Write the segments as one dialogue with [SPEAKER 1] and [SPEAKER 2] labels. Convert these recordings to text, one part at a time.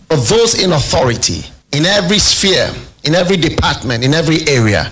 [SPEAKER 1] for those in authority, in every sphere, in every department, in every area.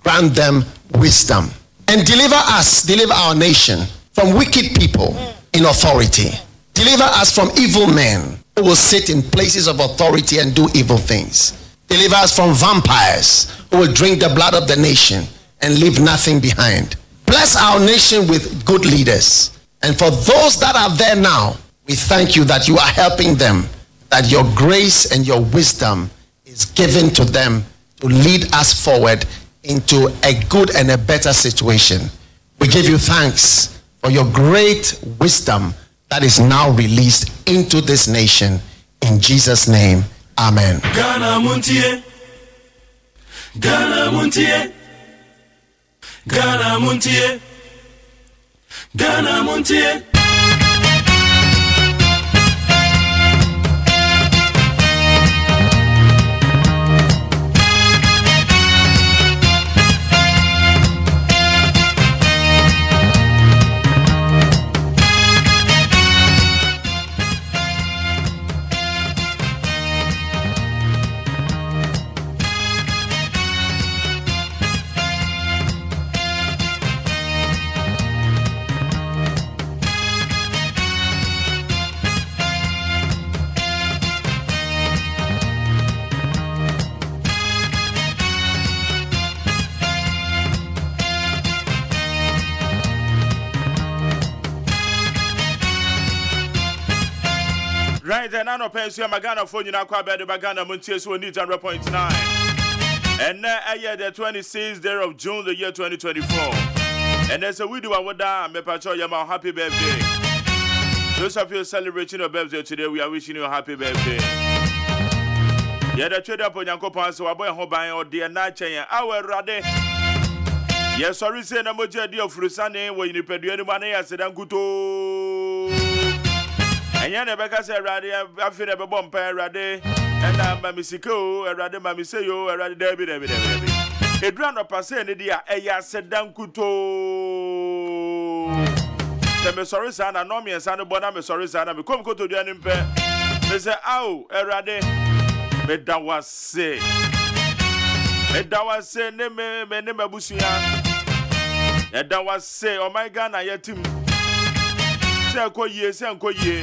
[SPEAKER 1] Grant them wisdom. And deliver our nation from wicked people in authority. Deliver us from evil men who will sit in places of authority and do evil things. Deliver us from vampires who will drink the blood of the nation and leave nothing behind. Bless our nation with good leaders. And for those that are there now, we thank you that you are helping them, that your grace and your wisdom is given to them to lead us forward into a good and a better situation. We give you thanks for your great wisdom that is now released into this nation. In Jesus' name, amen.
[SPEAKER 2] Ghana Montie, Ghana Montie, Ghana Montie, Ghana Montie. Right, and I pay you Magana for you now, Quabe, Magana Montie, so need 100.9. And now, the 26th day of June, the year 2024. And as a widow, I would die, Mepacho Yama, happy birthday. Those of you celebrating your birthday today, we are wishing you a happy birthday. Yeah, the trade up on Yanko Pan, so I boy home by or dear night, our Rade. Yes, sorry, say, no more dear Frusane, when you pay the money, I said, I'm good. And you never can say, I feel a bomb pair, Rade, and I'm Mamisiko, a Rade Mamisayo, a Rade Debbie. A grand of Passé, dear, a ya said, Dankuto. The sorry son, I know me and son of Bonam, sorry son, I become go to the Animpe. They say, oh, a Rade, but that was say. That was say, name Busia. That was say, oh my God, I yet him. Say, Uncle ye.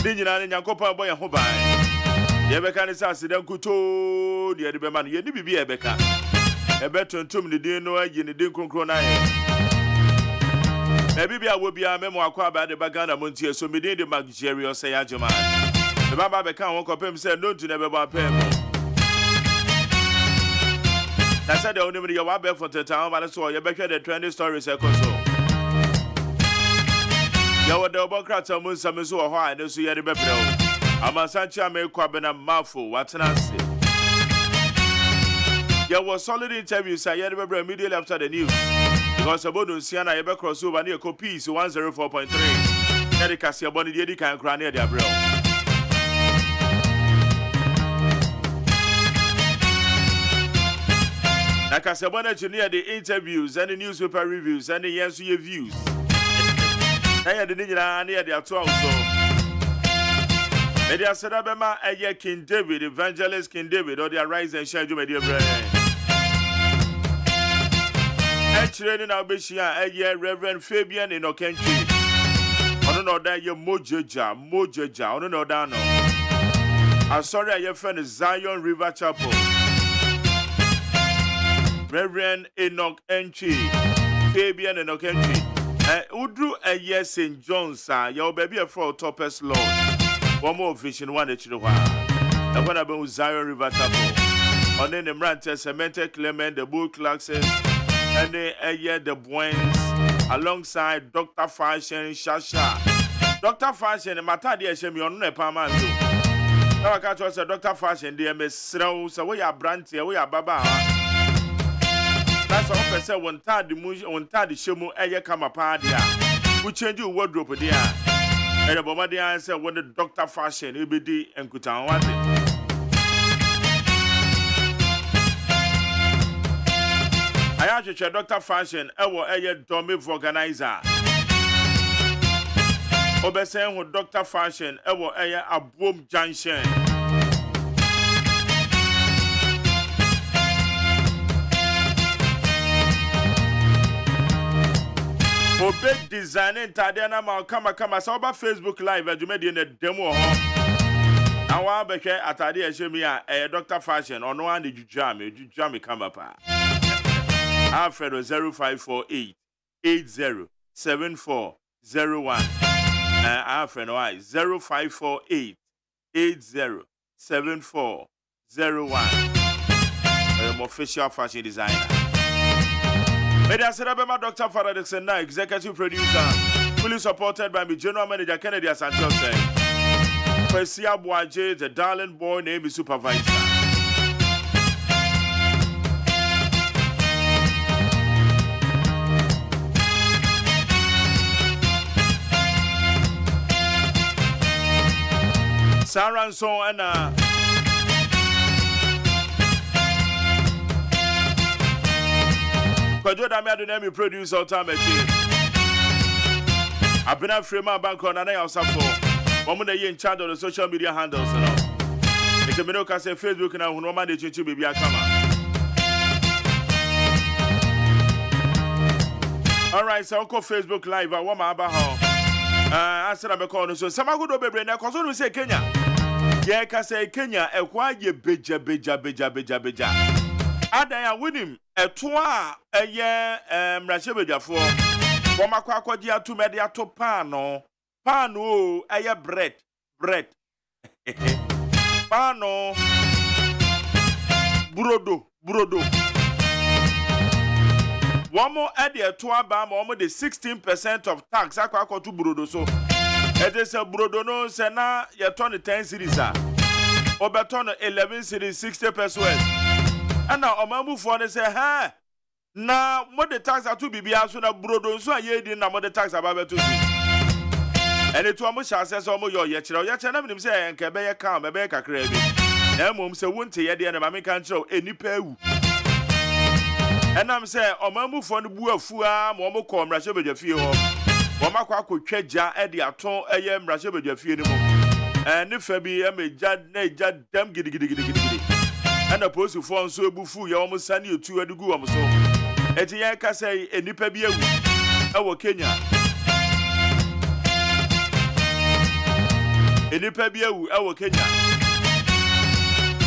[SPEAKER 2] Dinina and Yankopa boy and Hobai. Yebeka is accident kuto, the Edibeman, ye did be a Becca. A better tomb the dinner, ye didn't concrona. Maybe I will be a memoir by the Bagana Montier, so me did the Maggery or say AGYEMAN. The Baba Becca won't compare himself, no to never buy payment. I said the only you are better for the town, but I saw you better the trendy stories. Yawa the Obocrats among some so high, no see any better. I'm a Sancha make Quabena mouthful, what's an answer? There was solid interviews I had immediately after the news. Because about Siena ever cross over near copies 104.3. Nedicassia Bonnie Dedica and Crania de Abreu. Nakasabona engineer the interviews and the newspaper reviews and the yes views. I had the ninja near the atoll so. Media Sadabema, a King David, Evangelist King David, or the Rise and Shine, my dear brother. Actually, now Bishia, a year Reverend Fabian in Okenchi. I don't know that you're Mojaja, I don't know that no. I'm sorry, your friend is Zion River Chapel. Reverend Enoch Enchi, Fabian and Okenchi. Udru a year St. John's, your baby a for Topaz Lord. One more vision, one that you know. I'm going to be Zion River Chapel. On the Mrante, Cemented Clement, the Bull Clarkson, and the year the Bwens, alongside Dr. Fashion Shasha. Dr. Fashion, and Matadi Shem, you're not a Paman. Now I can't trust Dr. Fashion, dear Miss Snow, so we are Branty, we are Baba. That's all I said one time the Shemu Aya Kamapadia. We change your wardrobe, dear. And the Bomadi answer when the Dr. Fashion, EBD, and Kutan want it. I asked you, Dr. Fashion, Aya Domi organizer. Obesen with Dr. Fashion, Aya Aboom Junction. Obe designing Tadiana ma kama sa oba Facebook live adwumadi na demo ho. Awa behwe atade ehwemi a Dr. Fashion ono an djudwa me kama pa. Alfredo 0548 807401. Alfredo 0548 807401. Official fashion designer. Media Serabema Dr. Father Dixon, executive producer, fully supported by me, General Manager Kennedy Asante. Persia Boaje, the darling boy, name is supervisor. Sarah and so and Kwajo da me adonemi producer ultimate. Abena frame bank on na Osafo. Woman dey in charge of the social media handles no. It's a middle say Facebook na hunu ma dey chichi bibi akama. All right, so on Facebook live wa ma aba ho. Answer me call no so samagodo bebre na koso no say Kenya. Ye ka say Kenya ekwa ye beja. Adan ya winim etoa eye mrashebedwafo womakwa akwaji atumede ato pano o eye bread pano brodo womo ede etoa ba ma womo de 16% of tax akwa to brodo so ede se brodo no se na ye ton 10 series a obeton 11 series 60 pesos. And now, Omamu for they say, ha, na mode tax at 2 BBA, so na brodo, so ye didn't know the tax about 2. And it was much as almost your yachana, him say, and Cabaya calm, a baker craving. Emum say, won't ye, and Mammy can't show any pay. And I'm saying, Omamu for the Bua Fua, Momo com, Rasha with your fear. Wamaka could treasure at the aton, a yam Rasha with your fear. And if I be a jad, nay, jad, damn giddy. And opposed to phone so bufu, you almost send you to a good so. Etiaka say, a nipa be our Kenya. A nipa be our Kenya.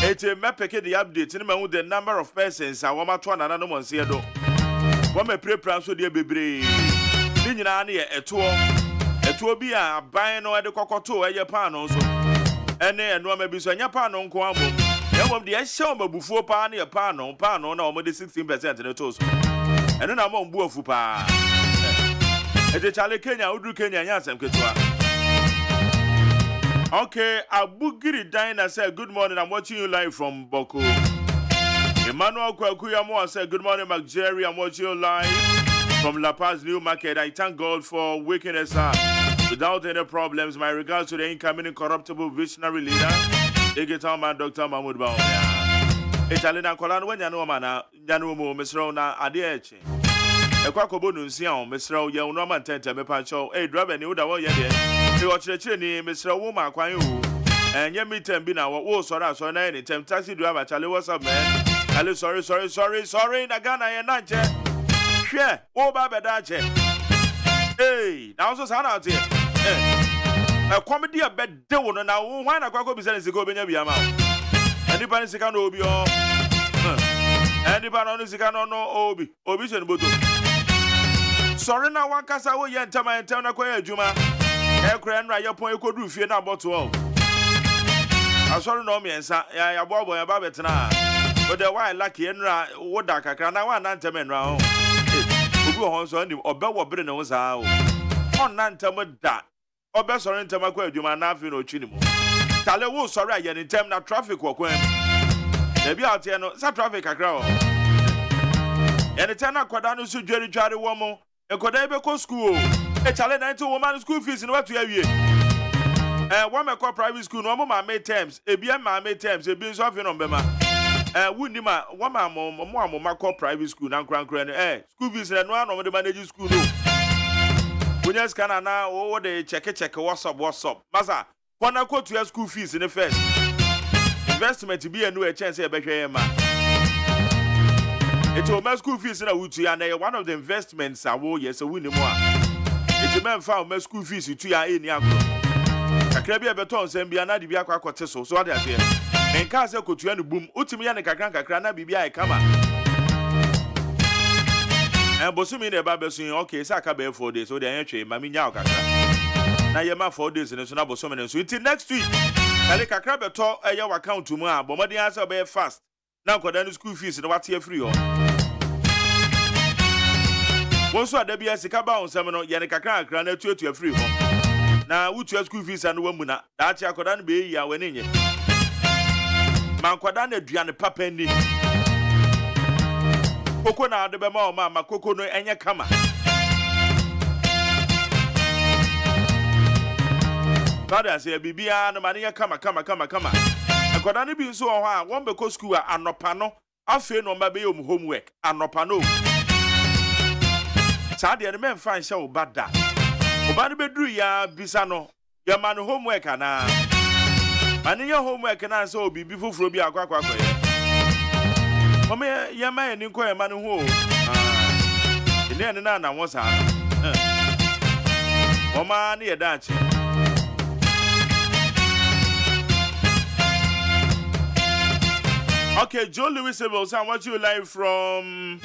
[SPEAKER 2] It's a mapeke the update in the number of persons. I want to another one say, do. One may pray plans with your baby. Linani a tour be a buying no at the cocoto a Japan also. And then no may be so Japan on Kwambo. The show before Pani a pano, no, more than 16% in the toast. And then I'm on Buafupa. It's a Charlie Kenya, Udu Kenya, Yansam Ketua. Okay, Abugiri Dina said, good morning, I'm watching you live from Boko. Emmanuel Kwakuyamo said, good morning, Jerry, I'm watching you live from La Paz New Market. I thank God for waking us up without any problems. My regards to the incoming incorruptible visionary leader. Digital man Dr. Mahmoud Baum. Italina Colano when Yano Mana, Yanumo, Mr. Na Adiechi. A quackobo Nuncion, Mr. Yanuman Tenta Mepancho, a driver knew that way. You watch the chini, Mr. Woman, Quayu, and Yemi Tembina, what was or us on any time taxi driver, Charlie, what's up, man? Charlie, sorry, Nagana and Nanche. Share, oh, Baba Dache. Hey, now so sound out here. A comedy a bed down and now why not go business to go Benya Biama? Anybody can obi or anybody on the can no obi and buto. Sorry now one casa way and tama and tell Quay Juma. Aircran Raya point could do fear now about 12. I sorry no me and ya bobo and babetana. But the why lucky and what dark can I want Nantaman round. Go on so or Bewa Brenna was out. On Nantama that. Obe sorry ntama kwa adwuma na afi no chinimo. Tale wo sorry aye ntem na traffic wo kwan. Da bi out here no sa traffic akra o. Ene tana kwada no so dwari wo mo. Enkoda ebe ko school. E chale na nti wo man school fees no watu awie. Wo me ko private school no mo ma make terms. Ebi ma make terms, ebi so afi no mbema. Wundi ma wo ma mo ma ko private school na nkran no. School fees no no de manage school no. When you scan now, oh, they check what's up. Masa, when I go to your school fees in the first investment to be a new chance here, Beckham. It's all my school fees in a wood, and one of the investments I will, yes, a winning more. The men found my school fees to ya in Yakro. A crabby beton send be another Biaka Quateso, so I say. And Casa could you boom, Utimian Kakanka Crana Bibia Kama. And Bosumi the Babel saying, okay, Sakabe 4 days, so they entry, Mamina Kaka. Now you're 4 days in the Sonabo Summon. So until next week, I like a crab at all, a yaw account tomorrow, but my answer be fast. Now, got school fees and what's here free. Once what there be a Sikaba on Samano, Yanaka Crana to a free home. Now, which your school fees and woman, that's your Kodan be ya when in it. Mankwadane Diana Papendi. Coco na de Bema, Mamma, Coco no enya kama. Father say, Bibia, no mania kama. Akwadane bi so ho a won be ko school anopa no afi no mba be yom homework anopa no sa de men fan hye wo bada oba ne beduru ya bisa no ya man homework ana mani ya homework na so bibi foforo bi akwa ye mama ya man ni ko ya man ho ne na won sa mama ne ya dachi. Okay, Joe Louis Sibbles, I want you live from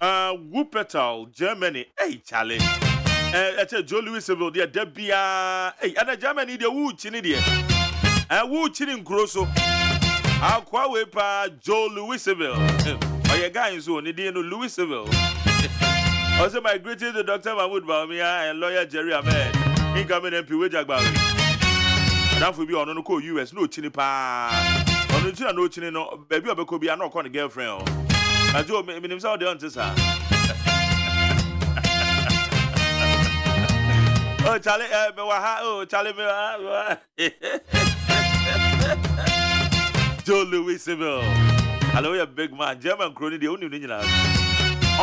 [SPEAKER 2] Wuppertal, Germany. Hey, Charlie. Joe Louis Sibbles, dear Debia. Hey, and Germany, the Woo Chinidia. And Woo Chinin Grosso. I'll call Joe Louis Sibbles. Oh, your guy is on the Louis Sibbles. Also, my greetings to Dr. Mahmoud Baumia and lawyer Jerry Ahmed. Incoming MP with Jagbawi. That will be on the US, no Chinipa. No chini no baby obeko bia no call the girlfriend. Na jo me nim say dey on tisa. Oh Charlie me wa ha oh Charlie me wa. Joe Louis Seville. Hello you big man German crony dey only nyina.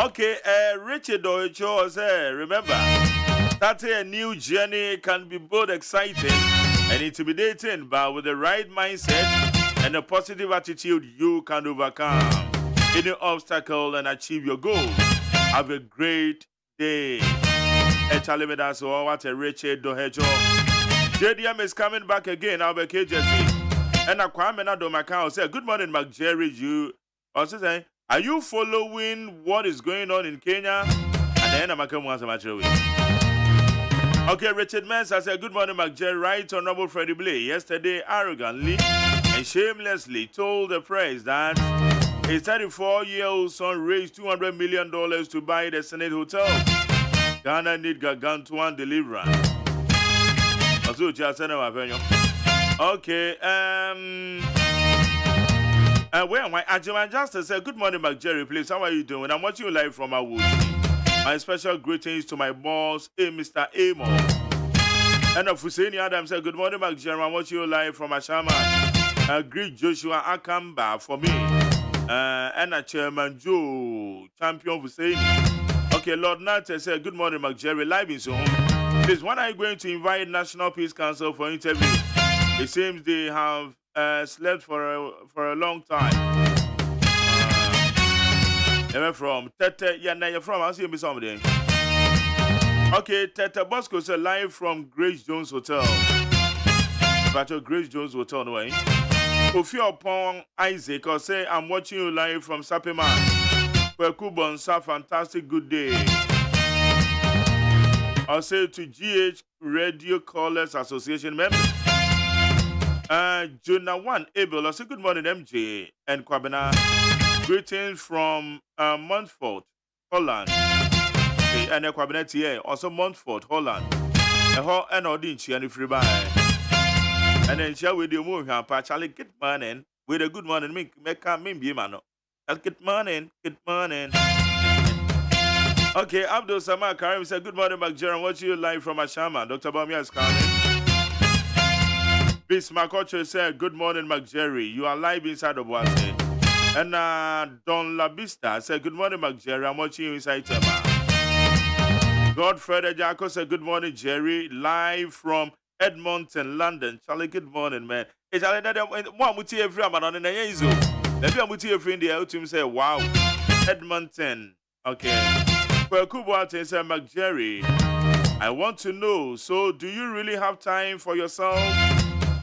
[SPEAKER 2] Okay, Richard Ocho say remember starting a new journey can be both exciting and intimidating, but with the right mindset and a positive attitude, you can overcome any obstacle and achieve your goal. Have a great day. And Charlie Medas, oh, what a Richard Dohejo. JDM is coming back again. I'll be KJC. And Kwame Nadomaka say, good morning, Mark Jerry. You also say, are you following what is going on in Kenya? And then I'm going okay, Richard Mensah said, good morning, Mark Jerry. Right, Honorable Freddie Blay. Yesterday, arrogantly and shamelessly told the press that his 34-year-old son raised $200 million to buy the Senate Hotel. Ghana need gargantuan deliverance. Okay, where my AGYEMAN Justice said, good morning, Mark Jerry, please. How are you doing? I'm watching you live from Awuji. My special greetings to my boss, Mr. Amos. And of Husseini Adams said, good morning, Mark Jerry. I'm watching you live from Ashaman. Greet Joshua Akamba for me. And a Chairman Joe, Champion Husseini. Okay, Lord Nate said, good morning, Mark Jerry. Live in Zoom. Please, when are you going to invite National Peace Council for interview? It seems they have slept for a long time. Where from? Tete, yeah, now you're from. I'll see you somebody. Okay, Tete Bosco said live from Grace Jones Hotel. About Grace Jones Hotel, no way. Kofi upon Isaac, or say I'm watching you live from Sapiman. Kwekubonsa, fantastic good day. I'll say to GH Radio Callers Association member. Jonah 1 Abel, I'll say good morning, MJ and Kwabena. Greetings from Montfort, Holland. And Kwabena here, also Montfort, Holland. And Odinchi and free by. And then share with you more, Charlie, good morning. With a good morning, make me be man. Good morning, good morning. Okay, Abdul Samar Karim said, good morning, Mark Jerry. Watch you live from Ashama. Dr. Bamia is coming. Bismarck Ocho said, good morning, Mark Jerry. You are live inside of Wase. And Don Labista said, good morning, Mark Jerry. I'm watching you inside Tema. Godfrey Ejako said, good morning, Jerry. Live from Edmonton, London. Charlie, good morning, man. Hey, Charlie, one muti every man on the Yezo. Maybe I'm muti every in the team say, wow, Edmonton. Okay. Well, Kubuate said, Mark Jerry. I want to know, so do you really have time for yourself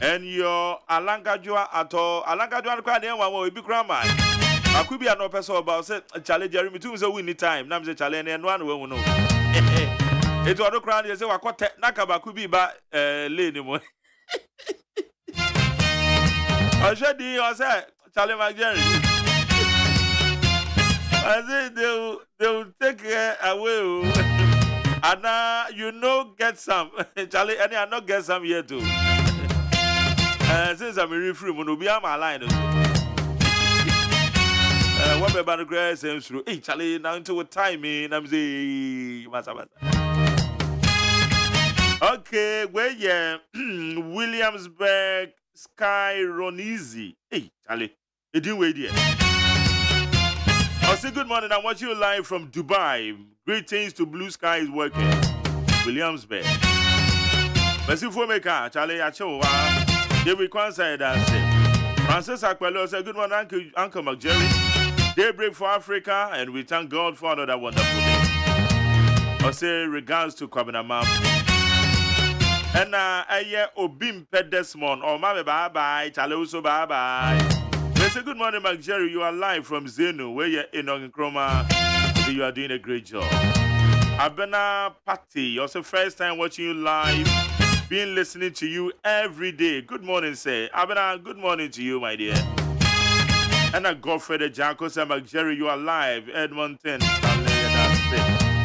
[SPEAKER 2] and your alangajua at all? Alangajua kwa de wa wo bi krama. Akubi an person about say challenge Jeremy too say we need time. Nam say challenge and one we know. It was crowd say wa kwete nakaba kubi ba lane mo. Oshedi o say challenge Jerry. I say they will take her away. Anna, you know, get some. Charlie, and I not get some here too. Since I'm really free, I'm be on my line. What about the grass and through? Hey, Charlie, now into what time, man? I'm saying, okay, where yeah, Williamsburg, Sky Ronizi. Hey, Charlie, you do wait here. I'll say good morning. I watch you live from Dubai. Greetings to Blue Skies Working. Williamsburg. Merci for me, Charlie Achowa. David Kwansai, that's it. Francis Aquelo said, good morning, Uncle McJerry. Daybreak for Africa, and we thank God for another wonderful day. I'll say regards to Kwabena Mam. And I Obim Pet Desmond, or Mama bye bye, Charlie also bye bye. They say good morning, McJerry. You are live from Zenu, where you're in Chroma. You are doing a great job. Abena Patty, also first time watching you live, been listening to you every day. Good morning, sir. Abena, good morning to you, my dear. And Godfrey Janko said, McJerry, you are live, Edmonton,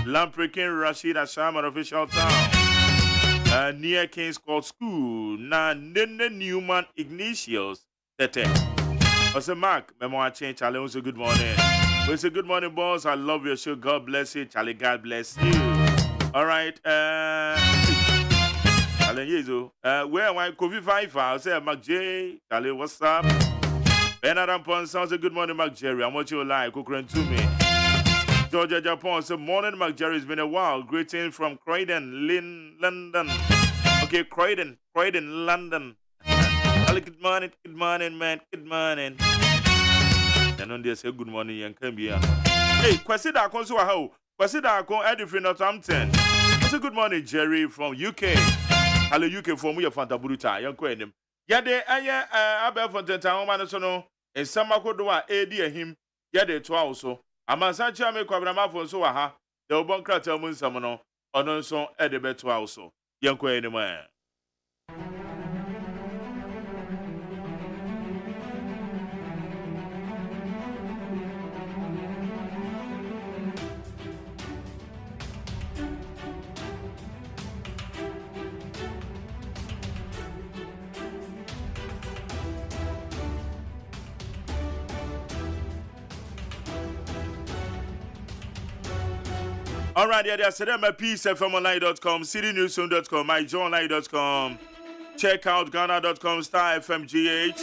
[SPEAKER 2] Lamprekin Rashid Ashaman official town, near King's Court School, na Nene Newman Ignatius, Tete. I said, Mark, memoir change, Charlie, also good morning. We say good morning, boss. I love your show. God bless you, Charlie. God bless you. All right. Charlie, where am I? Kofi 5. I say, Mark J. Charlie, what's up? Bernard Ampon sounds a good morning, Mark Jerry. I'm watching you live. Cooking to me. Georgia Japan said, morning, Mark Jerry. It's been a while. Greeting from Croydon, London. Okay, Croydon, London. Good morning, man. Good morning. And on there say good morning, young Cambia. Hey, Kwasida Konso how? Kwasida Kon Edifin Northampton. Say good morning, Jerry from UK. Hello, UK from your Fantaburuta, young Quenim. Yade, Abel Fontaine, Manasono, and Samakodoa, AD him, Yade to also. A Masacha make Quabrama for so aha, the Oboncrata Moon Samono, or no son Edibet to also. Young Quenim. All right, yeah, so that's my piece from online.com, citynewsroom.com, myjournline.com. Check out Ghana.com, Star FMGH,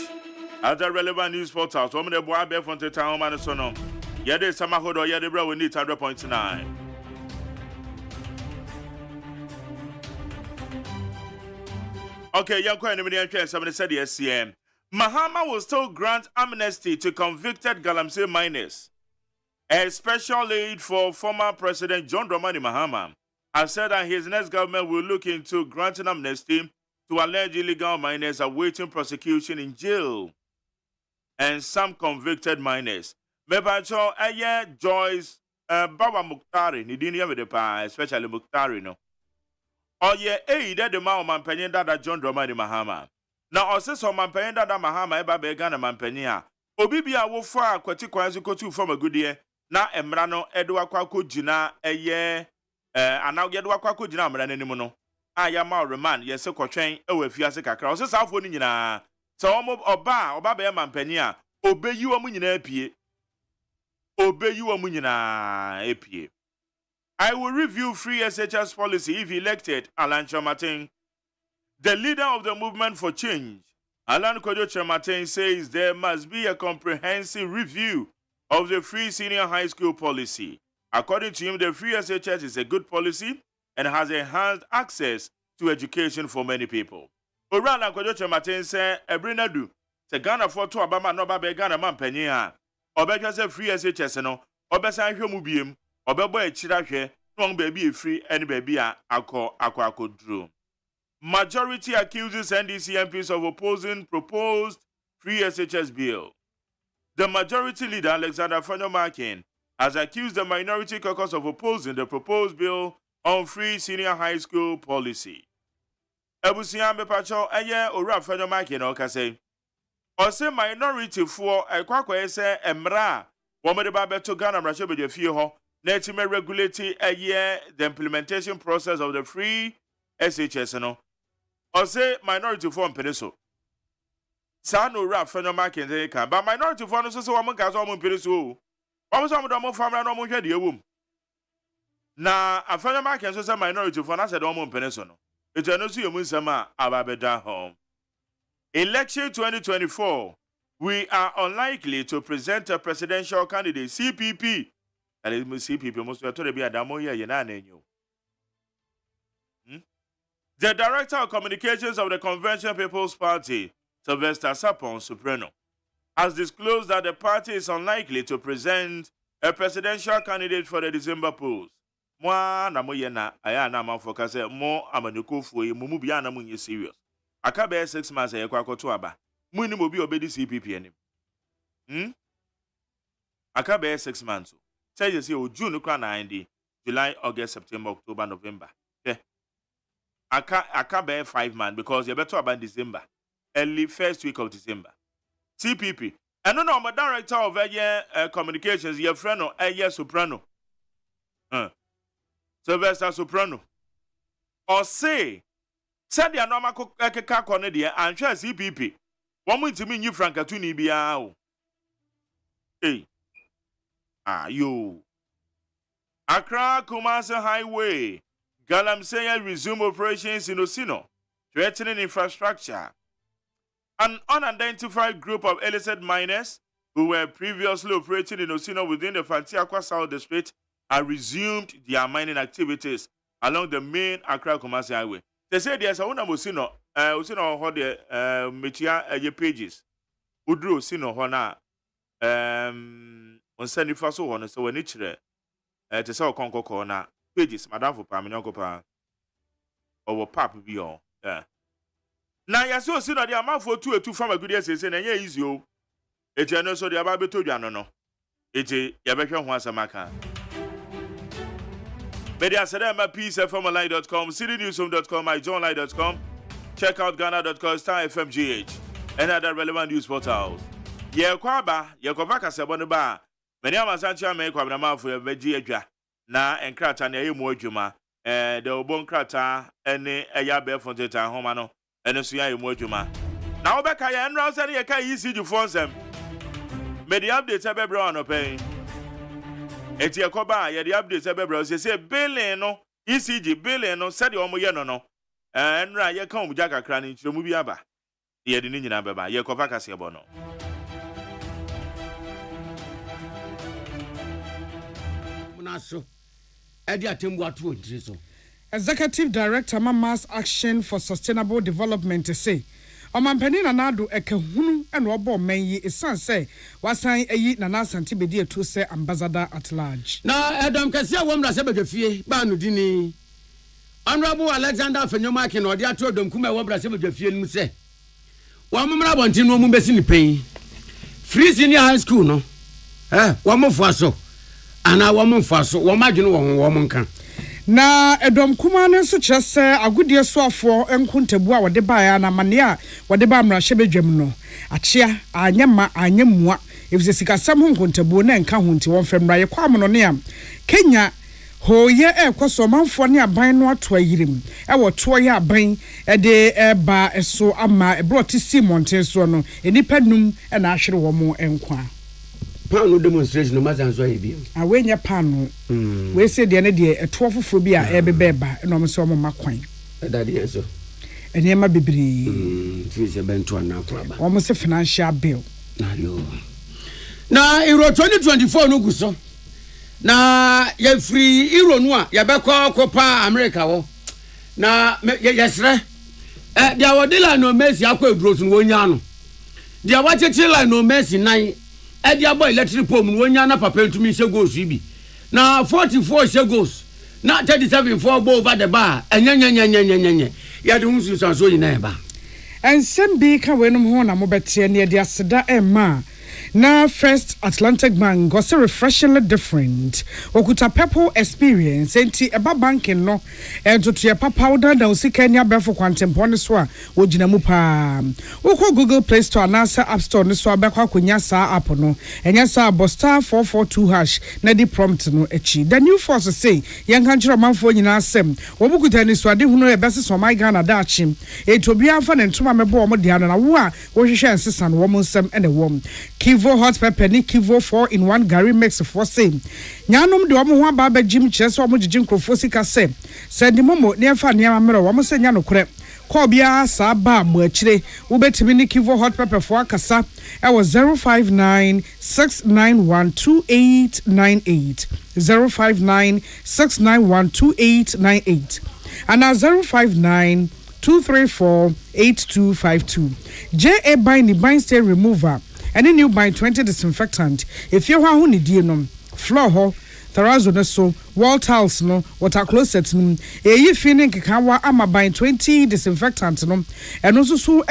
[SPEAKER 2] other relevant news portals. Woman, the boy, Bear from the town, Manasono. Yeah, there's some hood or yeah, the bro, we need 100.9. Okay, young coin, somebody said the SCM. Mahama will still grant amnesty to convicted Galamsey miners. A special aid for former President John Dramani Mahama has said that his next government will look into granting amnesty to alleged illegal miners awaiting prosecution in jail and some convicted miners. Mebacho Aye Joyce Baba Muktari, Nidinia Vedepa, especially Muktari, no. Oh, yeah, that the man Mampany that John Dramani Mahama. Now, also, so Mampany that Mahama Eba Begana Mampania. Obibia will far Quatikwazi Kotu from a good year. Na emrano edwa kwako jina ana yedwa kwako jina amrane ni mu no aya ma remand yese kwotwen ewa fiase kakra o se safo ni nyina se oba be mampani a obeyiwa mu nyina apie I will review free SHS policy if elected, Alan Chamatin. The leader of the movement for change, Alan Kojo Chamatin, says there must be a comprehensive review of the free senior high school policy. According to him, the free SHS is a good policy and has enhanced access to education for many people. Orana Kojoche Martin said, Ebrinadu, se Ghana for to Obama no ba Ghana man penny ha. Obeja se free SHS no, obesa hwe mu biem, obebo e chira hwe wrong baby free and baby ako drew. Majority accuses NDC MPs of opposing proposed free SHS bill. The majority leader, Alexander Fanyomakin, has accused the minority caucus of opposing the proposed bill on free senior high school policy. Ebusian Bepacho, Aya Ora Fanyomakin, Okase. Ose minority for a quack say Emra, Womade Babeto Ghana Rashabe de Fio, Netime regulating a year the implementation process of the free SHS. No. Ose minority for Peneso. Sano rap phenomenon they can, but minority for no so woman gas on Peneso. Almost some of them family no more the womb. Na a phenomenon can so minority for us at Omo Peneso. It's a no see Musama Ababeda home. Election 2024, we are unlikely to present a presidential candidate, CPP. And it must CPP, most of the be a Damoya Yanane. The Director of Communications of the Convention People's Party, Sylvester Sapon Soprano, has disclosed that the party is unlikely to present a presidential candidate for the December polls. Mwa na moyena ayana mafokase mo amanukufu mumu bia na munye serious. Akabe 6 months ayekwakoto aba. Muni mobi obedi CPP anim. Akabe 6 months. Say you see o June kra na ndi, July, August, September, October, November. Akabe 5 months because you better about December. Early first week of December. CPP. And no, I'm a director of communications, your friend or Soprano. Sylvester Soprano. Or say the normal kakone dia and share CPP. One minute to me you Frankatuni biao. Hey. You. Accra Kumasi Highway. Galamsey resume operations in Osino, threatening infrastructure. An unidentified group of illicit miners who were previously operating in Osino within the Fantiakwa South District have resumed their mining activities along the main Accra Kumasi Highway. They say there's a one of Osino hold the Metia pages. Udru Osino Hona on Sandy Faso Hona, so when it's to sell Conco Corner. Pages, Madame for Paminoko or Pap Bion. Now, you so see that the amount for 2 from a good year says, and easy. It's a no so the Ababe to Jano. It's a Yabeka Wasamaka. Media Sadama Peace FMLI.com, CityNewsroom.com, MyJohnLine.com. Check out Ghana.com, Star FMGH, and other relevant news portals. Yekwaba, Yakovaka Sabonaba, Many Sancha make Wabama for a veggie. Na enkrata na yemu adwuma de obon krata ene eyabe fonteta homa no ene so ya yemu adwuma na obeka ya enra se ne ka ECG fonsem me the update ebebra on open eti ekoba ya the update ebebra se billing no ECG billing no se de omo ye no enra ye ka omja kakra ni nchiremu bi aba ye de ni nyina beba ye kofa kase ebo no.
[SPEAKER 3] Executive Director Mass Action for Sustainable Development say Omampani Nanado ekehunu and Robo Menyi is say wasan eyi Nana Santibedi to say ambassador at large.
[SPEAKER 4] Na Adam Kasia Womra Sebefie Banudini Honorable Alexander Fanyomakin or the Atro Dom Kuma Womra Sebefie Muse Wamra Bontino Mumbesini Pay Free Senior High School no Wamo Faso Ana woman faso wamagino woman kan
[SPEAKER 3] na edom kuma ne so kyese agudie soafo enkuntabu a wode baa na mane a wode ba mra hyebedwam no achia anyama anyamua efise sikasam hunkuntabu na enka hunti won femra ye kwam no ne am Kenya hoye ekoso manfo ne aban no ato ayirim wo to ye aban de eba eso ama ebroti Montie so no enipa num na ahwere wo mo enkwa
[SPEAKER 4] Pano demonstration no mazan so ebi.
[SPEAKER 3] Awenya pano. We say de ne de eto foforo bi a ebebeba na omo so omo makwan.
[SPEAKER 4] Daddy enso.
[SPEAKER 3] Enema bibiri.
[SPEAKER 4] Twise bento na kwaba.
[SPEAKER 3] Omo se financial bill.
[SPEAKER 4] Na yo. Na Euro 2024 no guso. Na ye free Euro no a ye bekọ kopa America wo. Na yesre. Dia wodila no Messi akọ eduro so no wonya no. Dia wacheche line no Messi nan Edia boy electric pole mu wonya na papa ntumi se goals bi na 44 se goals na 37 for over the bar enya ya de hunsu so so nyina ba
[SPEAKER 3] ensem bi ka wenum ho na mobete ne de aseda emma na First Atlantic Bank was refreshingly different. Okuta people experience enti eba banking no ento to papa powder da usika nya befo kwantempo ne so a wogina mu pa. Woko Google Play Store na App Store ne so abekwa konya sa app no. Enya sa *442# na di prompt no echi. The new force say yen kan kira manfo nyina asem. Wobukuta ni so ade hunu e bese so my Ghana da achim. Etobia amfa ne ntoma mebo omo de ano na wo a wo hwehwe ensesa no wo nsem ene wom. Kivo hot pepper ni Kivo 4-in-1 Gary mix for same. Nyanom de omo ho aba jim chese omo jijin krofo sika se. Send momo ne fa ne amere omo se nya no kore. Ko bia sa ba mo akire wo betimi ni Kivo hot pepper for akasa e was 05969128898 05969128898 and 05923482252 JA by ni bind stain remover. Any new by 20 disinfectant. If you want to need no floor ho, terrazzo no so, wall tiles no, water closet no. You feeling kikawa ama by 20 disinfectant no. And also so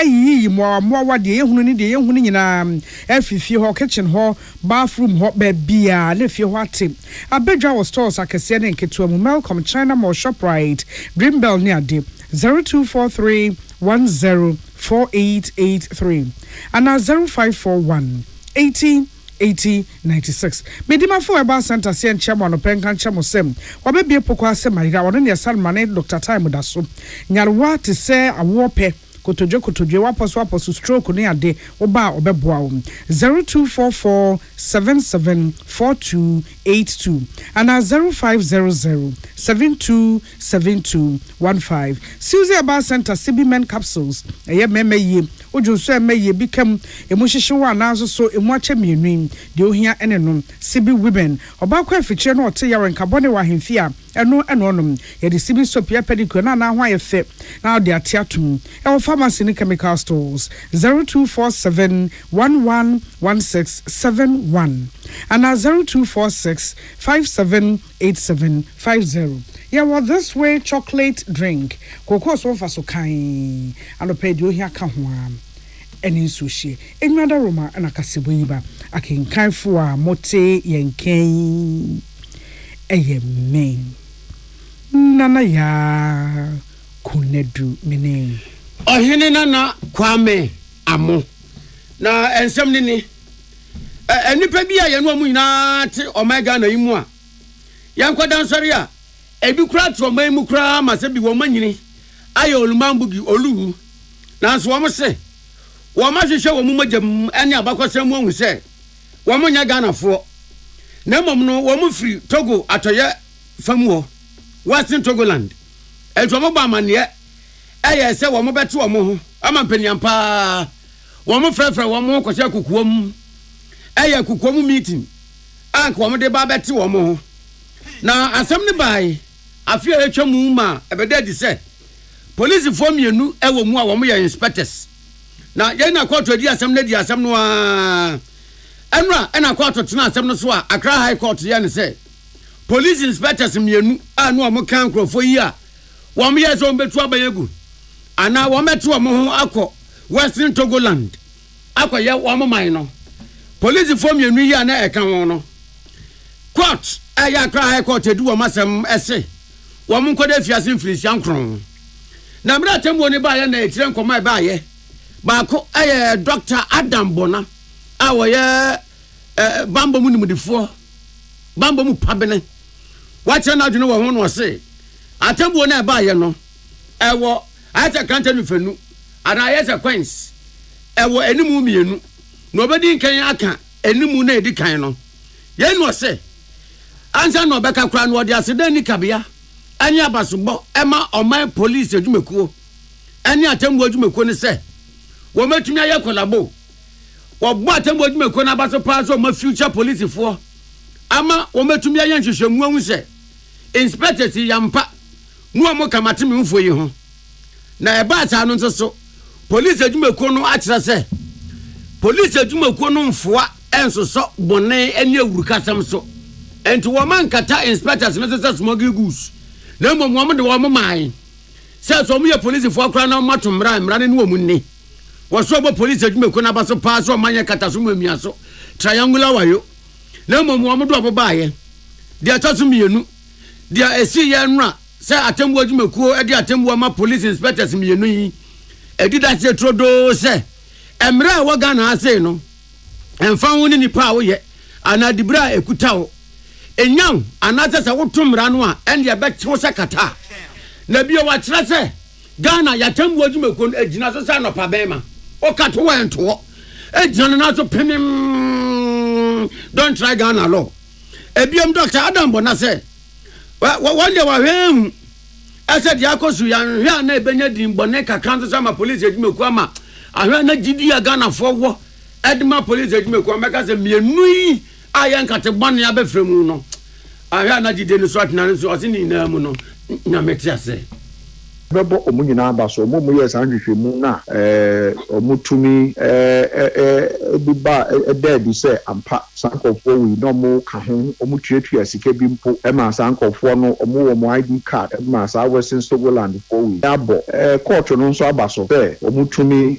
[SPEAKER 3] more what the hunu ni the hunu nyina FF ho kitchen ho, bathroom ho baby a if you want it. A bedra was stores akese na nketu mu Malcolm China Mall Shoprite, Dreambell near de 0243104883 and now 0541 8096. Medima for about Santa Sian Chairman of Penkan Chamosem. Wabebe Pokwa Semarida, one in Salmane, Dr. Time Daso. Nyarwa to say a warpe. Kotojo wapo stroke ne ade oba obeboa 0244774282 and 0500727215 Susie Aba Center CB Men capsules eye memeye ojo so emeye become emuhihyewa na so emuache mienu de ohia enenom CB women oba kwa fiche no ote yaren kabone wa hemfia eno onom ye de CB sopia pedicure na ho ayefe na de atiatum e pharmacy and chemical stores 0247111671 and 0246578750. Yeah, well, this way chocolate drink. Cocoa so for so kind and pay you here kahwan any sushi. In another room and a casibuiba. I can kind for mote yenke AGYEMAN. Nana ya kunedu mene.
[SPEAKER 4] Ohene nana kwame amo na ensem ni enipa bia ye no amu nyina te omega na yimu a yankwada nsori a ebi kura to man mu kura ma se bi wo manyini aye olumambugi oluhu na so wo se wo ma hwehwe wo mu magam ene abakosem wo hu se wo munya Ghana fo na mom no wo mu free Togo atoye famu Western Togoland eto mo ba mane eye se wo mo beto wo mo ho ama mpaniampa wo mo frefre wo mo kwose kukuom eye kukuom meeting ank wo mo de ba beto wo mo ho na asem ne bai afia etwa mu ma ebeda di se police form yenu ewo mu a wo mo ye inspectors na ye na court odi asem na di asem no a enra na court tena asem no so a Accra High Court ye ne se police inspectors mienu anu wo mo kan krofo yi a wo mo ye so betu abayegu ana wo meto wo ho akọ Western Togoland akọ ye wo mo man no police form yenu yi ana e kan won no court aya Accra High Court edu wo masem ese wo mo nkoda fiase mfirisi ankron na mra tembo ni ba ye na etire nkoma ba ye ba ko aye Dr. Adam Bona awo ye bambo mu nimdifo bambo mu pabene wache na adwene wo ho no se atembo na ba ye no ewo asa kanta no fanu ana yesa coins ewo enimu mienu no obedi nkan aka enimu na edi kan no ye no se ansa no beka kura no odi aseda ni kabia ani abasugbo ema oman police adwumekuo ani atembo adwumekuo ne se wo matumi aye kolabo wo bo atembo adwumekuo na abaso paso ma future police fo ama wo matumi aye nhwehwemu ahu se inspectors yampa nu amo kamatemi mfo yi ho na eba ta no nso police adwumekuo no akira se police adwumekuo no mfoa ensoso bone eni awuru kasam so enti wo man kata inspectors no se smuggle goods na mo de wo mo mai se so mo ye police fo akra na mato mra ne wo mu ni wo so bo police adwumako na ba so pa so manye kata so mamia so triangular wayo na mo do obobaye dia taso mienu dia esi ye nra se atembu adwumako e dia atembu ma police inspectors mienu yi edi da se trodo se emra wo Ghana ase no emfa wo ni nipa wo ye anadibra ekuta wo enyan anase se wo tumra no a ende be chewo se kata na bia wa kire se Ghana ya tambu adwumako agina so sa no pa bema o kato wento agina na so pemem don't try Ghana law ebiam Dr. Adam Bona se one day wa hwem ase dia kosu ya hwe na ebenya din bone kakran so sama police adwumako ama ahwe na gidi ya Ghana fo wo edma police adwumako ameka se mienu yi ayen kate bone ya befremu no ahwe na gidi ni so atena so ose ni na mu no na metiase
[SPEAKER 5] bebo omunyina abaso omu yes anhwehwemu na omutumi biba dead say ampa sankofo we no mo ka ho omutuatua sika bi mpo ema sankofo no omu wo ID card ema sa Western Stogoland for we abo court no nso abaso say omutumi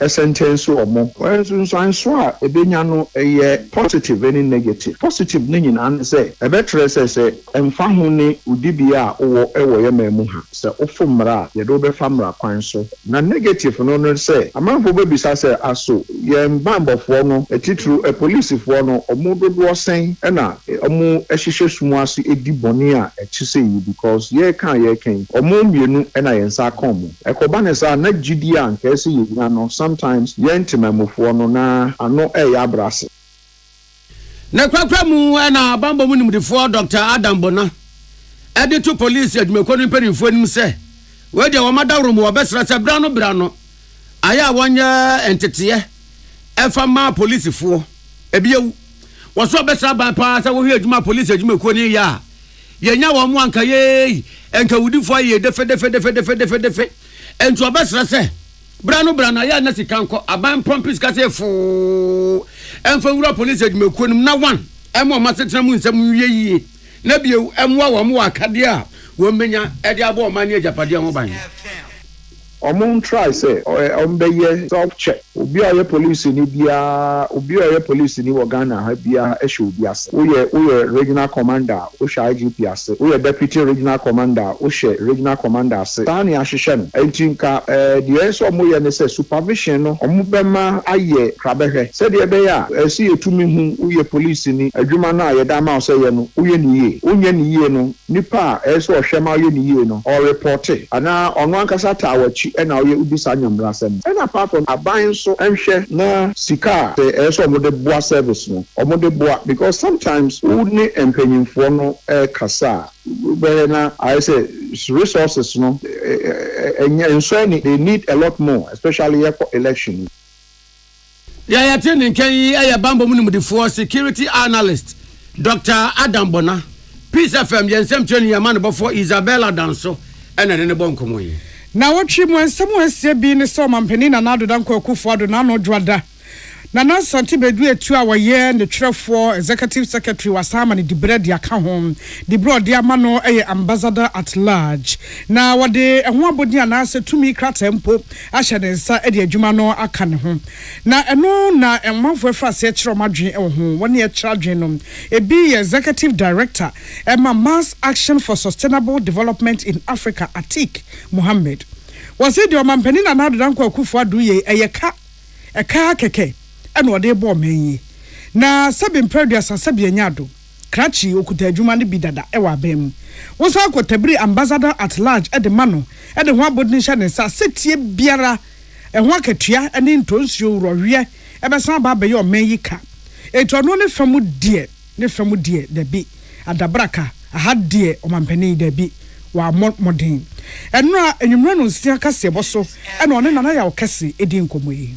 [SPEAKER 5] sentence omo nso anso a ebenya no ye positive any negative positive ni nyina say ebetre say emfa ho ni udibia wo ewo ye mamu ha say ofumra ye do be famra kwan so na negative no say amanfo be bisa say aso ye mbambofo no etitru police fo no omu dodo sen na omu ehihye sumu aso edi boni a ekise yi because ye kan omu mienu na ye nsa kom ekoba ne sa na gidi a nka ese ye no sometimes ye ntemamofo no na ano ya abrase
[SPEAKER 4] na kwakwa mu na bambo mu nimdefo Dr. Adam Bona editor police adwumako no penifo nim se we de wo madawro mu obesra se brano aya wonye entete efa ma police fo ebiewu wo so obesra ban pa se wo hwe adwuma police adwumako ni ya yenya wo mu anka ye enka wudifo ye defe ento obesra se brano aya na sikanko aban prompis ka se fo enfa wura police adwumako nim na one emo masetena mu nsam wiye na biewu emwa wo mu akade a wo menya edi abo mani ejapade ho ban
[SPEAKER 5] omun try say ombeye self check obi aye police ni bia obi aye police ni wo Ghana ha bia ehwe obi ase we regional commander o sha IGP ase we deputy regional commander o she regional commander ase tani ahwehwe no entinka the so mo ye ne say supervision no omubema aye krabehwe say de be ya esi etumi hu we police ni adwuma na aye da ma o say ye no we ni ye onye ni ye no nipa so ohwema ye ni ye no or report ana ono ankasa tawachi ena oye ubisa nyamra sem ena apart from aban so enhwe na sika so omode boa service no omode boa because sometimes uni empanyimfo no kasa be na I say resources no and they need a lot more especially for election
[SPEAKER 4] ya tini nkai aya bambo mu nimdefo security analyst Dr. Adam Bona Peace FM yensem twani yamane before Isabella Danso ena ne bonkomo yi
[SPEAKER 3] na wotwe mu nsɛm asie bi ne sɛ ɔmampani na nado danko akufo ado na no dwada na na santi bedu etu a wɔyɛ ne twerɛfoɔ executive secretary wasama ne dibre de aka ho dibre de ama no ambassador at large na wɔde ɛho abodi ana sɛ tumi krata mpo ahyɛ ne nsa de adwuma no aka ne ho na ɛno na ɛmanfo afa sɛ kyerɛ ɔmadwen ɛwɔ ho wɔne ɛkyerɛ adwen no ebi yɛ executive director ɛma mass action for sustainable development in Africa Atik Mohammed wɔse de ɔmampani na nado danko akufo ado yɛ ɛyɛka ɛka kɛkɛ eno ode bo menyi na sabi mpredua sabi anyado krachi okuta adwuma ne bi dada e wa bam wo so akotabiri ambassador at large e de mano e de ho abodin hye ne sa setie biara e ho akatua ene ntonsuo wrohwe e be san ba be ye omenyi ka eto no ne famu die da bi adabraka aha die omampani da bi wa modin eno a enwumra no nsia kase boso ene one nana ya okase edi nkomoyi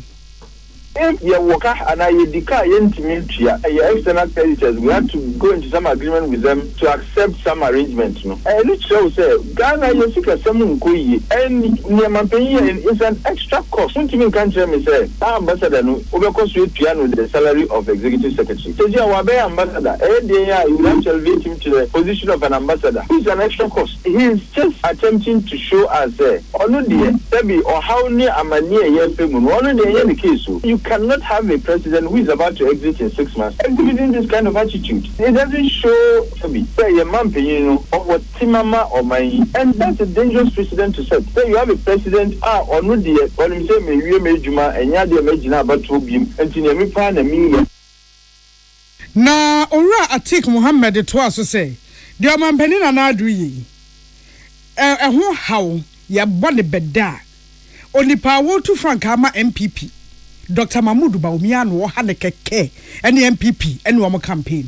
[SPEAKER 6] if you work and I declare external creditors, we have to go into some agreement with them to accept some arrangements. No, and it shows Ghana you seek a someone and it's an extra cost. Something can tell me say ambassador no because we piano the salary of executive secretary. So you are ambassador. You have to elevate him to the position of an ambassador. It's an extra cost. He is just attempting to show us or how near a the case. You cannot have a president who is about to exit in 6 months exhibiting this kind of attitude. It doesn't show say a man of what Timama or my, and that's a dangerous precedent to set. So you have a president or no dear or him say me Juma and Yadia Majina about to be and Pan and me.
[SPEAKER 3] Na ora Atik Muhammad to aso say the man penina na adu yi ho hawo ya bone beda onipa wo to franka ma MPP Dr. Mahmoud Bawumia no ha ne keke ene MPP ene wo campaign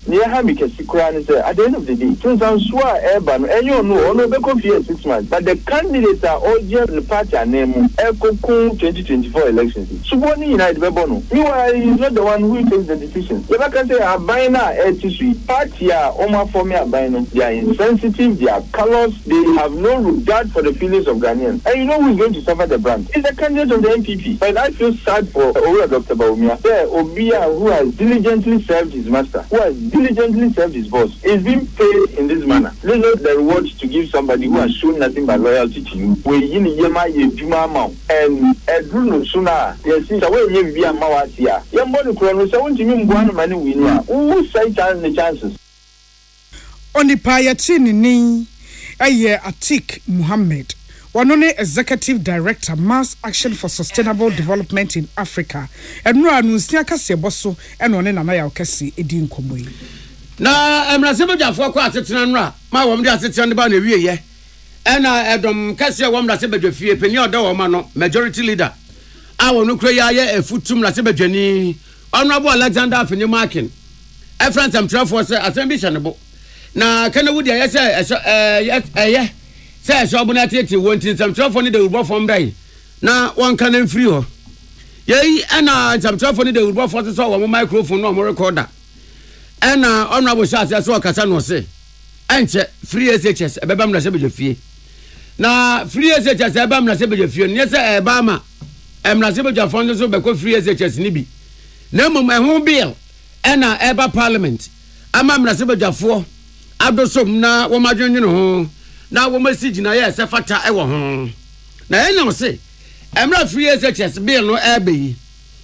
[SPEAKER 6] near Hamika Sikran say at the end of the day, since I'm sure Urban and you know, no be confused 6 months, but the candidates are all just the party name Eko 2024 elections. So one United Bebono. You are not the one who takes the decision. If I can say Abina LTC party are Oma for me Abino. They are insensitive, they are callous, they have no regard for the feelings of Ghanaians. And you know who is going to suffer the brand? It's the candidate of the MPP. But I feel sad for Dr. Bawumia. Obia who has diligently served his master, who has diligently served his boss, is being paid in this manner. This is the reward to give somebody who has shown nothing but loyalty to you. We yema ye juma amount and Bruno Suna, yes, away ye be a mawatia. Yamboni Krono, so won't you mean one money winner? Who say the chances?
[SPEAKER 3] On the Payatini ni Aye Atik Muhammad. One Executive Director, Mass Action for Sustainable Development in Africa. And no anuncia kase boso and one na ya okasi edi nkomo yi.
[SPEAKER 4] Na emrasebe jafo kwa atetena nra, ma wom de atetena de ba na wie ye. Ena edom kase wom da sebe dwafie peni oda wo ma no majority leader. A wonu kro ya ye efutum na sebe dwani. Honorable Alexander Afenyomakin. E France am trafo se asembi hyenebo. Na kana wudi ya se say so abunatete wontin some trafo ni de urbo from dai na one can free ho ye ana some trafo ni de urbo for so wo microphone no mo recorder ana honorable shas so kasa no se enche free SHS ebeba mna se bejefie na free SHS ebeba mna se bejefie ne se eba ma mna se bejafo so be ko free SHS ni bi na mum ehun bill ana eba parliament ama mna se bejafo adosom na wo madwenwe no ho na wo message na ye se fata e wo ho na enyo se emra free SHS bill no ebe yi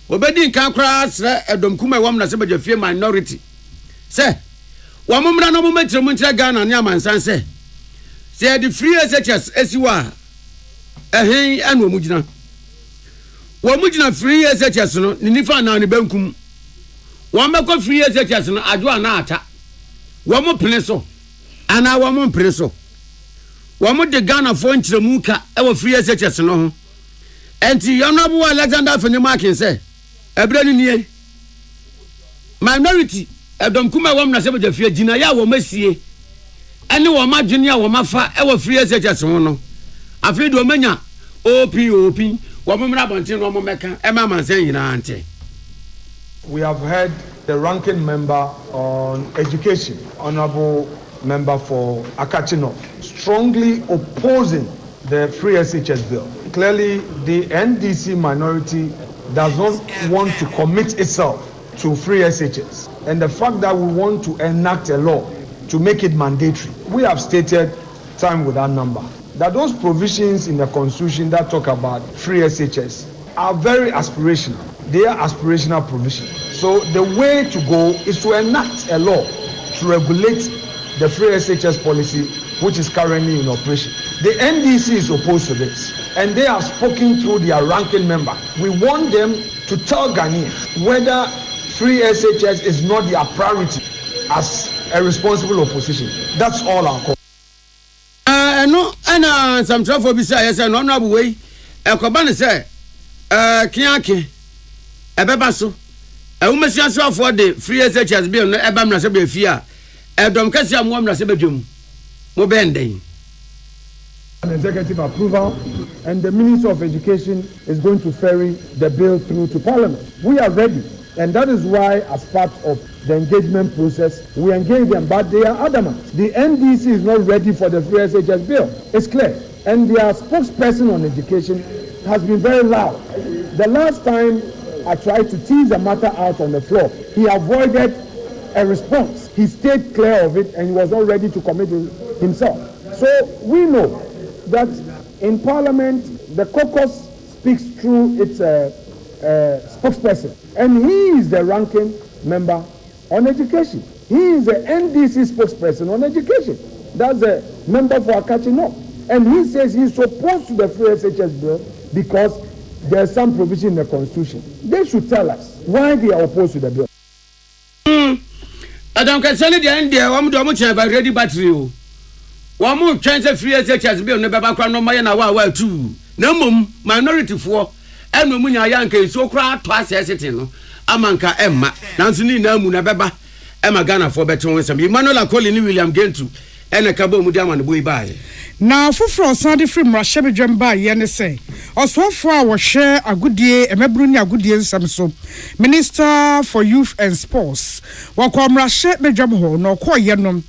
[SPEAKER 4] obedi nkan kra sre edomkuma e wom na se bejafie minority se wo momra no mo metre mo ntre Ghana ne amansan se the free SHS esiwa ehin anu omugina wo mugina free SHS no ni nifa na ne bankum wo meko free SHS no adwo na ata wo mo pene so ana wo mo pene so wo de Ghana fo nkyeremu ka e wo free SHS no ho enti Honorable Alexander Afenyomakin say ebre ni nie minority edom kuma wom na se bejafie gina ya wo masie ene wo madwene a wo mafa e wo free SHS ho no afi do manya OP wo momra bontin no mo meka e ma mansan yina ante.
[SPEAKER 7] We have heard the ranking member on education, Honorable Member for Akachino, strongly opposing the free SHS bill. Clearly, the NDC minority does not want to commit itself to free SHS. And the fact that we want to enact a law to make it mandatory, we have stated time without number that those provisions in the Constitution that talk about free SHS are very aspirational. They are aspirational provisions. So the way to go is to enact a law to regulate the free SHS policy, which is currently in operation. The NDC is opposed to this, and they have spoken through their ranking member. We want them to tell Ghanaians whether free SHS is not their priority as a responsible opposition. That's all our call.
[SPEAKER 4] No, and some trouble beside yes, and honorable way. Ekobane say, Kiaki, Ebebaso, a woman for the free SHS bill, no Ebam Nasabia. Edom Cassia Mom Nasabajum, Mobending.
[SPEAKER 7] an executive approval, and the Minister of Education is going to ferry the bill through to Parliament. We are ready, and that is why, as part of the engagement process, we engage them, but they are adamant. The NDC is not ready for the free SHS bill. It's clear. And their spokesperson on education has been very loud. The last time I tried to tease the matter out on the floor, he avoided a response. He stayed clear of it and he was not ready to commit himself. So we know that in Parliament, the caucus speaks through its spokesperson, and he is the ranking member on education. He is the NDC spokesperson on education. That's the member for Akachi North. And he says he's opposed to the free SHS bill because there's some provision in the Constitution. They should tell us why they are opposed to the bill.
[SPEAKER 4] Adam can send the end there. I'm going to have a ready battery. One more chance of free SHS bill, never back on my and too. No mum, minority for, and Munya Yanke so crowd twice as it in Amanka Emma, Nancy Namuna Baba, Emma Ghana for better some Emmanuel calling William Gentu, and a cabo Mudam and boy by.
[SPEAKER 3] Now, for Sunday from Russia, Jamba, Yen say, also for our share a good year, a Mebrunia good year, Samso, Minister for Youth and Sports. Welcome Russia, Bejamho, no Koyanum.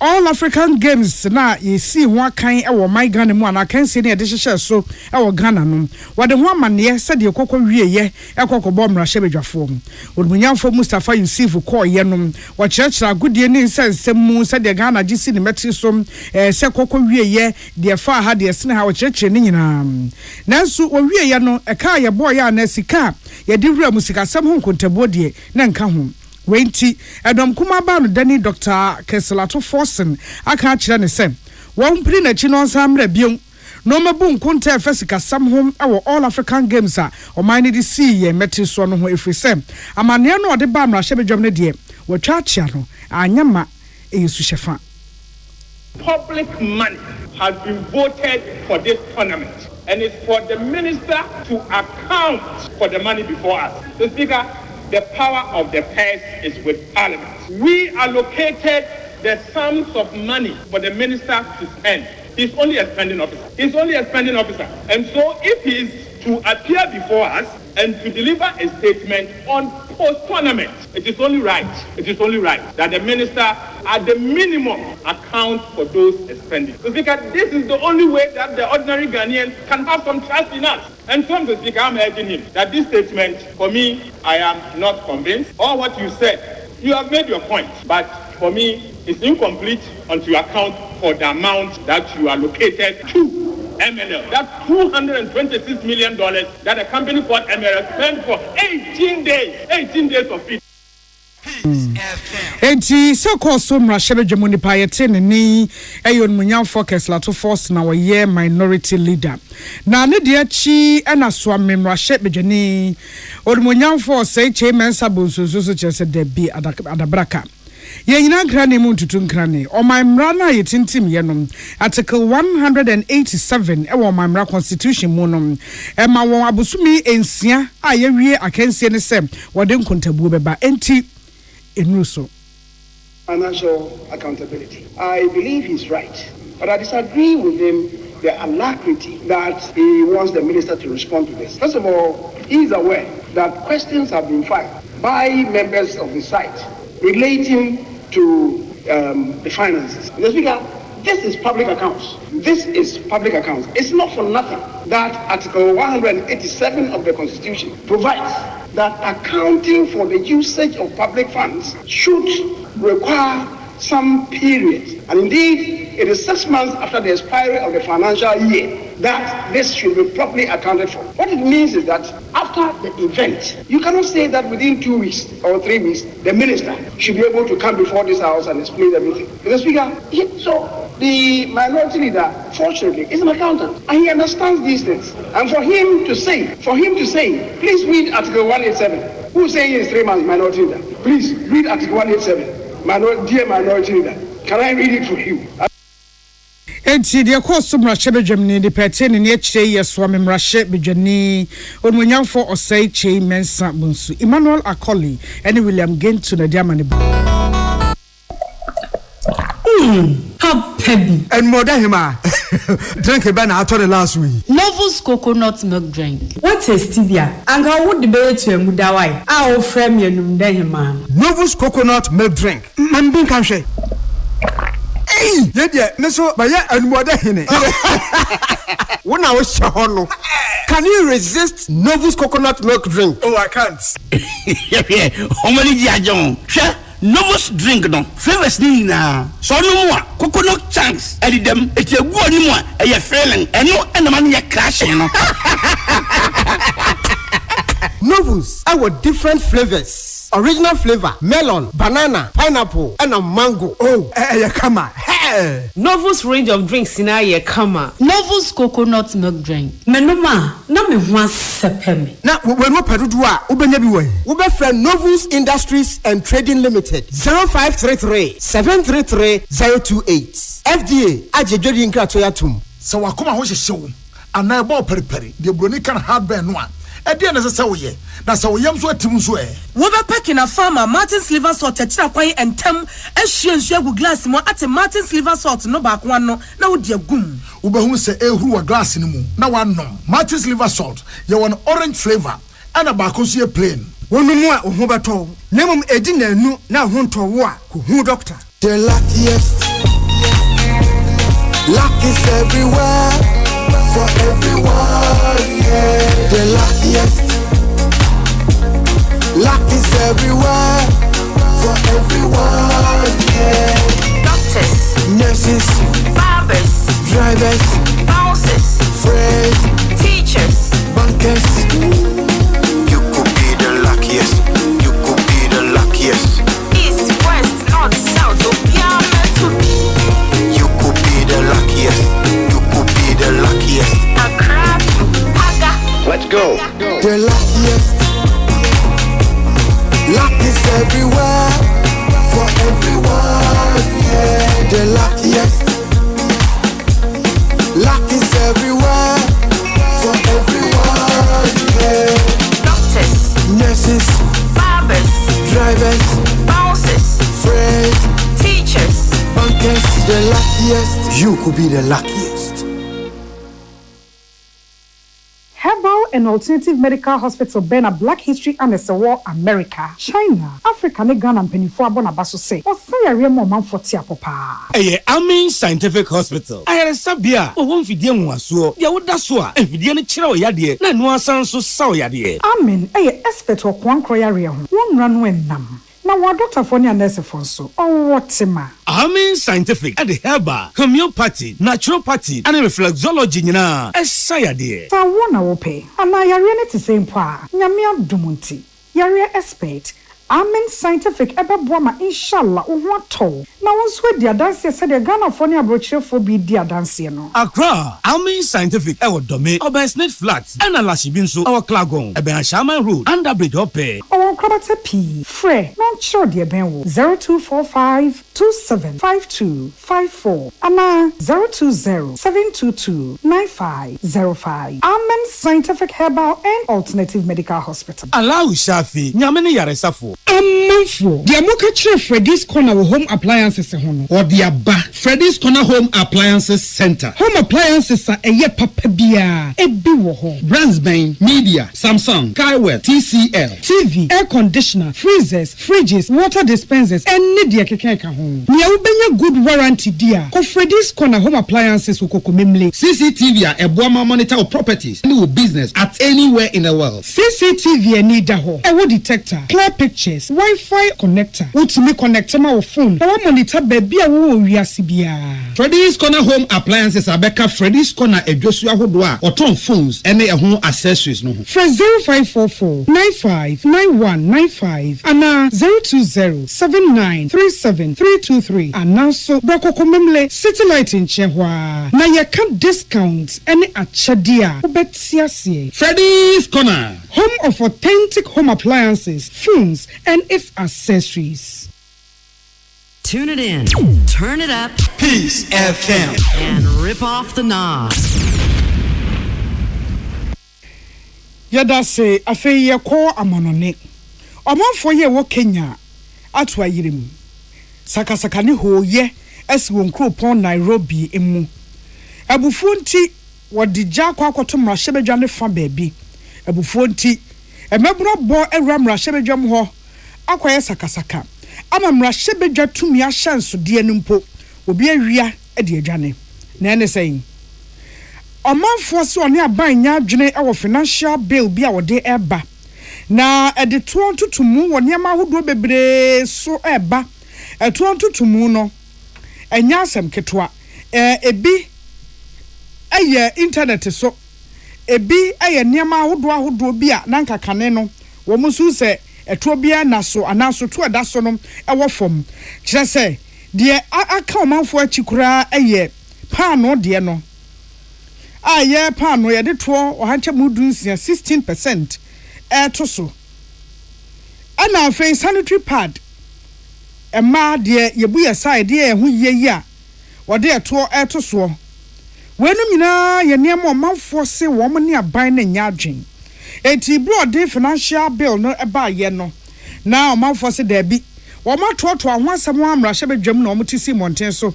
[SPEAKER 3] All African Games na you see one kind our my Ghana mu na kan say na de hye so our Ghana no what the one man ye said the kokko wie ye ekokko bom ra hyebedwafo odmunyamfo Mustafa Yusuf ko ye no wa kyerɛkyerɛ agodie ne nsensem mu said the Ghana gisi ne meti so se kokko wie ye de fa ha de sene ha wa kyerɛkyerɛ ne nyina nanso wo wie ye no eka ye boy ya na sika ye de wura musika sam ho nkontabo de na nka ho Wenti edom kuma ba no dani Dr. Keselato Forsen aka kyerɛ ne sɛ wɔn mpiri na chi no nsamra biom no mabu nkonta efesika sam hom ɛwɔ All African Games a ɔman ne de si ye meti so no ho efiri sɛ amane no ɔde ba mra hyɛ bedwam ne de wɔtwa akyia no anyama eyesu hyefa.
[SPEAKER 8] Public money has been voted for this tournament, and it's for the minister to account for the money before us. The Speaker, the power of the purse is with Parliament. We allocated the sums of money for the minister to spend. He's only a spending officer. And so if he is to appear before us and to deliver a statement on post-tournament, it is only right that the minister at the minimum account for those expenditures. So Speaker, this is the only way that the ordinary Ghanaians can have some trust in us. And so, Mr. Speaker, I'm urging him that this statement, for me, I am not convinced. All what you said, you have made your point, but for me, it's incomplete until you account for the amount that you allocated to MLL. That's $226 million that a company called MLL spent for 18 days of it.
[SPEAKER 3] Enti so koso mra shebe dwemoni payete ni eyon munyam focus lato force na we minority leader na ne de achi na so amemra shebe dwani odmunyam force chairman sabonso so chese de bi adabraka ye nyina nkrane mu ntutu nkrane o mamra na yetintim ye no article 187 e wo mamra constitution mu no e ma won abosumi ensia a ye wie akansie ne se wode nkontabuo beba enti Enuso.
[SPEAKER 9] Financial accountability. I believe he's right, but I disagree with him the alacrity that he wants the minister to respond to this. First of all, he is aware that questions have been filed by members of the site relating to the finances. Mr. Speaker, this is public accounts. It's not for nothing that Article 187 of the Constitution provides that accounting for the usage of public funds should require some period. And indeed, it is 6 months after the expiry of the financial year that this should be properly accounted for. What it means is that after the event, you cannot say that within 2 weeks or 3 weeks, the minister should be able to come before this house and explain everything. Mr. Speaker, so the minority leader, fortunately, is an accountant, and he understands these things. And for him to say, please read Article 187. Who is saying he is 3 months minority leader? Please read Article 187. Dear minority leader, can I read it for you?
[SPEAKER 3] Enti de course mra shebe dwamni de pete ne ne akire yeso amemra hye bedwani onmunyamfo OSEI chairman Sabunsu Emmanuel Akoli and William Gentu na diamane
[SPEAKER 10] how heavy
[SPEAKER 11] and more than him
[SPEAKER 3] Drink a banana after the last week.
[SPEAKER 10] Novus coconut milk drink.
[SPEAKER 11] What is stevia? And how would the baby to a mudawai? I'll frame you man.
[SPEAKER 3] Novus coconut milk drink. Man, being country. Hey, yeah, Neso, but yeah, and what when I was Shahono, can you resist Novus coconut milk drink? Oh, I can't.
[SPEAKER 4] Yeah, how many John? Novus drink no flavors nina so no more coconut chunks edit them it's a good anymore a feeling and no and the money crashing no
[SPEAKER 3] Novus our different flavors original flavor melon banana pineapple and a mango come on
[SPEAKER 11] Novus range of drinks in a kama.
[SPEAKER 10] Novus coconut milk drink.
[SPEAKER 11] Menuma na me ho asepeme.
[SPEAKER 3] Na when we pedudua ubenya bi we. We be friend Novus Industries and Trading Limited 0533 733 028. FDA agejodi nkrato yatum.
[SPEAKER 12] So wakoma ho hyehyew ana e ba periperi de broni kan hardware no a e de na se wo ye na se wo yam so atim so e
[SPEAKER 11] wo be packing a farmer Martin's liver salt techira kwan entem ehwie nsu agu glass mo ate Martin's liver salt no ba kwa no na wo de agum
[SPEAKER 12] wo be hu se ehuru wa glass ni mu na wanom Martin's liver salt ye won orange flavor ana ba ko so ye plain
[SPEAKER 3] wonu mu a ho beto nemum edi na anu na ho nto wo a ko hu doctor
[SPEAKER 13] the luckiest luck is everywhere for everyone yeah the luckiest luck is everywhere for everyone yeah
[SPEAKER 14] doctors
[SPEAKER 13] nurses
[SPEAKER 14] barbers
[SPEAKER 13] drivers
[SPEAKER 14] bosses
[SPEAKER 13] friends
[SPEAKER 14] teachers
[SPEAKER 13] bankers you could be the luckiest you could be the luckiest
[SPEAKER 14] east west north south
[SPEAKER 13] you could be the luckiest you could be the luckiest
[SPEAKER 14] let's go
[SPEAKER 13] the luckiest luck is everywhere for everyone yeah the luckiest luck is everywhere for everyone yeah
[SPEAKER 14] doctors
[SPEAKER 13] nurses
[SPEAKER 14] barbers
[SPEAKER 13] drivers
[SPEAKER 14] bosses
[SPEAKER 13] friends
[SPEAKER 14] teachers
[SPEAKER 13] bankers the luckiest you could be the luckiest.
[SPEAKER 3] Herbal and Alternative Medical Hospital Bena Black History and War America, China, Africa, ne Ghana penifo abona baso say. O say area mo manfoti apopa.
[SPEAKER 4] Amen Scientific Hospital. Ayere sabia o won fidie nwaso. Dia woda so a fidie ne kire o yade na no asan so saw yade.
[SPEAKER 3] Amen expert o kwankro yare ho. Won nra no enam. Na wa doctor for ne nurse for so. O wotima.
[SPEAKER 4] Amen Scientific at the herbal, homeopathy, naturopathy, and reflexology nyina. Esayade.
[SPEAKER 3] Sa wona wo pe. Ana yare ne te same pa. Nyame adumunti. Yare expert. Amen Scientific ebeboama inshallah ohoto. Na wonso di adanse se de Ghana for ne abrochirefo bi di adanse no.
[SPEAKER 4] Accra, Amen Scientific e wodome, Obersnet Flats, and Alashi Binso, our Klagon, Eben Shaman Road, Underbridge Ope.
[SPEAKER 3] O krabata P. Fre, non sure de benwo 0245 275254 ana 020 722 9505. Amen Scientific Herbal and Alternative Medical Hospital.
[SPEAKER 4] Allow Shafi, Nyamene Yaresafo.
[SPEAKER 3] Amanfo, the Amoka Chire Freddy's Corner home appliances hono.
[SPEAKER 15] Or the Abba Freddy's Corner Home Appliances Center.
[SPEAKER 3] Home appliances are a ye papa bia ebi wo ho.
[SPEAKER 15] Brandsbane, Media, Samsung, Kaiwell, TCL,
[SPEAKER 3] TV, air conditioner, freezers, fridges, water dispensers, and media keka ho. Nia ubenya good warranty dia. Ko Freddy's Corner Home Appliances ukoko memle.
[SPEAKER 15] CCTV a boama monitor of properties and business at anywhere in the world.
[SPEAKER 3] CCTV any da ho. Ewo detector, clear pictures, Wi-Fi connector. Utimi connector ma wo phone. Na monitor baby a wo wiase bia.
[SPEAKER 15] Freddy's Corner Home Appliances abeka Freddy's Corner edwosu ahodo a oton phones ene ehun accessories no ho.
[SPEAKER 3] Fresh 0544 959195 ana 020 7937323 ana so brakoko memle satellite in chehwa na ye can discounts any achadia obetiasie.
[SPEAKER 15] Freddy's Corner,
[SPEAKER 3] home of authentic home appliances, phones and its accessories.
[SPEAKER 16] Tune it in, turn it up,
[SPEAKER 15] Peace FM,
[SPEAKER 16] and rip off the knob.
[SPEAKER 3] Yada say afe ye ko amonone. Omanfo ye wo Kenya atwa yirim. Saka ne ho ye esi wo nkropon Nairobi emu. abufuo nti wɔde gya kwa akɔto mmarahyɛbadwa ne fa baabi abufuo nti emebro bo ewura mmarahyɛbadwa mu hɔ akɔyɛ sakasaka ama mmarahyɛbadwa tumi ahyɛnsode ne mpo obi awia de adwane na ene sɛn ɔmanfoɔ se ɔne aban nya adwene ɛwɔ financial bill bi a wɔde ɛba na ɛde toɔ ntotomu wɔ nneɛma ahodoɔ bebree so ɛba ɛtoɔ ntotomu no ɛnya asɛm ketewa ebi ɛyɛ internet so ebi ɛyɛ nneɛma ahodoɔ bi a nanka kane no wɔn nso sɛ ɛtoɔ bia na so anaso to ɛda so no ɛwɔ fam kyerɛ sɛ deɛ aka ɔmanfoɔ akyi koraa ɛyɛ paano deɛ no a yɛ paano yɛde toɔ ɔhankyɛ mu dunsia 16% ɛto so ɛna afei sanitary pad ɛma deɛ yɛbu yɛ side deɛ ɛho yie yi a wɔde ɛtoɔ ɛto soɔ wɛnum nyinaa yɛ nneɛma ɔmanfoɔ se wɔn ne aban ne nya adwen eti brɔde financial bill no ɛba yɛ no na ɔmanfoɔ se daabi wɔn atoɔtoɔ ho asɛm amrahyɛbadwam na wɔn ti si mmɔnten so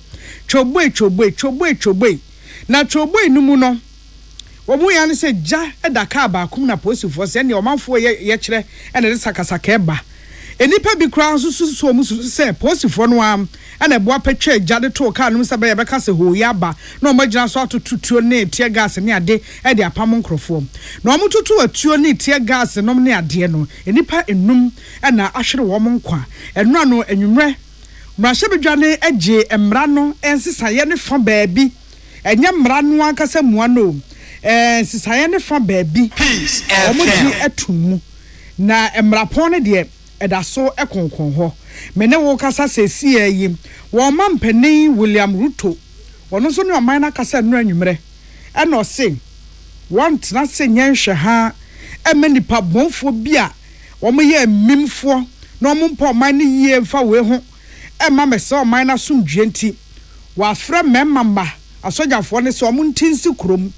[SPEAKER 3] twoboi na twoboi no mu no wɔn yɛ ne sɛ gya ɛda kaa baako na polisifoɔ sɛ ɛnea ɔmanfoɔ yɛ kyerɛ ɛna de sakasaka ɛba enipa bi kura nso so wɔn sɛ polisifoɔ no am ɛna ɛboa pɛtwɛ gya de to kaa no sɛ bɛyɛ bɛka sɛ hoo yɛ aba na wɔn gyina so ato tutuo ne tear gas ne ade ɛde apam nkorɔfoɔ na wɔn tutu atuo ne tear gas nom ne adeɛ no enipa enum ɛna ahwere wɔn nkwa ɛnura no enwumrɛ mmarahyɛbadwa ne agye mmara no ɛnsesaeɛ ne fa baabi ɛnyɛ mmara no ankasa mua no ɛnsesaeɛ ne fa baabi wɔn di ɛtum na mmarapɔn ne deɛ ɛda so ɛkonkon hɔ mene wo kasa sesi yi wɔn mampanin William Ruto wɔn nso ne ɔman na kasa no anwumrɛ ɛna ɔse wɔn tena se nyɛnhwɛ ha ɛmɛ nipa bɔnfoɔ bi a wɔn yɛ mmimfoɔ na wɔn mpa ɔman ne yie mfa wei ho ɛma mɛsɛ ɔman na somdwe nti wɔafrɛ mɛma mma asogyafoɔ ne sɛ wɔn nti nsi kurom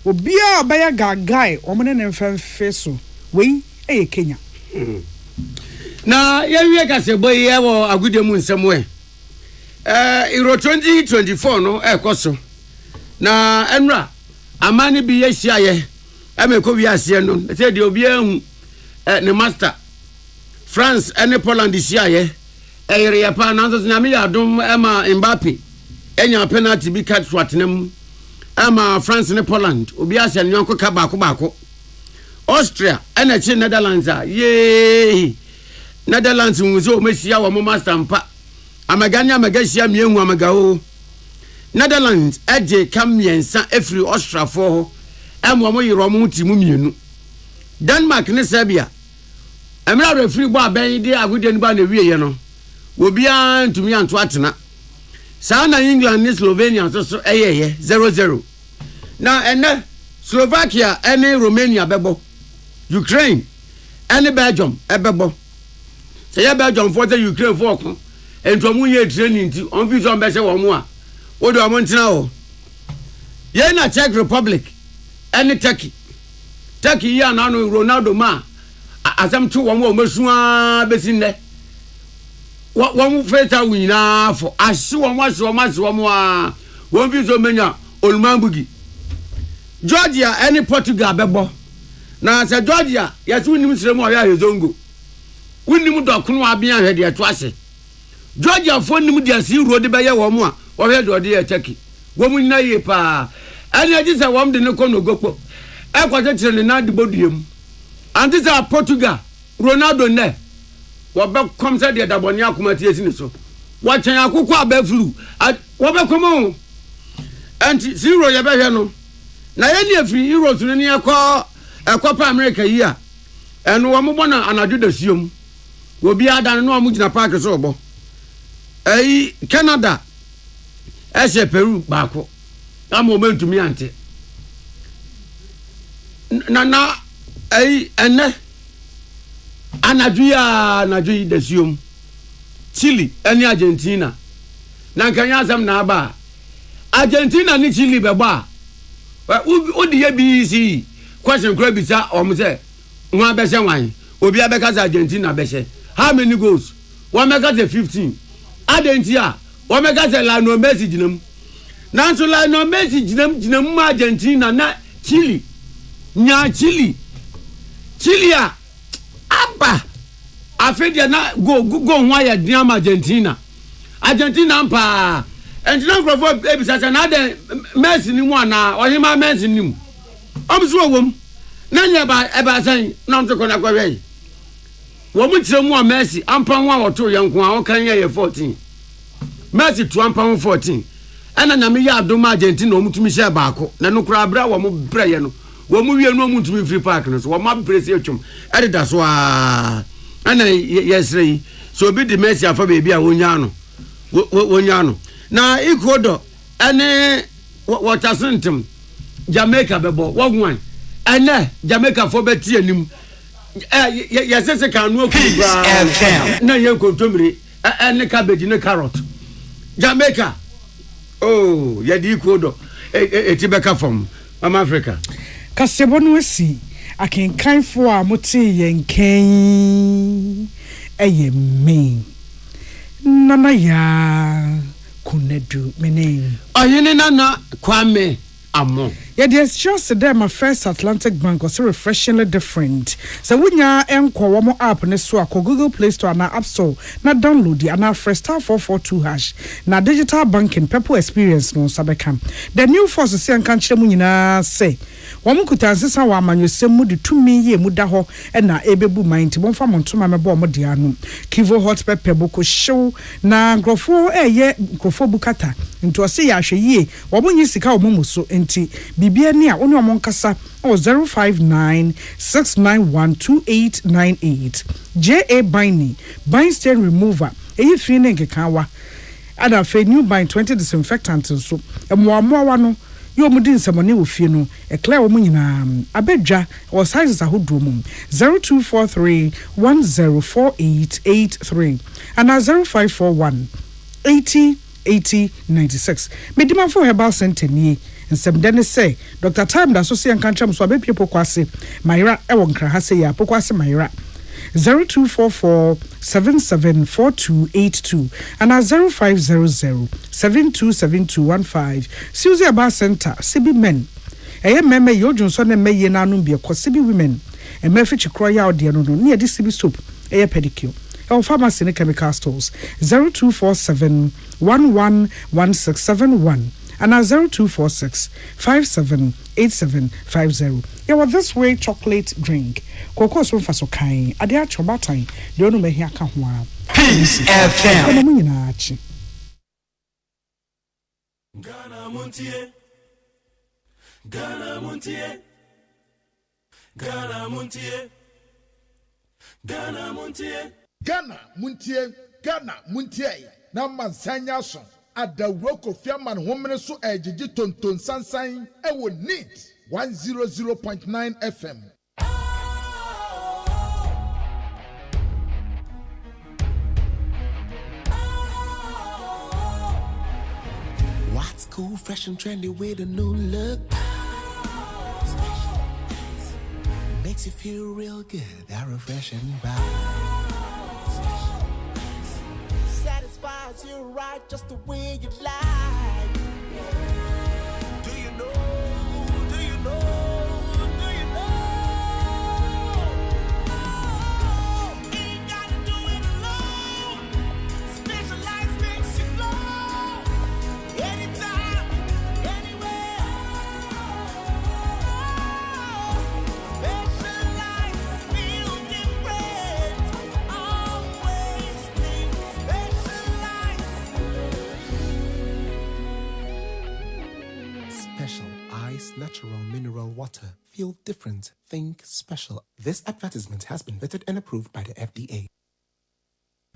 [SPEAKER 3] obiara ɔbɛyɛ gaagae wɔn ne mfɛmfɛ so wei ɛyɛ Kenya
[SPEAKER 4] na yewie kasebo yi ewo agude mu nsɛm Euro 2024 no ekoso na enra amane bi yehia ye emeko wi ase no se de obi ahu ne master France ene Poland hia ye eyere ya pa na nso na me yadom ema Mbappe enya penalty bi cut swatnam ema France ne Poland obi ase ne yonko ka baako Austria ene chi Netherlands ye Netherlands wuzo mesia wo master mpa amaganya amagasia mienhu amagao Netherlands eje kamyensa efri Austria for ho emo mo yiro mo timu mienu Denmark ne Serbia emra refri bo aban de agude ni ba na wiye no obia ntumi anto atena saa na England ne Slovenia so eyeye 0-0 na ene Slovakia ene Romania bebo Ukraine ene Belgium ebebo say ya Belgium for the Ukraine for ko ento mu ye training ti on fi so be se wo mu a wo do mo ntina ho ye na Czech Republic ene Turkey ya na no Ronaldo ma asam tu wo mo mesua besinne wo feta wina fo ahye wo mo a wo fi so menya Olumambugi Georgia ene Portugal bebo na se Georgia yesu nim siremu a ya yezongo wunnim dokono abia hwede eto ase Georgia fo nim dia si ro de beye wo mo a wo hwede de etaki wo mu na ye pa ani agi se wo de ne kono gopo e kwaje kire ne na de boduem anti se Portugal Ronaldo ne wo be kom se de daboni akoma tie si ne so wo chen akoko abafuru wo be komo anti zero ye be hwe no na ye ni afiri Euros no ne ekopa America yi a eno wo mo bona anadwo da siom obi adan no amugina park so obo Canada ese Peru baako amo mentumi ante na ene anadwo da siom Chile ene Argentina na nkanya asam na aba Argentina ni Chile beba odi ye BC question kura bisa omse nwa bese wan obi abeka za Argentina bese how many goals one make us 15 adentia one make us la no Messi jinam nanso la no Messi jinam ma Argentina na Chile a aba afedia na go ho ya diam Argentina mpa entina crofo ebisasa na de Messi ni mu ana ohima Messi ni mu omso wom na nya ba san na mtoko na kwwe wo mu tire mu a Messi ampa ho a woto yanko a wokan ye 14 Messi to ampa ho 14 ana na me ya adoma Argentina o mutumi hye baako na no kura bra wo mu breye no wo mu wie no mu mutumi free park no so wo ma brese atwom edida so a ana yesrei so bi di Messi afa bebi a wonya no na ikodo ene watasentem Jamaica bebo wogwan ene Jamaica fo beti anim yesese kanu akubra na ye kontomire ene cabbage ne carrot Jamaica oh ye di ikodo etibeka from Africa
[SPEAKER 3] kasebo no asi akenkanfo a mote yenken me nana ya kunedu menem
[SPEAKER 4] oyene nana kwame amo.
[SPEAKER 3] Yeah, there's just today my first Atlantic Bank was so refreshingly different. So when you enko one more app ne so akọ Google Play Store na App Store na download the na fresh star 442 hash na digital banking people experience no sabekam. The new force say an kan kyerɛ mu nyinaa say wɔn kutanse wa amanyɔsɛm mu de tumi yie mu da hɔ na ebebu mind bon fa montoma mebɔ ɔmo de ano kivo hot pepper boko show na grofo grofo bukata nti ɔse yɛ ahwɛ yie wɔn nyi sika wɔn mu so nti bibia ni a oni ɔmo nkasa 0596912898 JA Binding bind stain remover eyi free ne nkekawa ada fe new bind 20 disinfectant so ɛmoamoa no yo mudi nsamone wo fie no clear wo nyina abedwa or sizes ahodo mum 0243104883 and 0541 808096 medima for herbal center nie nsem dene say Dr. Time da so se enkantra so abepie pokwase mayra e won kra ha se ya pokwase mayra 0244774282 and 0500727215 Susie Aba Center CB Men eye meme yodun so na meye na anu bie ko CB Women e me fichi kro ya ode no no ne de CB soap eye pedicure e pharmacy ne chemical stores 0247111671 and 0246578750. Yeah, well, this way chocolate drink. Cocoa so for so kind. Ade a chobatan. De onu me hia ka ho a. Peace FM. Kono mu nyina achi.
[SPEAKER 17] Ghana Montie. Ghana Montie. Ghana Montie. Ghana Montie.
[SPEAKER 12] Ghana Montie. Ghana Montie. Na mansanya so. Adawro Kofiaman homene so ejiji tonton sansan ewo neat 100.9 FM.
[SPEAKER 17] What's cool, fresh and trendy with a new look? Makes you feel real good, that refreshing vibe. Satisfies you right just the way you like. Do you know? Do you know? Do you know? Ain't gotta do it alone. Specialized makes you flow. Anytime, anywhere. Specialized feel different. Always think special ice, natural mineral water. Feel different. Think special. This advertisement has been vetted and approved by the FDA.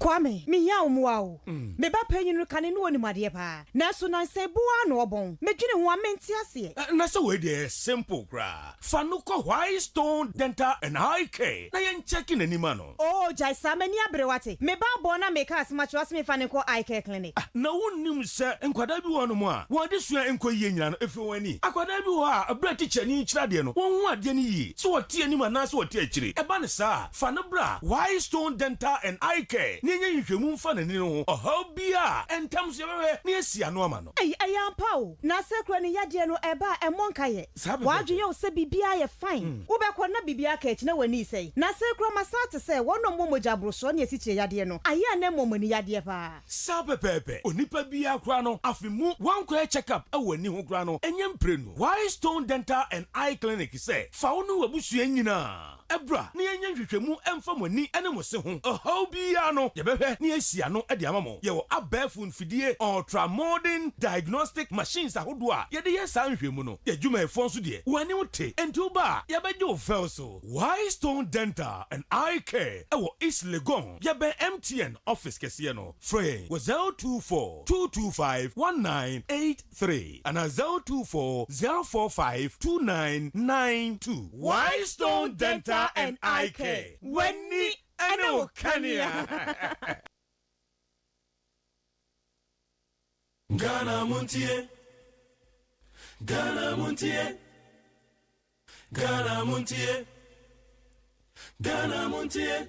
[SPEAKER 18] Kwame, me ya umwao. Me ba penyu no kane no animade pa. Na so nan se boa no obon. Me dwene ho amenti ase.
[SPEAKER 19] Na so we dey simple gra. Fa no ko White Stone Dental and Eye Care. Na yen checking anima no.
[SPEAKER 18] Oh, jai sa mani abrewate. Me ba bo na me ka asmacho ase me fa ne ko Eye Care clinic.
[SPEAKER 19] Na wonnim se enkwada bi wo no mo a. Wo de sua enkoyie nyina no efi wani. Akwada bi wo a abra teacher ni kyira de no. Won hu ade ni yi. So wo tie anima na so wo tie akire. E ba ne sa. Fa no bra White Stone Dental and Eye Care. Nienya Yishemu Fananino, or how be and Tams near Siano.
[SPEAKER 18] Ay, I am Pow. Nasakra ni Yadiano Eba and Monkaye. Why do you say Bibia fine? Ubakwa na Bibia catch no when he say. Nasakra Masata say one no more Jabroson, yes, it's Yadiano. I am no more Yadiapa.
[SPEAKER 19] Sabe Pepe, Onipa Bia Grano, Afimu, one quick check up, a new grano, and Yemprino. Why Stone Dental and Eye Clinic say, Faunu Abusuenina. Ebra, near Yishemu and Famoni, animal sehun, a hobiano, Yabebe, near Siano at Yamamo. Yo, a barefoot fidie, ultra modern diagnostic machines are Hudua, Yadia San Remuno, Yajume Fonsudie, when you take, and two bar, Yabejo Felso. Why Stone Dental and Eye Care, our East Legon, Yabe MTN office Casiano, Frey was 024 225 1983 and 024 045 2992. Why Stone Dental and Eye Care? When ni ano kania.
[SPEAKER 17] Ghana Montie, Ghana Montie, Ghana Montie, Ghana Montie.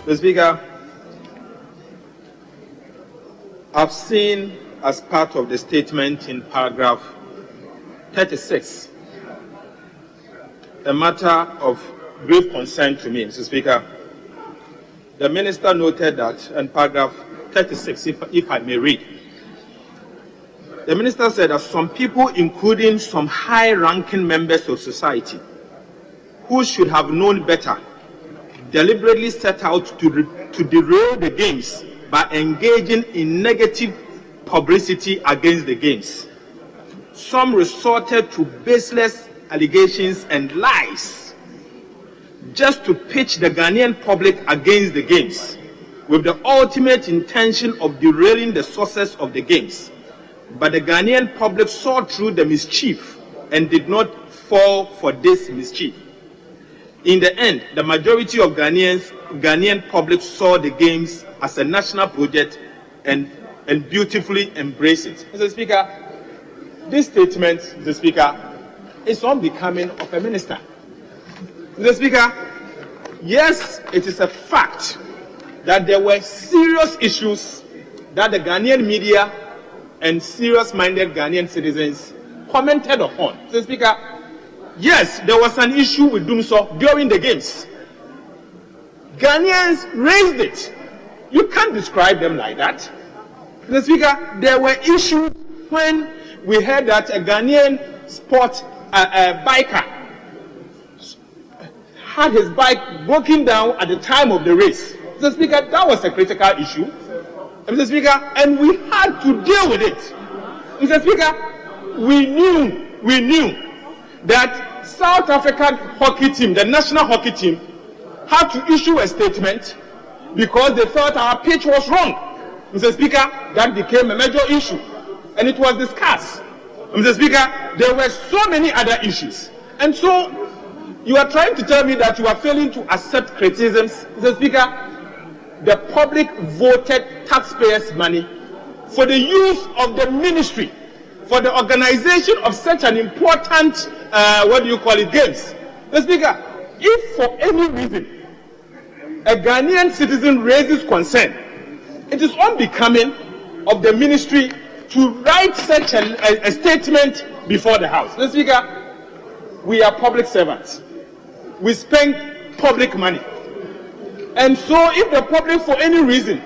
[SPEAKER 6] Mr. Speaker, I've seen as part of the statement in paragraph 36 a matter of grave concern to me, Mr. Speaker. The minister noted that in paragraph 36, if I may read, the minister said that some people, including some high-ranking members of society, who should have known better, deliberately set out to derail the games by engaging in negative publicity against the games. Some resorted to baseless allegations and lies just to pitch the Ghanaian public against the games, with the ultimate intention of derailing the success of the games. But the Ghanaian public saw through the mischief and did not fall for this mischief. In the end, the majority of Ghanaian public saw the games as a national project and beautifully embraced it. Mr. Speaker, this statement, Mr. Speaker, is unbecoming of a minister. Mr. Speaker, yes, it is a fact that there were serious issues that the Ghanaian media and serious-minded Ghanaian citizens commented upon. Mr. Speaker, yes, there was an issue with Dumso during the games. Ghanaians raised it. You can't describe them like that. Mr. Speaker, there were issues when we heard that a Ghanaian sport biker
[SPEAKER 8] had his bike broken down at the time of the race. Mr. Speaker, that was a critical issue. Mr. Speaker, and we had to deal with it. Mr. Speaker, we knew that South African hockey team, the national hockey team, had to issue a statement because they felt our pitch was wrong. Mr. Speaker, that became a major issue, and it was discussed. Mr. Speaker, there were so many other issues. And so, you are trying to tell me that you are failing to accept criticisms. Mr. Speaker, the public voted taxpayers' money for the use of the ministry, for the organization of such an important, games. Mr. Speaker, if for any reason a Ghanaian citizen raises concern, it is unbecoming of the ministry to write such a statement before the House. Mr. Speaker, we are public servants. We spend public money. And so if the public for any reason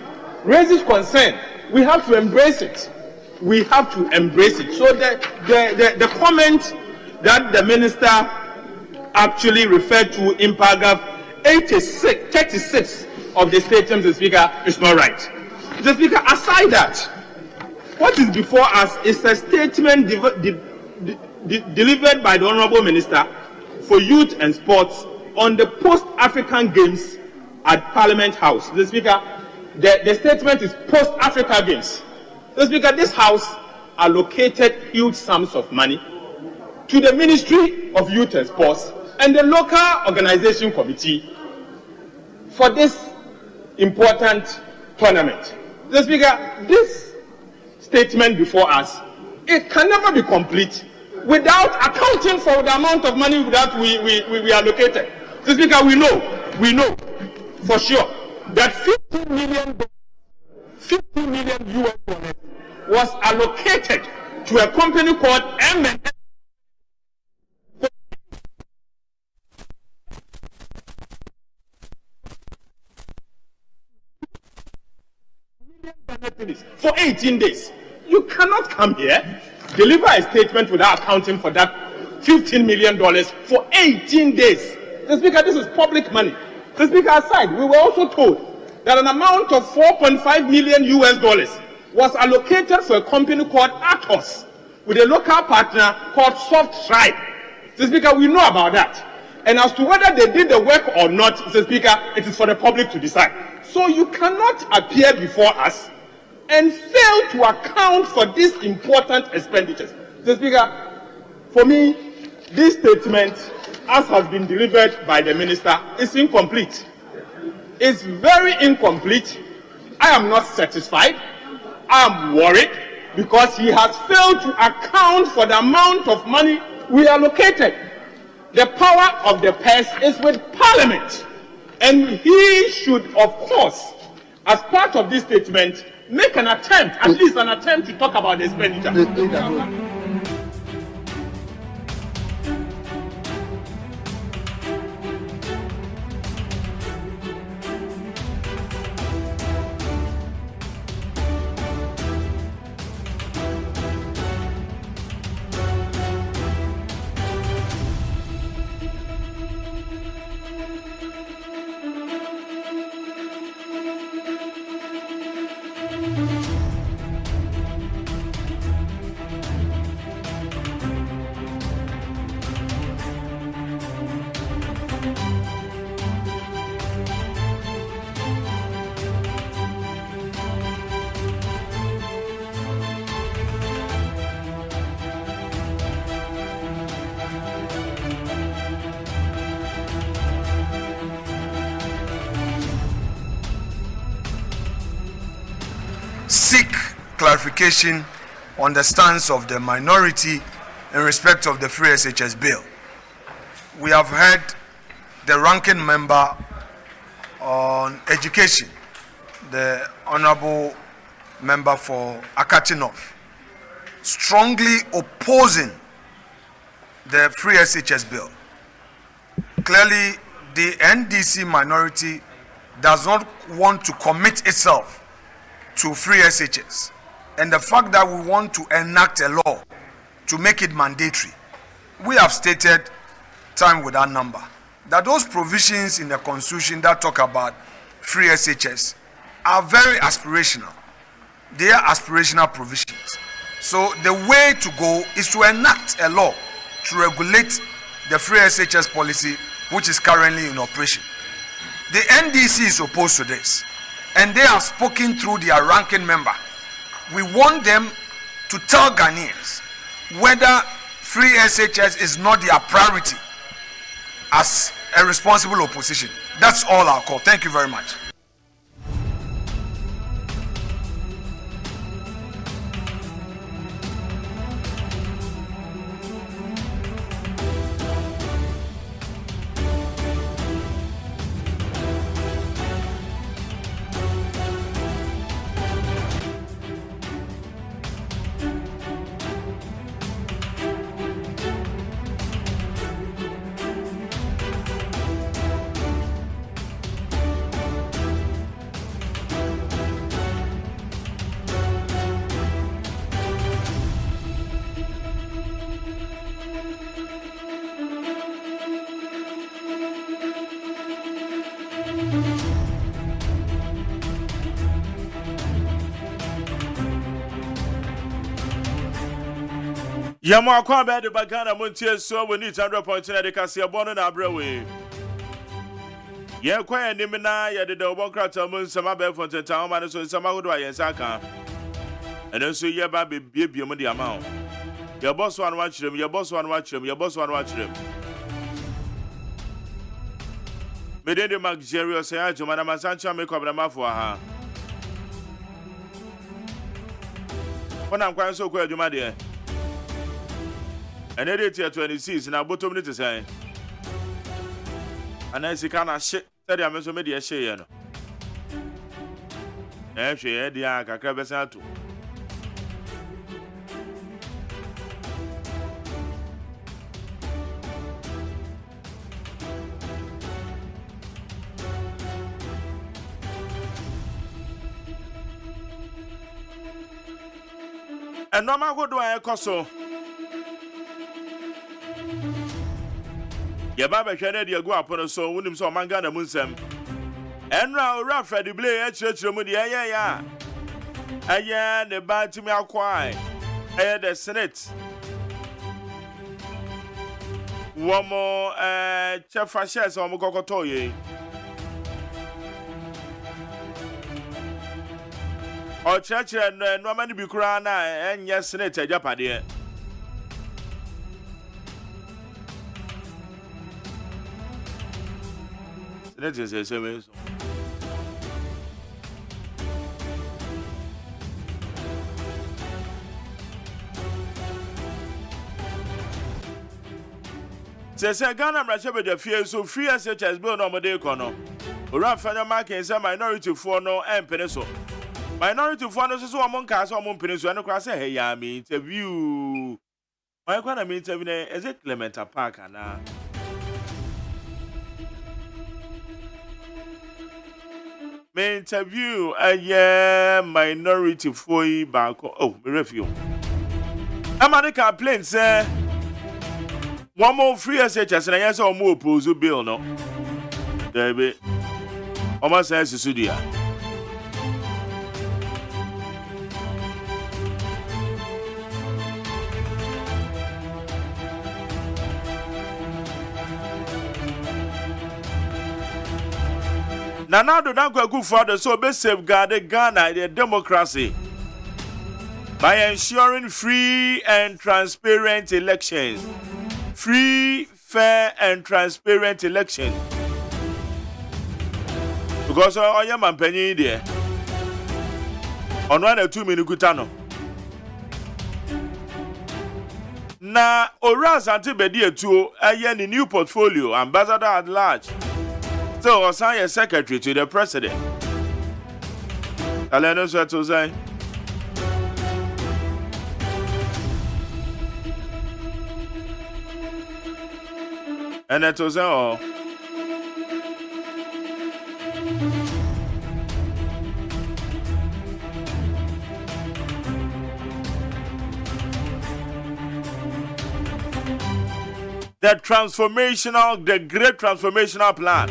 [SPEAKER 8] raises concern, we have to embrace it. We have to embrace it. So the comment that the minister actually referred to in paragraph 36 of the statement, Mr. Speaker, is not right. Mr. Speaker, aside that, what is before us is a statement delivered by the Honorable Minister for Youth and Sports on the post-African Games at Parliament House. Mr. Speaker, the statement is post-Africa Games. Mr. Speaker, this House allocated huge sums of money to the Ministry of Youth and Sports and the local organization committee for this important tournament. Mr. Speaker, this statement before us, it can never be complete without accounting for the amount of money that we allocated. Mr. Speaker, we know for sure that $50 million US dollars was allocated to a company called M&M. For 18 days. You cannot come here, deliver a statement without accounting for that $15 million for 18 days. Mr. Speaker, this is public money. Mr. Speaker, aside, we were also told that an amount of $4.5 million US dollars was allocated for a company called Atos with a local partner called Soft Stripe. Mr. Speaker, we know about that. And as to whether they did the work or not, Mr. Speaker, it is for the public to decide. So you cannot appear before us and fail to account for these important expenditures. Mr. Speaker, for me, this statement, as has been delivered by the minister, is incomplete. It's very incomplete. I am not satisfied. I am worried because he has failed to account for the amount of money we allocated. The power of the purse is with Parliament, and he should, of course, as part of this statement, make an attempt, at least an attempt, to talk about the expenditure.
[SPEAKER 20] Seek clarification on the stance of the minority in respect of the Free SHS bill. We have heard the ranking member on education, the Honorable Member for Akati North, strongly opposing the Free SHS bill. Clearly, the NDC minority does not want to commit itself to free SHS, and the fact that we want to enact a law to make it mandatory. We have stated time without number that those provisions in the Constitution that talk about free SHS are very aspirational. They are aspirational provisions. So the way to go is to enact a law to regulate the free SHS policy which is currently in operation. The NDC is opposed to this, and they have spoken through their ranking member. We want them to tell Ghanaians whether free SHS is not their priority as a responsible opposition. That's all I'll call. Thank you very much.
[SPEAKER 2] Yamo akwa be de bagana montie so we need 100.9 de kase abono na abrewe. Ye kwa enim na ye de obokrata mun sama be fontenta o ma ne so sama hodo ayensa ka. Ene so ye ba be biebie mu de ama o. Ye boss one wa kirem, ye boss one wa kirem, ye boss one wa kirem. Me de luxurious ya juma na masancha me kwabra mafo ha. Ona nkwan so kwa adwuma de. And it is 26 na bottom ni to say. And I see kana shit. Said I meso me de share no. Share dia kakra besa to. And no ma go do I koso. Ye baba hwene de agu apono so wonim so manga na munsem enra ora Fred Blay e chirechire mu de ya aye ne batimi akwai aye the senate womo chefa shares o mukokoto ye o chirechire no amani bi kura na enye senate ajapade Let's just say so. Say Ghana Mrachebe de fear so free SHS bill no mode kono. Ora fanya market say minority for no empene so. Minority for no so amon ka so amon pene so no kwa say hey ya me interview. Why kwa me interview na is it Clementa Park na? Me interview a minority for back. Oh, me review. America plain say one more free SHS and I yes or more oppose bill no. There be almost says studio. Now do not go good for the so be safeguard Ghana the democracy by ensuring free and transparent elections. Free, fair and transparent elections. Because I am a penny there. On 1 or 2 minutes kutano. Na Oras Antibedi to a new portfolio ambassador at large. So, assign a secretary to the president. Aleno to say. And that was all. the great transformational plan.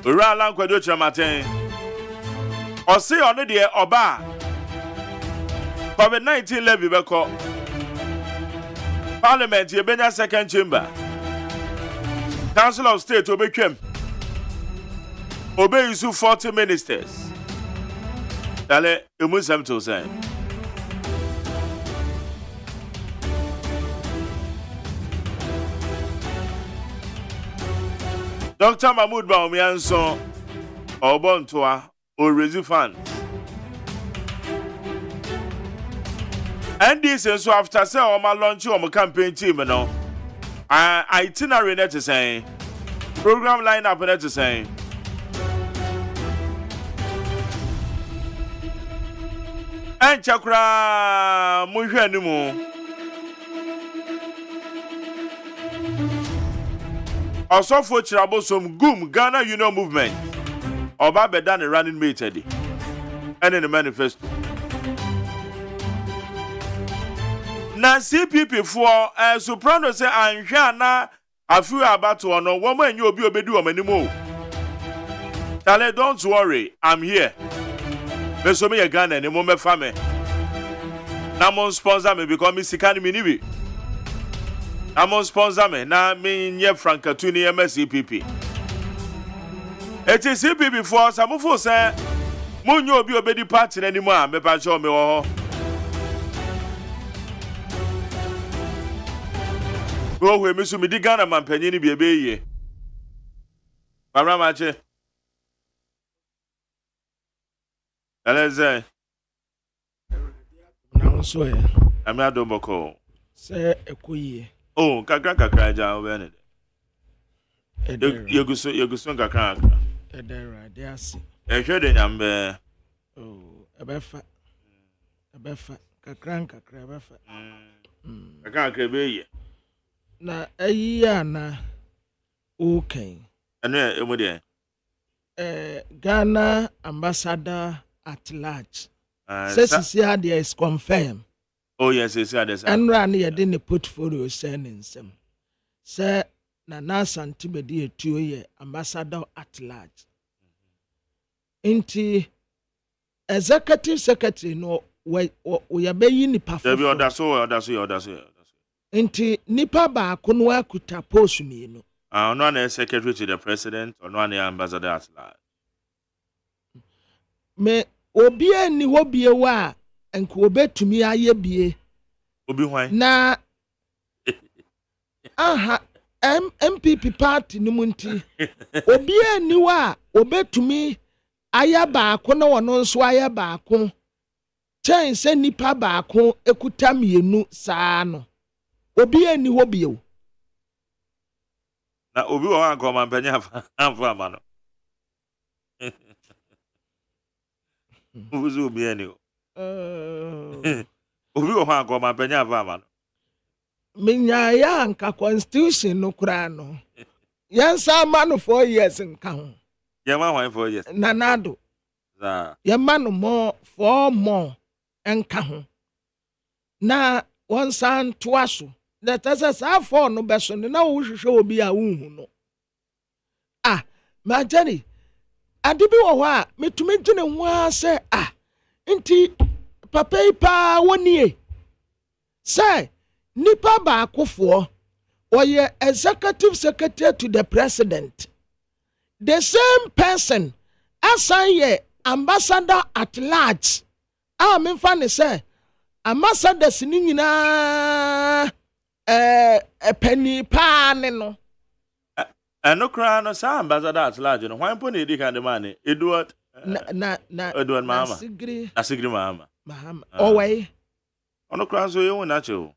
[SPEAKER 2] Uralan Kwado Chamaten. Or say on the Oba. COVID-19 levy beko. Parliament Yebenya second chamber. Council of State Obekem. Obey you 40 ministers. Dale Umusam to say. Dr. Mahmoud Baumianson Obontoa or Rezi Funds. And this is so after say my launch on my campaign team, you know. Itinerary net is saying, program lineup net is saying. And Chakra Muhanimu. Also for some Gum Ghana Union Movement. Oba Bedan running mate Eddie. And in the manifesto. Na CPP for soprano say anhwana afu about to no woman you obi obedu o manimo. Tale, don't worry, I'm here. Me so me Ghana ni mo me fa me. Na mo sponsor me because me sikani me nibi. Na mo sponsor me na me nye Frankatuni MSCPP. It is CPP for some for say mo nyo obi obedi party na ni mo a me pa cho me wo. Go we me so me di Ghana man panyin ni biebe ye. Pamra che. Eleze.
[SPEAKER 21] Na so ye.
[SPEAKER 2] Ami adomoko.
[SPEAKER 21] Se ekoyi.
[SPEAKER 2] Oh, kakra ja obene. Yeguso kakra.
[SPEAKER 21] Edera de ase.
[SPEAKER 2] Ehwe de nyambe.
[SPEAKER 21] Oh, ebefa kakra ebefa.
[SPEAKER 2] Kakra be ye.
[SPEAKER 21] Na ayiya na okay.
[SPEAKER 2] Ene emode.
[SPEAKER 21] Ghana ambassador at large. Says there is confirmed.
[SPEAKER 2] Oh yes, yes, yes.
[SPEAKER 21] And ran here in the portfolio sending some. Sir Nana Santibedi 2 year ambassador at large. Inti executive secretary no we are being the perform.
[SPEAKER 2] That's so.
[SPEAKER 21] Inti nipa ba kono akuta post me no.
[SPEAKER 2] No na secretary to the president or no na ambassador at large.
[SPEAKER 21] Me obi ani wo bie wa enko obetumi aye bie.
[SPEAKER 2] Obi hwan?
[SPEAKER 21] Na aha MPP party ni munti. Obi ani wa obetumi aye baako na wono nso aye baako. Chen se nipa baako ekuta mienu saa no. Obi ani wo bie.
[SPEAKER 2] Na obi wo anko mampanya afa amano. Uzu obi ani. Obi wo anko mampanya afa amano.
[SPEAKER 21] Minya ya anka constitution no kura no. Yansa manu 4 years nka ho.
[SPEAKER 2] Yema hwan 4 years.
[SPEAKER 21] Nanado.
[SPEAKER 2] Za.
[SPEAKER 21] Yema no more 4 more nka ho. Na wansan toaso. That as a 4 no beso na wo hwehwe obi a unhu no. Ah, ma Jenny. Adibi wo ho a metumi dwene ho a se nti papa ipa wonie. Say nipa ba akofo oye executive secretary to the president. The same person assign ambassador at large. Memfa ne say ambassadors ni nyina penny pan no.
[SPEAKER 2] No cry no sa ambassador at large no. Why put the kind of money? Edward Edward Mahama. Asigri Mahama.
[SPEAKER 21] Owe.
[SPEAKER 2] Ono cry so you na che.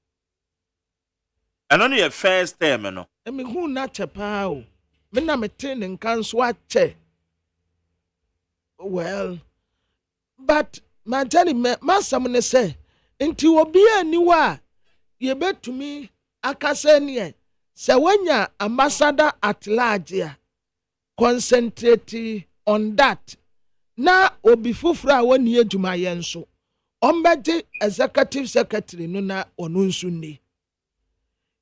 [SPEAKER 2] And only a first term no.
[SPEAKER 21] Me hu na che pa o. Me na me tin nkan so ache. Well, but my tell me masam ne say nti obi aniwa ye betumi akase ne se wanya ambassador at large ya concentrate on that na obi fufura woni adwuma ye nso ombeje executive secretary no na onu nso ni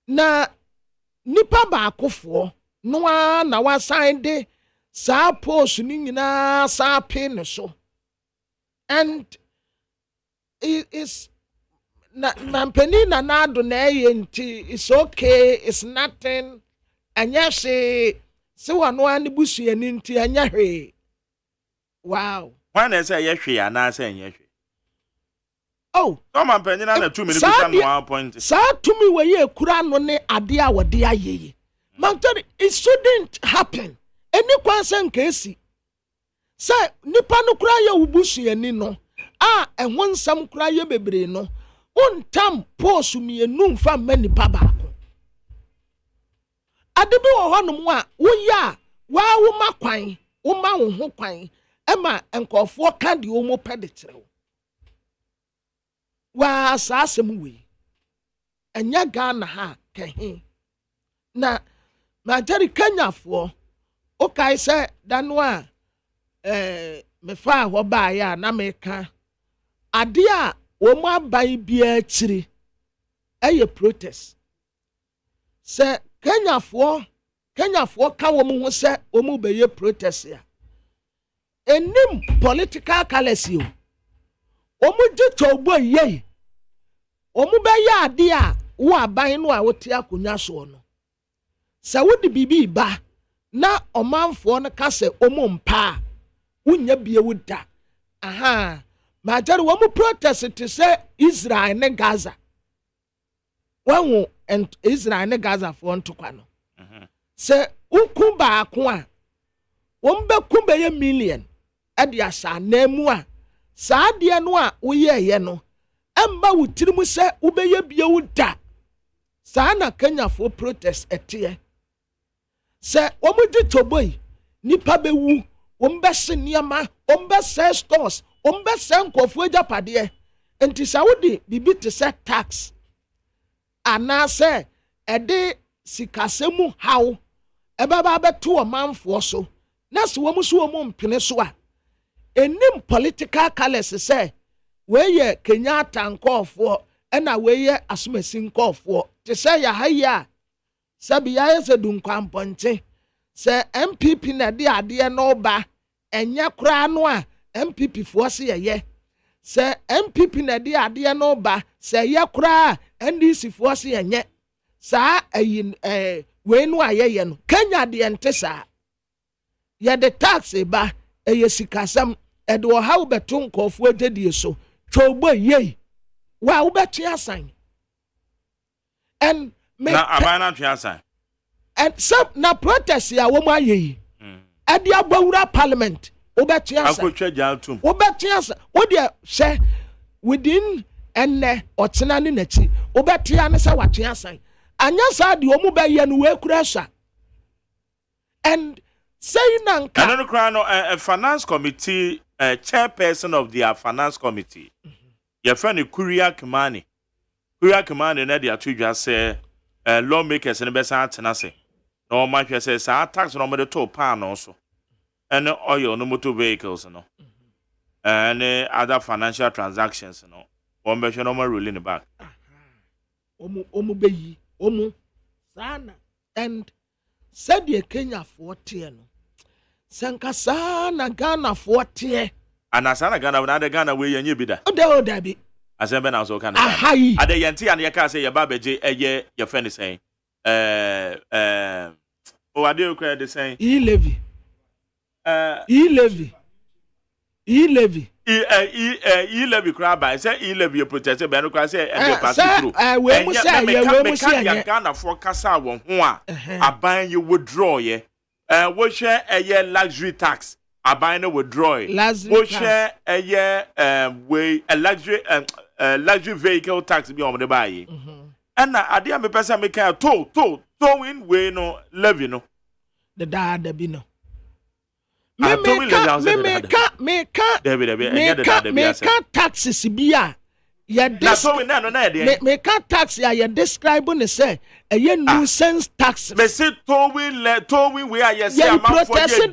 [SPEAKER 21] na nipa baakofoɔ noa na wasan de saa post ni nyinaa saa pin ne so and it is na mpani na nado na ɛyɛ nti it's okay it's nothing ɛnyɛ hwee sɛ wano ani busuani nti ɛnyɛ hwee wow
[SPEAKER 2] wan na sɛ ɛyɛ hwee anaasɛ ɛnyɛ hwee
[SPEAKER 21] oh
[SPEAKER 2] tɔma mpani na 2 minutes bisa no 1 point
[SPEAKER 21] saa tumi wɔ yɛ kura no ne ade a wɔde ayɛ yi mantari it shouldn't happen any kwan sɛ nka esi sɛ nipa no kura yɛ ubusuani no a ɛho nsɛm kura yɛ bebree no untam post mienu mfa mma nipa baako ade bi wɔ hɔ nom a woyɛ a waa wo ma kwan wo ma wo ho kwan ɛma nkɔfoɔ ka de wo mo pɛ de kyerɛw waa saa asɛm wei ɛnyɛ Ghana ha kɛhe na majari Kenyafoɔ okae sɛ dano a mefa hɔ baeɛ a na meka ade a wɔn aban biara akyiri ɛyɛ protest sɛ Kenyafoɔ ka wɔn ho sɛ wɔn bɛyɛ protest a enim political colours o wɔn gye tɔɔbɔ yie wɔn bɛyɛ ade a wo aban no a wɔte akonnwa soɔ no sɛ wode bibi ba na ɔmanfoɔ no ka sɛ wɔn mpa a wonya bie wo da aha majari wɔn protest te sɛ Israel ne Gaza wɔn Israel ne Gaza foɔ ntokwa no sɛ ukun baako a wɔn bɛkum bɛyɛ million ɛde ahyɛ anan mu a saa adeɛ no a woyɛɛyɛ no ɛmma wo tiri mu sɛ wobɛyɛ bie wo da saa na Kenyafoɔ protest ɛteɛ sɛ wɔn gye tobo yi nipa bɛwu wɔn bɛhyɛ nneɛma wɔn bɛsɛ stores wɔn bɛsɛ nkɔfoɔ agyapadeɛ nti sɛ wode bibi te sɛ tax anaasɛ ɛde sikasɛmu haw ɛbɛba abɛto ɔmanfoɔ so na sɛ wɔn so wɔn mpene so a enim political colours sɛ wɔyɛ Kenyatta nkɔɔfoɔ ɛna wɔyɛ Asomasi nkɔɔfoɔ te sɛ yɛha yi a sɛbi yɛayɛ sɛ dunkwampɔnkye sɛ MPP na de adeɛ no ba ɛnyɛ koraa no a MPP foɔ se yɛyɛ sɛ MPP na de adeɛ no ba sɛ yɛ koraa NDC foɔ se yɛnyɛ saa ayi wei no a yɛyɛ no Kenya deɛ nte saa yɛde tax ba ɛyɛ sikasɛm ɛde ɔha wobɛto nkɔɔfoɔ gyedie so twɔbɔ yei wa wobɛte asan and
[SPEAKER 2] na abana twe asan
[SPEAKER 21] and some na protest ya wo ma yeyi ade abawura parliament wobɛte asan
[SPEAKER 2] akotwa gyatum
[SPEAKER 21] wobɛte asan wo de hye within enne ɔtena ne nachi wobɛte ane sɛ wate asan anya saa de omu bɛyɛ no we kura sha and say nanka
[SPEAKER 2] no kra no a finance committee chairperson of the finance committee your friend Kuria Kimani na de atudwa sɛ lawmakers ne bɛsa atena se na ɔma hwɛ sɛ saa tax no ɔmode to pan no so ɛne oil no motor vehicles no ɛne other financial transactions no wɔn bɛhwɛ no ɔma rolling back
[SPEAKER 21] omu bɛyi omu sana and said the Kenya 40 no sanka sana Ghana 40
[SPEAKER 2] anasa na Ghana na de Ghana we yenye bi da
[SPEAKER 21] o da bi
[SPEAKER 2] asembe na so kan
[SPEAKER 21] ahayi
[SPEAKER 2] ade yenti an ye ka say ye ba beje eye ye fe ne sen o ade o kra de sen
[SPEAKER 21] e-levy
[SPEAKER 2] e-levy kra ba say e-levy protest be no kra say e dey pass through
[SPEAKER 21] we mu say we mu say
[SPEAKER 2] ya Ghana for kasa won ho a aban ye withdraw ye wo hwe eye luxury tax aban no withdraw wo hwe eye we a luxury vehicle tax bi on the buy and na ade am pesa me kan towing we no levy no
[SPEAKER 21] the dada bi no
[SPEAKER 2] me
[SPEAKER 21] taxes bi a me can tax ya describe ne say a nuisance tax
[SPEAKER 2] me say towing we are yes am for ye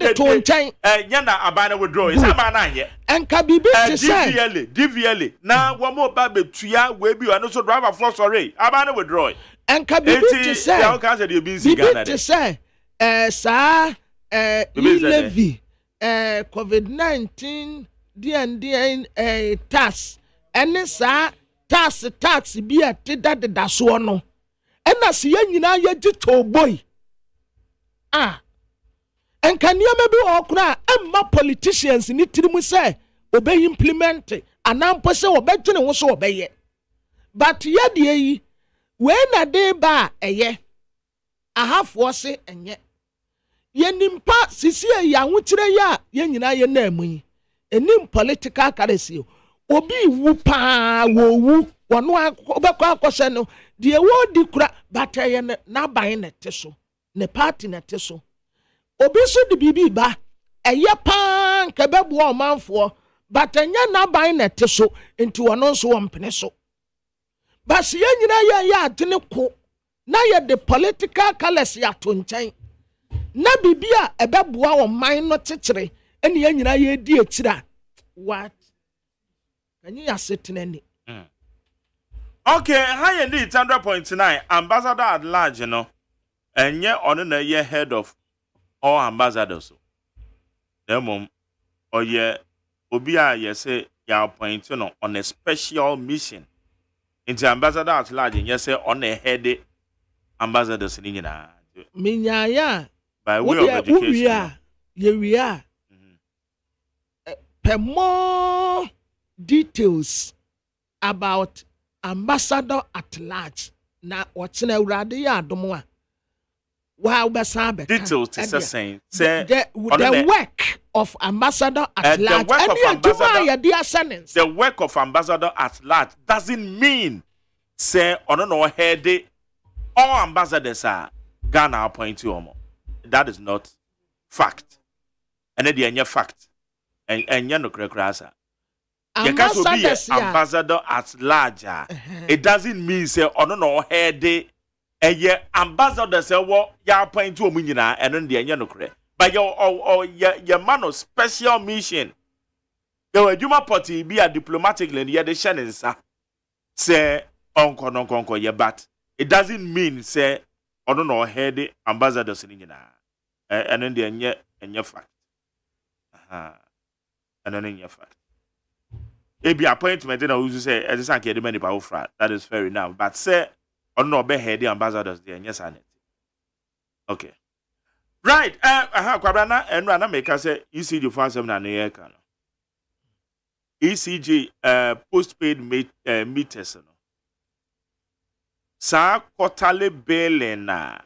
[SPEAKER 2] na abana withdraw is abana ye
[SPEAKER 21] enka bibi te say
[SPEAKER 2] DVLA na wo mo ba betua we bi no so driver for sorry abana withdraw
[SPEAKER 21] enka bibi te say
[SPEAKER 2] ya ka say de bi si Ghana
[SPEAKER 21] te say sa levy COVID-19 DN tax ene sa tax bi ateda de so no ena se ya nyina ya gito boy enka niam bi okura emma politicians ni tirimu say obey implement anampo say obetwene wo so obeye but ye de yi we na de ba eye ahafo se enye ye nimpa sisi ya nwotire ya ye nyina ye na amu enim political currency obi wu pa wo wono obekọ akọse no de wo di kura but ye na ban na te so ne party na te so obi so de bibi ba eye pa nke bebo o manfo but enya na ban na te so enti wono so wo mpene so but ye nyina ya adene ko na ye the political colors ya to nchen na bibia ebeboa wo man no tekere ene ye nyina ye di ekira what anyi ya setenani
[SPEAKER 2] okay high need 100.9 ambassador at large no enye ono na ye head of all ambassadors demom oye obi a ye say ya appoint no on a special mission into ambassador at large ye say on a head ambassadors ni nyina
[SPEAKER 21] minyaya
[SPEAKER 2] by way of education
[SPEAKER 21] we are more details about ambassador at large na what's na urade ya adomo a wa ubesa be
[SPEAKER 2] details is saying say
[SPEAKER 21] the work of ambassador at large
[SPEAKER 2] the work of ambassador at large doesn't mean say no head all ambassadors are Ghana appoint you. That is not fact. And then fact. And you no krasa. You can't be ambassador at large. It doesn't mean say no head a ambassador say what ya appoint you and then the no kre. But your man of special mission. Your Juma party be a diplomatically and the shannon say onko ye but it doesn't mean say head ambassadors in and then the fact. And then in your fact. It be appointment and I will say as I can't many power frat. That is fair enough. But say be head the ambassadors there, yes, I okay. Right, Kwabrana and Rana make us say ECG for some na ECG postpaid meters. Sa quarterly bill na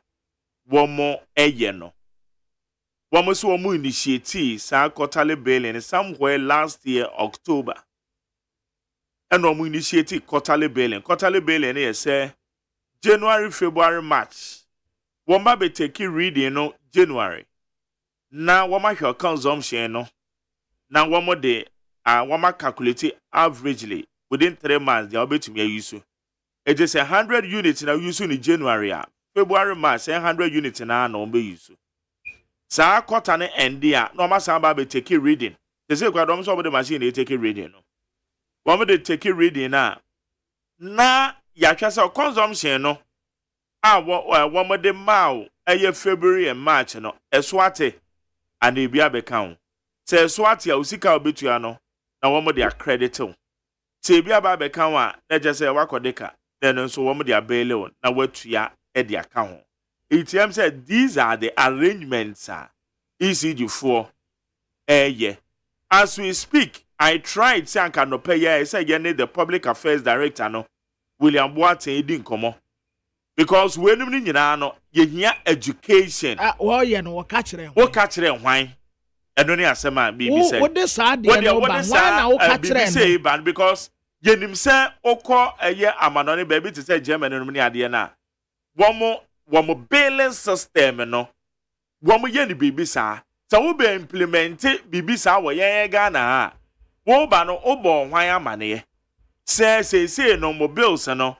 [SPEAKER 2] womo no. Womo so womo initiate sa quarterly bill somewhere last year October. And womo initiate quarterly bill. Quarterly bill is say January, February, March. Woma be take reading no January. Na woma your consumption no. Na womo de woma calculate averagely within 3 months they will be to me use. It is 100 units now use in January. February, March, 100 units now no be use. Sa quarter ne end there. No matter how be take reading. They say kwa dom so the machine they take reading no. Woma they take reading na ya twasa consumption no. Woma de mau February and March no. Eswate and e bia be count. Say eswate a usika obetua no. Na woma de accredit. Say bia ba be count na just say wakodeka. Then so woma de abele on na watua e de account. ATM said these are the arrangements ECG for as we speak. I tried say I cannot pay. I said you need the public affairs director no William Boateng didn't come because when you know you hear education.
[SPEAKER 21] Oh yeah, no, catch them.
[SPEAKER 2] What catch them? Why? I don't know. Say man, BBC.
[SPEAKER 21] What this sad? What
[SPEAKER 2] BBC ban because you nim say oko amanoni baby to say German and many idea na. One more billing system no. One more yenny BBC. So we be implement BBC wa yen Ghana. Wo ba no obo hwan amane. Say no more bills no.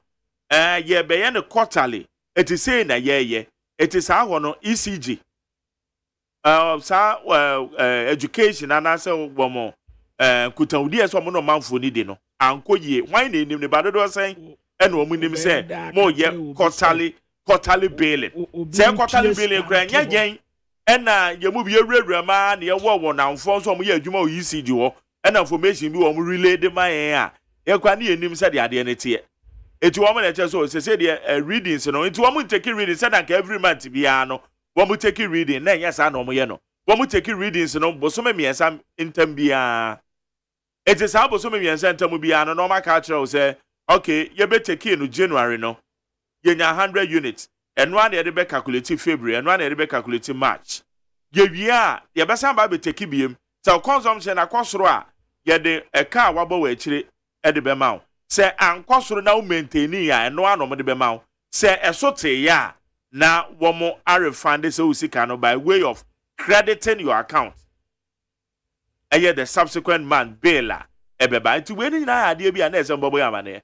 [SPEAKER 2] Ye be yen quarterly. It is say na ye. It is how no ECG. Education and answer one more. Kutawudi so mo no manfo ni de no. Anko ye. Why ni ne ba do saying and woman say more yet quarterly bailing. Say quarterly bailing crying again. And you move your red man, your war now for some year, you more easy do, and information you relay the my air. You can hear him say the identity. It's woman that just also said the readings, you know, it's woman taking readings, said like every month to be ano. Woman taking reading, then yes, I know me, you know. Woman taking readings, you know, but so many as I'm in Tambia. It is how so many as I'm Tambia, no normal culture say, okay, you better take in January, no. You 100 units. And one the be calculating February, and one the be calculating March. Yeah, the best time be take him. So consumption across roa, the a car wabo we chiri at the bemau. Say and cost now maintaining ya and no one on the bemau. Say a sote ya now one more are refunded so sikano by way of crediting your account. And yet the subsequent man bailer ebeba to when na idea be an bobo yamane.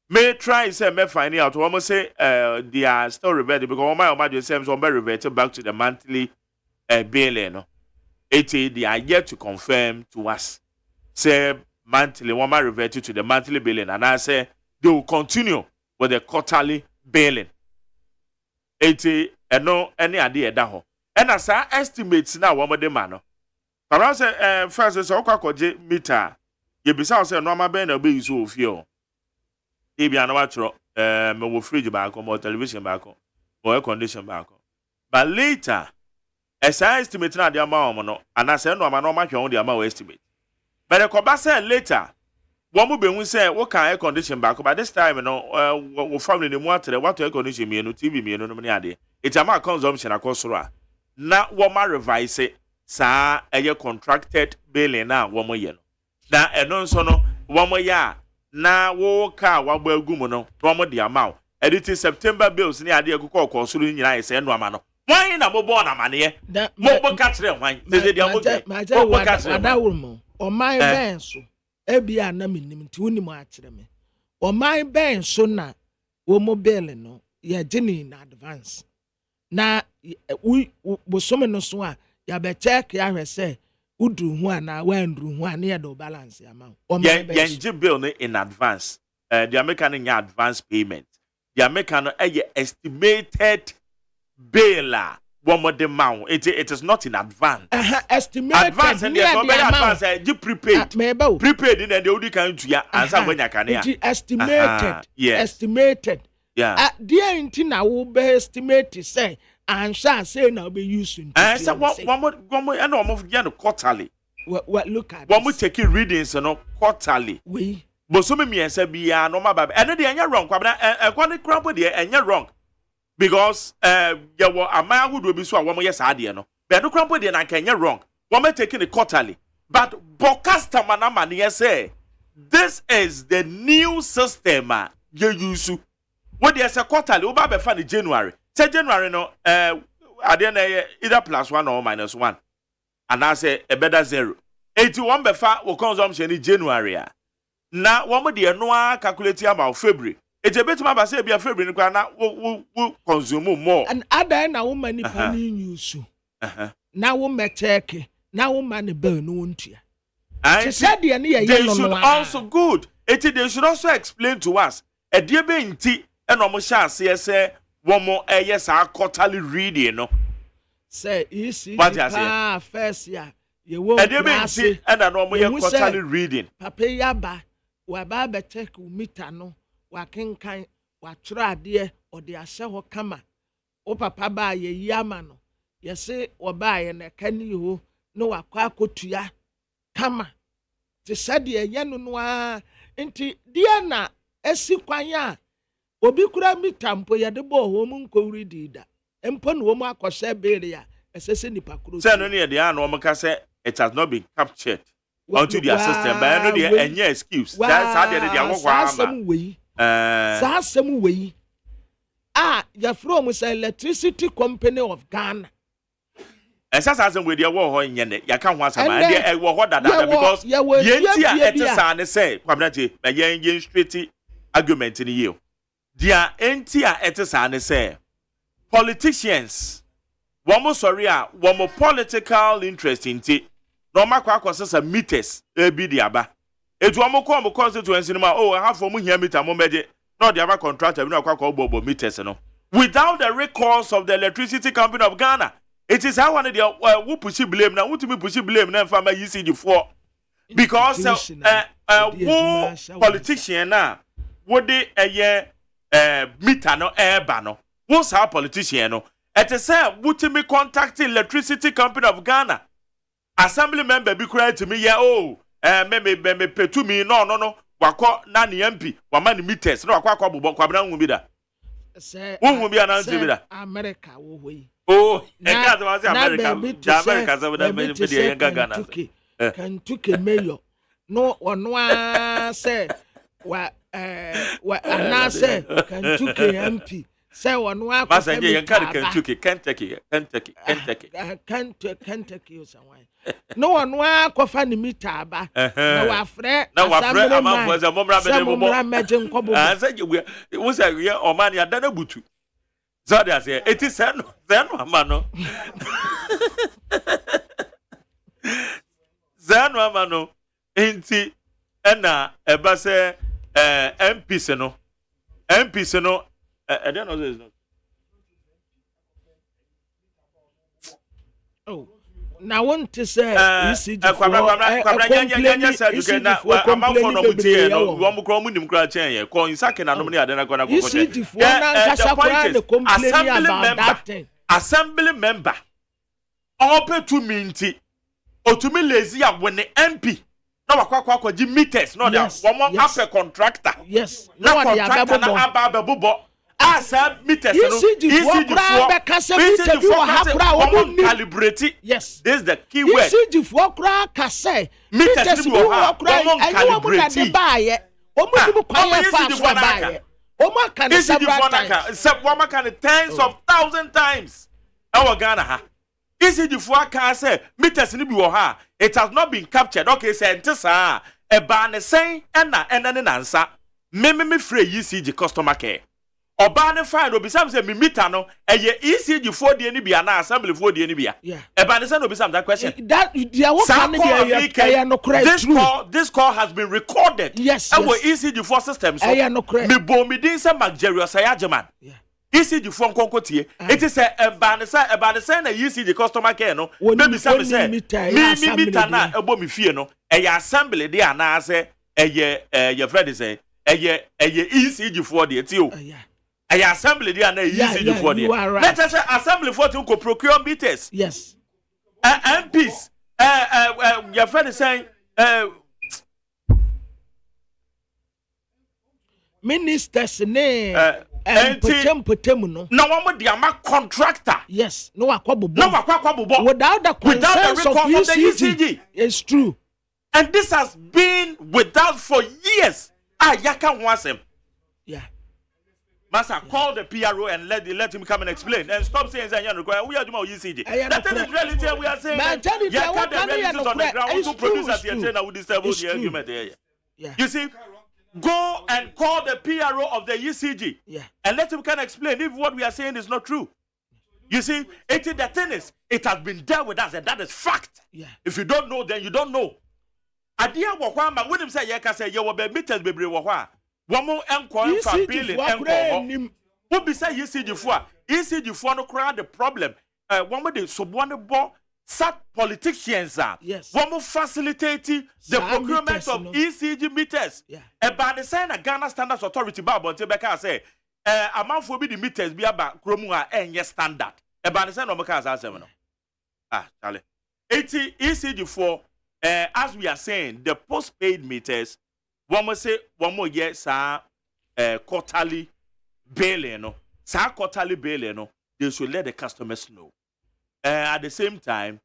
[SPEAKER 2] May try say me finding out almost say they are still reverted because my same so be reverted back to the monthly bail no. They are yet to confirm to us. Say monthly one reverted to the monthly billing and I say they will continue with the quarterly billing. No any idea that ho. And as our estimates now one de man. Around say first is okwakoje meter. You be say normal ben na be use of you. If you are not true, my fridge back or television back or air condition back. But later, as I estimate now the amount, and I said no, I'm not much on the amount estimate. But the Cobasa later, one will be say, what can air condition back? By this time, you know, we're family the water, what air condition me, no TV me, no money idea. It's a more consumption across Sura. Now, one more revise it, sir, a year contracted billing now, 1 more year. Now, and also, no, 1 more year. Na wo ka wa gba agumu no to the amount edit September bills ni ade akukọ kọsuru nyina ese no ama no wan na bobo na mane mo bo ka kire wan ze dia mo bo ka kire
[SPEAKER 21] adawurmo o mai ben so ebia na minim ti woni mo akire me o mai ben so na wo mo bill no ye gini na advance na bo so me no so a ya be check ya hwese Udru na wendru one near the balance amount.
[SPEAKER 2] Yeah, bill in advance. The American in advance payment. The American estimated bailer. One more amount. It is not in advance.
[SPEAKER 21] Estimated.
[SPEAKER 2] Advance and there's already advance. You prepaid. Prepaid in the only kind to ya answer when you can.
[SPEAKER 21] Estimated.
[SPEAKER 2] Yes.
[SPEAKER 21] Estimated.
[SPEAKER 2] Yeah.
[SPEAKER 21] Dear intina will be estimated say. And shall say now be using.
[SPEAKER 2] And so one more, and almost quarterly.
[SPEAKER 21] What look at
[SPEAKER 2] one more taking readings and quarterly.
[SPEAKER 21] We.
[SPEAKER 2] But so many and say be no matter. And then you're wrong. Quite crumble there, and you're wrong because you were a man who will be so 1 more years idea no. But no crumble there, and I can you're wrong. One more taking it quarterly, but broadcaster man say this is the new system you use. What there's a quarterly over be funny January. Say January no at the end either +1 or -1 and I say a better 0 81 befa will consumption in January now one more the no calculate about February it's a bit my say be February na we consume more
[SPEAKER 21] and other na woman pani use now we check now woman bill no ntia
[SPEAKER 2] they should also good they should also explain to us a dear be nti and almost say one more yes, I quarterly reading, no.
[SPEAKER 21] Say, you see, first year, you won't
[SPEAKER 2] see, and I know more quarterly reading.
[SPEAKER 21] Papa Yaba, Wababa take Mitano, Wakin kind, Watra dear, or the Ashaho Kama. O Papa by ye Yamano. You say, or buy and a can you no aquaco to ya. Kama. To said ye Yanua, inti Diana, Esiquanya. Obi kura mi tampo ya de bo ho mu nko redi da empo no mu akose bere ya esese nipa kuro
[SPEAKER 2] say no near the an o maka say it has not been captured onto their system but no dey any excuse that's how they agwagwa ama
[SPEAKER 21] sasem we ya from say electricity company of Ghana
[SPEAKER 2] sasem we dey wo ho nyene ya ka ho asama dey wo ho dada because yenti a etisa ne say kwabnati yen straight argument ni you. Dia entia etisa say politicians one sorry one political interest in ti no makwa kwasesa meters e bi diaba etu omo ko omo constituency no ma oh half omo here meter mo meje no the other contractor we no akwa bobo meters no without the recourse of the Electricity Company of Ghana. It is how one of the who push blame now who to me push blame now for my UCG4 because who politician now what they a year meter no air banner who's our politician no at a say what to me contact Electricity Company of Ghana assembly member be crying to me yeah oh me pay to me no wako nani MP wamani meters no wakwa bobo kwa bana nwu bi da wonwu bi anansi bi da
[SPEAKER 21] America wo hoyi
[SPEAKER 2] oh eka to say America say we be dey Ghana
[SPEAKER 21] Kentucky mayor no ono a say wa ana say Kentucky MP say ono a
[SPEAKER 2] ko say ye kan Kentucky
[SPEAKER 21] no ono a ko fa ni meter aba na wa frɛ
[SPEAKER 2] amafo say momra be
[SPEAKER 21] bobo
[SPEAKER 2] say we say we o man ya dana butu so they say it is no amano zanu amano enti na eba say MPs no I don't know this.
[SPEAKER 21] Oh, now want to say ECG
[SPEAKER 2] assembly member open to minti or to me lazy when the MP no wakwa ji meters no that one after contractor
[SPEAKER 21] yes
[SPEAKER 2] no contractor na ababubo asa meters no ECG4 calibrate
[SPEAKER 21] yes
[SPEAKER 2] this is the key word
[SPEAKER 21] ECG4 kra ka say
[SPEAKER 2] meters bi wo calibrate
[SPEAKER 21] omo kwa fa bae omo kan several times
[SPEAKER 2] one can tens of thousand times our Ghana ha ECG4 can say meters ni bi wo ha it has not been captured okay say ntisa e ba ne sen na ne nansa me free ECG customer care oba ne fine obi sam say me meter no eye ECG4 de ni bia na assembly 4 de ni bia e ba ne say obi sam that question
[SPEAKER 21] that dia wo kan dey no correct
[SPEAKER 2] this call has been recorded
[SPEAKER 21] yes
[SPEAKER 2] our ECG4 system so me bo me din say AGYEMAN ECG4 konkotie it is a ba ne say na ECG customer care no baby sam say me meter na ebo me fie no eye assembly de ana say eye friend say eye ECG4 de ti o I assembly there na ECG4 there. Let us say assembly for to procure meters.
[SPEAKER 21] Yes.
[SPEAKER 2] MPs. Your friend is saying
[SPEAKER 21] ministers ne potem no.
[SPEAKER 2] No one dey am contractor.
[SPEAKER 21] Yes. No akwabobo.
[SPEAKER 2] No akwabobo.
[SPEAKER 21] Without the consent of ECG. It's true.
[SPEAKER 2] And this has been without for years. Yaka wasem.
[SPEAKER 21] Yeah.
[SPEAKER 2] Master, call the PRO and let him come and explain. And stop saying that we are doing ECG. That is reality we are saying. You can't the realities on the ground to produce at the end and we disturb the argument here.
[SPEAKER 21] Yeah.
[SPEAKER 2] You see, go and call the PRO of the ECG and let him can explain if what we are saying is not true. You see, the thing is, it has been there with us and that is fact.
[SPEAKER 21] Yeah.
[SPEAKER 2] If you don't know, then you don't know. Adia wakwa when him say yeka say you will be meters bebre wakwa. Womo enko for billing enko. Who be say ECG4 no cry the problem. Womo de sobuane bo sat politicians are.
[SPEAKER 21] Yes.
[SPEAKER 2] Womo facilitating the procurement of ECG meters.
[SPEAKER 21] Yeah.
[SPEAKER 2] By the sign of Ghana Standards Authority Bible Tebeka say amount for be the meters be about kromu a enye standard. By the sign of Maka as no. Charlie. 80 ECG4 as we are saying, the postpaid meters, one more say, one more year, quarterly billing, no, quarterly billing, no, they should let the customers know. At the same time,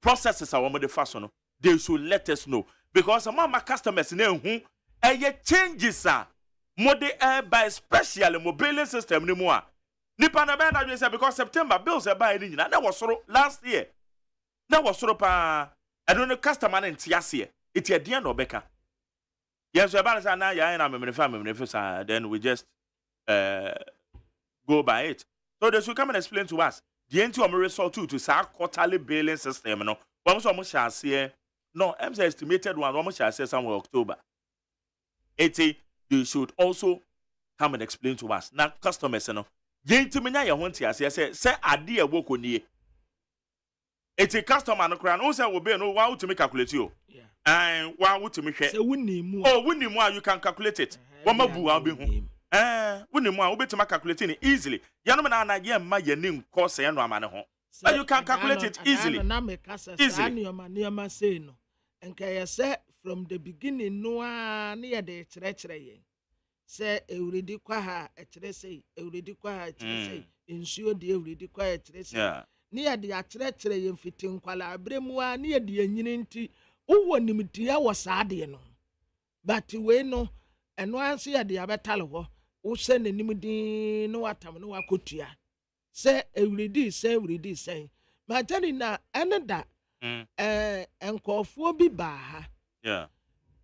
[SPEAKER 2] processes are one of the first one, they should let us know. Because some of my customers know who, changes are more by especially mobile system anymore. Nipa na benda you say because September bills are buying in, and that was so last year. That was sort of I don't know customer in Tiasia. It's a dear no Becca. Yes, then we just go by it. So they should come and explain to us. The end to result to say quarterly billing system, no. One so much as here No, I'm say estimated one. Almost I say somewhere October. 80. They should also come and explain to us. Now, customers, you know, gentlemen, you want to say idea work on ye. It's a customer no crown. Also, will be no wow to make calculate you. And wow to make it. Oh, winning more, you can calculate it. One more boo, I'll be home. Winning more, will be to make calculating it easily. Yanaman, I am my name course and Raman home. But you can calculate it easily.
[SPEAKER 21] Easily. And can say from the beginning, no near the treachery. Say, already quite a treachery, already quiet, ensure the already quiet treachery. Near the treachery and fitting quala bremua near the unity. Oh, when the was adiano. But we know, and once here the abatalo, who send a nimudi no atam no akutia. Say, already say, my janina, another. Nkɔfoɔ bi baa ha.
[SPEAKER 2] Yeah.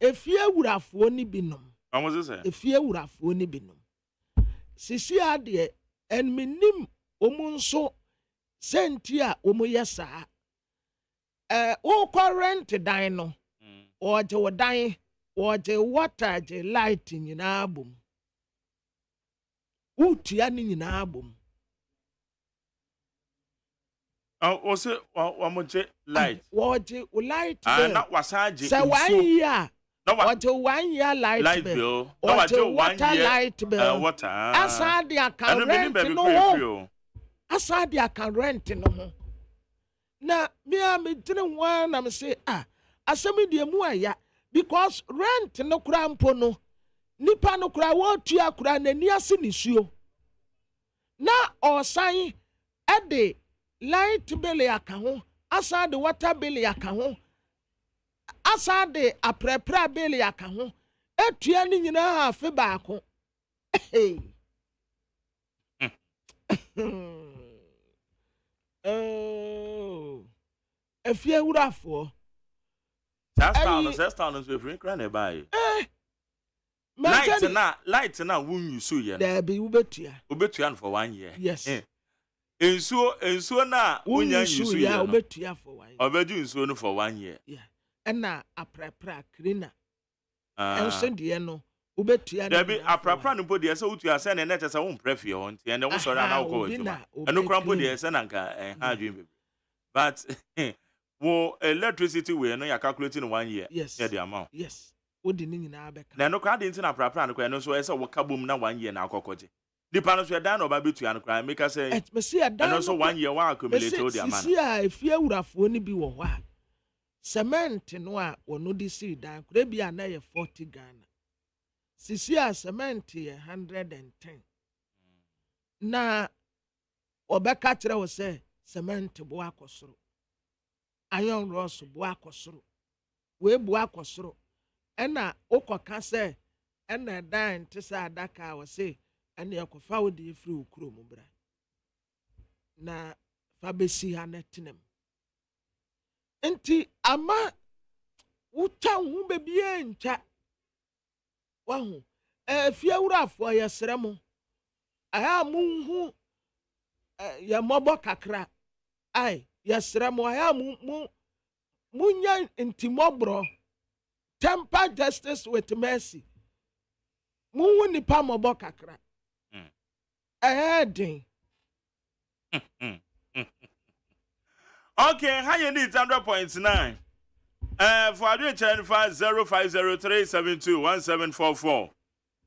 [SPEAKER 21] Efie wurafoɔ ni binom.
[SPEAKER 2] What was it?
[SPEAKER 21] Efie wurafoɔ ni binom. Sisi adeɛ enminim omu nso senti a omu yɛ saa. Wokɔ rent dan no. Ɔgye wo dan, ɔgye water, gye light nyinaa bom. Wotua ni nyinaa bom.
[SPEAKER 2] Was it one more light?
[SPEAKER 21] What light?
[SPEAKER 2] Not wasaji.
[SPEAKER 21] So 1 year. No, what 1 year light bill. What water light bill.
[SPEAKER 2] Water.
[SPEAKER 21] Asadi I can rent no. Asadi I can rent no. Na me didn't want am say asemi de mu aya because rent no kura mpo no. Nipa no kura wo tua kura na ni ase ni suo. Na osan ede light bill yaka ho asa de water bill yaka ho asa de aprepra bill yaka ho etua ni nyina afi baako oh efie wurafo
[SPEAKER 2] That's town so free kra na buy light na won use ye
[SPEAKER 21] there be ubetua
[SPEAKER 2] for 1 year.
[SPEAKER 21] Yes.
[SPEAKER 2] Ensuo na unya yusu ya
[SPEAKER 21] obetua for 1 year.
[SPEAKER 2] Obedu ensuo no for 1 year.
[SPEAKER 21] Yeah. Na aprapra cleaner. Enso de no obetua
[SPEAKER 2] na. There be aprapra no body say utua say na net say won prefie ho nti and wo sorry na wo ko ejuma. Eno kran body say na nka ha adwin. But wo electricity we no ya calculating 1 year.
[SPEAKER 21] Yes.
[SPEAKER 2] Yeah, the amount.
[SPEAKER 21] Yes. Odi ni nyina abeka.
[SPEAKER 2] Na no kran de nti na aprapra no kwa no so say wo kabom na 1 year na akokoje. The panels were done over between and cry. Make us say, and also 1 year one accumulated the amount.
[SPEAKER 21] See, if you would have only be one cement no a no di see dan could be an 40 Ghana. Sisia cement 110. Na Obeka Chira was say cement boakosro. Iron ross boakosro. We boakosro. Ena okoka say, ena dan tisa adaka was say. And you could follow the free crew, Mubra. Na Fabesi Hanetinem. Enti ama uta baby and chat. Wahu, fear for your sermon. I am who ya mobokakra. Ay, yes, Ramo, I am Munyan in Timobro. Temper justice with mercy. Moon ni pa mobokakra. Heading.
[SPEAKER 2] Okay, how you need 100.9? For Adrian 0503721744.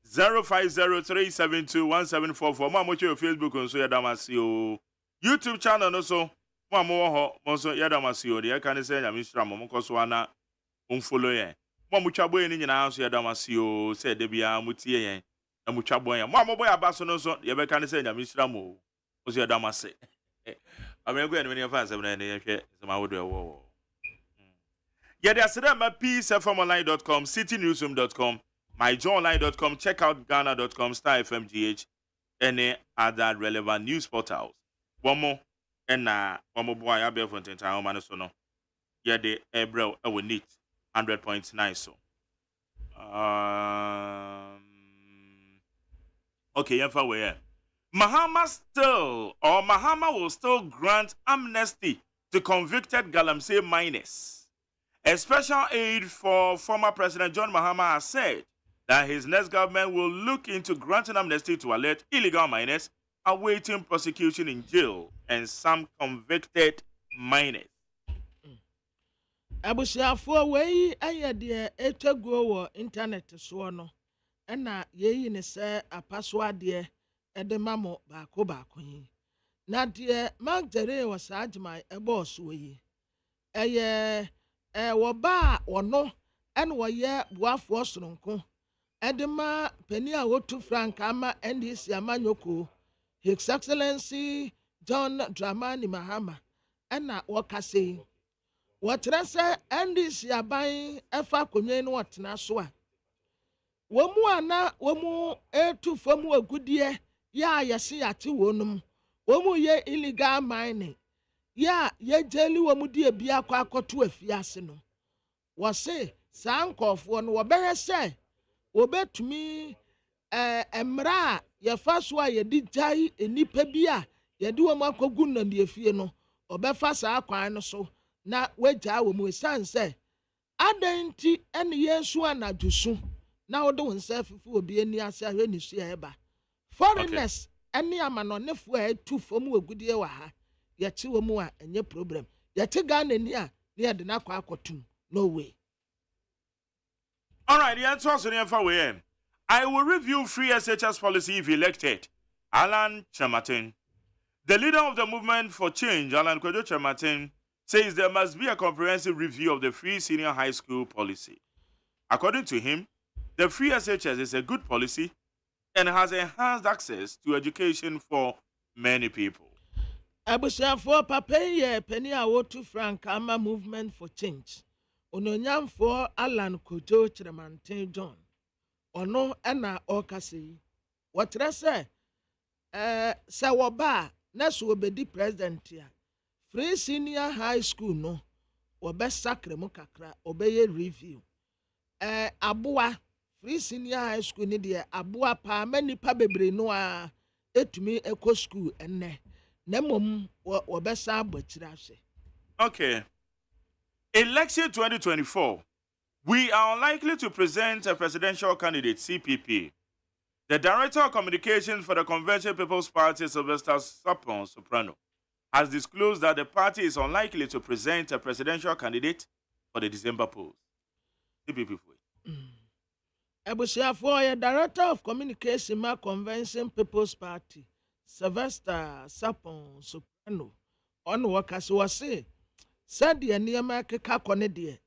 [SPEAKER 2] 0503721744. Mama, what's your Facebook on so ya damasio? YouTube channel also. Mama, also ya damasio. The can say ya Mr. Mama Koswana unfollow ye. Mama, chabo ye ni na so ya damasio. Say debia mutie ye. Na muchabo ye. Mama boy abaso no so ye be can say ya Mr. Mo. Also ya damase. I'm going to fans of the my wood. Yeah, there's a peacefmonline.com, citynewsroom.com, myjournline.com, checkoutghana.com, Star FMGH, any other relevant news portals. One more, and one more boy, I'll be from Tenta, Manasono. Yeah, the Ebro, I will need 100.9. So, okay, yeah, for where? Mahama will still grant amnesty to convicted Galamsey miners. A special aide for former President John Mahama has said that his next government will look into granting amnesty to alleged illegal miners awaiting prosecution in jail and some convicted miners.
[SPEAKER 21] Abusiafo wei ayɛ deɛ etwaguo wɔ internet soɔ no ɛna yeyi ne sɛ apaso adeɛ ɛde ma mo baako yi na deɛ magdare wɔ saa agyeman ɛbɔ so yi ɛyɛ wɔba a wɔno ɛna wɔyɛ boafoɔ soronko ɛde ma pani a wotu franka ama NDC amanyoko His Excellency John Dramani Mahama ɛna wɔkasa yi wɔkyerɛ sɛ NDC aban ɛfa akonnwa no wɔtena so a wɔmu ana wɔmu etu fam agudie ya yɛse yate wɔnum wɔmu yɛ illegal mining ya yɛgyeli wɔmu die bi akɔto afiase no wɔse saa nkɔfoɔ no wɔbɛhwɛ sɛ wɔbɛtumi mmara a yɛfa so a yɛde gyae nipa bi a yɛde wɔmu akɔgu nnamdi fie no ɔbɛfa saa kwan no so na wagya wɔmu esan sɛ adan nti ɛne yɛnsu anadwosu na wode wo nsa fifi obi ani ase ahwɛ ne su a ɛba foreigners ɛne amanɔnefo a ɛtu fam agudie wɔ ha yɛte wɔ mu a ɛnyɛ problem yɛte Ghana ni a ne yɛde no akɔ akɔtum no way.
[SPEAKER 2] All right, the answer is in I will review free SHS policy if elected. Alan Chematin. The leader of the movement for change, Alan Kwejo Chematin, says there must be a comprehensive review of the free senior high school policy. According to him, the free SHS is a good policy and has enhanced access to education for many people.
[SPEAKER 21] Abusiafo papa ye penny a wotu frank ama movement for change. Ononyamfo Alan Kwejo Chematin John. Ono ena okase. Wotre se woba na so obedi president ya. Free senior high school no obesakre mu kakra obeye review. Aboa free senior high school ni de aboa pa manipa bebre no a etumi eko school enne na mom obesa abachira hwe.
[SPEAKER 2] Okay. Election 2024. We are unlikely to present a presidential candidate, CPP. The Director of Communications for the Convention People's Party, Sylvester Sapon Soprano, has disclosed that the party is unlikely to present a presidential candidate for the December polls. CPP.
[SPEAKER 21] Abusiafo, Director of Communications for Convention People's Party, Sylvester Sapon Soprano, on workers who say, said the Niyama Keka Konedie.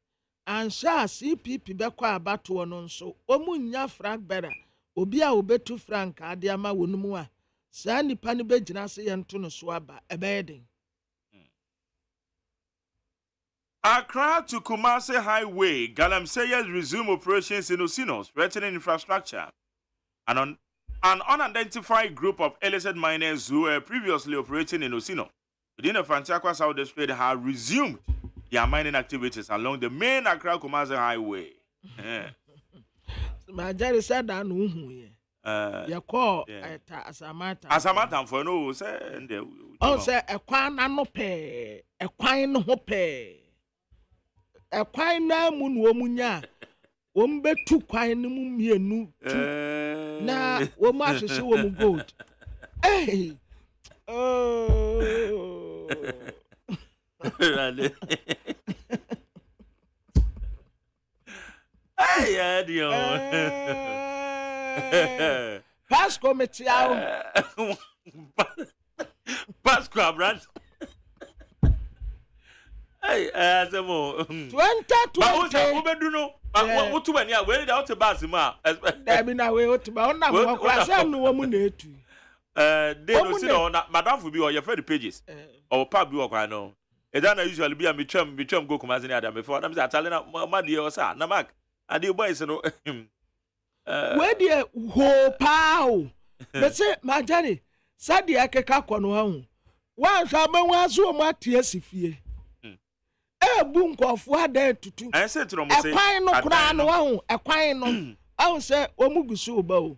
[SPEAKER 21] And sha CPP bekwa abato no nso omunya frank bera obi a obetu frank ade ama wonumu a saa nipa ne begina se yento no so aba ebeden.
[SPEAKER 2] Accra to Kumasi Highway, Galamsey's resume operations in Osino, threatening infrastructure. An unidentified group of illicit miners who were previously operating in Osino within the Fantiakwa South District have resumed their mining activities along the main Accra Kumasi Highway.
[SPEAKER 21] My daddy said that no ye. You call at Asamata.
[SPEAKER 2] Asamata for no say.
[SPEAKER 21] Oh, say a quan no pay, a quine no pay. A quine na moon womunya. Wombe two quine mummy nu. Na womash so womu gold. Hey. Oh.
[SPEAKER 2] Hey, Dio.
[SPEAKER 21] Pasco Metiao.
[SPEAKER 2] Pasco Brand. Hey, as a more
[SPEAKER 21] 20.
[SPEAKER 2] What do no? What to when you are wearing out to Basima?
[SPEAKER 21] There be no way to bound up. No woman.
[SPEAKER 2] They don't see on Madame will be on your 30 pages or pub you are no. It don't usually be a mitchum go come as any other before. I'm telling my dear or son, Namak. And the boys know
[SPEAKER 21] where dear ho pow. Let's say, my daddy, Sadi Akeka Kono. One shaman was so much TSF. Boom of what there to two.
[SPEAKER 2] I said to
[SPEAKER 21] a quine no crown, a quine no. I will say, Omugusu bow.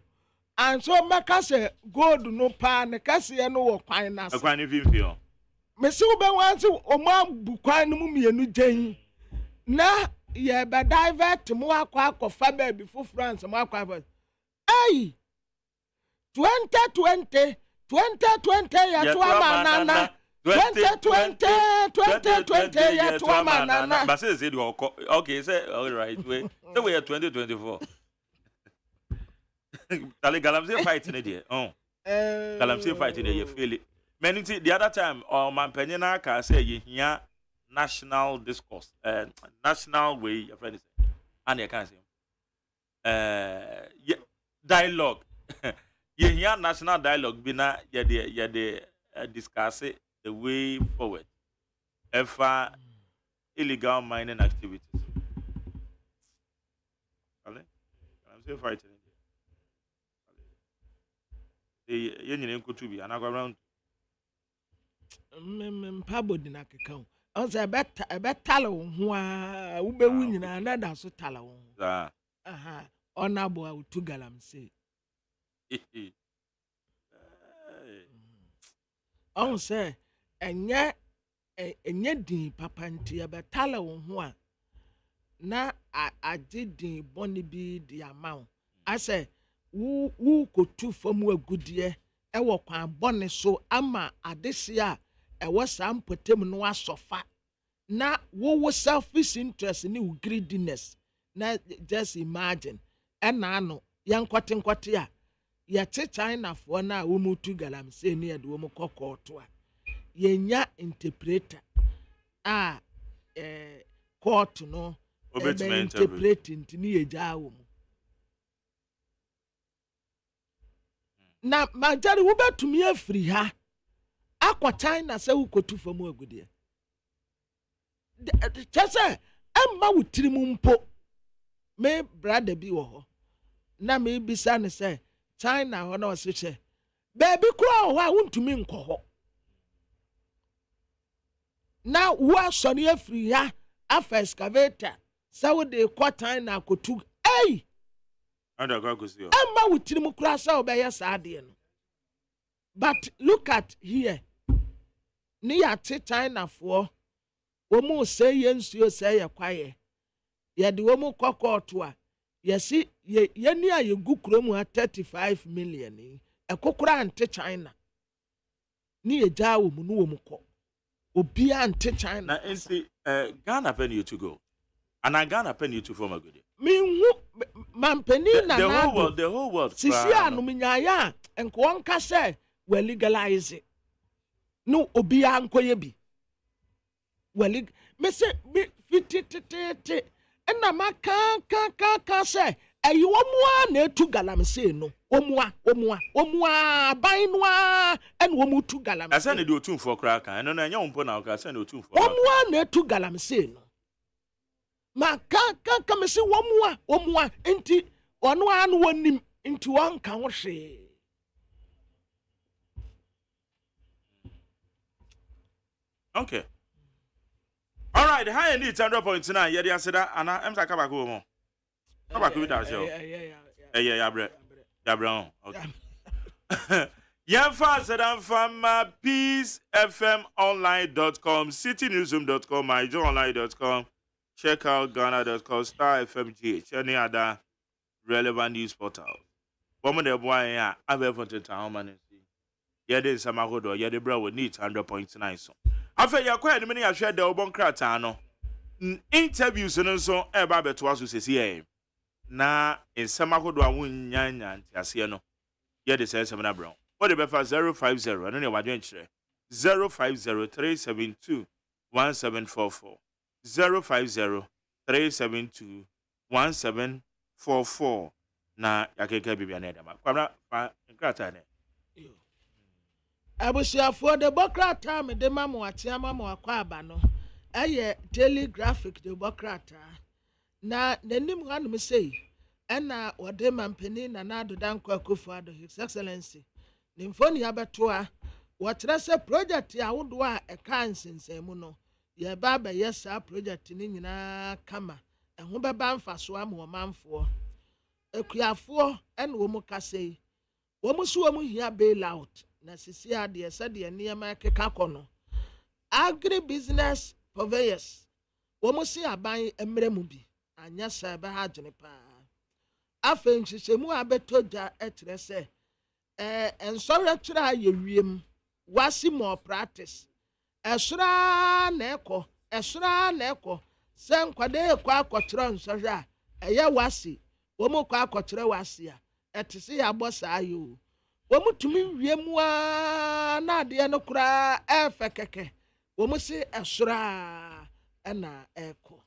[SPEAKER 21] And so Macassa gold no pan, a cassia no quine as a quine of you. Monsieur Ben wants to Oma Buquine Mummy and Jane. na ye be divert mo akwa baby for France mo akwa hey 2020 ya tuama nana 2020 ya tuama nana
[SPEAKER 2] but say okay say all right we say we are 2024 Tali Galamsey fighting it there Galamsey fighting it you feel it many the other time man penina ka say you hear national discourse national way your friend is and you can say dialogue you hear national dialogue bina you discuss it the way forward ever illegal mining activities I'm still fighting it you need to be and I go around
[SPEAKER 21] pabo dina keka o say better ho a wo be wu nyina na da so tala wo aha onabo a utu Galamsey on say enye din papa nti abetala wo ho a na agye din boni bi di amount I say wu kotu famu agudie e wo kwan boni so ama adehye a e wo sam potem no asofa na wo selfish interest ni greediness na just imagine ena no yankote a ya che China for na wo mutu Galamsey ni ade wo mu kokoto a yenya interpreter a court no interpreting ni eja wo mu na majari wo betumi afiri ha akwa China se wo kotu famu agudie chese emma wutiri mu mpo me brother bi wo ho na me bisa ne se China ho na o se che baby kura ho a wuntumi nko ho na wo asori afiri ha afa excavator se wo de kwa China kotu ei
[SPEAKER 2] anda go see
[SPEAKER 21] emma wutiri mu kura sa obeye saade no but look at here ni ya te China for womu say yensuo say ya kwaye ye de womu kokoto a yesi ye ni a ye gukuro mu 35 million e kokora ante China ni ye ja wo mu no wo mu ko obi ante China
[SPEAKER 2] na ensi Ghana pen you to go and Ghana pen you to form a good
[SPEAKER 21] me hu mampeni na
[SPEAKER 2] the whole world
[SPEAKER 21] sisi anu minyaya enko onka say we legalize it no obi ankoye bi weli me say me fititete na maka say ayi omua na etu Galamsey no omua ban no a en womu tu Galamsey
[SPEAKER 2] asa na de otu for kra kan no na nya wompo na ka asa na otu for
[SPEAKER 21] omua na etu Galamsey no maka me say omua enti ono anu wonim enti wonka wo hwe
[SPEAKER 2] okay. All right, high need 100.9. Yeah, answer and I'm like Kabako mo. Kabako with that show. Yeah, bre. Yeah, bro. Okay. Yeah, fast and from peacefmonline.com, citynewsroom.com, myjoyonline.com, check out ghana.com, star FMGH, any other relevant news portal. Woman the boy yeah, I've ever to town man. Yeah, there's some ahodo, yeah, the bro would need 100.9 so. After you acquired many I shared the Obon Kratano interviews and so eba beto aso sesi na in some ahodo awun nyanya nti asiano. Yeah, the say some na brown. What the befa 050 and only wadwen kire 050-372-1744 050-372-1744 na yakeka bibia na edama. Kwabra fa nkrata ne.
[SPEAKER 21] Abusiafo de bokrata me de mamu atiama mo akwa aba no eye telegraphic de bokrata na nanim hanu sei ena wode mampeni na nado danko akufado his excellency ne mfoni abeto a wotrese project ya wodo a eka nsensemu no ye baba yesa project ni nyina kama eho beba mfaso am manfo ekuafo ena wo mu kasei wo mu so wo mu hia bail out na sisi ade esa de niam akeka kono agri business purveyors wɔn si aban mmerɛ mu bi anya sɛ ɛbɛha adwene paa afei nhyehyɛmu a bɛtɔ gya kyerɛ sɛ nsɔre twerɛ a yɛ wiem wasi more practice ɛsora na ɛkɔ sɛ nkwadaa ekɔ akɔtwerɛ nsɔre a ɛyɛ wasi wɔn kɔ akɔtwerɛ wasi a ɛte sɛ yɛabɔ saa yi o wɔn tumi wiem a na adeɛ no koraa ɛfɛ kɛkɛ wɔn si ɛsora ɛna ɛkɔ.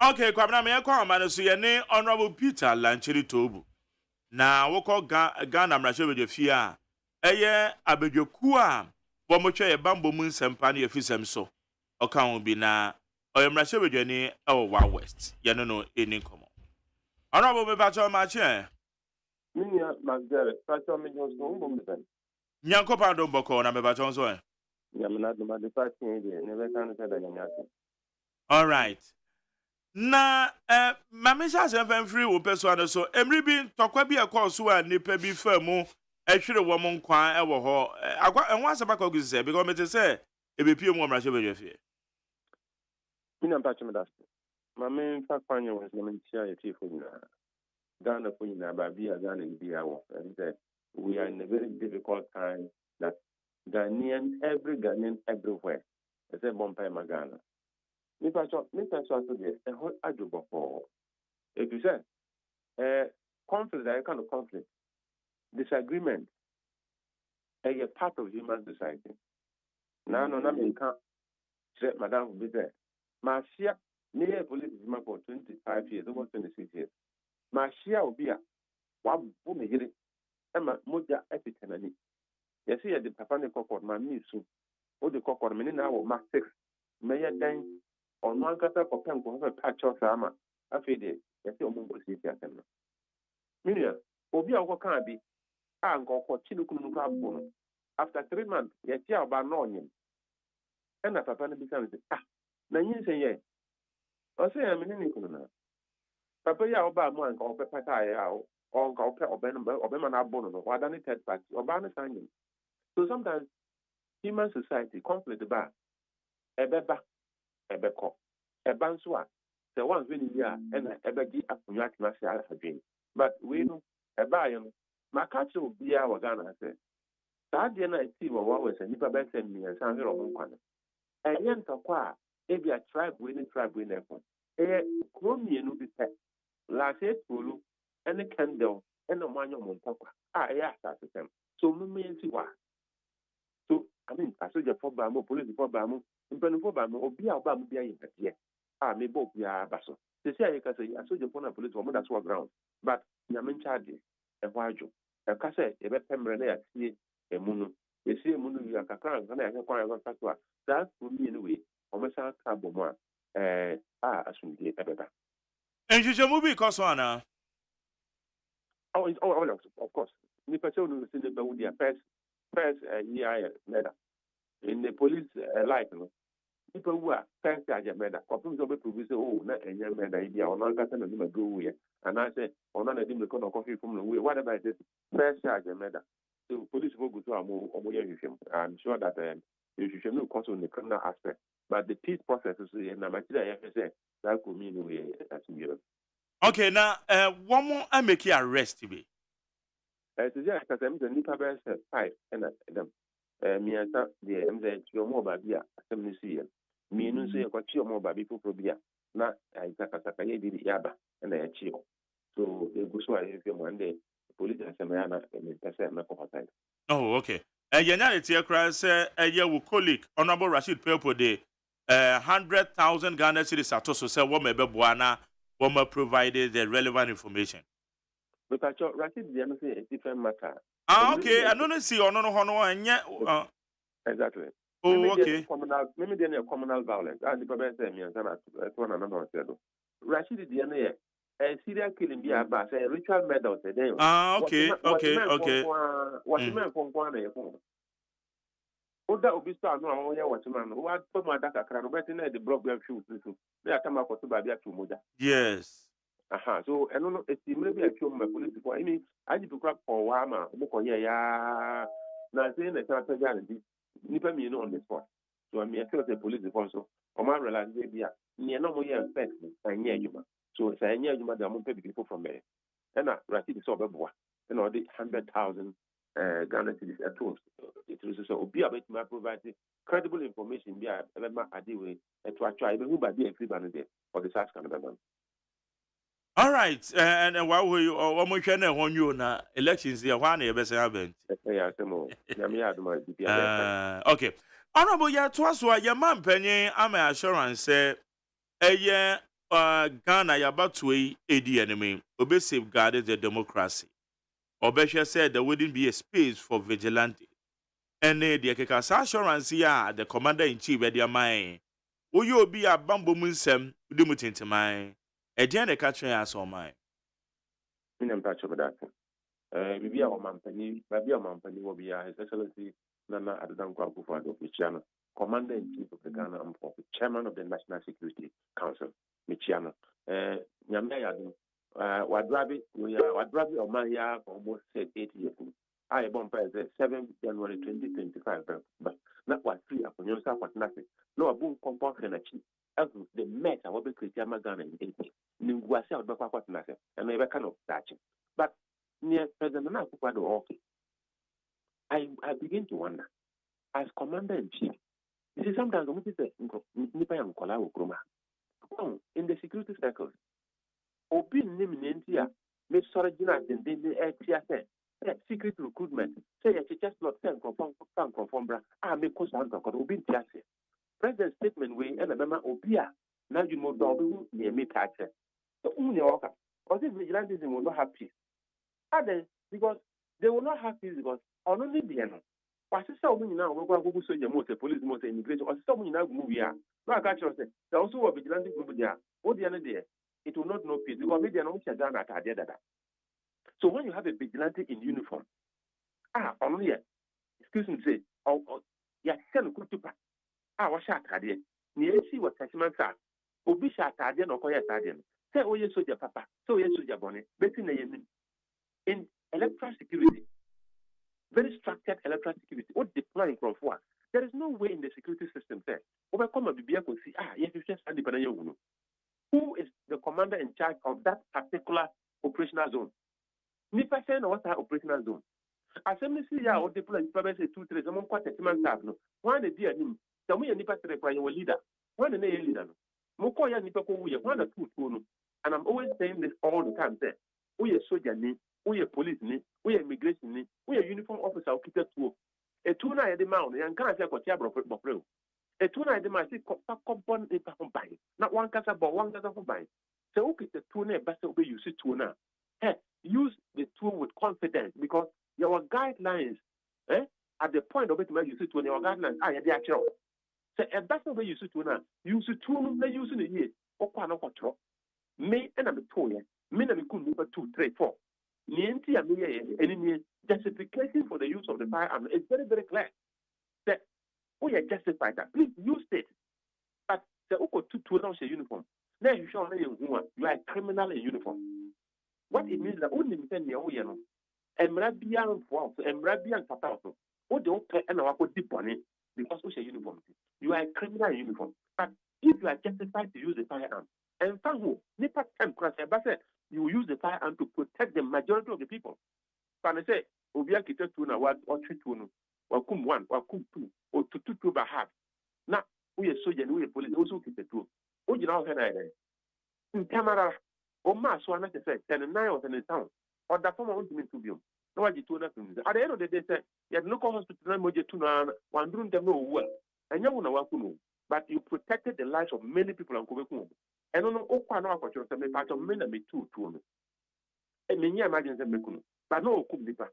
[SPEAKER 2] Okay, kwabena me yakwa amane so ye ne honorable Peter Lancheri Tobu. Na woko Ghana mrahye bedwafie a eye abedwaku a wo mo hwe ye bambo mu nsempa na yefisem so. Oka ho bi na oye mrahye bedwani e wo wa west. Ye no eni komo. Honorable me bacho ma che.
[SPEAKER 1] Minya magere, bacho me jo so mbo mben.
[SPEAKER 2] Nyanko pando boko na me bacho so.
[SPEAKER 1] Nyamna do ma de party de ne be kan se da nyamya.
[SPEAKER 2] All right. Na mamisha semfen free wo peso so emri bi tokwa bi ekoso a nipa bi fa mu ehwere wo mo nkwan e wo ho agwa enwa asaba ka oguzi se because me te say ebepie mu omra shebe fie
[SPEAKER 1] mina mpache me das mame fa kwanye wo se me ntia ye tifo nyina Ghana fo nyina ba bi a Ghana bi a wo and that we are in a very difficult time that every Ghanaian everywhere is a bompa magana. Me person also there a whole ajobo for if you say conflict, that kind of conflict, disagreement, a part of human society. Now no me can't say madam will be there. Marcia near police for 25 years, almost 26 years. Marcia will be a one woman here. Emma moja epitenani. You see the papa ne kokor ma mi su. O de kokor me na wo ma 6. Me ya dan on one kata ko pen ko patch of sama afide yesi omumbo sisi atem minia obi a ko kan bi a nko ko chinukunu ka bono after 3 months yesi aba no onyem na papa ne bi kan say na yin say ye o say am ni kunu na papa ya oba mu anka o pepata ya o nka o pe obema na bono no wada ne third party oba ne sanyem. So sometimes human society conflict ba ebeba ebeko ebanso a the ones when you are and ebegi afunwa atmasi alhadwen but we know eba yo makache obi a wagana say that dey na ti wo wa se nipa be se mi san hero mo nkwana enye ntokwa ebi a tribe we na ekon kromienu bi pe la se tolu ene candle ene mo anyo mo ntokwa ya sa system so mo me nti wa so I mean asoje for ba mo police for ba mo mpanimfo ba mo obi a oba mo bia yɛ me bo bia baso se se ayeka se asoje for na police mo da so ground but nyame nchaade e ho adwo e ka se e be pemre na ya tie emu no e sie emu no wi akakra na ya kwa ya ka so a that for me anyway o me sa ka bo mo asumdie e beba
[SPEAKER 2] enjije mu bi koso ana
[SPEAKER 1] of course ni person no se be with their first year murder in the police life no people who are first AGYEMAN confirm so be prove say na enya murder idea or na kasa na ma do we and I say ona na dim the corner coffee from the way whatever it is first AGYEMAN so police go to omo hwehwem. I'm sure that you should know cause on the criminal aspect but the peace process is na material ya say that could mean we as you.
[SPEAKER 2] Okay, now one more I make you arrest be
[SPEAKER 1] it is just that I'm the nipa be 5 and them mianta de mze tio mo ba bia asem ni sie mienu so ye kwa tio mo ba bi popro bia na itakataka ye di yaba na ya tio so e guso a ye mo ande police asem ya na me pese me ko hotel.
[SPEAKER 2] Oh, okay. Yenya le tie kra say ye wo colleague honorable Rashid Pelpo de 100,000 Ghana cedis atoso say wo me beboa na wo me provided the relevant information.
[SPEAKER 1] Because Rashid dey say a different matter.
[SPEAKER 2] Okay, I don't see ono no hono anya
[SPEAKER 1] exactly.
[SPEAKER 2] Oh, okay.
[SPEAKER 1] Maybe there is communal violence. And the problem is me and one another said. Rashid dey na a serial killing be about say ritual murder today.
[SPEAKER 2] Okay.
[SPEAKER 1] What man from one na phone. Oda obi sto anu awon ya what man. O wa to ma daka kra no betin na the block we shoot so. They atama ko to ba bia to moja.
[SPEAKER 2] Yes.
[SPEAKER 1] So I don't know if maybe I show my police before. I mean, I need to crap for Wama, Mokoya, now saying that I'm saying, Nipa me on the spot. So I mean, I feel the police before so. Or my realize, maybe near no more year effect and yeah, you. So it's a year you might have pay people from there. And I see the sober boy, and all the 100,000 Ghana cities at tools. It was so be able to provide credible information. Be a way to try who by the free band for the South Canada.
[SPEAKER 2] All right, and while we almost on you na elections here, one year best event. Okay. Honorable, ya twas why your man penny, I'm assurance say, Ghana ya batway AD enemy, obe safeguarded the democracy. Obesha said there wouldn't be a space for vigilante. And the Kekasa assurance ya the commander in chief at your mind. Will you be a bamboo munsem, Dumutin to mine? A general catching us on mine.
[SPEAKER 1] I'm touch over that. Maybe our company, will be His Excellency Nana Adan Kwaku Michiana, Commander in Chief of the Ghana Armed Forces, Chairman of the National Security Council, Michiana. Nyamaya, Wadrabi or Maya for almost 8 years. I bump 7 January 2025, but not what free upon yourself was nothing. No, a boom compound and a cheap. As the Met, I will be Christian Ghana in 18. Ninguasa or Bakwa nothing, and never kind of touching. But near President Nakuado, okay. I begin to wonder, as Commander in Chief, you see, sometimes we say, in the security circles, Obin Niminentia, make Sorajina, then secret recruitment, say a just not send conform, make Costa Obin Tiase. President's statement, we and a member Obia, now you know, Dobby near me touch it. The only worker, or this vigilantism will not have peace. Because they will not have peace because only the end. But so many now will go so your motor, police motor, immigration, or so many now move here. No, I can't say. There also a vigilante group there. What the other day, it will not know peace because maybe an officer done at that. So when you have a vigilante in uniform, only excuse me, say, yeah, send a to what shot had it. Near see what Testament are. Obi shot Tadian or Koya Tadian. Say, oh, yes, soldier papa, so yes, soldier bonnet, betting in electoral security, very structured electoral security, what deploying from what? There is no way in the security system there. Overcome a BBA could see, yes, you just independent. Who is the commander in charge of that particular operational zone? Nipa say no what's that operational zone? Assembly see ya or deploy probably 2-3, someone quite a man staff no. One the dear him, tell me a nipa to require your leader. One the name leader no. Mokoya nipa ko we one or two no. And I'm always saying this all the time there. We a soldier ni, we a police ni, we a immigration ni, we a uniform officer who keep two. A tuna at the mount, and can't say what you a tuna at the mount, compound a combine. Not one casa, but one casa combine. So, okay, the tuna best obey you see tuna. Hey, use the tool with confidence because your guidelines, at the point of it, where you see tuna, your guidelines are the actual. So, a better way you see tuna, use the tool, they use in a year, or quite a me and I'm a toy, me and I could number 2, 3, 4. Niente any justification for the use of the firearm is very, very clear. That we are justified that. Please use it. But the Oko 2 uniform. Now you show you are a criminal in uniform. What it means that only within the OEM and Mrabian for and Mrabian Patato. What don't pay and I could dip on it because we say uniform. You are a criminal in uniform. But if you are justified to use the firearm, and Fango, Nipa Time Crash, you use the firearm to protect the majority of the people. But I say, Obia Kita Tuna, what or 3 2, or Kum 1, or Kum 2, or 2 by half. Now, we are soldier, we are police, also keep the 2. Oh, you know, in Tamara, or Mass, one at the set, 10 9 or 10 town, or that former ultimate to be. No, I did 2 nothing. At the end of the day, you had local hospital, Moja Tuna, one room, them no well, and you want to but you protected the lives of many people on Kobeku. And on Okwana, part of men me 2 2. And many imagine them Mekuno, but no Kumbipa.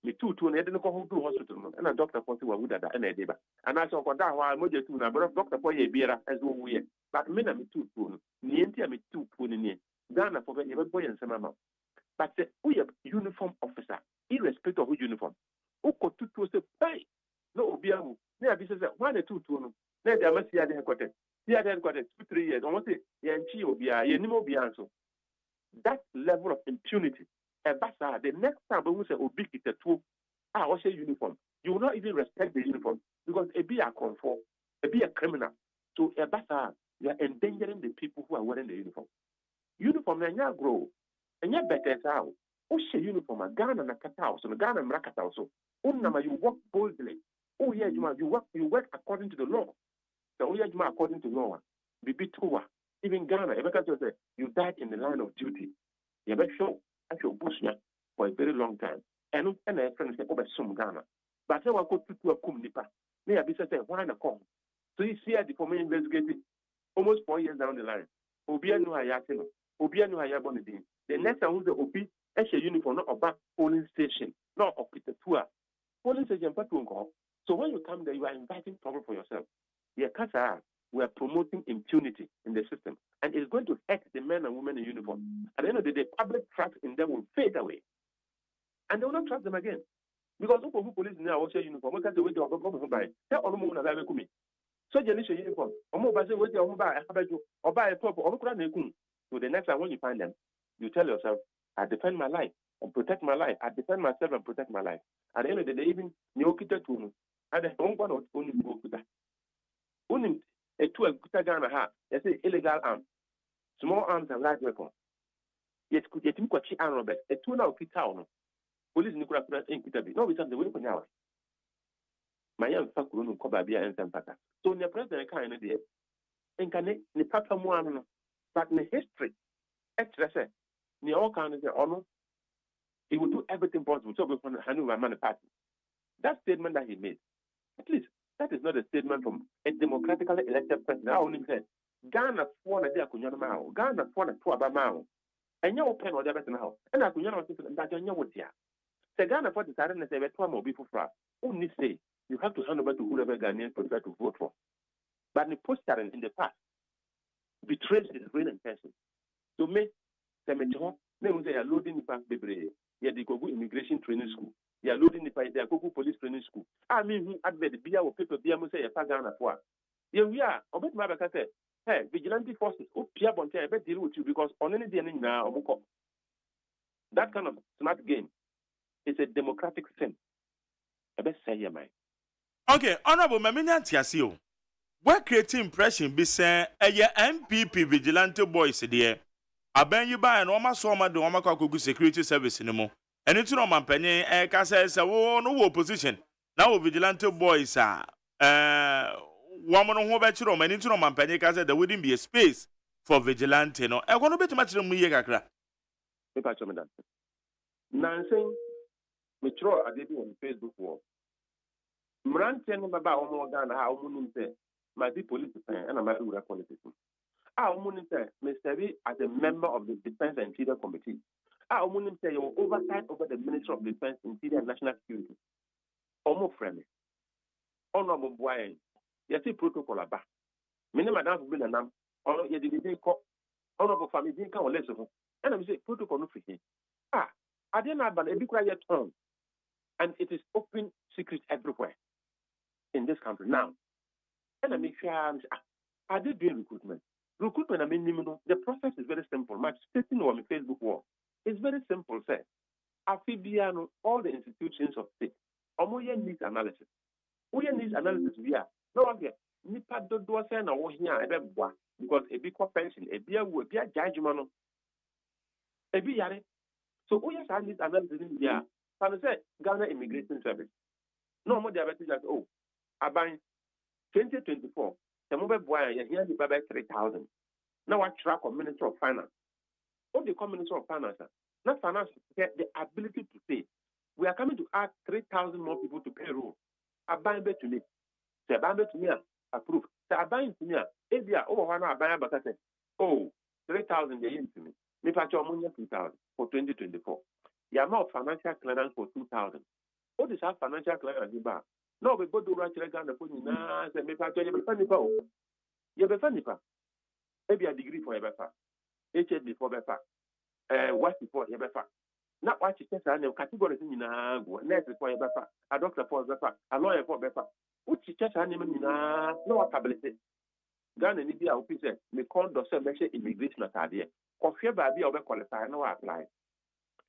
[SPEAKER 1] Me 2 2 and I didn't go to hospital, and a doctor for you would have and I did. And I saw that while Moja Tuna, but Doctor for ye beer as we are. But men me 2 2, Nientia me 2 2 in Ghana for every boy and some amount. But we have uniform officer, irrespective of who uniform. Oko 2 2 say, hey, no, Obiamu, near business 1 2 2. Then they must see a headquarters. Here they got 2-3 years. Almost that level of impunity. The next time we say Obi is a tool, also uniform. You will not even respect the uniform because it be a conform, it be a criminal. So you are endangering the people who are wearing the uniform. Uniform na grow. And yet better how. Oh, she uniform a Ghana and a catao, so the Ghana and Rakatao. So, you work boldly. Oh, yeah, you work according to the law. So, oh, yeah, according to law. Bibi Tua. Even Ghana, you died in the line of duty. You better show at your bush for a very long time. And a friend said, oh, but some Ghana. But I will go to a kum nipa. May I be said, why not come? So you see, the former investigated almost 4 years down the line. Obia no Hayatino. Obia no Hayabonidin. The next time who's the Obi, a uniform, not a back polling station, not a Peter Tour. Polling station, but so when you come there, you are inviting trouble for yourself. Yeah, Kasa, we are promoting impunity in the system. And it's going to hurt the men and women in uniform. At the end of the day, public trust in them will fade away. And they will not trust them again. Because who police now also uniform, what kind of way they are going to buy? Tell all the women that I come. So you need uniform. Or buy or buy a purple or so the next time when you find them, you tell yourself, I defend my life and protect my life. I defend myself and protect my life. At the end of the day, even Nyokita Tunu, I don't want to only go to that. Only a 2 Ghana ha, they say illegal arms, small arms and large weapons. Yet could get him quachi and Robert, a 2 now town. Police Nicola in Kitabi. No, we have the way for now. My young Fakurun Kobabia and Sampata. So the president kind of the Enkane, the Papa Moano, but in history, extra say, the all kind of the honor, he would do everything possible to be from Hanu Man Party. That statement that he made, at least that is not a statement from a democratically elected president. I only said, Ghana for a day, Ghana for a 2 Abamao, and your pen or the better now, and I could not that you know what here. The Ghana for the Saturday, they were 2 more before France. Only say, you have to hand over to whoever Ghanaians prefer to vote for. But the poster in the past betrays his real intention. So, me, they are loading the past, baby. Yeah, they go immigration training school. They are loading the past, they are go police training school. I mean, who advert the beer or paper beer, must say, a Ghana for. Yeah, we are. I bet my say, hey, vigilante forces, oh, Pierre Bonte, I bet deal with you because on any day now, that kind of smart game is a democratic sin. I bet say, yeah, man.
[SPEAKER 2] Okay, Honorable Mamina Tiasio. What creating impression be say a MPP vigilante boys there? I ben you buy an almost soma the Omaka security service anymore. And it's no man penny, a cassa say, oh, no opposition. Now vigilante boys are woman who bet you and into no man penny cassa there wouldn't be a space for vigilante. No, I want to bet much of me.
[SPEAKER 1] Nancy, Metro, I did on Facebook wall. Mrantian about Ghana, how women say, my deep politician, and I'm a politician. Our women say, Mr. V, as a member of the Defense and Interior Committee, our women say, your oversight over the Ministry of Defense, Interior and National Security. Omo friendly. Honorable Boy, you see protocol about. Many madam will be a name, or you didn't call honorable family, didn't come less of. And I'm saying protocol no free. I didn't have a big quiet term. And it is open secret everywhere in this country now. And I make sure I did doing recruitment. Recruitment, I mean, the process is very simple. My stating on my Facebook wall is very simple, sir. Afibiano, all the institutions of state, Omoya needs analysis. Oya needs analysis via no one here. Nipa do say na wo here because a big pension, a beer will be a judgment. A be yare. So Oya needs analysis via. And say Ghana Immigration Service. No more diabetes like I buy 2024. The mobile boy here the by 3,000. Now I track on Minister of Finance. What the Minister of Finance? Not finance get the ability to pay. We are coming to add 3,000 more people to payroll. I buy better to me. Say buy better to me. Approve. Say I buy to me. If you are I buy but I say 3,000 they into me. Me patch your money 2,000 for 2024. You have no financial clearance for 2,000. What is our financial clearance? No, we go to Ghana for you now. Say me patch you be funny pa. You be funny pa. Maybe a degree for a better. HSB for better. What before you better. Not what you say, categories in nurse for a better, a doctor for better, a lawyer for better. Which is just an no ability. Ghana need be a officer, may call the same immigration at idea. Coffee by be over qualified, no apply.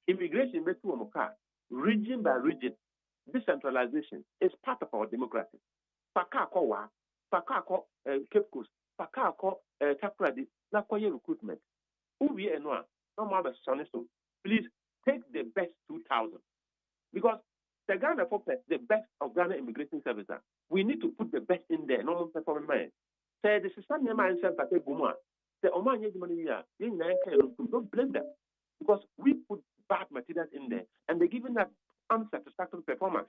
[SPEAKER 1] Immigration be to Moka, region by region. Decentralization is part of our democracy. Pakako, Cape Coast, paka ko takradi na koye recruitment. Who we no no more so please take the best 2,000 because the Ghana for the best of Ghana Immigration Service. We need to put the best in there. No performing mind. Say the system name myself at Guma. Say Oman money here. Don't blame them because we put bad materials in there and they're giving that unsatisfactory performance.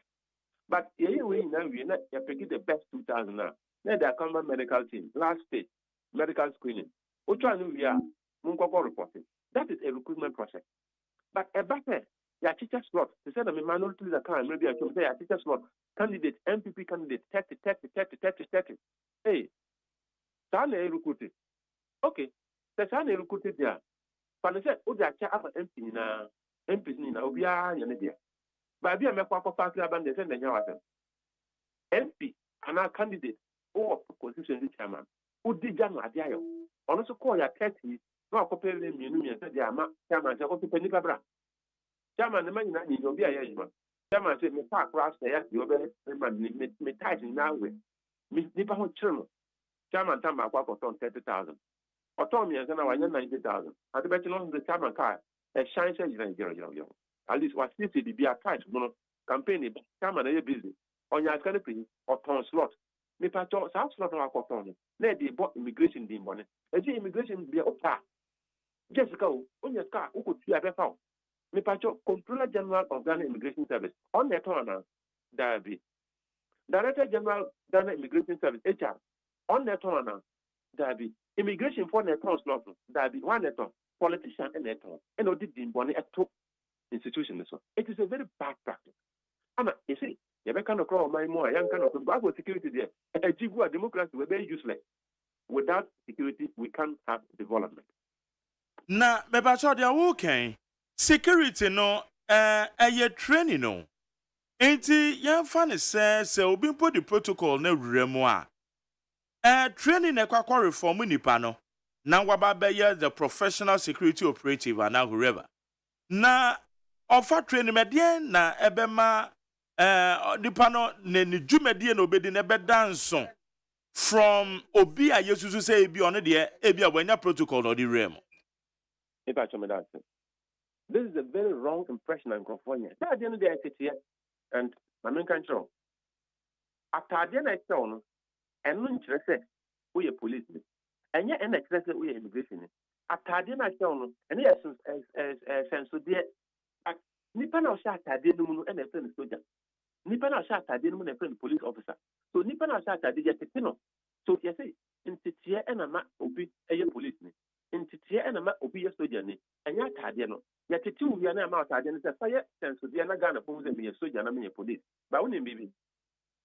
[SPEAKER 1] But we now we not picking the best 2,000 now. Then there come medical team last stage medical screening. Which one we are reporting. That is a recruitment process. But a better your teacher slot. They said I'm a minority account. Maybe I can say a teacher slot. Candidate, MPP candidate, 30. Hey, Sane recruited. Okay, the Sane recruited there. But they said, oh, they are MP na MP na Obia Yanadia. But I be a Mako party about the same MP and our candidate or constituency chairman who did Jam Adiayo. Also call your 30. No, compare them, you said, they are chairman, they to Penny Cabra. Chairman, the man in Obia Yajman. Chairman said, me park cross there, you me tight in now way. Me Nipa children. Chairman Tamba Quack on 30,000. Or Tommy and I 90,000. At the better on the chairman car, a shine says, at least what this be a tight campaign, chairman, are busy. On your canopy or ton slot. Me patch South slot on our cotton. Let the bought immigration the money. And the immigration be a car. Just go on your car, who could see a better. Me patcho Controller General of Ghana Immigration Service on the corner, David. Director General Ghana Immigration Service HR on the corner, David. Immigration for the cross lot, David. One letter, politician and letter, and audit the money at top institution. It is a very bad practice. And you see, you can't call my more young kind of security there. A Jigua democracy will be useless. Without security, we can't have development.
[SPEAKER 2] Na me patcho dia okay. Security no a training no. Enti yan fa ne se obi put the protocol na ruremu a training na kwakwa reform nipa no na waba be the professional security operative and whoever na offer training medie na ebema nipa no ne dwumedie na obedi na be danso from obi a yesusu say ebi ono de ebi abanya protocol no di rem.
[SPEAKER 1] If I me that. This is a very wrong impression on California. At the end of the day, and my main control. After the end of the day, and no interest, we are police, and yet, and interest, we are immigration. After the end of the day, and yes, sense so dear, Nipa na shot at the end and a friend soldier. Nipa na shot at the end and a friend police officer. So Nipa na shot at the end. So you say, in Titia and a map obi a policeman. In Titia and a map obi a soldier, and yet, yet the two we are now out against the fire sense to the other gun of me a soldier and a police. But only baby.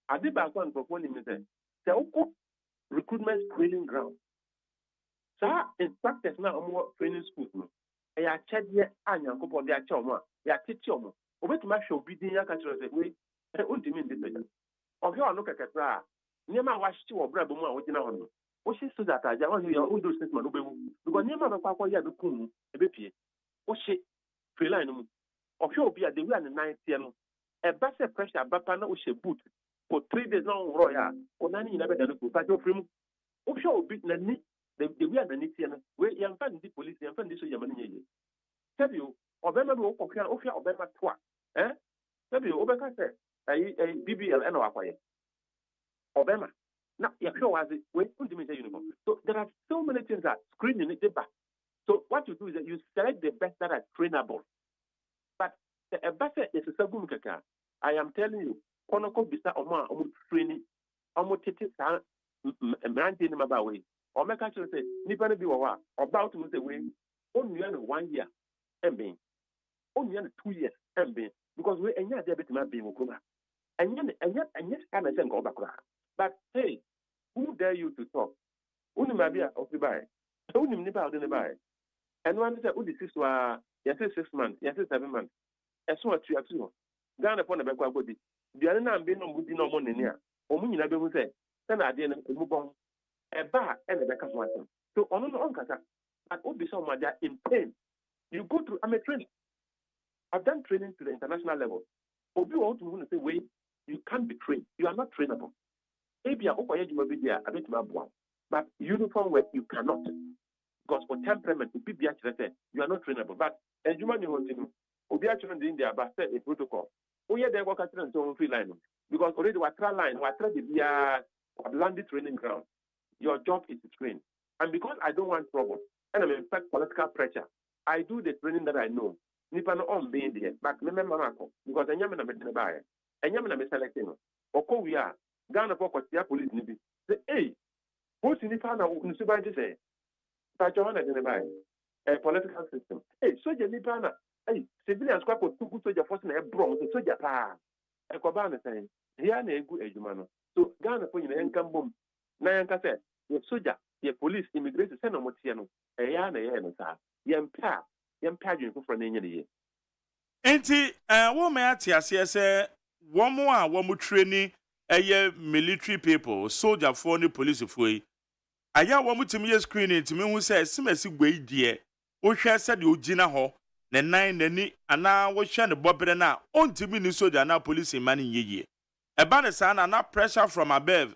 [SPEAKER 1] I did back one for 1 minute. The recruitment training ground. So in practice now more training schools. I are chat yet and young couple of their children. They are teaching. Over to my show be the young country way. And ultimate decision. Of your look at that. Near my watch to or Brabuma, which now. What she said that I want you all those things, because near my papa, you have to come a bit. What she freeline of your be at the 9th year. A better pressure, but no she boot for 3 days long royal or none in a better look. But your film, of your big the we are the next year. Where young fan the police and fan this Yamani. Tell you, Obama will compare of your Obama twa. Tell you, Obama said, a BBL and Aquay. Obama. Now, your show was it when ultimately uniform. So there are so many things that screening it back. So what you do is that you select the best that are trainable. But the better is a sabum kaka. I am telling you, Konoko Bisa Oma training, Titi Brandy Mabawi, or make actually say, Nippon be about to the way, only 1 year, and being only 2 years, and being because we and yet debit might be Mukuma. And yet, I'm a go back. But hey, who dare you to talk? Only maybe of the buy. Only Nipa of the buy. And one said, "Oh, this is 6 months, 7 months." As soon as you have to Ghana upon the back body. The other name being no good no money near. Omu na be who say, "Then I didn't move on." A bar and the back of one. So on Kasa, but would be someone that in pain. You go through. I'm a trainer. I've done training to the international level. Obi want to say, "Wait, you can't be trained. You are not trainable." Maybe I hope I be there. I bet my boy. But uniform work, you cannot. Because for temperament, you are not trainable. But as you want to be actually in there, but a protocol. Oh, yeah, they work at the free line. Because already we are line, we are trying to be a landed training ground. Your job is to train. And because I don't want trouble, and I'm in fact political pressure, I do the training that I know. Nipa no on being there, but remember because I am a buyer. I am a selecting. Or we are Ghana for police. Say, hey, what's in the panel? Supervisor say, Johanna a political system. Hey, soldier Nipana. Hey, civilians quite put two soldier force in a bronze, soldier pa. A Kobana saying, here na good Ejumano. So Ghana for you and come boom. Nayanka said, your soldier, your police, immigration, send on Motiano, a yana yana sa. Yampa you for an year.
[SPEAKER 2] Enti, woman at say, one more training a military people, soldier for the police of way. I ya one to me screening to me who says, Simesi way dear. O share said you Gina ho, the 9 nani, and now we share the bobber now, on to me soldier now police in money ye. A banner son and not pressure from above.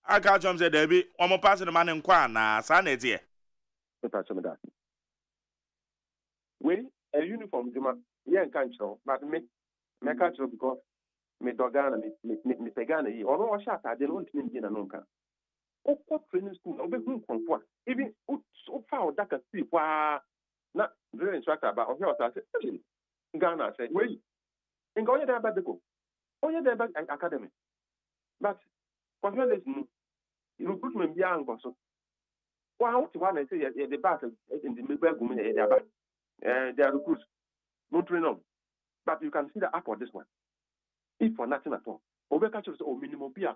[SPEAKER 2] I got John said, Debbie, one more passing the man in Kwana, son, it's here.
[SPEAKER 1] Well, a uniform, yeah, can't show, but me can't show because me dogana, me pegana, or no shot, I didn't want to mean in a nunca. Oh, what training school, obey whom from even so far that can see why not very instructor about what I said. Ghana said, wait, and go there about the go. Oh, yeah, there back academy. But professionalism, recruitment beyond so. Well, what I say, the battle in the middle women, they are recruits, no train. But you can see the app of this one. If for nothing at all. Overcatch is minimum be a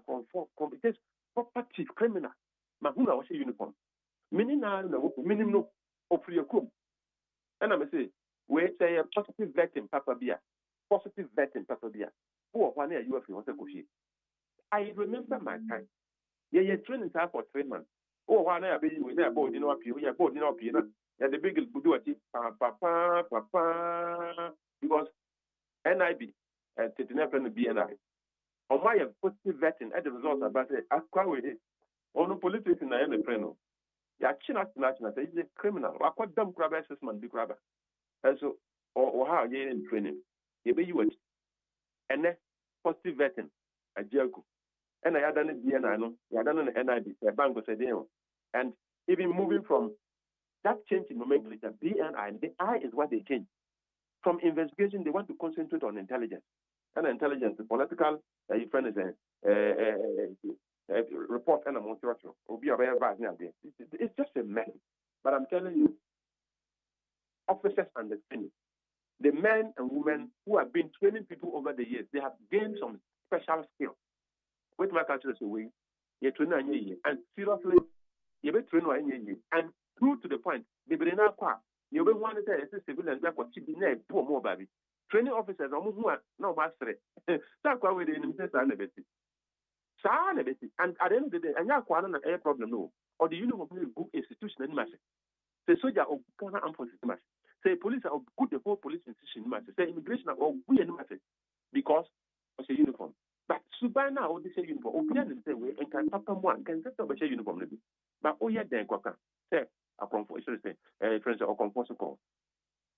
[SPEAKER 1] competence property criminal. Mahuna was a uniform. Minimum of your cook. And I'm say, we say a positive vetting, Papa Bia. Positive vetting, Papa Bia. Who are 1 year you have your I remember my time. Yeah, training time for 3 months. Oh, 1 year, baby, we are board in our pew, we are board in our pew. Yeah, the big do it, papa, because NIB, and Titinep BNI. On my positive vetting, as a result, about it, I quite with it. On the politics in the end of Preno. Yeah, China, is a criminal. I quite dumb crab assessment, big crabber. And so, or how you in training. You be you and then positive vetting, a jerk. And I had done it BNI, I had done an NIB, a bank was a deal. And even moving from that change in nomenclature, BNI, the I is what they change. From investigation, they want to concentrate on intelligence. And intelligence, the political, friend is a report and a motivation. It's just a mess. But I'm telling you, officers understand. The men and women who have been training people over the years, they have gained some special skills. With my culture, you train and seriously, you be train and true to the point, they be now quite. You be one say civilians that what be na poor more baby. Training officers who are no master. That's why we didn't say and at the end of the day, and you are not a problem no. Or the uniform good institution in mass. Say soldier or Ghana armed forces mass. Say police are good the whole police institution mass. Say immigration or we in mass because of the uniform. But Subana or this uniform, or be the same way and can papa one can set up a uniform. But oh yeah, then Quaka. Say a comfort friends or comfort call.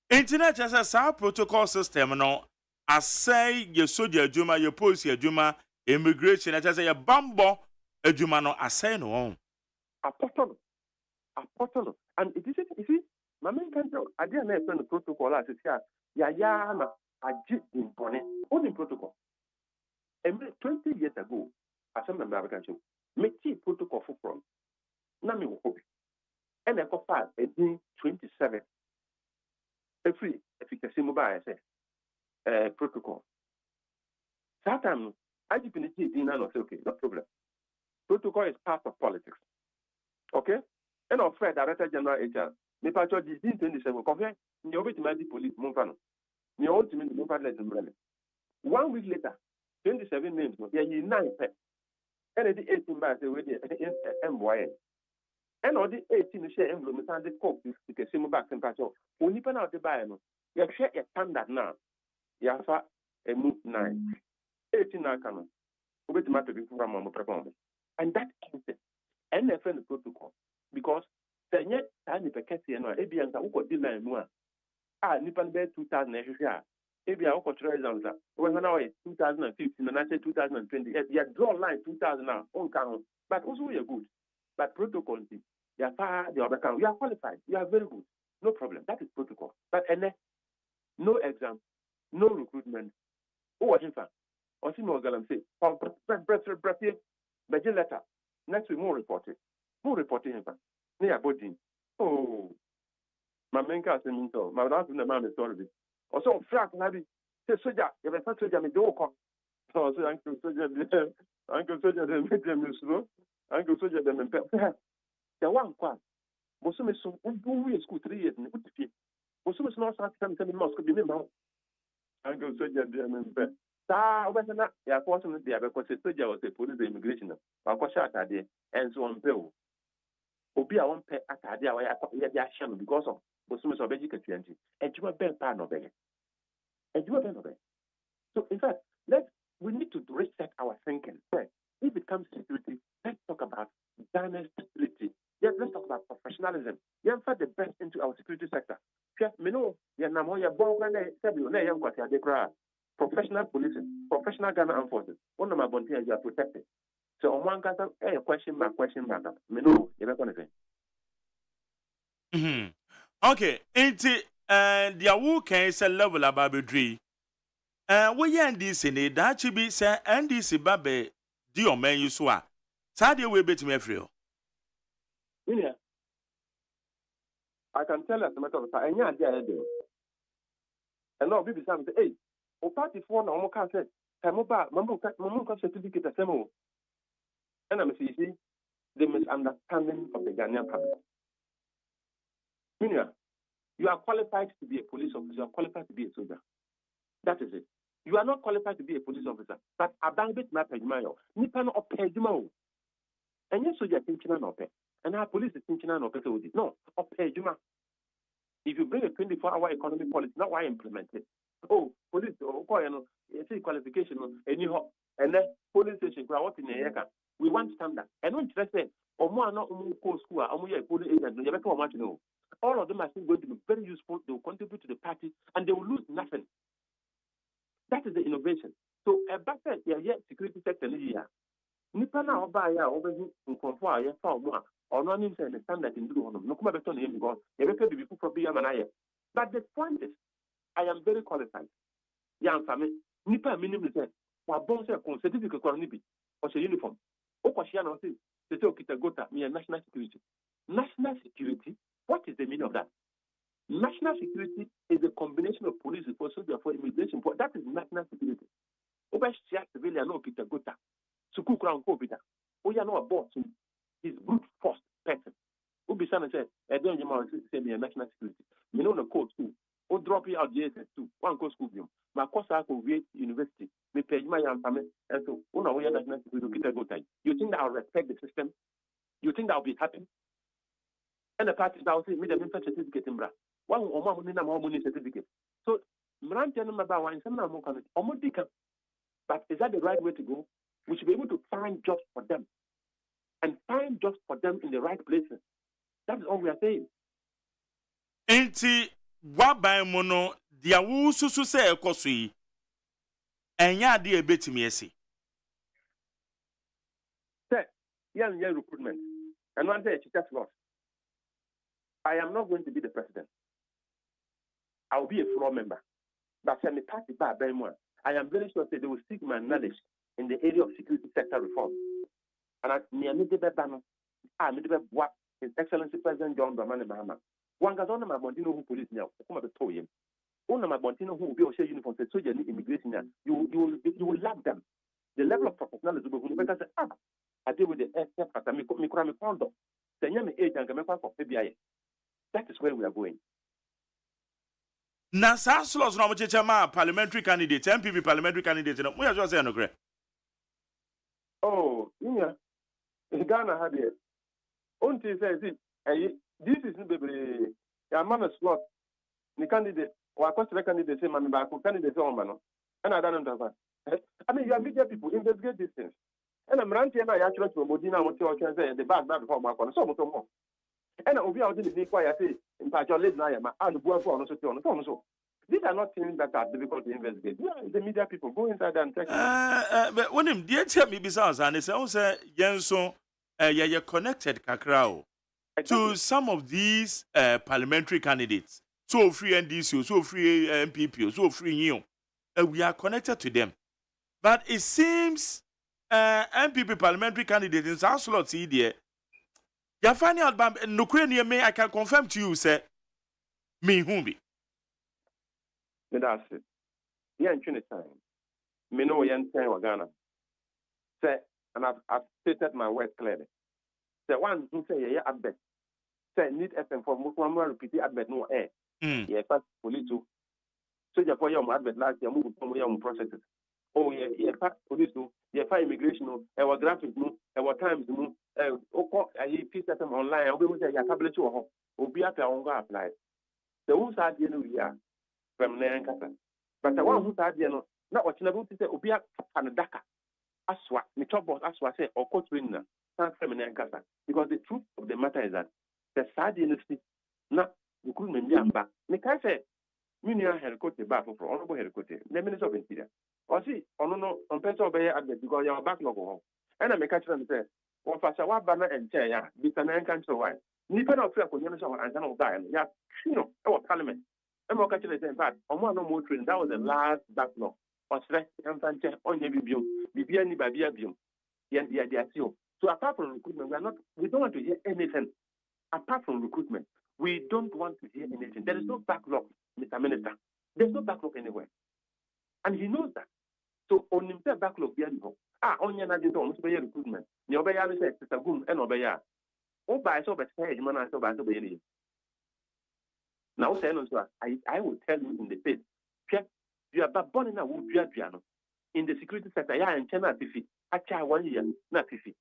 [SPEAKER 2] Internet as a protocol system no. I say your soldier juma, your police your juma, immigration, as I say a bambo a juma no I say no.
[SPEAKER 1] Apostle. And it is you see, my main country, I didn't know the protocol as it's here. Yeah, I did in Bonnet, only protocol. And 20 years ago, as some American show, make protocol for from Nami Hope. And I got 5 in 27. Free efficacy mobile, I say, protocol. Sometimes I definitively say, okay, no problem. Protocol is part of politics. Okay? And our friend, Director General HR, me patcho di 27 confirm ni obi to the police monfano. Ni ultimately no let them. 1 week later, 27 names no yeah 9 pet. And the 18 by the way MYN. And all the 18 share envelope and the coke because same back and patcho. Only pen out the buy no. You share a standard now. Ya fa a move 9. 18 now can. Obi to be from performance. And that ends it. and a friend protocol because the net tiny pekesi and ABN that we got dinner Nipan Bed 2000 maybe I got results when now 2015 and I said 2020 you draw line 2000 now on count but also we are good but protocol you are far the other count you are qualified you are very good no problem that is protocol but no exam no recruitment what in fact or see more galam say budget letter next week more reporting in fact near body oh my main cast in so my last in the man is sorry also flag maybe say soldier you have soldier me do come so uncle soldier them make them slow uncle soldier them the one kwa boso me so we school 3 years ni uti boso me so na start time mosque be me ma uncle soldier them saa obesana ya kwa so dey abekọ say soldier was a police immigration ba kwa sha atade and so on pe o obi a won pe atade a ya dey ahye because of boso me so be jikatuanti ejuma ben pa no be so in fact we need to reset our thinking. If it comes to security, let's talk about Ghana's stability. Yes, let's talk about professionalism. You have the best into our security sector. Professional policing, professional Ghana armed forces. One of my volunteers you are protected. So on one case, question mark. Me know you're going to
[SPEAKER 2] say. Okay, the who can say level about the we NDC need that should be say NDC babe di o men so a say we betime free.
[SPEAKER 1] Yeah. I can tell as a matter of fact enya dey there. And now people say hey, o party for na omo can say mama can certificate asemo. And I'm see the misunderstanding of the Ghanaian public. You are qualified to be a police officer, you are qualified to be a soldier. That is it. You are not qualified to be a police officer, but abandon my pejuma. Nipa no opejuma. And yes, soldier thinking no pay. And our police is thinking no pay. No, opejuma. If you bring a 24-hour economy policy, not why implement it. Oh, police, you see qualification, anyhow, and then police station, what in the we want standard. And when you say, or more not school, or more police agent, you better want to know. All of them are still going to be very useful. They will contribute to the party, and they will lose nothing. That is the innovation. So, a better security sector here. Nipa na oba ya obezi nkonfo a ye fa omo a ono nim say the standard in do hono no kuma beto na yem because e be be people probably am na ye. But the point is I am very qualified. Ya mfame nipa minimum say wa bon say kon certificate kwa ni bi o say uniform. O kwa shia na o say o kita gota me national security. National security, what is the meaning of that? National security is a combination of police force, soldier for immigration. That is national security. Over civilian no Peter Gota. Suku Crown Ko Peter. We are not a boss. He's brute force person. Ubi Sana said, I don't say me national security. You know the code too. Or drop you out JSS too. One go school you. My course I go university. Me pay my young family. And so, we are national security Peter Gota. You think that I'll respect the system? You think that I'll be happy? And the party now say me the member certificate in bra. One or more money certificate. So Mrantian about one some more comment. But is that the right way to go? We should be able to find jobs for them. And find jobs for them in the right places. That is all we are saying.
[SPEAKER 2] Enti waban mono dia wu susu se ekoso yi. Enya de ebetimi ese.
[SPEAKER 1] Say, young recruitment. And one day it's just lost. I am not going to be the president. I will be a floor member. But I am very sure that they will seek my knowledge in the area of security sector reform. And I need to be His Excellency President John Dramani Mahama. One gets on my Montino who police now, come up to him. One of my Montino who will be a uniform, so you need immigration. You will love them. The level of professionalism will be better. I deal with the SF at a Mikrami Kondo. The young age and Gamaka for PBI. That is where we are going.
[SPEAKER 2] Na sa slots no mchechama parliamentary candidate, MPP parliamentary candidate. We are just saying no.
[SPEAKER 1] Oh, yeah. Ghana had it. Until says it. This is the man a slot. The candidate or a question candidate say man back candidate on man. And I don't know. I mean, you are media people investigate these things. And I'm ranting and I actually to Modina Motel say the bad before my corner, so much more. And I'll be out in the big quiet, in fact, your late night, and work on so. These are not things that are difficult to investigate. Yeah, the media people go inside and check.
[SPEAKER 2] But when him dear tell me besides, and it's also Yenso, you're connected, Kakrao, to some of these parliamentary candidates. So free NDC, so free MPP, so free you. We are connected to them. But it seems MPP parliamentary candidates in South Slots, dear. You're finding out, but no me, I can confirm to you, sir. Me, whom be.
[SPEAKER 1] That's it. Yeah, in time. Me know yen time Ghana. Say, and I've stated my words clearly. Say one who say yeah, I bet. Say need FM for one more repeat I bet no air. Yeah, first police too. So you for your advert last year move from your processes. Oh yeah, first police too. Yeah, for immigration no. Our graphics no. Our times no. I piece them online. I will say your tablet to home. Obi appear on go apply. The who said you know yeah. From Nankasa. But the one who said, not what you know to say, Obia Panadaka, Aswa, the top boss, Aswa say, or coach winner, not from Nankasa. Because the truth of the matter is that the side industry, not the good Yamba. Nika say, Minia Hericote, Baffle for Honorable Hericote, the Minister of Interior. Or see, on Pencil Bay Advert, because you are backlog home. And I make catch them say, or Fasawa Banner and Chair, this an Ankan so wide. Nippon of Fair Community and San O'Brien, yeah, our parliament. I'm not catching the fact. On one more train, that was the last backlog. Or stress and on your bibium, Bibiani Babiabium. So apart from recruitment, we don't want to hear anything. Apart from recruitment, we don't want to hear anything. There is no backlog, Mr. Minister. There's no backlog anywhere. And he knows that. So on himself backlog, on your agenda, on recruitment. The Obaya says, it's a good and Obaya. Oh, by so, but say, man, I saw by so many. Now, I will tell you in the face, you are born in a wood in the security sector. Yeah, and China, Fifi, I try 1 year, not Fifi.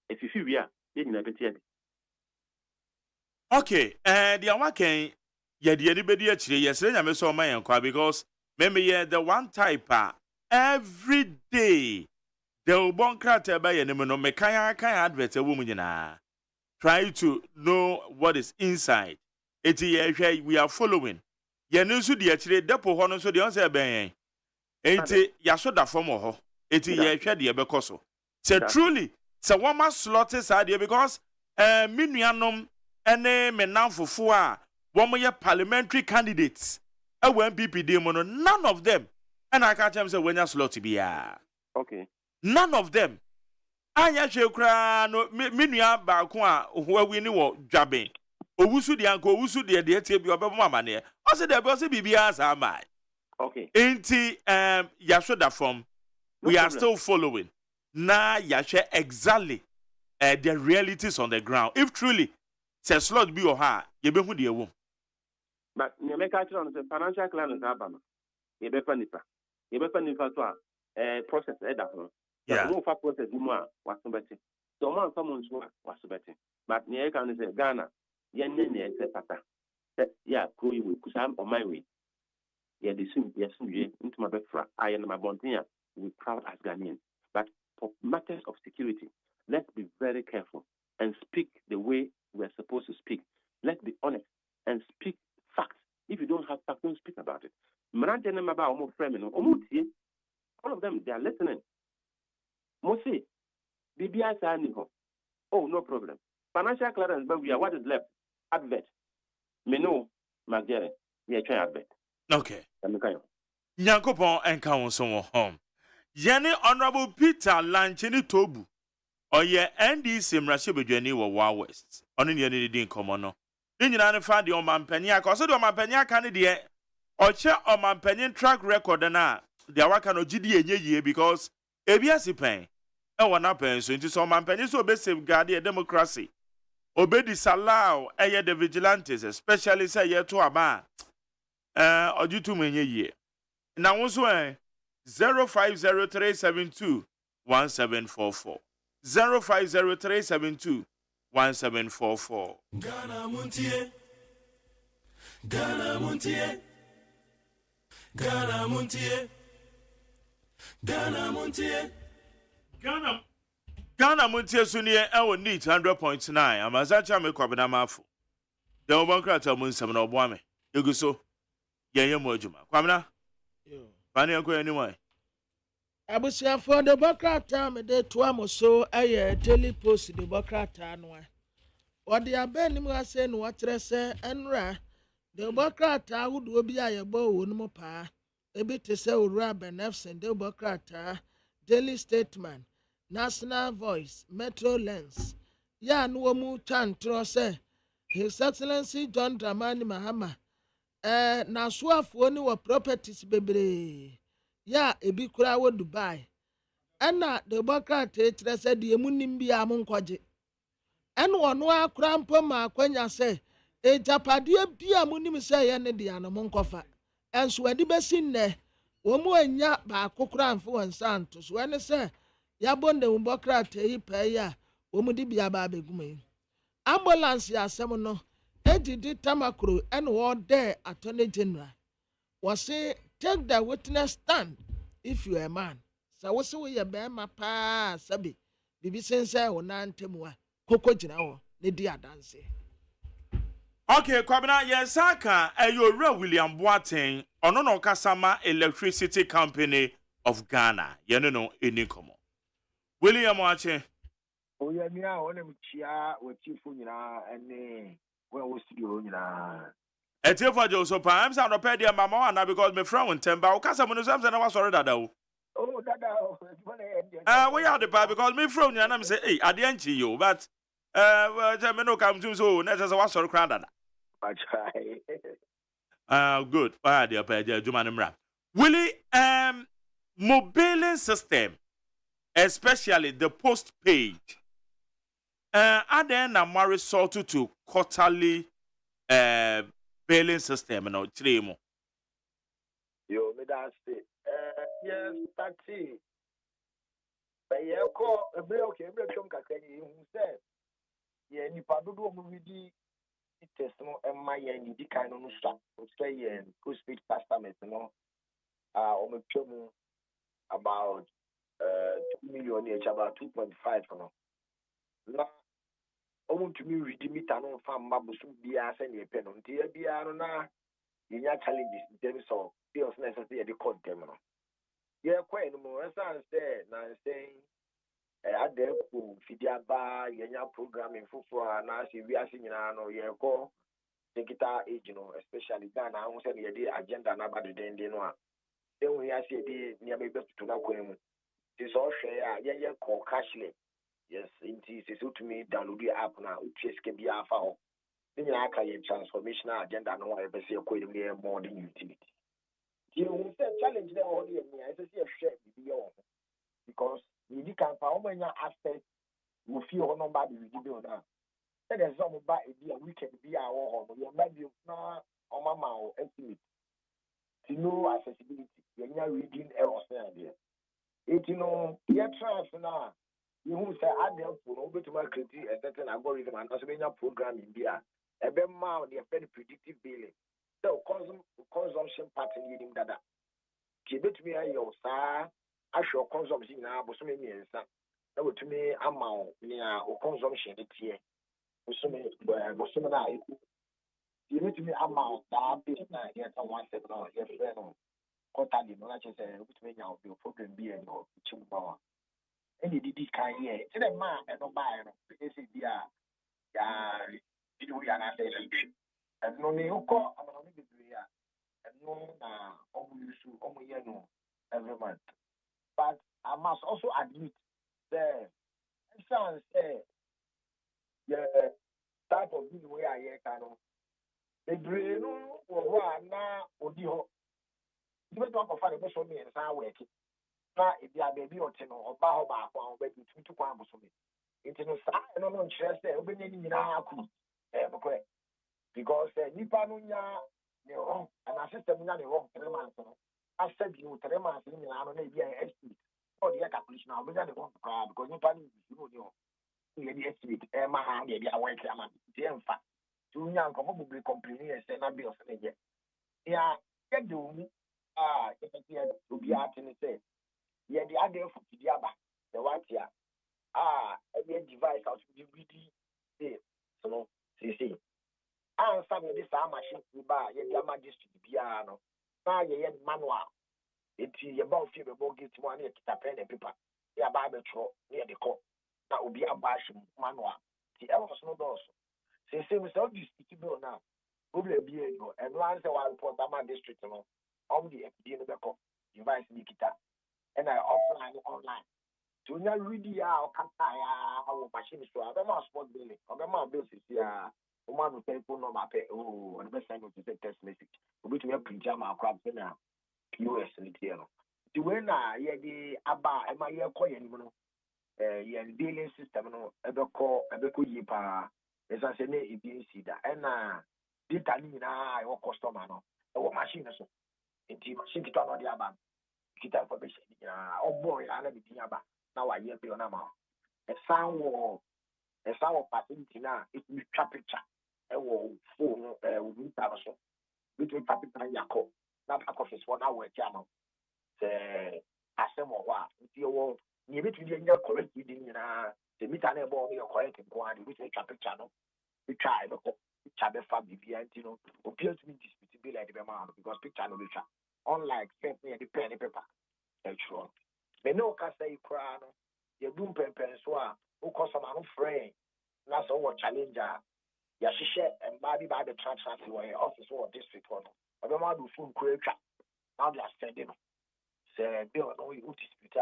[SPEAKER 1] If you we are, in a bit.
[SPEAKER 2] Okay, the Amakan, yeah, the anybody actually, yes, I may saw my inquiry because maybe the one type every day the Ubon crater by a no Mekaya advert a woman try to know what is inside. We are following. Yanusu the actually depo hono so the answer ben. Enti yasoda form ho. Eti ye hwe de bekoso. Say truly, say one ma slaughter side because minuanom ene menamfofo a wo ye parliamentary candidates. E wan PPD mo no none of them. And I can't tell say when ya slaughter bia.
[SPEAKER 1] Okay.
[SPEAKER 2] None of them. Anya hwe kra no minua ba ko a ho awi ni wo dwaben. Owusu di anko owusu di de tie bi obebo amane o se de be o se bibia asa mai.
[SPEAKER 1] Okay.
[SPEAKER 2] Enti yasoda from we are still following na yahwe exactly the realities on the ground if truly say slot bi o ha ye be hu de ewo.
[SPEAKER 1] But you make actually on the financial plan is abama ye be panipa so a process eda ho
[SPEAKER 2] yeah
[SPEAKER 1] no fa process mu a wasubeti so man someone so wasubeti but ne can say Ghana yen ne e pata yeah go you kusam on my way yeah the sim into my befra I and my bontia we proud as Ghanaians but for matters of security let's be very careful and speak the way we're supposed to speak. Let's be honest and speak facts. If you don't have facts, don't speak about it. All of them, they are listening. Mosi, BBI, oh, no problem. Financial clearance, but we are what is left. Advert. Meno, Magere, we are trying advert.
[SPEAKER 2] Okay. Nyankopon enka won so home. Yene Honorable Peter Lanchini Tobu. Oye NDC mrashe bedwani wo Wa West. Ono ne ne din komo no. Ni nyina ne fa de omampani aka. So de omampani aka ne de oche omampani track record na de awaka no gidi enye because ebiasi pen e wona pen so nti so omampani so be safeguard the democracy. Obe disallow eye the vigilantes especially say ye to aba ojutu menye ye. Na wo so 0503721744 0503721744.
[SPEAKER 17] Ghana Montie, Ghana Montie, Ghana Montie, Ghana Montie,
[SPEAKER 2] Ghana Ghana Montie Sunie ewo need 100.9 amazacha me kwabena mafo. The Obokrata Munsam no boame. Yeguso. Ye mo adwuma. Kwabena. Bani akọ anyway.
[SPEAKER 21] Abusiafo de bokrata me de to amoso aye daily post de bokrata no a. Odi abenim ase no wakyerɛ sɛ enra de bokrata ahodo bi aye bo wo no mo pa. Ebi te sɛ owura benefsen de bokrata daily statement national voice metro lens ya no wo mu twantro sɛ his excellency John Dramani Mahama na soafo ni wo properties bebree ya ebi kura wo Dubai ɛna de bokrata ekyerɛ sɛ de emu nim bia mo nkɔgye ɛna ɔno akura mpo ma akwanya sɛ ejapade bia mo nim sɛ yɛ ne de ano mo nkɔfa ɛnso adi besi nnɛ wo mu anya ba akokora mfo wansanto so ɛne sɛ yabonde mu bokrata yi pɛ ya wo mu di bia ba beguma ambulance ya asɛm no ejidi tamakro ɛna wɔde attorney general wɔse take the witness stand if you a man sɛ wo se wo yɛ bɛrima paa sabi bibi sensɛ wo nantemu a koko gyina hɔ ne di adanse.
[SPEAKER 2] Okay, Kwabena Yensaka Ayora William Boateng ono no Kasama Electricity Company of Ghana. Yeno no enikomo. William Wache.
[SPEAKER 5] Oya mi a ona mchia wetifu nyina ene we wo studio nyina.
[SPEAKER 2] Etifu ajo so pa am sound opedi mama wana because me friend Temba o kasa mo no sam na wa sorry dada o.
[SPEAKER 5] Oh dada.
[SPEAKER 2] We are the pa because me friend nyina na me say eh ade anchi yo but me no come to so na say wa sorry kran dada. Good. Dear Paja Jumanimra. Willie, mobiling system, especially the post page, are then a resort to quarterly billing system and trimo.
[SPEAKER 5] Yo, me that's it. Yes, that's it. But yeah, call a break. Okay, break some kakani. Who said, yeah, ni padudu mo vidi. Testimony and my end, the kind of stuff. Say and post-page customers, about 2 million each, about 2.5. Now, I want to me redeem it and from Mabusu Bias and a pen on Tia Biana. You have challenges in terms of bills necessary at the court terminal. Yeah, quite no more. As I said, now saying. At the Fidiaba, Yenya programming for Nasi, we are seeing no Yako, Sekita age, especially Ghana, I was saying the agenda about the day. Then we are seeing the near me best to know him. This all share, yeah, call cashless. Yes, it is to me download the app now, which can be a foul. Then you have a transformational agenda, no one ever see a quite more than utility. You said challenge them all the I say a share beyond because. You can find many aspects you feel nobody will do that. There is some about a weekend be our home. You might be not on my mouth estimate. To know accessibility, you're not reading errors there. It you're trying now. You who say I therefore over to my critique a certain algorithm and also many programming there. A bit more the very predictive billing. So consumption pattern leading that. Keep it to me your sir. Actual consumption now, but so many years. That would to me amount near or consumption this year. So many, you need to me amount that bit now, yet on 1 second, yes, quarterly, no, I just say, which may now be a problem be and or chim power. And you did this kind here. It's a man and no buy, it's a dear, you are not saying, and no, you call, I'm only be here, and no, almost every month. But I must also admit that sounds the type of bill where I can the brain or now or the you talk of a person and I work it. Now if you are baby or ten or bow back one way to come to me. Into no sign no interest there, opening in our cool. Because Nipanunya and our system not wrong 3 months. I said you 3 months in I don't know be an estimate. Oh, the calculation now we got the one because you know the estimate my hand the away man. In fact, to young probably complaining and say not be of yet. Yeah, get do to be out in the say. Yeah, the idea for Pidiaba, the white here. Every device out to be ready. So, see. And some of this machine to buy, your district piano. Now, you manual. It's about few about get one here to pen and paper. Yeah, buy the truck near the court. That will be a bash manual. The else no doors. Say, without this bill now. Probably be able and once I report my district on the epidemic device Nikita. And I offline online. To not really our machine so I'm a sport billing. I'm a bill here. One will take phone number pay. Oh, and the best time to text message. We to have pajama crab dinner. POS in the the way now, the Abba, am I coin, billing system, ever call, ever could yipa. As I say, it didn't see that. And did I or customer no, or machine so. Indeed, machine to turn on the Abba. Get information. Oh boy, I never did Abba. Now I hear the number. A sound passing now, it will trap picture. A phone, with so. Between traffic and Yako. Not a office 1 hour channel. The Asemo, you need to be correct reading the meter your correct inquiry with a traffic channel. We try the Chabe Fabi, you know, appears to me to be like the amount because picture no picture. Unlike sent me the pen and paper. Sure. Me no can say crown, you do pen so who cause some friend. That's all challenger. Yashisha and Bobby by the transfer to office or district one. I don't want to full creature. Now they are sending. Say, Bill, no, you dispute.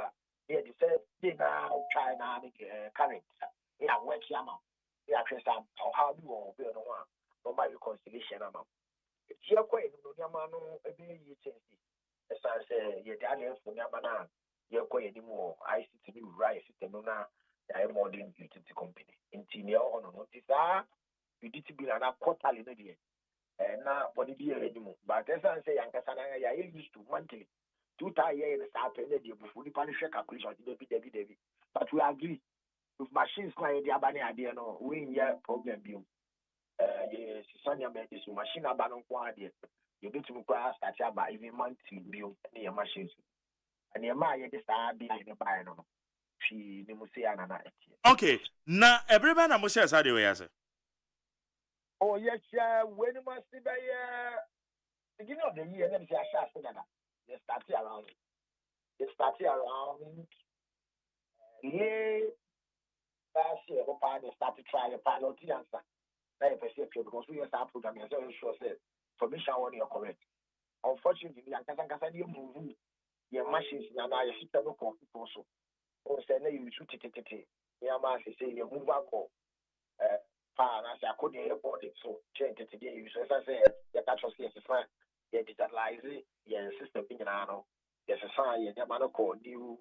[SPEAKER 5] Yeah, they said, they now try now current. Yeah, work yama. Yeah, how do you build one? No, my reconciliation amount. If you're quite no Yamano, a bit you change it. As I say, you're Daniel from Yamana. You're quite anymore. I see to you, right? System now. I am more than utility company. In Tinia on notice. We did to be an quarterly media. And now for the year anymore. But as I say, Yankasana, I used to monthly. 2 years after the before the punish calculation, David. But we agree with machines like the Abani idea, no, we in your problem bill. Yes, Sonia made this machine abandon quadia. You get to class that you buy even monthly bill near machines. And your Maya this behind the buy no. She Nimusiana.
[SPEAKER 2] Okay, now everybody I'm sure how they were.
[SPEAKER 5] Oh, yes, when you must be beginning of the year, let me say a shot together. They started around. Yeah, last year, they started trying a pilot answer. Now, because we are programming, so sure said, formation on your correct. Unfortunately, you move your machines now, your system also. Or say, you shoot it. Your mass is saying, you move up. I couldn't airport it, so change it today. You so as I said, the catch is fine. You digitalize it, your system being an ano. Yes, a sign, you never call new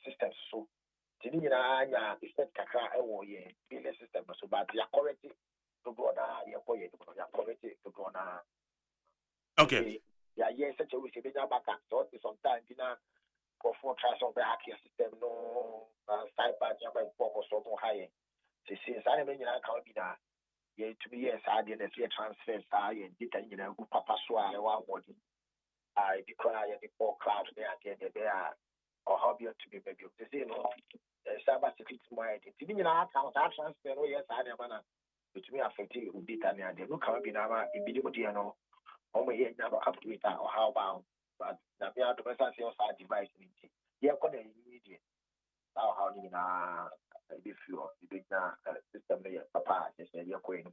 [SPEAKER 5] systems. So, Tinina, is that Kaka or ye, business system, so but you are corrected to go now, you are corrected to go now.
[SPEAKER 2] Okay.
[SPEAKER 5] Yeah, yes, such a way to be back at sometimes, for 4 tries on the hacking system, no side by focus on high. Since I mean, I can't be that. Yeah, to be yes, I did a fear transfer, I did a good papa swallow our body. I declare the 4 clouds there, or how you to be maybe to say no. Cyber security more. To be in our account, I transfer, oh yes, I am an which may affect you with data near the look can't be now a video, you know, or here never up to it or how about, but now we are the best side device. Yeah, immediate. How do you know? If you are the big system, papa, just you're going to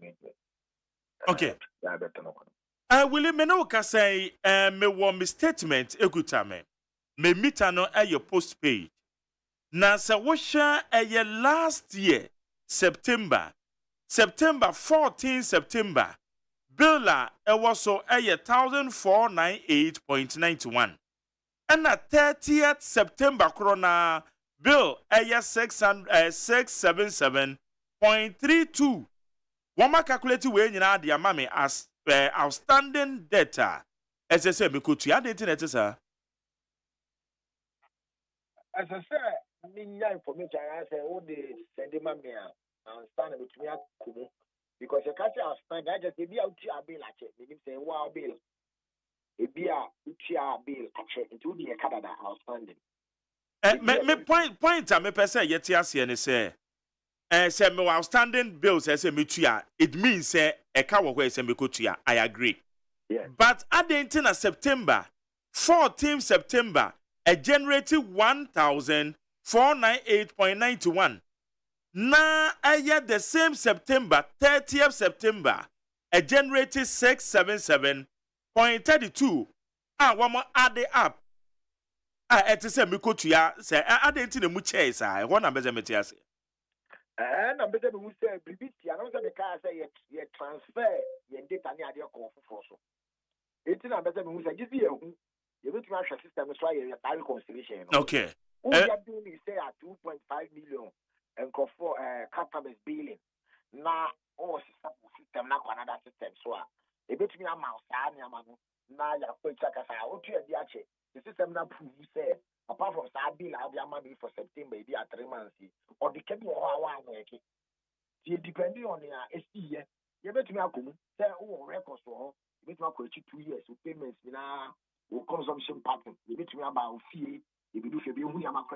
[SPEAKER 2] okay. Willie Menoka say, me want me statement, ekutame. Me meter no a your post page. Na sa washa a last year, September 14 September, Billa e was so a 1498.91. And na 30th September corona. Bill aya 677.32. Wama calculate we nyina de amame as outstanding data. SSM me kotu ya date net sir.
[SPEAKER 5] As I said, mean information I say all the send my me and stand with me because you can't outstand I just be out to bill at it. Meaning say wow bill. It be a bill at it into the Canada outstanding.
[SPEAKER 2] Me point a me pese yet ase ne say say me outstanding bills say me tua, it means say e ka wo hwe say me ko tua. I agree.
[SPEAKER 5] Yeah.
[SPEAKER 2] But at the end of September, 14th September, a generated 1,498.91. Na aya the same September, 30th September, a generated 677.32. One more add it up. It is a mikotia, say, I didn't know much. I want to be Metias.
[SPEAKER 5] And I'm better who say, Bribiti, I don't say the car say, you transfer your data near your call for so. It's not better who say, give you a system, try your reconciliation.
[SPEAKER 2] Okay.
[SPEAKER 5] Who you are doing is say at 2.5 million and for customers billing. Now, all system, not another system. So, a bit me a mouse, now you're going to check us out. The system now prove say, apart from that bill, I'll be a money for September, maybe at 3 months, or the can be one working. Depending on the ST, you bet me a come, say, oh, records for you bet me 2 years of payments, or consumption pattern. You bet me about fee, if you do for being who am a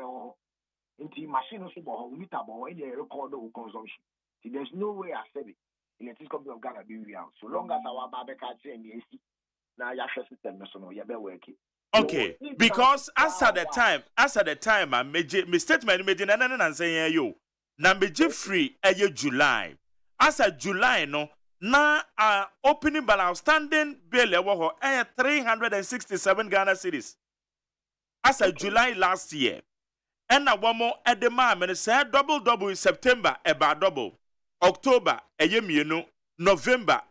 [SPEAKER 5] into machine also, we have any record of consumption. See, there's no way I said it. Electricity company of Ghana be real. So long as our Babeka and the AC, now your system, no, you're better working.
[SPEAKER 2] Okay, because as at the time, I made statement made and saying you number free July. As at July, no, now opening but outstanding bill 367 Ghana cedis. As at July last year, and now one more at the moment say double in September about double, October November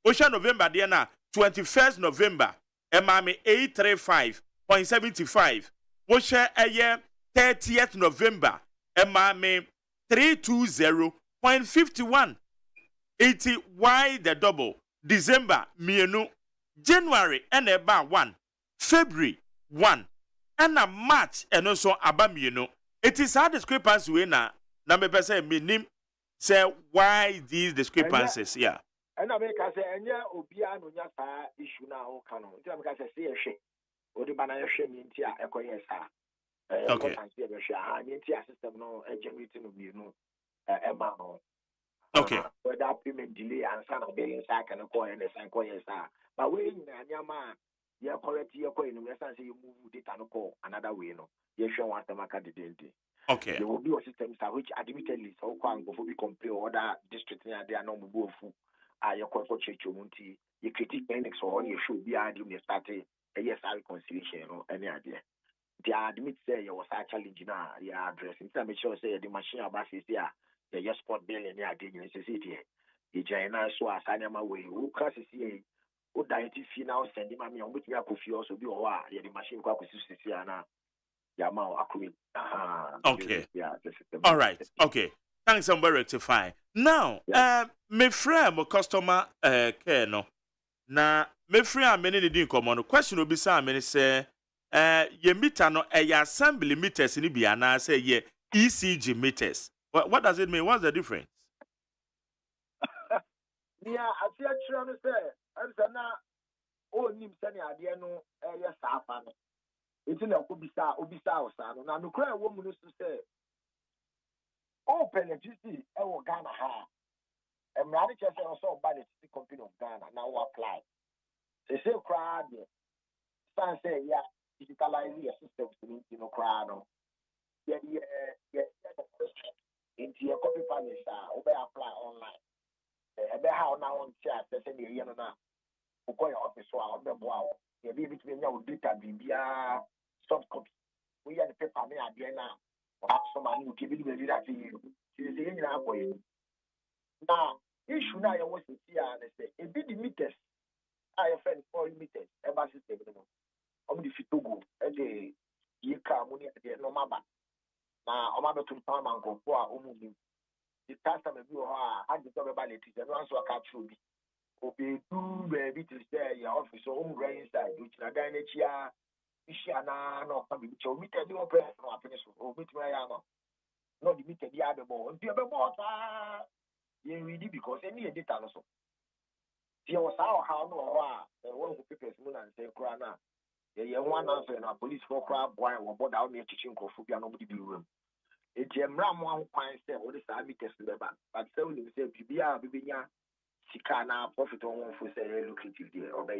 [SPEAKER 2] Ocean November Diana 21st November. Emami 835.75. What share a year 30th November? Emami 320.51. 80 why the double? December mienu. January and about 1. February 1. And a March and also abamienu. It is our discrepancy we na me person minim say why these discrepancies, yeah.
[SPEAKER 5] And I make us say, and yeah, Obia no yasa issue now, canon. I make us say a shame. Or the banana shame in tia, a coyesa. Okay. Intia system no, a generating of you know, a man.
[SPEAKER 2] Okay.
[SPEAKER 5] Whether payment delay and son of billing sack and a coin and a san coyesa. But when Yama, you're correct, you're coin, you you move it and call another way, no. You show what the market didn't.
[SPEAKER 2] Okay.
[SPEAKER 5] There will be a system which admittedly so can go for we compare other districts and they are not move. Your corporate church, Montie, you critique index or you should be arguing the starting a yes, reconciliation or any idea. They admit say you was actually your address. In time, sure say the machine about is there, the yes spot bill and your idea necessity. The China so as I am away, who class is here, who died if you now send him on which we are confused also be or the machine quack is Siana. Yamao accurate.
[SPEAKER 2] Okay. Yeah, all right. Okay. Thanks, I'm very rectify. Now, me friend, my customer care no. Na me friend, many didn't come on. The question will be some many say, ye meter no, assembly meters in Ibiana say ye ECG meters. What does it mean? What's the difference?
[SPEAKER 5] Yeah, I see a children say, I'm saying now, oh, Nim Sani Adiano, yes, Safan. It's in a Obisa or Sano. Now, no cry woman used to say, open electricity, Ghana ha. And Radical also by the company of Ghana now apply. They say crowd, some say, yeah, digitalize your systems to you know, crowd. Yeah, into your copy panels, over apply online. About how now on chat, they say, you know, now, who call your office or the wow. You be between your data, BBA, soft copy. We are the paper, me idea now. Somebody who give it the leader to you. Now, issue now, you want to see, and they say, it be the meters. I offend 4 meters, ever system. I'm the Fitogo, and the Yika, money at the no mama. Now, I'm about to farm and go for a movie. The customer view, I just talk about it, and once I catch you. Obey, do baby to stay your office, home grain side, which I dine it here. Ishana, no, coming to meet a new person, or finish or meet my armor. Not the meet the other ball. The other ball, you read it because any editor also. There was how no, one who prepares moon and say, Crana. one answer na police for crowd boy or board out near teaching Kophobia nobody be room. It's a ram one point say what is I test the ban, but so we say Bibia Bibinia Sikana profit on for say lucrative there or by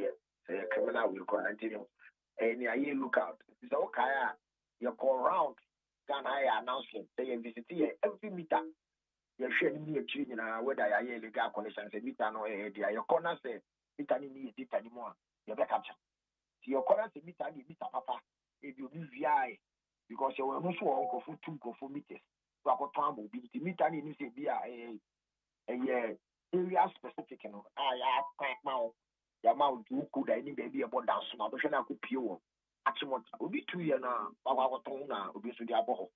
[SPEAKER 5] say criminal will continue. And I look out. It's okay. You call round can I announcement say you visit here every meter. You share me a chin whether I hear legal connection say meter no idea. Your corner say meter need it anymore. You better capture. Your corner say meter need meter papa. If you be VI because you will also uncle for 2 go for meters. So I got time will be the meter need say be a area specific, you know. I quite now. The amount you could any baby about dance, my person I could pure. Actually, will be 2 years now. Our tone will be to the abo.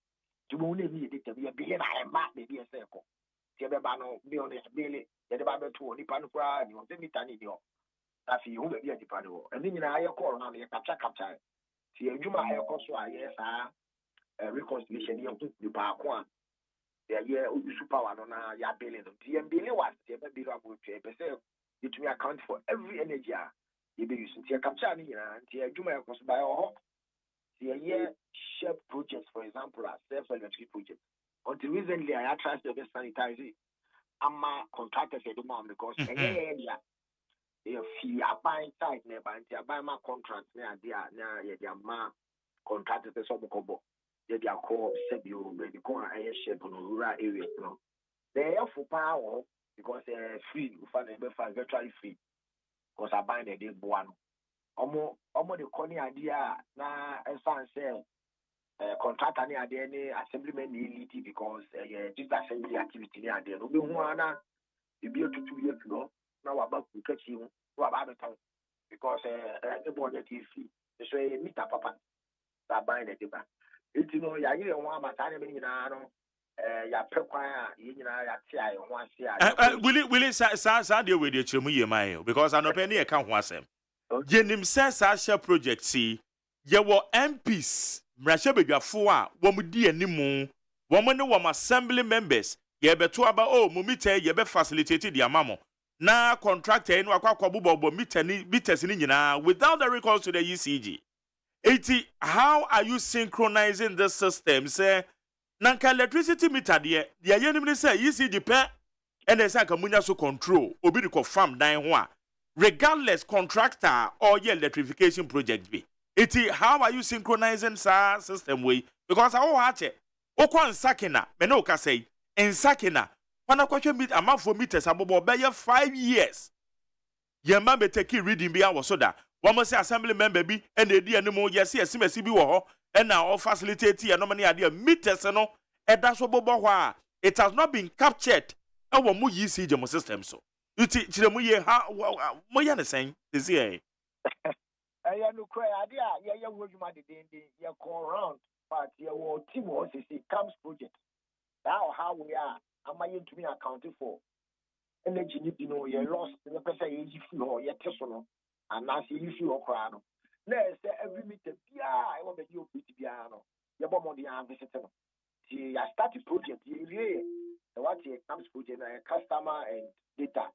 [SPEAKER 5] To only need it to be a billion. I am mad, maybe a circle. Tiabano, be on this billy, the Bible to only Panukra, you want to meet any deal. That's you will be a depano. And then I call on the capture. See, you might have also, yes, reconciliation here to the park one. The year super one on your billion. TM Billy was the baby about to it may account for every energy you be using. Tia capture and Tia Juma was by all. Tia year shape projects, for example, as self-electric projects. Until recently, I tried to be sanitizing. I'm a contractor for the mom because area if you are buying site nearby, and you are buying my contracts near their ma contractors, the Sobokobo. They are called Sebio, they go on a shape on rural areas. They are for power. Because free, you find virtually free. Because I buy the day one. Almost the corny idea na and say contract any idea any assemblyman elite because this assembly activity near there. No be one you be 2 years ago. Now about to catch you about the time because the board that is free. So meet up papa. I buy the day. It's ya hear one my time ya pekwa ye nyina ya tia ye ho ase a
[SPEAKER 2] will it sa de we de chemu ye man because anope ne ye ka ho asem jenim sa share project si ye wo MPs mrahye badwafo a wo mu di animu wo mu ne wo assembly members ye beto aba mu meter ye be facilitate the amamo na contractor no akwa bobo meters ni nyina without the recourse to the ECG. How are you synchronizing the system say nanka electricity meter de ye yenim say ECG pe and say kamunya so control obi de farm dan ho a regardless contractor or your electrification project be how are you synchronizing sa system way because how hache okwa nsakena me no ka say nsakena wana kwatwe meter amafo meters abobo be 5 years ye ma be take reading bi awo so da one say assembly member bi and the di animo yes esimesi bi wo ho and now all facilitate and no many idea meters no and that's what bobo it has not been captured and we mu ECG mo system so uti chire mu ye ha mo ya ne sen is here
[SPEAKER 5] ya no cry idea ya wo juma de ya call round but ya wo team wo say comes project how we are am I to be accounted for energy need you know you lost the person you feel ya teso no and now see you feel cry no let's say every meter bia I want be you put bia no ya bo mo dey visit no see ya start the project you the what it comes project na customer and data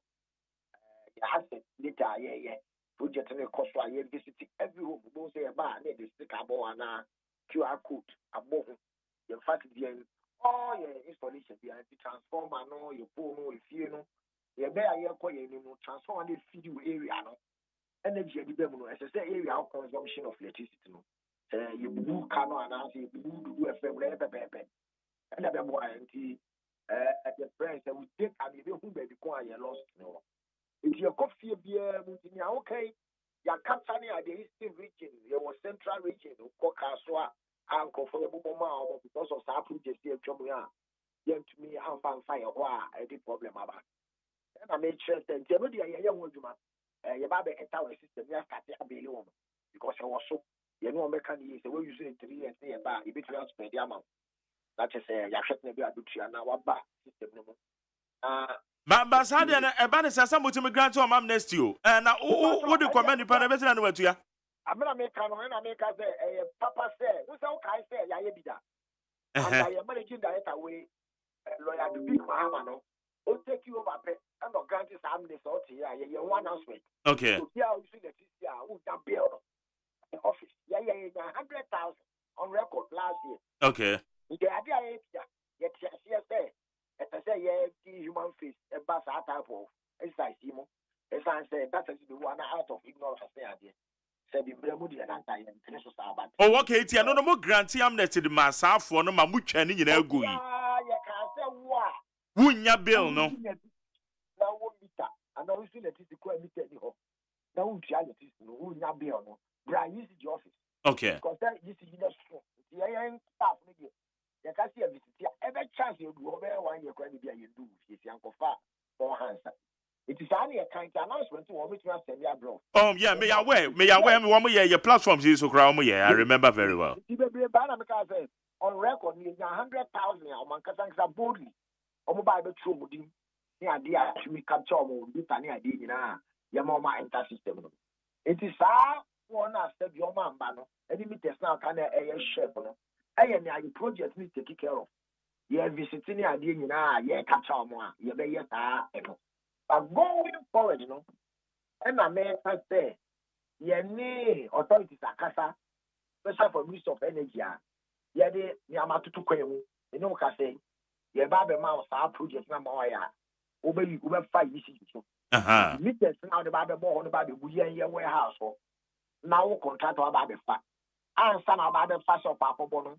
[SPEAKER 5] ya asset data yeah project na cost so ya visit every home bo say ba na dey stick abo na QR code abo in fact the all your installation the transformer no your pole no if you know ya be ya call you no transformer dey feed you area no energy di bem no as say area consumption of electricity no you do cano and you do FM pepe and the more anti at the price that we take and you who be because you lost no if your coffee beer mutin okay ya capture near the eastern region your central region koka so and comfortable mama because of sa project here trouble ya to me am ban fire wa any problem about and I made sure that you know the ya wonjuma your baby entire system ya start abeli because I was so you know American is we using 3 years near bar you between spend the amount that is ya shut na be adutua na wa ba system no
[SPEAKER 2] ba sadia na e ba ne sasa mutum grant o amnesty o na wo de comment pa na be na watu ya
[SPEAKER 5] amena American no na America say papa say we say o kai say ya ye bida and ya managing director we lawyer the big Mahama no o take you over pay and no grant is amnesty so here ya one announcement
[SPEAKER 2] okay
[SPEAKER 5] so here we see the TCR who that bill the office you 100,000 on record last year.
[SPEAKER 2] Okay.
[SPEAKER 5] The idea is that yes, human face a bus type of exercise. As I said, that's the one out of ignorance.
[SPEAKER 2] Oh, okay. Tia no more grantee amnesty the massa for no mamucha ni nyina agu yi.
[SPEAKER 5] You can say what?
[SPEAKER 2] Wunya bill no.
[SPEAKER 5] Now one meter, and now we see that it's the core meter. Now we try it. No, wunya bill no. Brian, use the office.
[SPEAKER 2] Okay.
[SPEAKER 5] Because that this is the strong. The young staff, you can see a visit. Every chance you do over 1 year, you do. It's Uncle Fat or Hansa. It is only a kind of announcement to which you send your bro.
[SPEAKER 2] Oh, yeah, may I wear one more year, your platforms is so crown, yeah, I remember very well.
[SPEAKER 5] On record, you 100,000 or Mancasansa boldly. Or mobile true, the idea we capture more, you can idea, your mama enter system. It is how one has said your man, Bano, and imiters now can a chef. I am your project need to take care of. You are visiting the idea, you capture more, you may yet. But going forward, and I may say, ye authorities are casa, special for use of energy. Ye de Yamatu to Quail, say, ye Baba Mouse, our project number, obey 5 issues. Meters now the Baba born about the Buya warehouse. Now contract about the fat. And some about the fast of Papa Bono.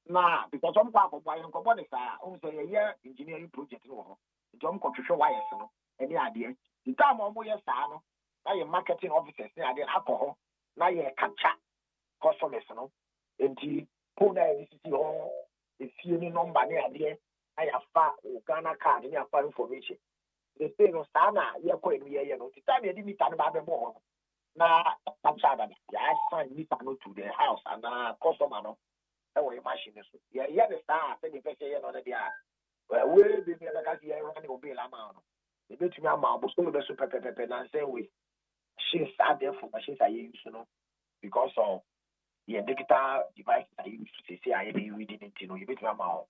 [SPEAKER 5] Nah, because some Papa Boy and Cobonis are also a year engineering project. Don't control wires. Any idea? The time on your son, now your marketing officers, now the alcohol, now you capture customers, and the Puna is if you number idea, I have far Ghana card in your file information. The same of Sana, you're going to the time you didn't talk about the more. Now, I'm sorry, I signed me to the house and customer, no, machine. Yeah, the star, then you say, well, we'll be like a year running will be amount. The bit me amount, but some of the super pepe and say with she's out there for machines I use, because of the digital devices I use to say I be reading it, you bit me amount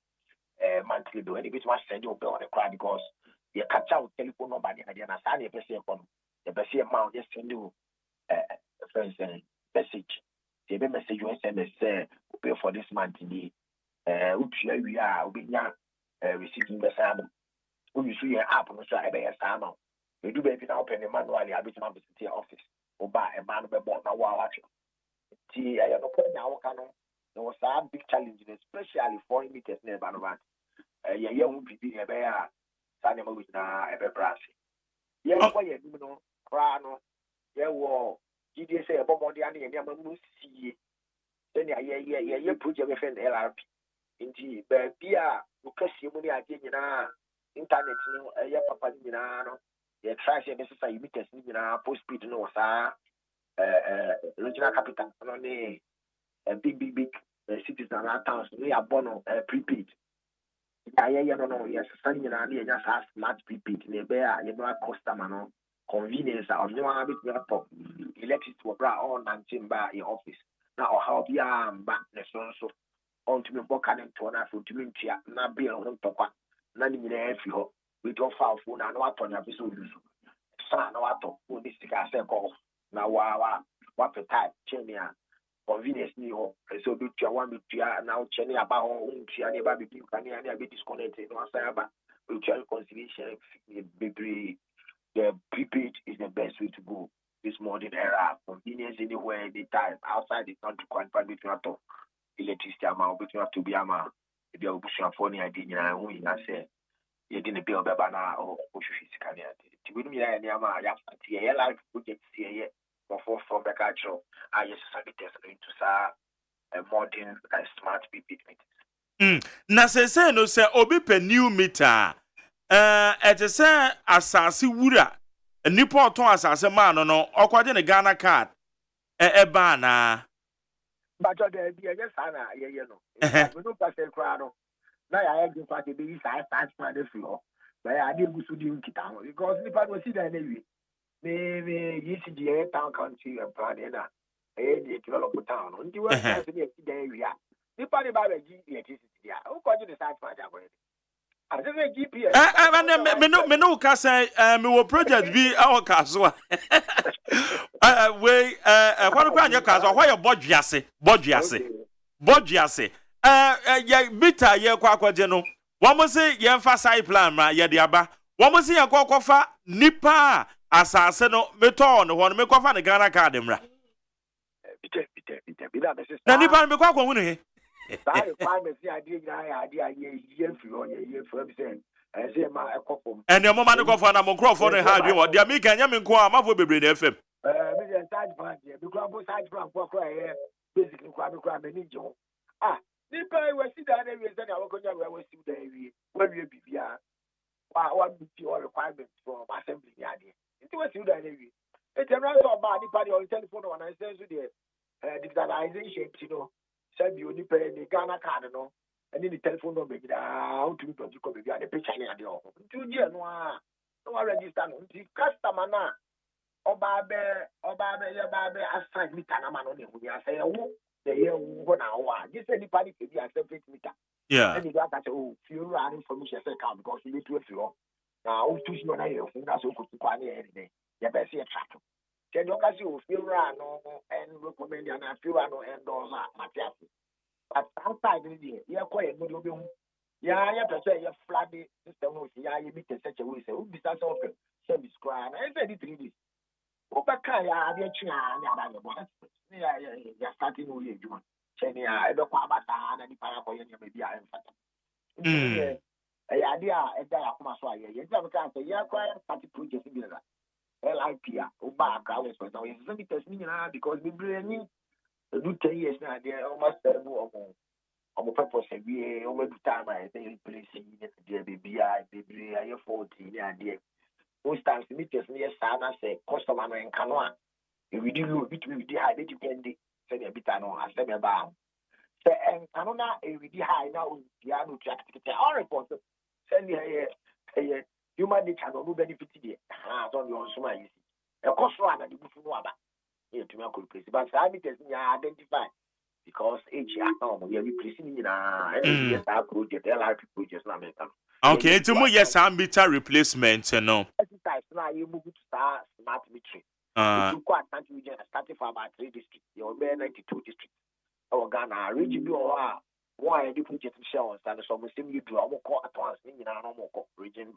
[SPEAKER 5] monthly bill, and you bit my send your bill on the crowd because you catch out telephone number and I understand the best amount just send you friends message. The message you send us pay for this month in the we are receiving the salmon. We see an app on the side by a salmon. We do baby now open the manually. I be to my visit office or buy a man of a bought now. Watch it. I have no point now. There was a big challenge, especially for meters near Banovan. A young people a bear, Sanimo with a brassy. Yes, why you know, Crano, yeah, war. Did you say about Monday and Yamamu see? Then you put your friend LRP. Indeed, but because you money again, internet, papa, you try to necessary meters, post speed, regional capital, big cities around towns, we are born prepaid. Yes, sunny and just ask smart prepaid, customer, convenience, or no one bit electricity to bra on and timber in office. Now, how be back the so. On to me, Bokan to an Afro to Mintia, not be on Papa, none in the FO. We don't file for an on episode. Son, no, I talk for this guy. Now, what the type, Chenia, convenience, new, so do you want me to now Chenia about Chiani Baby, you can be disconnected, no, Saba, with your conciliation, the prepaid is the best way to go. This modern era, convenience anywhere, anytime, outside the country, quite private matter. Electricity amount, but you have to be a man. If you're pushing a phone idea, I say, you didn't build a banner or push physically. To win me, I am a life project here for the culture. I just submitted into a modern and smart people meetings.
[SPEAKER 2] Na say no say obi pe new meter. It is asase wura. Nipa oton asase man no okwaje ne Ghana card. Ba na
[SPEAKER 5] but there be a yes, Anna, no person crowd. Now I have to fight the baby side for the floor. But I did go to the Kitano because if I was see that anyway, maybe you see the town country and plan in a develop town. And you were to see the area. The party by the electricity. Who called you the side for that way? I don't know GPS.
[SPEAKER 2] Me no can say me will project be our castle. We kwanu kwa anya kaso hɔ yɛ bodwiase ya bita ye kwa kwaje no wɔn se ye mfa side plan ma ye de aba wɔn se ye kɔkɔfa nipa asase no metɔ no hɔ no mekɔfa ne Ghana card mra na nipa no mekɔ akɔ hu ne
[SPEAKER 5] saa requirements ya ade nyina ya ade aye ye fi ho ye fi am say say ma ekɔfom
[SPEAKER 2] ene mo ma ne kɔfɔ na mo nkrɔfɔ no ha adwe wɔ de mi kan nya me nko a mafo bebre na FM
[SPEAKER 5] me dey side plan ye because bo side plan kwa ye basically kwa me kwa me ni jo nipa we si da na we say na wakonya we si da we bibia wa bi all requirements from assembly ya ade nti we si da na we e tell us about nipa dey on telephone on and say so the digitalization you know say bi oni pe ni Ghana card no and the telephone number bi da how to do ko bi the picture ni ade o nti o je no no register no nti customer na oba be ye ba be assign meter na ma no ne hu ya say wo the year wo na wa just any party be a separate meter and you got that few run information say come because you need to feel now o tu no na ye hu na so ko tu kwa ni e ni ya be say track can you guys you feel run no and recommend and feel run no endorse Matias but outside the ye ko ye no be hu ya person ye flood system no ya ye meter such a way say o bisa so service kwa na e say the 3 days Obaka ya ade twa na aba bo ya starting no ye djuma cheni ya ebe kwa abata na nipa ya koye nyame bia emfata ya ade a eda ya kuma so aye ye djama kan say ya kwa party project bi na LIP a obaka we so now is me test me na because we bring do 10 years na there almost omo purpose we o do time I say replace the bibia bibia aye 40 ya there most times meetings near sana say customer no enkano a we do between we high be depend say the bit no asem ba say enkano na we high na o dia no track ticket all report say here human nature no benefit there so the on so my easy e cost so na the bufu no aba e to me call place but say meetings ya identify because age ya no we replace ni na and yes our project LRP project na make.
[SPEAKER 2] Okay, it's more yes, meter replacement, no.
[SPEAKER 5] Exercise now you move to start smart metering. You quite can't region starting from about 3 districts. You're 92 districts. Our Ghana region do why you put it shells and some same you do our call at once in our normal region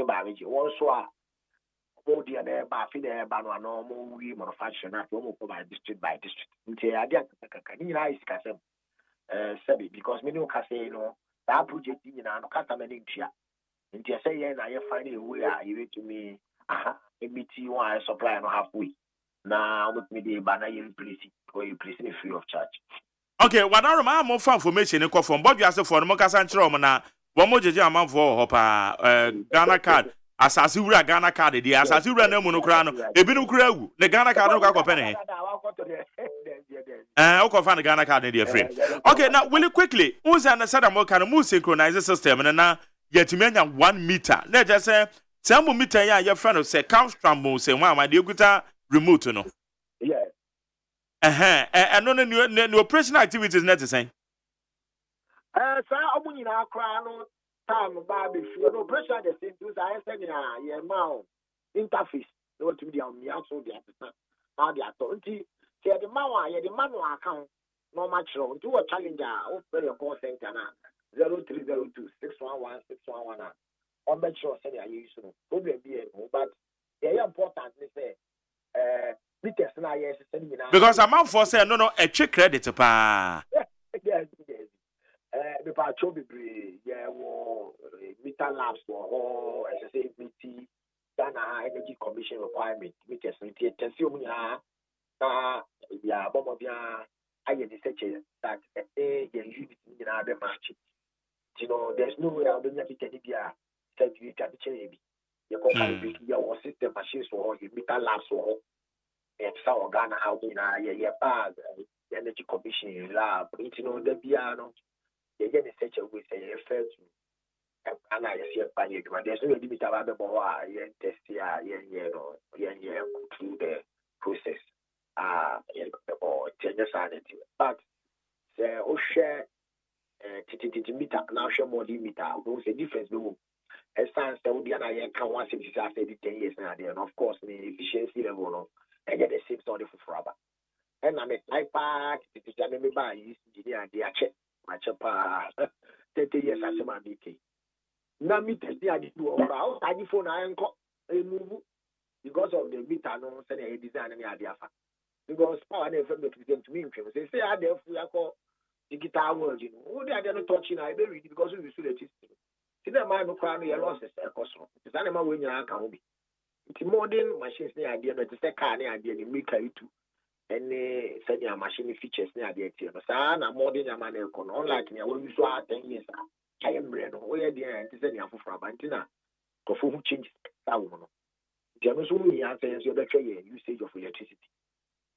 [SPEAKER 5] by region. Also, all the other Bafi there, Bano, normal we manufacture not normal by district. Until I didn't because many can no. That project in an customer in Chia. In Tia say, I find a way you to me. MBT one supply and halfway. Now, with me, the banner you place or you place it free of charge.
[SPEAKER 2] Okay, what are my more information in from Bob Yasa for Mocasan Tromana? One more Jaman for Hopper, Ghana card, Asasura Ghana card, the Asasura no monocrano, a bit of crew, the Ghana card of Penny. I'll find the Ghana card in the frame. Okay, now, will you quickly? Who's an Sadamo can move synchronize the system and now yet to many 1 meter. Let's just say, some meter, yeah, your friend will say, count scramble, say, wow, my dear, remote, no.
[SPEAKER 5] Yeah.
[SPEAKER 2] And no operational activities not the same.
[SPEAKER 5] Sir, I'm in our crown time, Barbie, no pressure, the same things I said, yeah, mouth interface. No to be on me, also the now the authority. The manual account, no much wrong. Do a challenger, open your call center now. 0302 611 611. I'll make sure say I use no problem be but the important is say meters na yes
[SPEAKER 2] because amount for say no a check credit pa.
[SPEAKER 5] Yes. The part show be yeah meter labs for as I say meter Ghana Energy Commission requirement meters yeah, Bomobia, I get the search that a unit in other match. You know, there's no way I'll be never telling you that you can change. You can your system machines or your meter labs or and South Ghana how in a bag, the Energy Commission lab, you know, the piano, they get the search with a refer to. And I see a panic, but there's no limit about the boy, test through the process. Or change sanity. But say share meter now share more meter. Those a difference no. As Saudi and I can 160 after 10 years now, and of course the efficiency level I get the same sort of forever. And I'm a type park, it is a member I used to be a check, my chapa 30 years as a man. Now, me test the idea about I phone I move because of the meter, no, send a design and idea. Because power never makes them to me. They say, I therefore the guitar world, you know, they are not touching, I bury it because we should see the man who crown your losses, a custom. It's animal when you can be. It's modern machines, the idea, but it's a car, the idea, the make it to. Any send your machine features near the ATM. Sana more than a man unlike me when we saw 10 years. I am brand where the end is any for Bantina. For who change that woman. James only answers your better usage of electricity.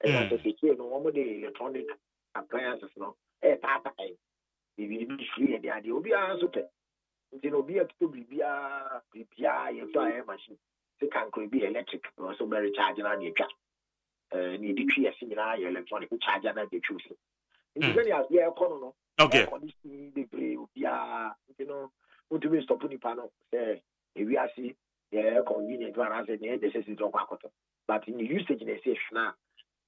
[SPEAKER 5] And as I say, no more the electronic appliances no. Tata if you be free the idea will be answered. It will be a to be a machine. They can be electric or so very charging on the track. Need the tree as electronic charger that they choose.
[SPEAKER 2] Okay.
[SPEAKER 5] You know, what to be stopping panel. Say, if we are see, convenient one as a necessity of aquator. But in the usage in a safe now,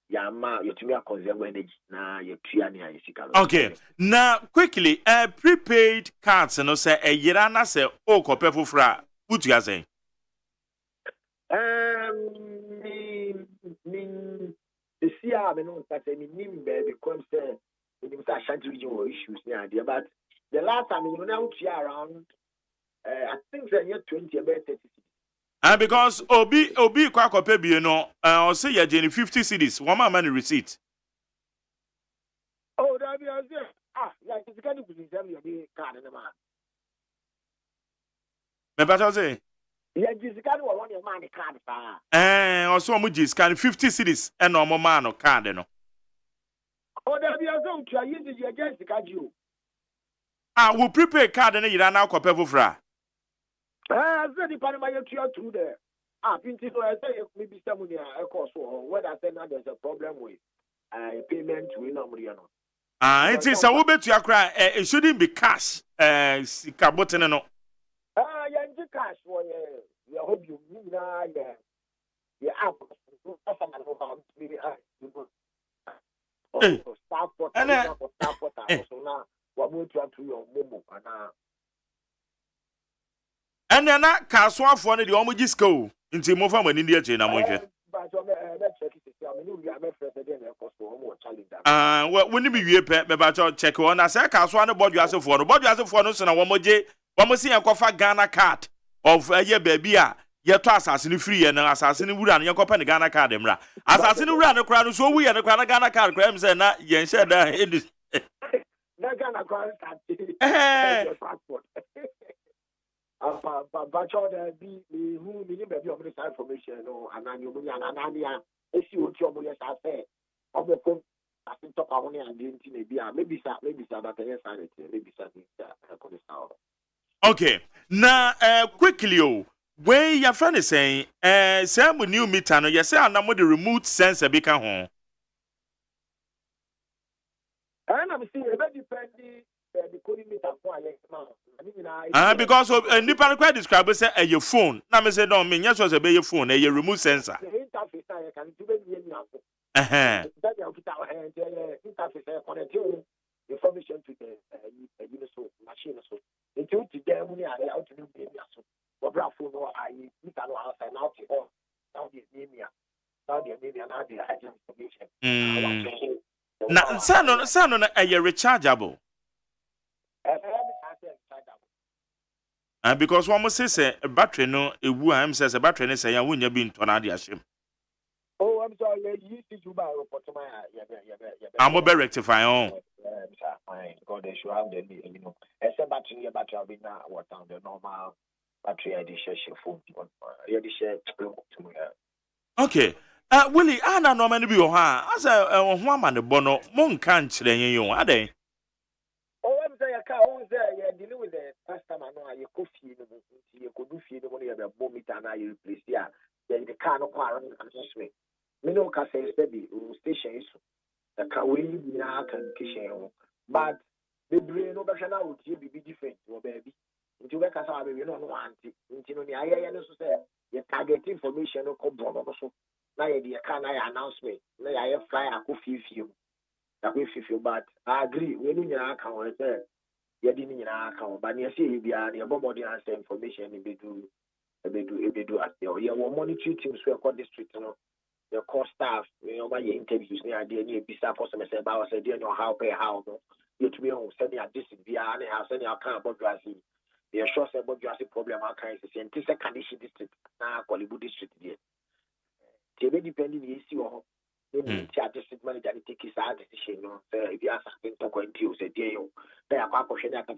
[SPEAKER 5] Yama, you to me a conserve energy now, your triania is.
[SPEAKER 2] Okay. Now, quickly, prepaid cards, and say a yerana say, oh, copefu fra, what you are saying?
[SPEAKER 5] The CR, I know that any nimbe because the Ashanti region issues near there. But the last time you know around, I think the year 20 about 30.
[SPEAKER 2] Because Obi kwa kope bi no, or say you are 50 cedis, one man money receipt.
[SPEAKER 5] Oh, that be like it's kind of good your card in the man.
[SPEAKER 2] Me better say.
[SPEAKER 5] Yeah, Jessica want your money card.
[SPEAKER 2] Also mujis can 50 cedis and no more man or card no.
[SPEAKER 5] Oh, that be a zone to use the Jessica you.
[SPEAKER 2] We prepare card and you now kope fra.
[SPEAKER 5] I said the Panama through there. Pinto, I say maybe someone here, of course, or whether I say now there's a problem with payment to Inamriano.
[SPEAKER 2] It is a little bit to your cry. It shouldn't be cash. Sikabotin no.
[SPEAKER 5] Yeah, cash for you. Hope you mean yeah, app. Staff for so now we're going to your momo
[SPEAKER 2] and then that castle for the Omoji school into Mofa when India chain. I'm with you. When you be about check on, I say castle on the body as a for the body as a for no son of one more see a coffee Ghana card of a year baby. Yet to assassin free and assassin wood and your company Ghana card. Assassin ran the crown so we and the crown Ghana card crams and not yen said that in this.
[SPEAKER 5] Ghana card passport. But be who meaning baby of this information or Anania, if you would trouble yes, I say, of the phone, I think top only and didn't maybe but yes, maybe something.
[SPEAKER 2] Okay, now quickly, when your friend is saying, Sam with new meter, no, yes, I'm not the remote sensor become home.
[SPEAKER 5] And I'm seeing a very depending the coding meter for
[SPEAKER 2] because Nipan quite describe say your phone. Now me say no mean yes was a your phone, a remote sensor.
[SPEAKER 5] The interface I can do it
[SPEAKER 2] that
[SPEAKER 5] interface connect information to the machine so until today when I out to do the so what phone or I you can outside now the name now the information.
[SPEAKER 2] Now son on a rechargeable. Because one must say a battery no a woo am says a battery say I wouldn't be in Tonadi shame.
[SPEAKER 5] Oh, I'm sorry, you used to buy
[SPEAKER 2] I'm a better rectify on.
[SPEAKER 5] God, they should have the you know, except battery will be now what on the normal battery edition phone.
[SPEAKER 2] Okay. Willie, I don't know many be as a woman the bono, Mon can't train you, are they?
[SPEAKER 5] Oh, I'm saying, I can't say, dealing with the customer. No, you could feel you could do feel the money of a bomb and you replace here. Then the car no car and me. Me no can say steady station is the car will be now can kitchen. But the brain no better now would be different, baby. Into the casa, we don't want it. Into the I so say, you target information or come also. Now you can announcement. Now you fly a coffee few. But I agree. When you account, you didn't account. But you see, you be the body answer information. You do as they are monitoring teams. We call district. Your core staff. You know, by your interviews, near the near Bisa customer say about say, you know how pay how. You to be on sending a district via any house, any account about Brazil. They are sure about Brazil problem. Our kind of saying, this is a condition district. Now, Kolibu district. They may depend on the issue. Maybe district manager take his decision. If you are something to go into, say, they are question that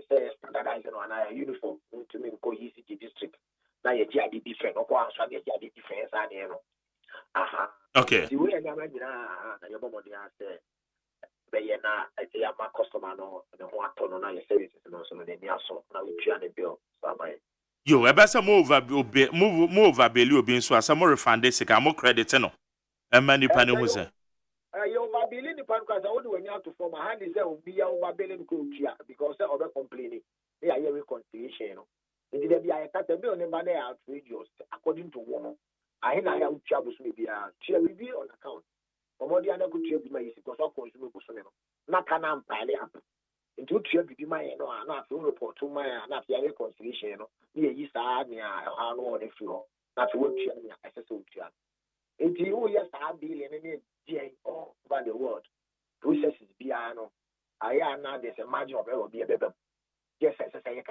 [SPEAKER 5] say standardizing on a uniform to me go ECG district. Now you are different. Or go and difference and you know.
[SPEAKER 2] Okay.
[SPEAKER 5] The way I am your mom say, I am a customer no, and who are turning on your services and also the near so now we try the bill. So
[SPEAKER 2] Yo, ebasa move over Belu being so as more refunded sika more credit no. E mani pani mu se.
[SPEAKER 5] You over billing the pan because I want when you have to form a hand is there will be over billing because they are complaining. They are reconciliation. Indeed, they are cut a bill on money outrageous according to one. I have troubles maybe a review on account. Or the other good trade my because of consumer person. Not can I'm pile up. Into trade with my not report to my not the reconciliation. Here you saw me how no the floor. Not to work as a social. Into you, yes, I'm dealing in all over the world. Processes piano. I am now there's a margin of error be a better. Yes, as I say,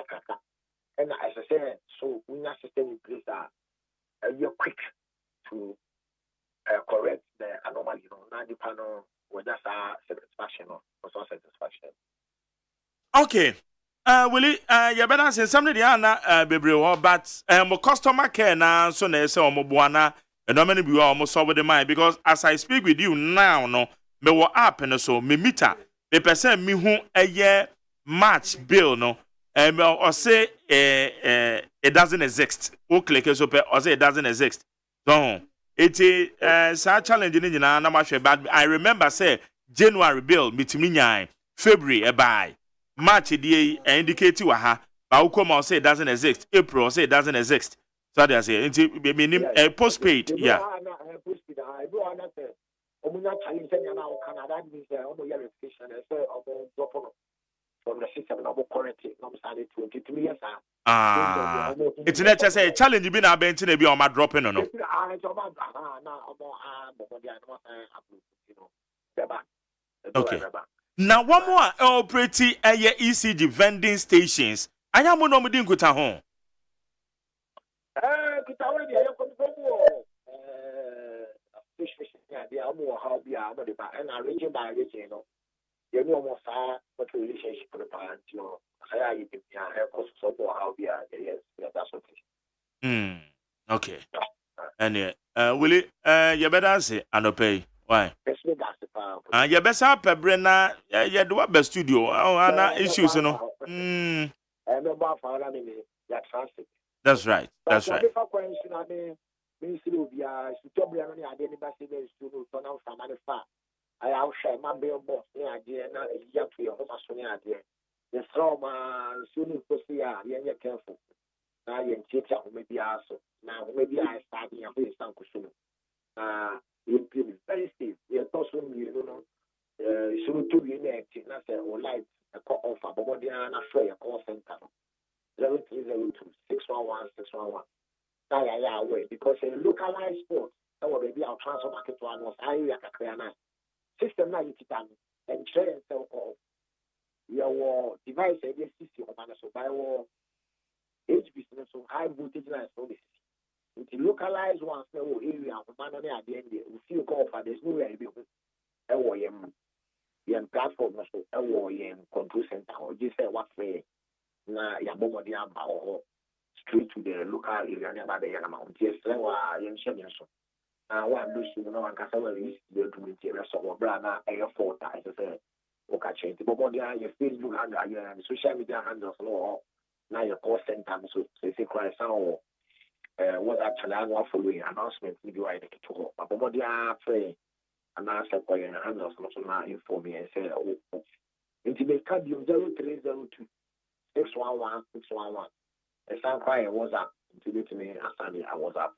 [SPEAKER 5] and as I said, so we not system in place you're quick to correct the anomaly. Now the panel was just satisfaction or also satisfaction.
[SPEAKER 2] Okay. Willie, you better say something the bebre but mo customer care na so na say omo boana and no many be almost over the mind because as I speak with you now no me wo app no so me meter me person me hu eye match bill no or say it doesn't exist. O click so or say it doesn't exist. So it is challenge ni na na mahwe but I remember say January bill mitimi nyan February buy March the indicate wa ha ba ukoma say it doesn't exist. April say it doesn't exist. So they say it postpaid yeah.
[SPEAKER 5] Postpaid I do understand. Omunya challenge na Canada means verification from the system na correct no say 23 years
[SPEAKER 2] it's not just a challenge be na bent na be on my dropping no okay now one more operating ECG vending stations anya mo no mo din kuta ho
[SPEAKER 5] kuta we dey come they are more how be and I region by region you know almost what relationship with the parent I yes that's okay.
[SPEAKER 2] Okay. And will it you better say pay why? You better pay na you do what best studio issues no. That's right. That's right. I have shared my bill boss idea now is yet to your home idea. The trauma soon to see you're careful. Now you're teacher maybe also. Now maybe I start in a place soon. You'll be very safe. You're also you know soon to be acting as a light a call offer but what they are not sure your call center 0302 611 611. Now wait because a localized sport that will be our transfer market one was area system na yititan and share and sell call your device area system on so by age business so high voltage line service with the localized ones no area man on at the end we feel call for there's no way be yam platform so yam control center or just say what way na ya bomodi aba or straight to the local area near the MONTIE yam share so one do you know and Cassava is the material so brother air for as I say okay change but your Facebook handle and social media handles no now your call center so say cry sound what actually I want following announcement video I take to but pray and answer for your handles also now inform me and say into the card 0302 611 611 and some cry was up
[SPEAKER 5] to me, I was up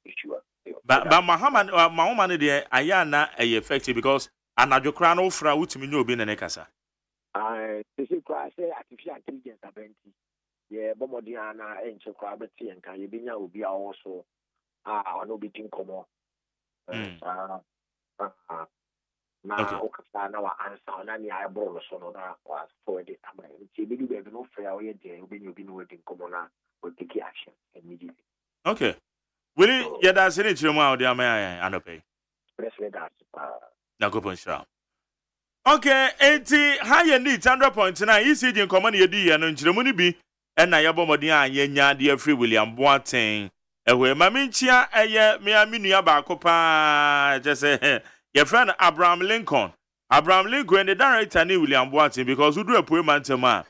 [SPEAKER 5] issue.
[SPEAKER 2] But Mahoma de ayana a effective because anadwo kra no fra wutumi no obi na nekasa.
[SPEAKER 5] This is why I say artificial intelligence abenti. Yeah, bomodiana enche kwa beti enka yebinya obi also ono bitin komo. Na okasa na wa answer na ni eyebrow so no na was forward it am nti bi do be no fair o ye de obi no wedding komo na we take action immediately.
[SPEAKER 2] Okay. Will you that say it chiremu a odi amaya anope?
[SPEAKER 5] President that
[SPEAKER 2] Na go pon. Okay, 80 high need 100.9 ECG nkomo na yedi ye no chiremu ni bi e na yebo modin a yenya de free William Boateng ehwe maminchia eye me aminu ba akopa je say your friend Abraham Lincoln the director ni William Boateng because udu apue mantema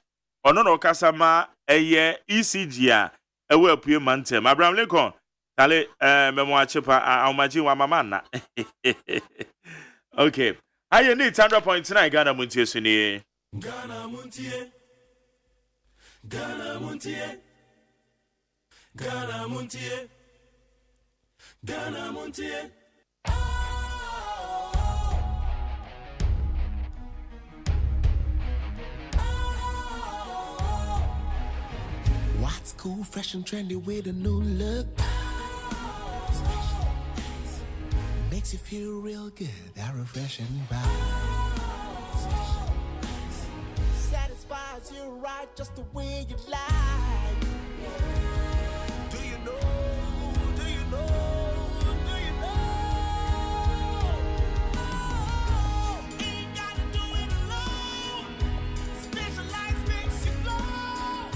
[SPEAKER 2] ono no kasama eye ECG a ewe apue mantem Abraham Lincoln tale memo achepa awmaji wa mama na okay aye ni 100.9 Ghana Montie suni
[SPEAKER 17] Ghana Montie Ghana Montie Ghana Montie Ghana Montie What's cool, fresh and trendy with a new look? Makes you feel real good, that refreshing vibe. Satisfies you right just the way you like. Do you know? Do you know? Do you know? Oh, ain't gotta do it alone. Specialized makes you flow.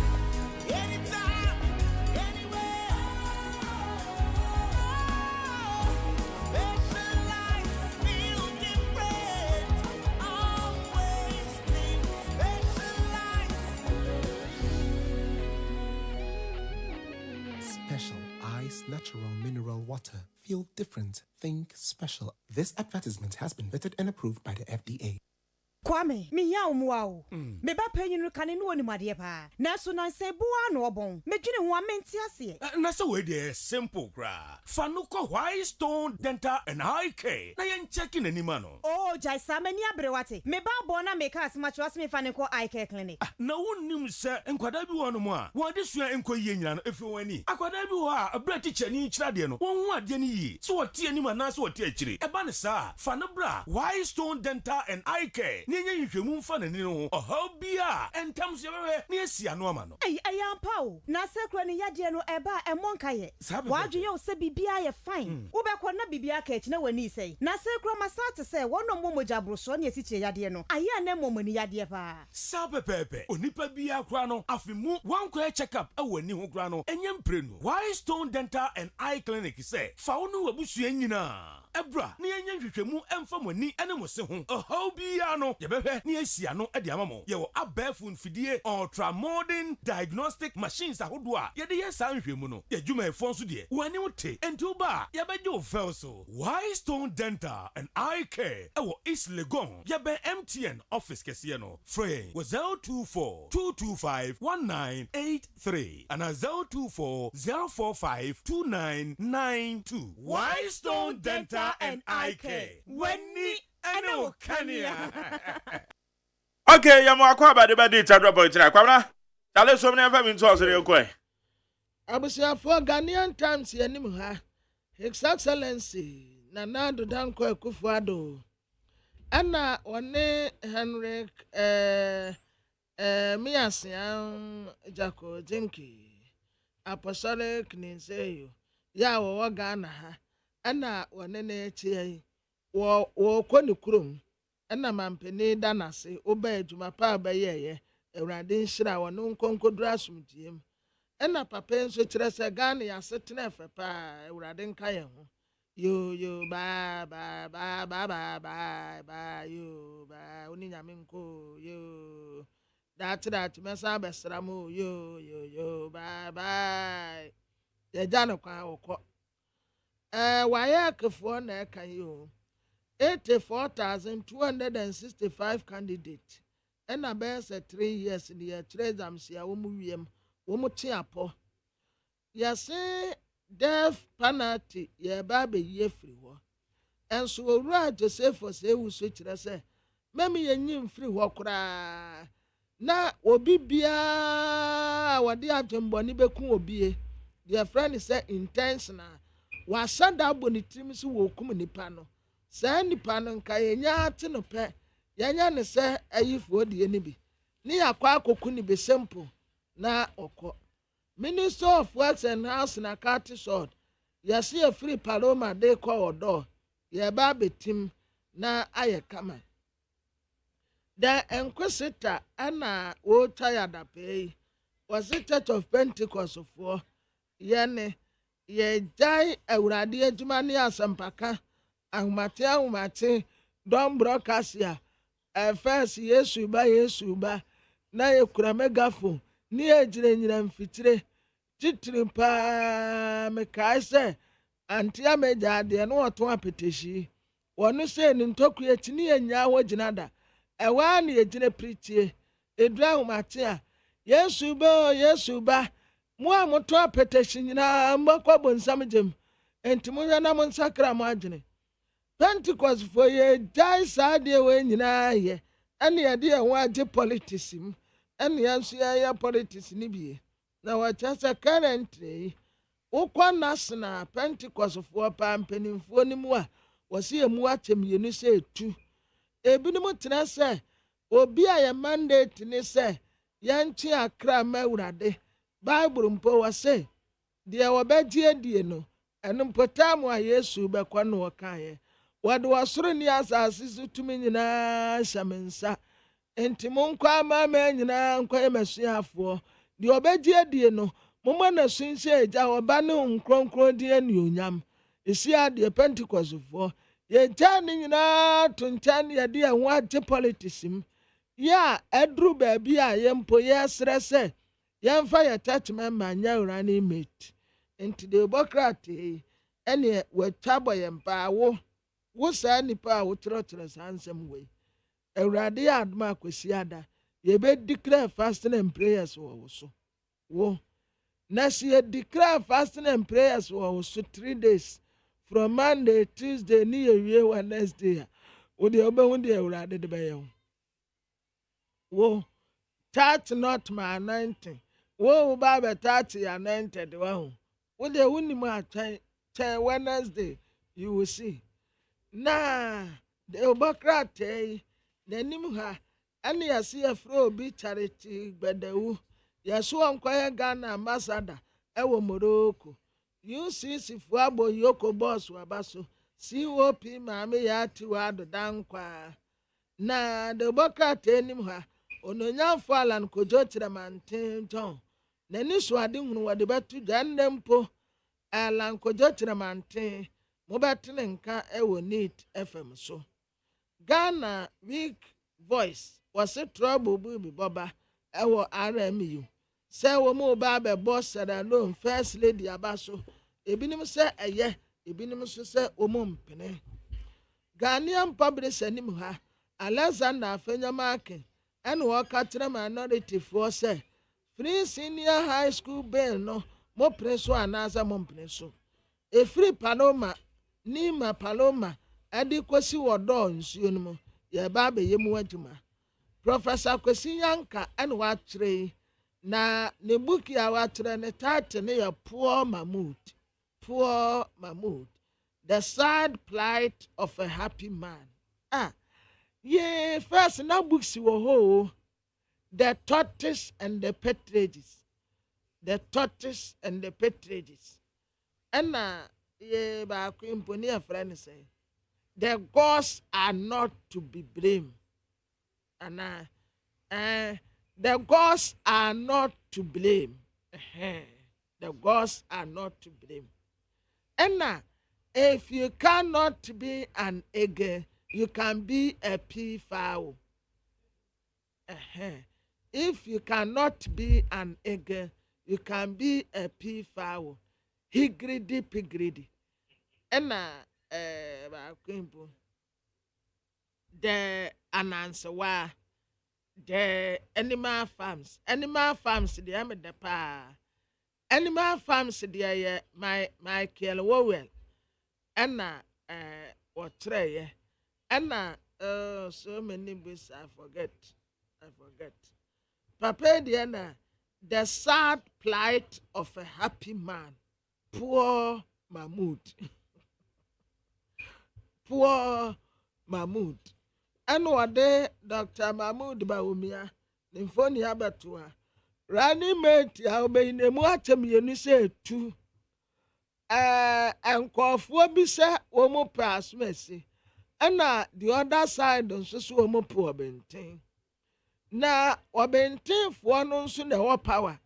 [SPEAKER 17] Anytime, anywhere. Specialized feel different. Always think Special ice, natural mineral water. Feel different. Think special. This advertisement has been vetted and approved by the FDA.
[SPEAKER 18] Kwame, mi ya umuao. Me ba penyin no kane no oni made pa. Na so nan se bua no obon. Me dwene ho amenti ase.
[SPEAKER 19] Na so we dey simple kra. Fa no ko White Stone Dental and Eye Care. Na yen checking anima no.
[SPEAKER 18] Oh, jai samani abrewate. Me ba bo na make as much as me fa ne ko Eye Care clinic.
[SPEAKER 19] Na wonnim se enkwada bi wo no mo a. Wo de sua enko yie nyina no efi wani. Akwada bi wo a abra teacher ni kira de no. Won hu ade ni yi. So wo tie anima na so wo tie akire. Eba ne sa. Fa no bra White Stone Dental and Eye Care. Nenye nhwemu mfa ne ni no. Oho bia entam so yebwe ne asia no ama no.
[SPEAKER 18] Ayampa o. Na sekro ne yade no eba emonka ye. Wadwe ye se bibia ye fine. Wo be ko na bibia ka echi na wani sei. Na sekro masate se wono momoja broso ne esi che yade no. Aya na momani yade pa.
[SPEAKER 19] Sapepepe. Onipa bia kra no afimu wankwa check up awani ho kra no. Enyem pre no. White Stone Dental and Eye Clinic say fa wonu wabusua nyina. Ebra ne enya hwehwemu emfa mani ene mo se ho. Oho bia no yebehwe ne asia no e de amamo. Ye wo abafun fidie ultra modern diagnostic machines ahodo a ye de ye san hwehwemu no. Ye dwuma efo nso de. Wani wote enti ba ye beje ofel so. White Stone Dental and Eye Care e wo East Legon. Ye be MTN office kese no. Free was 024 225 1983 and 024 045 2992. White Stone Dental and Eye Care. Wenni eno kania.
[SPEAKER 2] Okay, yamu akwa ba de ba date drop out na kwabra. Chale so many of me to us re ko.
[SPEAKER 21] Abusia for Ghanaian Times yanim ha. His Excellency Nana Danko Akufo-Addo. Ana one Henrik Miasian Jako Jinki. Apostolic Ninseyo. Ya wo Ghana ha. Ana one ne tie wo kwani kurom. Ana mampeni danase oba adwuma pa abayeye Ewurade nhira wono nkonkodura asumdiem. Ana papa enso kire se Ghana ya setena efepa Ewurade nka ye ho. Yo ba yo ba oni nyame nko yo that mesa besra mo yo bye ye jano kwa okọ waye akefo na eka yo 84,265 candidates and a best 3 years in the exams ya wo mu wiem wo mu te apo yɛse death penalty yɛba abɛyi afiri hɔ ɛnso owura josephus ewu so kyerɛ sɛ mɛmi yɛnyi mfiri hɔ koraa na obi biara wɔde adwembɔne bɛku obie deɛ frɛ ne sɛ intentional wahyɛ da abɔ ne tirim so wɔkum nipa no saa nipa no nka yɛnya ate no pɛ yɛnya ne sɛ ayifoɔ deɛ no bi ne yɛakɔ akɔku ne bi simple na ɔkɔ minister of works and house na kati short yɛse afiri paloma de kɔ ɔdɔ yɛba abɛtim na ayɛ kama da enkwesita ana wɔtwa yɛadapɛ yi wɔse church of pentecost foɔ yɛne yɛgyae awurade adwuma ne asɛmpaka ahomate dɔm broadcast a first yesu ba na yɛkura megaphone ne yɛgyinagyina mfitire titiri paa mekae sɛ ante amagya adeɛ no wɔto apetehyi wɔno sɛ ne ntɔku yɛti ne yɛnyaa hɔ gyina da ɛwaa ne yɛgyina piritie ɛduru ahomate a yesu ba mo a moto apetehyi nyinaa mbɔkɔ bonsam gyem enti mohwɛ na mo nsakra mo adwene pentecost fo yɛgyae saa adeɛ wɔ nyinaa yɛ ɛne yɛde yɛn ho agye politics mu ɛne yɛn nso yɛyɛ politics ne bie na wɔkyɛ sɛ currently wokɔ national pentecost foɔ paa mpanimfoɔ no mu a wɔsi yɛ mu akyɛ mmienu sɛ etu ebinom tena sɛ obi a yɛ mandate ne sɛ yɛnkye akra ma awurade bible mpo wɔ sɛ deɛ wɔbɛgye adie no ɛno mpo tam a yesu bɛkɔ no wɔkaeɛ wɔde wɔsoro ne asase so tumi nyinaa hyɛ me nsa enti monkɔ amaama nyinaa nkɔ yɛ masuafoɔ deɛ ɔbɛgye adie no momma nasu nhyɛ agya ɔba ne nkronkron din anuonyam ɛsi adeɛ pentecostfoɔ yɛgya ne nyinaa to nkyɛn ne yɛde yɛn ho agye politics mu yɛ a ɛduru baabi a yɛmpo yɛsrɛ sɛ yɛmfa yɛ church member nyɛ running mate nti de bɔkrate ɛne wɔatwa bɔ yɛn paa wo saa nipa a wokyerɛkyerɛ saa nsɛm wei awurade yɛ adom akwasi ada yɛbɛdeclare fasting and prayers wɔ wo so wo na sɛ yɛdeclare fasting and prayers wɔ wo so 3 days from Monday Tuesday ne yɛwie Wednesday a wode wobɛhu deɛ awurade de bɛyɛ wo church not my anointing wo ba bɛtate yɛ anointed wahu wode wonim atwɛn kyɛn Wednesday you will see na de obokrate yi n'anim ha ɛne yɛse yɛfrɛ obi charity gbadawu yɛso ɔnkɔyɛ Ghana ambassador ɛwɔ Morocco UCC fo abɔ yoko boss waba so COP maame yɛ ati wɔ adoda nkwa na de obokrate anim ha ononyafo Alan Kojo Kyerɛmanten John n'ani so ade hunu wɔde bɛto gya nnɛ mpo Alan Kojo Kyerɛmanten mobɛtene nka ɛwɔ NEET FM so Ghana Week Voice wɔse trouble bi bɔba ɛwɔ RMU sɛ wɔ mu ba bɛbɔ Sierra Leone first lady aba so ebinom sɛ ɛyɛ ebinom so sɛ wɔn mpene Ghanaian public anim ha Alexander Afenyamake ɛna wɔka kyerɛ minority foɔ sɛ free senior high school bill no mo pere so anaasɛ mo mpene so efiri Paloma Nima Paloma ɛde kɔsi wɔ dɔɔ nsuo no mu yɛba abɛyɛ mu adwuma Professor Kwesi Yanka ɛna wakyerɛ na ne buki a wakyerɛ ne title ne yɛ Poor Mahmood the sad plight of a happy man first na books wɔ hɔ the tortoise and the partridges ɛna ye baako imponi afra ne sɛ the gods are not to be blamed ana the gods are not to blame the gods are not to blame ɛna if you cannot be an eagle you can be a peafowl if you cannot be an eagle you can be a peafowl Higridi pigridi. Ena baako the anansewa the animal farms the am the pa animal farms deɛ yɛ Michael Wowell ɛna wɔtrɛyɛ ɛna so many books I forget papa deɛ na the sad plight of a happy man poor Mahmood poor Mahmood ɛna wɔde Dr. Mahmood Bawumia ne mfoni abɛtoa running mate a obɛyinemu akyɛm yɛnu sɛ etu nkɔɔfoɔ bi sɛ wɔn pɛ asomasi ɛna the other side nso so wɔn pɛ ɔbɛnten na ɔbɛntenfoɔ no nso na ɛwɔ power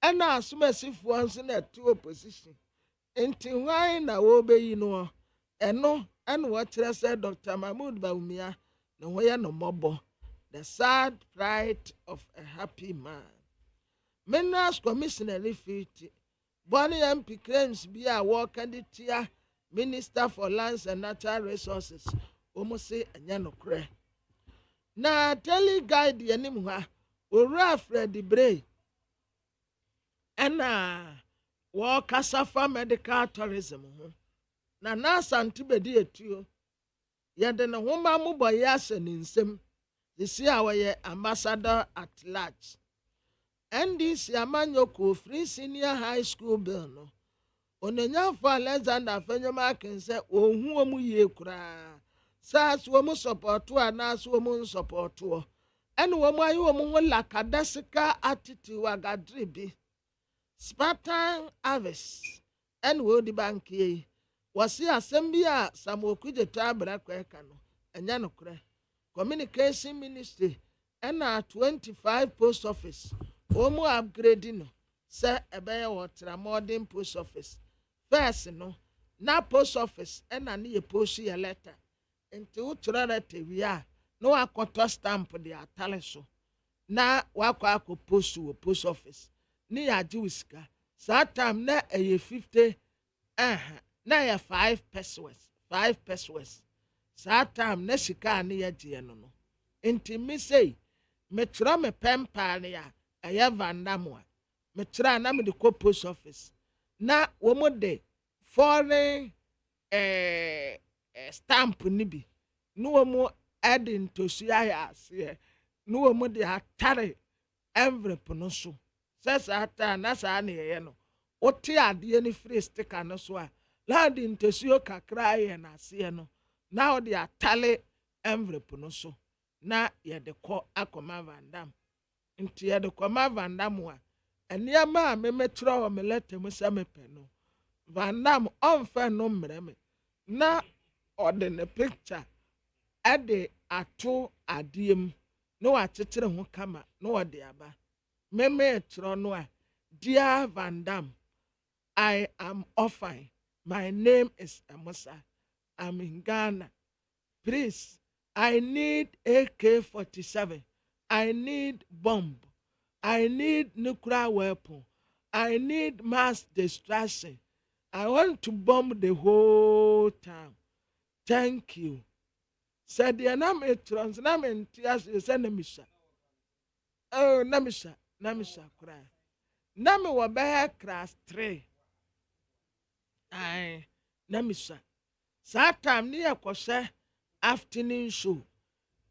[SPEAKER 21] ɛna asomasifoɔ nso na ɛte opposition nti hwan na wɔbɛyi no ɛno ɛna wɔkyerɛ sɛ Dr. Mahmood Bawumia na wɔyɛ no mmɔbɔ the sad plight of a happy man. Minerals Commissioner Rifiti, Bonnie MP claims be a worker tia Minister for Lands and Natural Resources, almost say a yanokre. Na tele guide yanimwa, Ura Freddy Bray, and worker suffer medical tourism. Na nasa antibedi etio, yadena woman muboyas and in sim, the see our ambassador at large. NDC Amanyoko Free Senior High School Bill no. Onenyanfo Alexander Fenyomakin say ohun omu ye kura. Sa so mu support ana so mu support wo. En wo mu ayi wo mu lakadasika attitude wagadribi. Spartan harvest. En wo di banki. Wasi assembly a Samoku je tabra kweka no. Enya no kura. Communication Ministry and 25 post office. Omo upgrading no say ebeye water modern post office first no na post office and na ye post your letter into utura letter we are no akoto stamp the atale so na wakwa post wo post office ni ya jiwiska sa time na 50 na ya 5 pesos sa time na sika na ya je no inti me say me tra me pempa na ya aya vandamwa me tra na me de ko post office na wo mo de foreign stamp ni bi no wo mo add into sia ase no wo mo de atare envelope no so sesa ata na sa na ye no wote ade ni free sticker no so a land into sio kakra ye na ase no na wo de atale envelope no so na ye de ko akoma vandam nti ye de koma vandam a eniama a me metro o me letter mu sa me pe no vandam onfa no mreme na ode ne picture ade ato adiem no achetere ho kama no ode aba me metro no a dear Vandam, I am orphan. My name is Amosa. I'm in Ghana. Please, I need AK-47. I need bomb. I need nuclear weapon. I need mass destruction. I want to bomb the whole town. Thank you. Said the Anametrons, Namentias is enemisha. Oh, Namisha cry. Nami wabeha class 3. Aye, Namisha. Satam near Koshe afternoon show.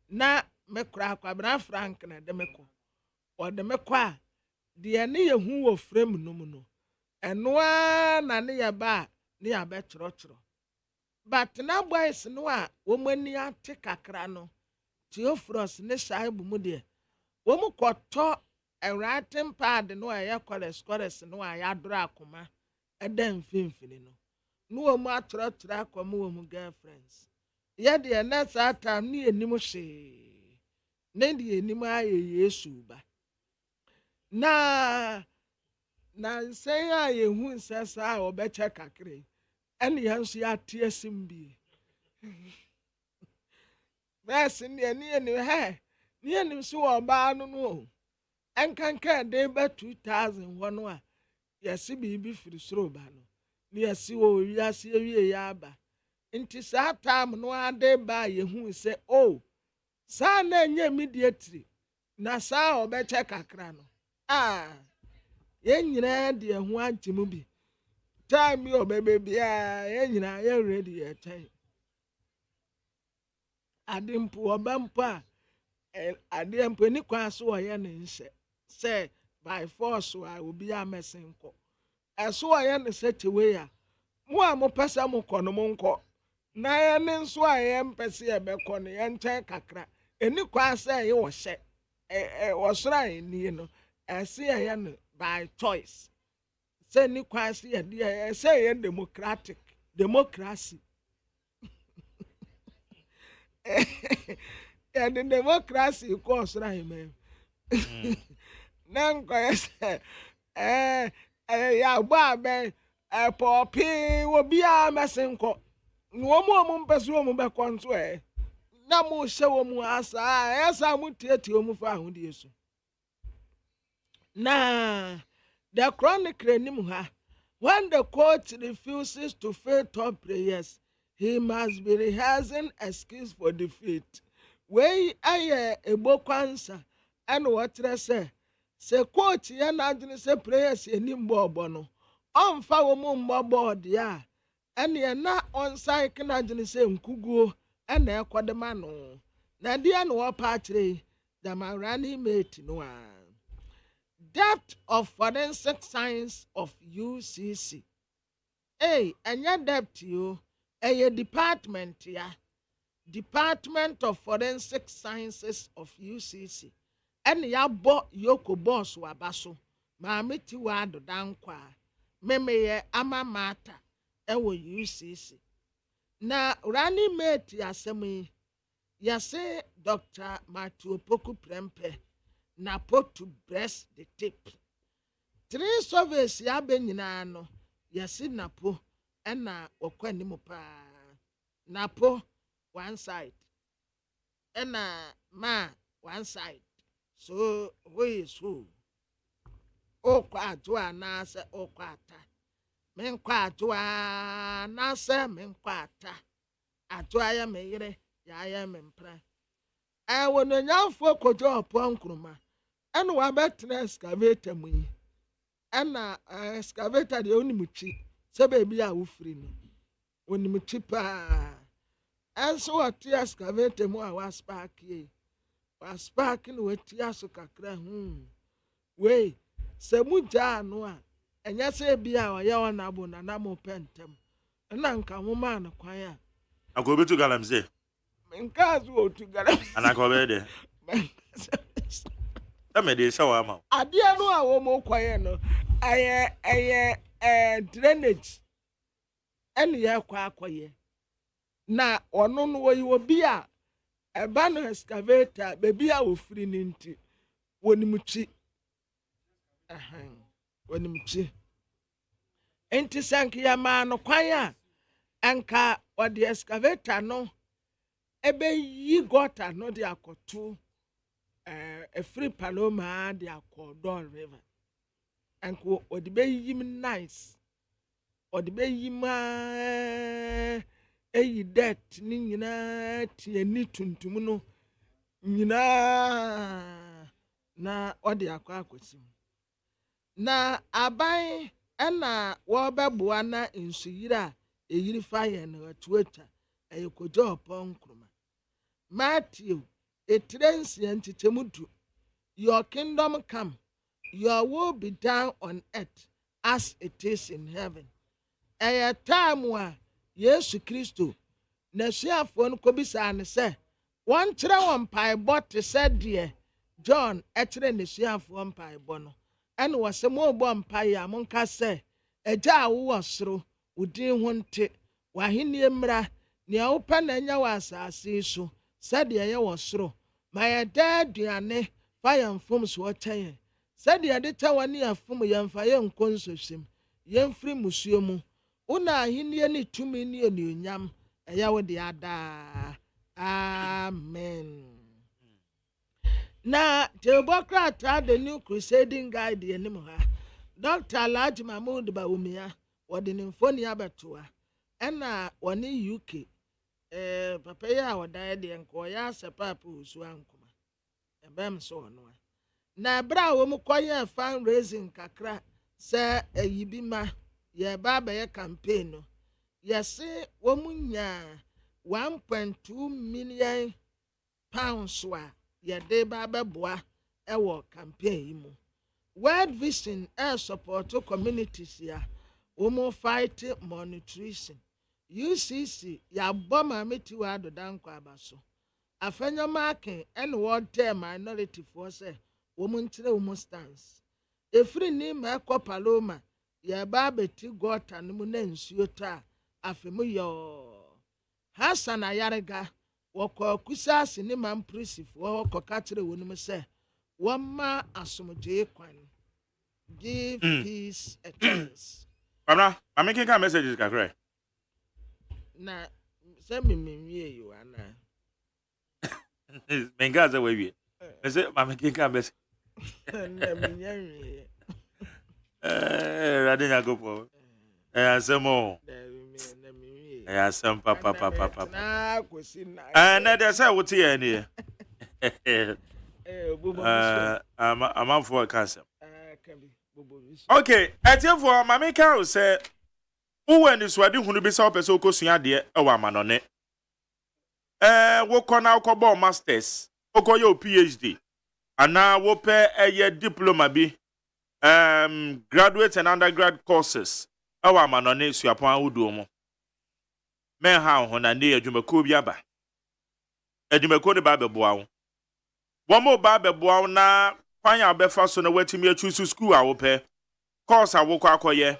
[SPEAKER 21] Na me cry kwa Frank na demeko. Or the mekwa. The near who of frame no. And one na near ba near betrotro. But now boys no woman near take a crano. Theophros ne shaibu mudie. Womu koto a writing pad no a scholars no a yadra kuma a den finfini no ma tra mu girlfriends. Yet the next time near Nimushe. Nedi anima yesu ba. Na say I who says I or better kakre. And yansi ya TSMB. That's in the near hair. Near him so about no. And can care day by 2001. Yes, be for the slow banner. Near see what we are see yaba. Into that time no day by you who say, oh, son, immediately. Na sa or better kakrano. Ah, yɛn nyinaa de ɛho agye mu bi time bi ɔbɛbɛ biara yɛn nyinaa yɛn ready yɛkyɛn ade mpo ɔbɛ mpo a adeɛ mpo ni kwan so ɔyɛ ne nhyɛ sɛ by force a obi amɛsen kɔ ɛso ɔyɛ ne sɛ kyewe a mo a mo pɛ sɛ mo kɔ no mo nkɔ na yɛn ne nso a yɛn mpɛ sɛ yɛbɛkɔ no yɛn nkyɛn kakra eni kwan sɛ yɛ wɔhyɛ wɔsoro a yɛnie no ɛsi yɛyɛ no by choice sɛ ni kwan sɛ yɛde ɛsɛ yɛ democracy yɛde democracy kɔ ɔsoro a yɛmɛ na nkɔyɛ sɛ yɛabɔ abɛn pɔɔpii obiara mɛsen kɔ wɔn mu mpɛ so wɔn bɛkɔ nso na mo hyɛ wɔn mu asa ɛsa mo tietie wɔn fa ahodie so na the chronicle anim ha when the coach refuses to fail top players he must be rehearsing excuse for defeat wei ayɛ ebo kwansa ɛna wɔkyerɛ sɛ coach yɛ n'adwene sɛ players anim bɔɔbɔ no ɔmfa wɔn mu mbɔ bɔɔdeɛ a ɛnneɛ na ɔnsan kena adwene sɛ nkuguo ɛna ɛkɔde ma no na deɛ na wɔpa akyerɛ damawura ne mate no a depth of forensic science of UCC ɛnyɛ depth yo ɛyɛ department ya Department of Forensic Sciences of UCC ɛne yɛabɔ yoko boss waba so maame ti wa adoda nkwa a memeyɛ ama mata ɛwɔ UCC na rani mate asɛm yi yɛse Dr. Matthew Poku Prempe na to breast the tip 3 surveys yɛabɛ nyinaa no yɛse napo ɛna wɔkɔ anim paa napo one side ɛna ma one side so who is who okwa atua na se okwa ata menkwa atua na se menkwa ata atua ya meyire ya mempra wono nyamfo kojo opon kuruma ene wa betre excavator mu yi ena excavator de onimuchi se bebi a wofiri no onimuchi pa enso ati excavator mu a waspark yi waspark no wati aso kakra we se mugya no a enya se bia o ye wona bo na na mo pentem na nka mo ma na kwan a
[SPEAKER 2] akobetu galamse
[SPEAKER 21] nka zo otu galamse
[SPEAKER 2] anakobe de amede shawa ma
[SPEAKER 21] ade no a wo mo kwaye no aye drainage ene ye kwa akoye na ono no wo yi obi a eba no excavator bebi a ofiri ni nti wonimuchi wonimuchi enti sank ya ma no kwan a anka odi excavator no ebe yi gota no de akoto free Paloma de akodon river anko odi be yim nice odi be yim eyi det ni nyina tie ni tuntum no nyina na odi akwakosim na aban ena wo beboa na nsuyira eyiri fire na atuata eyekojo opon kroma Matthew etrensi antitemudu your kingdom come your will be done on earth as it is in heaven time wa Yesu Kristo na suafo no kobisa ne se won kire won paibɔ te se de John ekire ne suafo paibɔ no ene wo se mo bɔ mpaia mo nka se agya wo wosoro udin ho nte wahenie mmra ne a wopa na nya wa asase so se de ye wosoro ma ye da aduane fa yamfom so ɔkyɛn se de de ta wani afom yamfa ye nkonsohwem yemfiri musuo mu una ahenie ni tumi ni onyam eya wo de ada amen na Democrat the new crusading guide enim ha Dr. Alhaji Mahmood Bawumia wode ne mfoni abetoa ena woni UK papa ya woda de enko ya sepapa osu ankoma ebem so no na bra wo mu koye fundraising kakra sɛ ɛyi bi ma yɛba abɛyɛ campaign no yɛse wɔn mu nyaa 1.2 million pounds a yɛde ba abɛboa ɛwɔ campaign yi mu World Vision support communities ya wɔn fight malnutrition UCC yɛabɔ maame tiwa adoda nkɔ aba so afɛnyɛma aken ɛne wɔdɛ minority foɔ sɛ wɔn nkyerɛ wɔn stance efiri ni ma ɛkɔ paloma yɛba abɛti gɔta no mu na nsuo tɔ a afɛmu yɔɔ Hassan Ayarega wɔkɔ kusase ne ma mprisifoɔ wɔkɔ kyerɛ wɔn mu sɛ wɔma asomdwee kwan give peace a chance.
[SPEAKER 2] Baba, I'm making a message kakra.
[SPEAKER 21] Na sɛ mewie yi ana.
[SPEAKER 2] Menga sɛ wawie. Sɛ I'm making a message.
[SPEAKER 21] Na menwie.
[SPEAKER 2] Rade nya go po. Asɛm o. Asɛm papa.
[SPEAKER 21] Na kosi na.
[SPEAKER 2] Na de sɛ wote yɛ ne. I'm for a cancer. Okay, for Mami Carol say, who when this wedding who be so person kosua de e wa manone. Wo kona ko masters, oko yo PhD. Ana wo pe eye diploma bi graduate and undergrad courses. E wa manone suapon awudo mo. Men ha ho na ne adwumako bi aba. Adwumako de ba beboa wo. Wo mo ba beboa na kwan ya befa so na watimi achusu school a wo pe. Course awoko akoye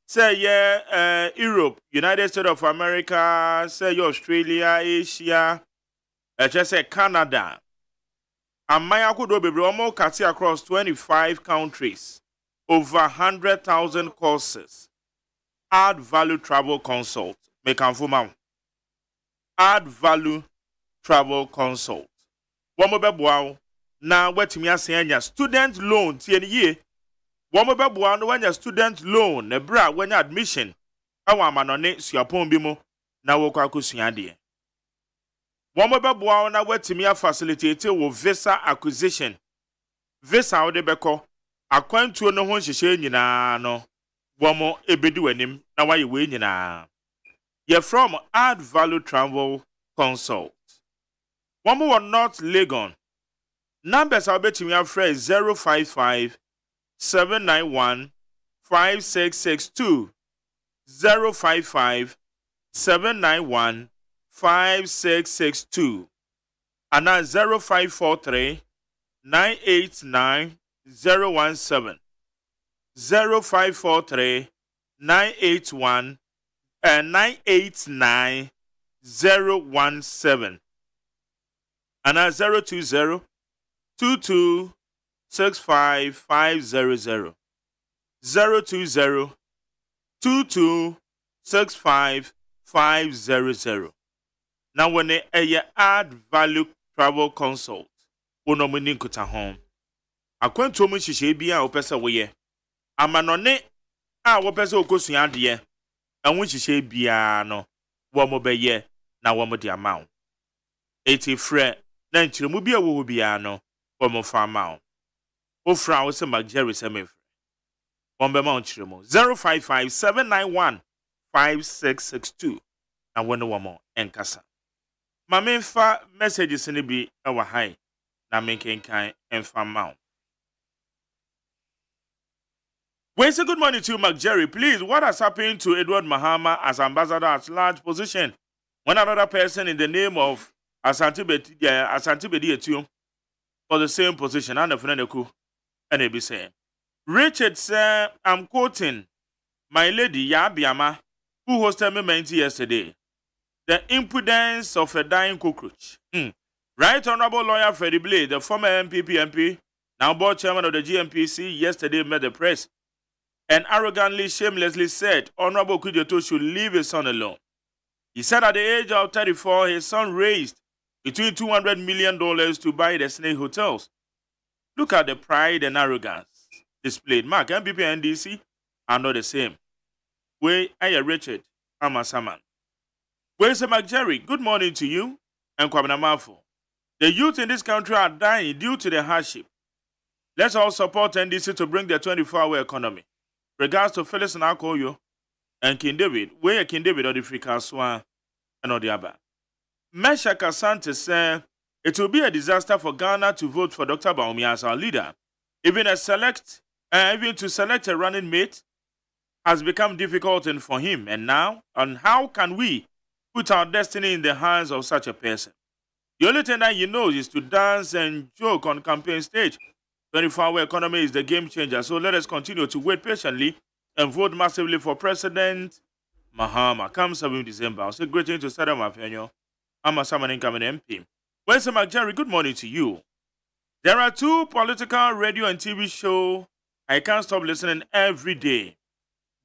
[SPEAKER 2] say Europe, United States of America, say Australia, Asia, just say Canada. And my akudo bebre omo kati across 25 countries, over 100,000 courses. Add value travel consult. Make am Add value travel consult. One mo beboa na wetimi asenya student loan tie ye. One beboa no when your student loan, a bra when your admission. Awa manone suapon bi mo na wo kwa kusua de. One beboa na wetimi a facilitate wo visa acquisition. Visa wo de beko akwantuo no ho nhyehyɛ nyinaa no. Womo ebedi wanim na waye we nyinaa. Ye from Add Value Travel Consult. Womo were not Legon. Numbers are between your phrase 055 791 5662 055 791 5662 and now 0543 989 017 0543 981 989 017 and now 020 22 65500 020 22 65500. Now when a add value travel consult, unomini kuta home. Akwantu mu hihye bia opese woye. Amanone a wopese okosua de enwo hihye bia no wo mo beye na wo mo de amount. Eti frɛ na nkyeremu bia wo bia no wo mo fa amount. Ofra wo se Jerry Semef. Bombe ma nkyeremu 055 791 5662 na wo ne wo mo enkasa. Ma memfa messages ni bi ewa hai na menkenkan emfa amount. We say good morning to you, Jerry. Please, what has happened to Edward Mahama as ambassador at large position when another person in the name of Asante Bedi for the same position? And the friend and they be saying, Richard said, I'm quoting my lady Yabiama, who hosted me MONTIE yesterday. The impudence of a dying cockroach. Right Honorable Lawyer Freddie Blade, the former MP, now board chairman of the GMPC, yesterday met the press and arrogantly, shamelessly said Honorable Kudjoto should leave his son alone. He said at the age of 34, his son raised between $200 million to buy the snake hotels. Look at the pride and arrogance displayed. Mark, MPP and NDC are not the same. We are Richard Amasaman. Where's Jerry? Good morning to you and Kwabena Mafo. The youth in this country are dying due to the hardship. Let's all support NDC to bring the 24-hour economy. Regards to Felix Nakoyo and King David, where King David or the free Kaswa and all the other. Mesha Kasante said it will be a disaster for Ghana to vote for Dr. Bawumia as our leader. Even to select a running mate has become difficult for him. And now, how can we put our destiny in the hands of such a person? The only thing that he knows is to dance and joke on campaign stage. 24-hour economy is the game changer. So let us continue to wait patiently and vote massively for President Mahama. Come 7 December. I'll say greeting to Sadam Afenyo. I'm a Saman incoming MP. Where's Jerry? Good morning to you. There are 2 political radio and TV shows I can't stop listening every day.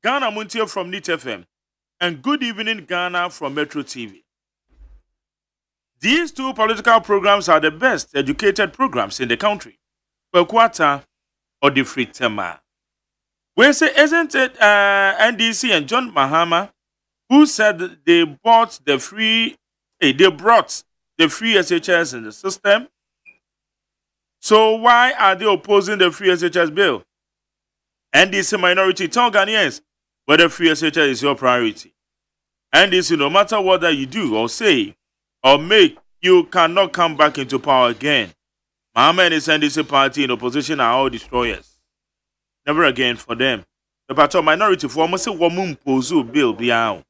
[SPEAKER 2] Ghana MONTIE from NIT FM and Good Evening Ghana from Metro TV. These 2 political programs are the best educated programs in the country. Pekwata or the Fritema. We say, isn't it NDC and John Mahama who said they brought the free SHS in the system? So why are they opposing the free SHS bill? NDC minority tell Ghanaians whether free SHS is your priority. NDC, no matter what that you do or say or make, you cannot come back into power again. Mahama and his NDC party in opposition are all destroyers. Never again for them. The party minority for almost a woman pozu bill biao.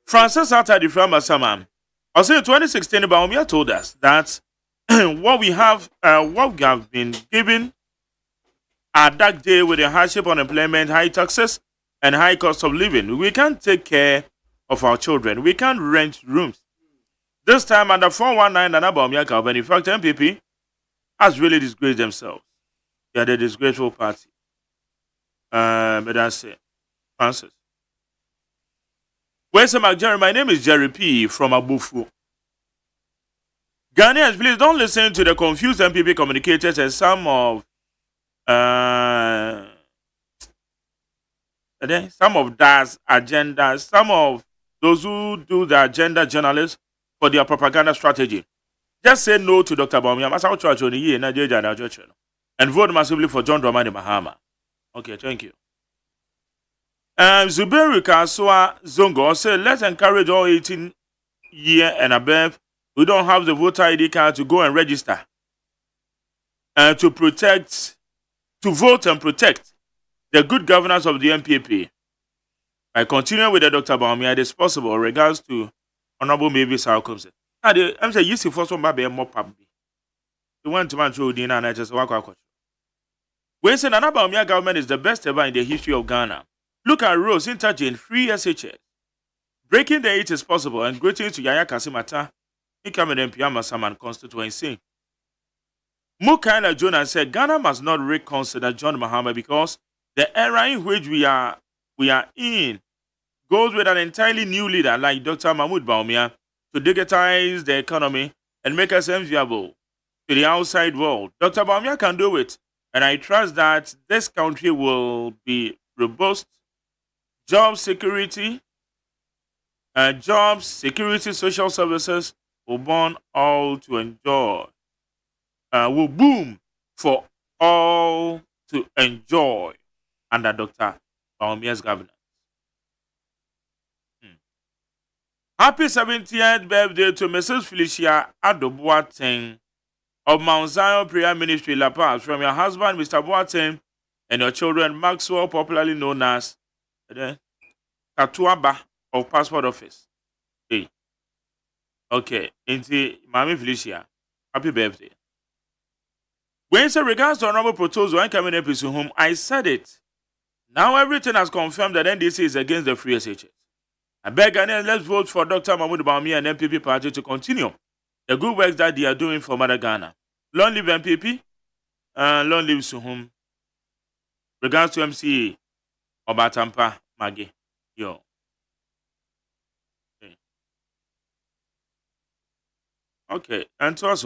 [SPEAKER 2] Francis Atta the Frama Saman. Also in 2016, Bawumia told us that what we have been given a dark day with a hardship, unemployment, high taxes, and high cost of living. We can't take care of our children. We can't rent rooms. This time under 419 and Bawumia Calvin, in fact, MPP has really disgraced themselves. They are the disgraceful party. But that's it. Francis. Where's Jerry? My name is Jerry P. from Abufu. Ghanaians, please don't listen to the confused MPP communicators and some of DA's agendas, some of those who do the agenda journalists for their propaganda strategy. Just say no to Dr. Bawumia and vote massively for John Dramani Mahama. Okay, thank you. Zuberi Kaswa Zongo said, let's encourage all 18 years and above who don't have the voter ID card to go and register and to vote and protect the good governance of the MPP. I continue with the Dr. Bawumia. It is possible regards to Honorable Mavis outcomes. I'm saying, you see, for some baby, more public. You want to man through dinner and I just walk out. We say Nana Bawumia government is the best ever in the history of Ghana. Look at Rose interchange free SHS. Breaking the 8 is possible and greetings to Yaya Kasimata, incoming MP Amasaman constituency. Mukaila Jonas said Ghana must not reconsider John Mahama because the era in which we are in goes with an entirely new leader like Dr. Mahmoud Bawumia to digitize the economy and make us enviable to the outside world. Dr. Bawumia can do it, and I trust that this country will be robust. Job security, social services will burn all to enjoy. Will boom for all to enjoy under Dr. Bawumia's governance. Happy 70th birthday to Mrs. Felicia Adobuateng of Mount Zion Prayer Ministry, La Paz, from your husband, Mr. Boateng, and your children, Maxwell, popularly known as Katuaba of Passport Office. Hey. Okay, into Mami Felicia, happy birthday. When it's regards to honorable proposal and coming up to whom I said it, now everything has confirmed that NDC is against the free SHS. I beg Ghanaians, let's vote for Dr. Mahmoud Bawumia and MPP party to continue the good work that they are doing for Mother Ghana. Long live MPP, long live Suhum. Regards to MCA, Obatampa, Maggie. Yo. Okay, and to us,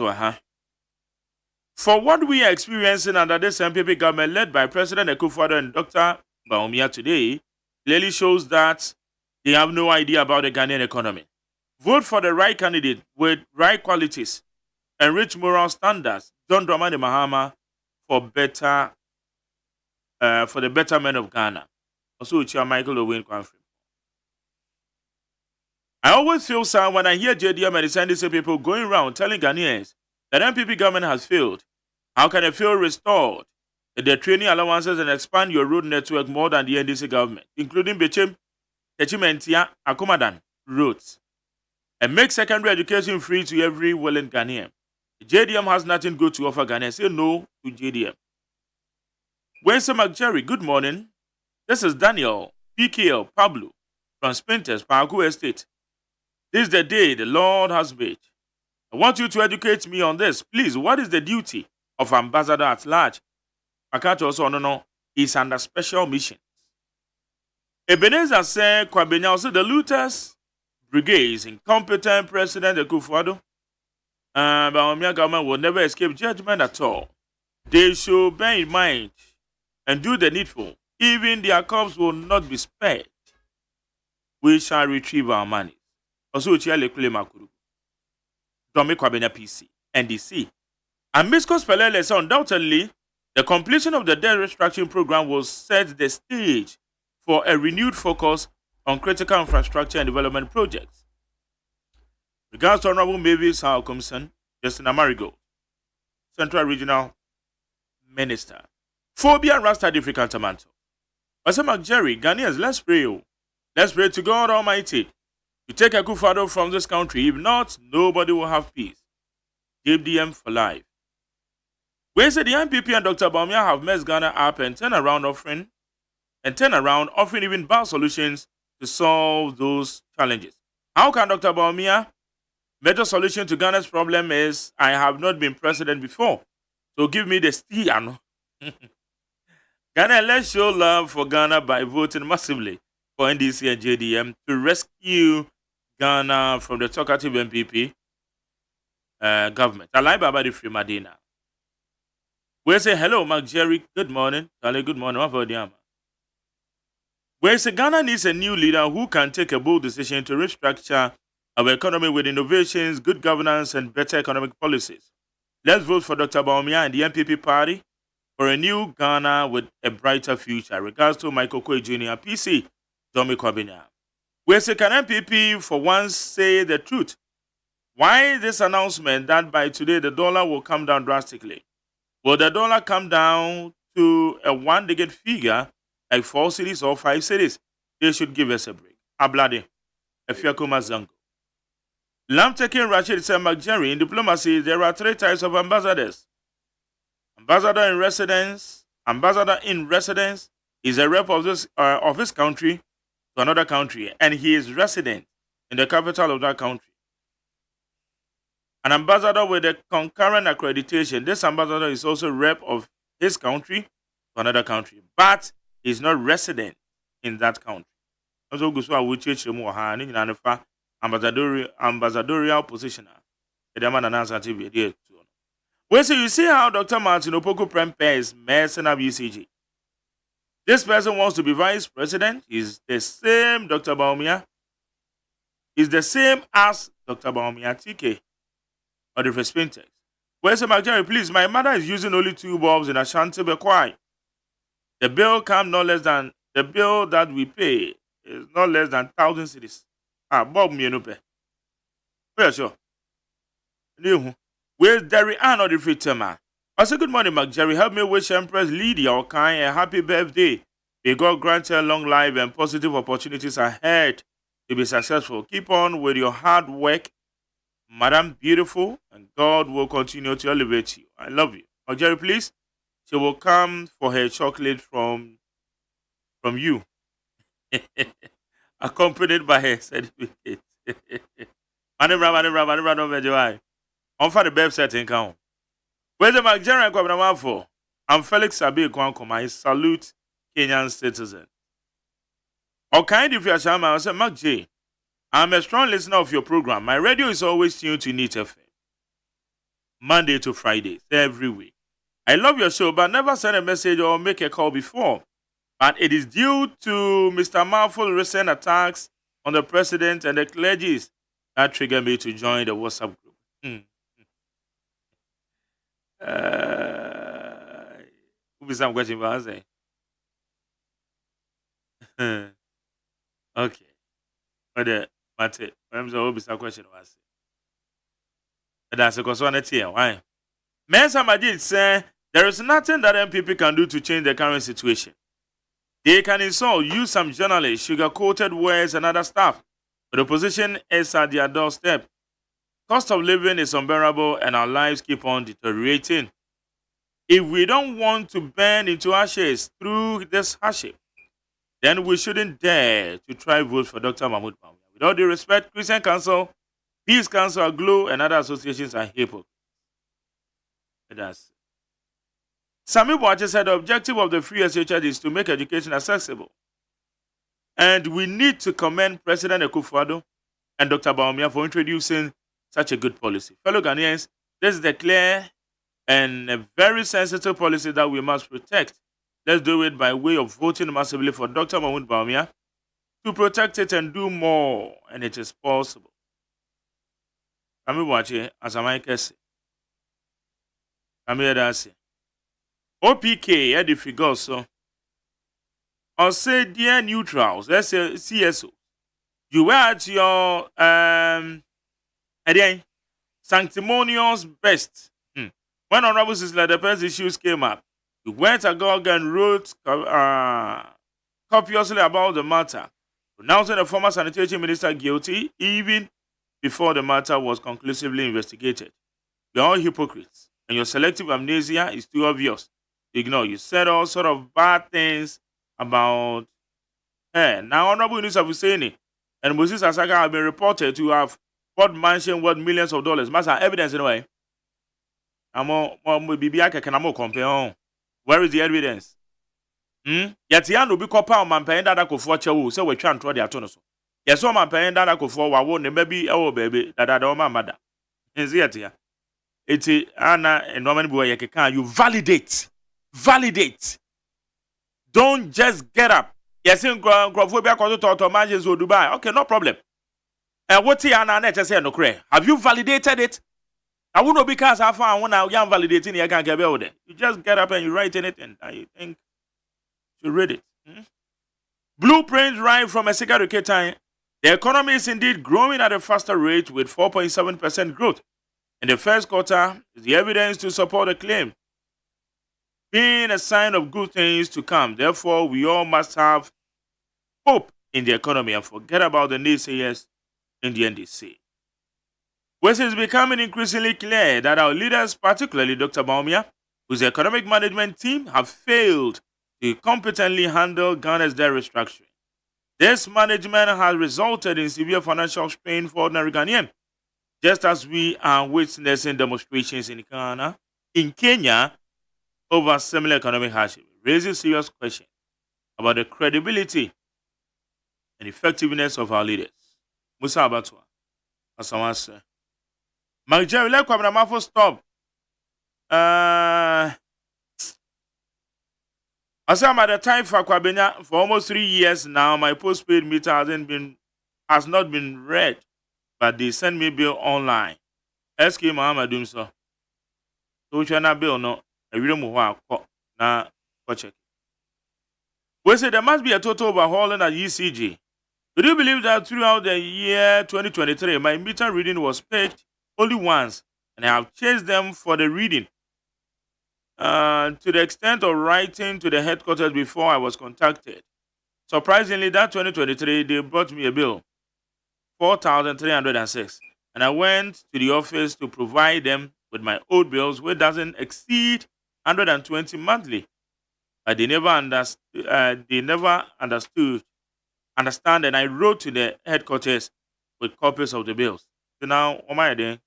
[SPEAKER 2] for what we are experiencing under this MPP government led by President Akufo-Addo and Dr. Bawumia today clearly shows that they have no idea about the Ghanaian economy. Vote for the right candidate with right qualities and rich moral standards, John Dramani Mahama, for the betterment of Ghana. Also, Chia Michael Owen Kwanfrey. I always feel sad when I hear JDM and the Sunday people going around telling Ghanaians that MPP government has failed. How can a fail restored? The training allowances and expand your road network more than the NDC government, including Bechem, Techimentia, Akomadan roads, and make secondary education free to every willing Ghanaian. JDM has nothing good to offer Ghanaians. Say no to JDM. Wense McJerry, good morning. This is Daniel, PKL, Pablo, from Spinters, Paraku Estate. This is the day the Lord has made. I want you to educate me on this. Please, what is the duty of ambassador at large? Akato also no, he's under special mission. Ebenezer said, Kwabenya also the looters, brigades, incompetent President Akufo-Addo, Bawumia government will never escape judgment at all. They should bear in mind and do the needful. Even their corpse will not be spared. We shall retrieve our money. Also, Chiale Kule Makuru. Dome Kwabenya PC, NDC. And Miscos Pelele said undoubtedly, the completion of the debt restructuring program will set the stage for a renewed focus on critical infrastructure and development projects. Regards to Honorable Mavis Howell Commission, Justin Amarigo, Central Regional Minister. Phobia Rasta Difficult Tamanto. Osama Jerry, Ghanaians, let's pray. Let's pray to God Almighty to take Akufo-Addo from this country. If not, nobody will have peace. JDM for life. We say the MPP and Dr. Bawumia have messed Ghana up and turn around offering even bad solutions to solve those challenges. How can Dr. Bawumia? Better solution to Ghana's problem is I have not been president before. So give me the steer. Ghana, let's show love for Ghana by voting massively for NDC and JDM to rescue Ghana from the talkative MPP government. Alai Baba di Free Madina. We say hello, Mark Jerry. Good morning. Charlie, good morning. What about you? We say Ghana needs a new leader who can take a bold decision to restructure our economy with innovations, good governance, and better economic policies. Let's vote for Dr. Bawumia and the MPP party for a new Ghana with a brighter future. Regards to Michael Kwe Jr., PC, Domi Kwabenya. We say, can MPP for once say the truth? Why this announcement that by today the dollar will come down drastically? Will the dollar come down to a one-digit figure like 4 cities or 5 cities? They should give us a break. Ablade, Efiakuma Zango. Lamtekin Rashid said, McJerry, in diplomacy, there are 3 types of ambassadors. Ambassador in residence is a rep of his country to another country, and he is resident in the capital of that country. An ambassador with a concurrent accreditation. This ambassador is also rep of his country to another country, but is not resident in that country. Also, ambassadorial positioner. Well, so you see how Dr. Martin Opoku Prempeh is messing up UCG. This person wants to be vice president. Is the same Dr. Bawumia. Is the same as Dr. Bawumia TK. Or the Spintex. Well, so McJerry, please, my mother is using only 2 bulbs in Ashanti Bekwai. The bill that we pay is not less than 1,000 cedis. Bob me no pay. Well, sure. Where's Derry Ann or the free tema? I say good morning, McJerry. Help me wish Empress Lydia Okai a happy birthday. May God grant her long life and positive opportunities ahead to be successful. Keep on with your hard work, Madam Beautiful, and God will continue to elevate you. I love you. McJerry, please. She will come for her chocolate from you. Accompanied by her certificate. On for the best setting count. Where's the McJerry Kwabena for? I'm Felix Sabi Kwankoma. I salute Kenyan citizens. Okay, if you're Shama, I say, Mark J. I'm a strong listener of your program. My radio is always tuned to NEET FM. Monday to Friday, every week. I love your show, but never send a message or make a call before. But it is due to Mr. Marful's recent attacks on the president and the clergies that triggered me to join the WhatsApp group. Who is some question about say? Okay. But Mate, I'm so be some question was. That's a question here. Why? Mensa Majid say there is nothing that MPP can do to change the current situation. They can insult, use some journalists, sugar-coated words, and other stuff. But the opposition is at their doorstep. Cost of living is unbearable, and our lives keep on deteriorating. If we don't want to burn into ashes through this hardship, then we shouldn't dare to try vote for Dr. Mahmoud Bawumia. With all due respect, Christian Council, Peace Council, GLOW, and other associations are hypocrites. Sami Boache said the objective of the free SHR is to make education accessible. And we need to commend President Akufo-Addo and Dr. Bawumia for introducing such a good policy. Fellow Ghanaians, this is the clear and a very sensitive policy that we must protect. Let's do it by way of voting massively for Dr. Mahmoud Bawumia to protect it and do more, and it is possible. Sami Boache, as a Mike, Sami Adasi. OPK, the figures, so. Or say, dear neutrals, let's say CSO, you were at your, again, sanctimonious best. When Honorable Sister Ledepe's issues came up, you went agog and wrote copiously about the matter, pronouncing the former sanitation minister guilty even before the matter was conclusively investigated. You're all hypocrites, and your selective amnesia is too obvious. Ignore. You said all sort of bad things about her. Now, Honorable News of Husseini and Moses Asaka have been reported to have bought mansion worth millions of dollars. Must have evidence in a way. Where is the evidence? Yet Yan will be copper man paying that I could for chow, so we can't try the atonos. Yes, so man paying that I could for one, maybe oh baby, that I don't my mother. Is it here? It's Anna and Norman boy. You validate. Validate. Don't just get up. Yes, in Crophobia to margins or Dubai. Okay, no problem. And what's the Anna say no cray? Have you validated it? I wouldn't because I found when I am validating it, I can't get over there. You just get up and you write anything. I think you read it. Blueprints right from a cigarette time. The economy is indeed growing at a faster rate with 4.7% growth. In the first quarter, is the evidence to support the claim, being a sign of good things to come. Therefore, we all must have hope in the economy and forget about the naysayers in the NDC. Which is becoming increasingly clear that our leaders, particularly Dr. Bawumia, whose economic management team have failed to competently handle Ghana's debt restructuring. This management has resulted in severe financial strain for ordinary Ghanaians, just as we are witnessing demonstrations in Kenya, over similar economic hardship, raises serious questions about the credibility and effectiveness of our leaders. Musa Abatwa, as I was saying. Jerry, let me stop. I say I'm at the time for Kwabena for almost 3 years now. My postpaid meter has not been read, but they send me bill online. SK Muhammad Dumso. So which one bill no? I really move na check. We say there must be a total overhauling at ECG. Do you believe that throughout the year 2023, my meter reading was paid only once, and I have changed them for the reading? To the extent of writing to the headquarters before I was contacted. Surprisingly, that 2023, they brought me a bill, 4,306, and I went to the office to provide them with my old bills, which doesn't exceed 120 monthly. But they never understood, and I wrote to the headquarters with copies of the bills. So now, what am I doing?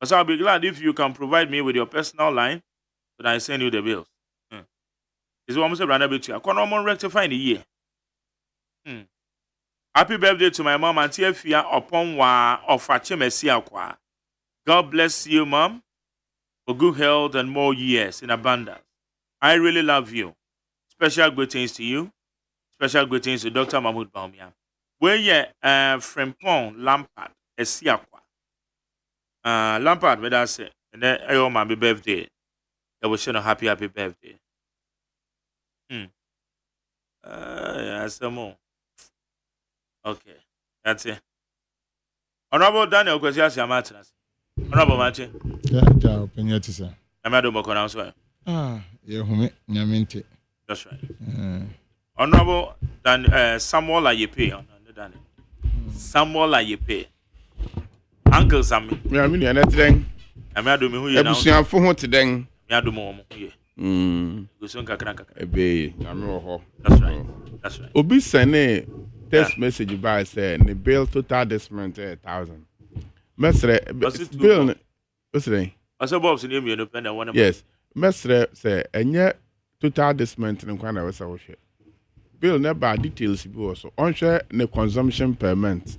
[SPEAKER 2] So I'll be glad if you can provide me with your personal line, so that I send you the bills. This is almost a random bit. I can't rectify in the year. Happy birthday to my mom, Auntie Efia Oponwa of Achimesiakwa. God bless you, Mom, for good health and more years in abundance. I really love you. Special greetings to you. Special greetings to Dr. Mahmoud Bawumia. Where you Frempong Lampard Esiakwa. Lampard, what I say? And then I my birthday. I wish you a happy birthday. Yeah, some more. Okay. That's it. Honorable Daniel Kwesiasi Amatras. Honorable Machi.
[SPEAKER 12] Ja, opinion to say.
[SPEAKER 2] Amado Mokona so.
[SPEAKER 12] Yeah, hume nyaminti.
[SPEAKER 2] That's right. Honorable Samuel Ayepe on Daniel. Samuel Ayepe. Uncle Sammy.
[SPEAKER 7] Me ami na tren.
[SPEAKER 2] Amado me hu ye na.
[SPEAKER 7] Ebusuafo ho teden.
[SPEAKER 2] Me ado mo ye. Gusun kakra.
[SPEAKER 7] Ebe, na me wo ho.
[SPEAKER 2] That's right. That's right.
[SPEAKER 7] Obi sene text message by say the bill total dismount 1,000. Mesre bill what's the
[SPEAKER 2] Asa Bob's in you no pen one.
[SPEAKER 7] Yes. Mesre say enye total dismount in kwana we say wo hwe. Bill na ba details bi wo so. On hwe ne consumption per month.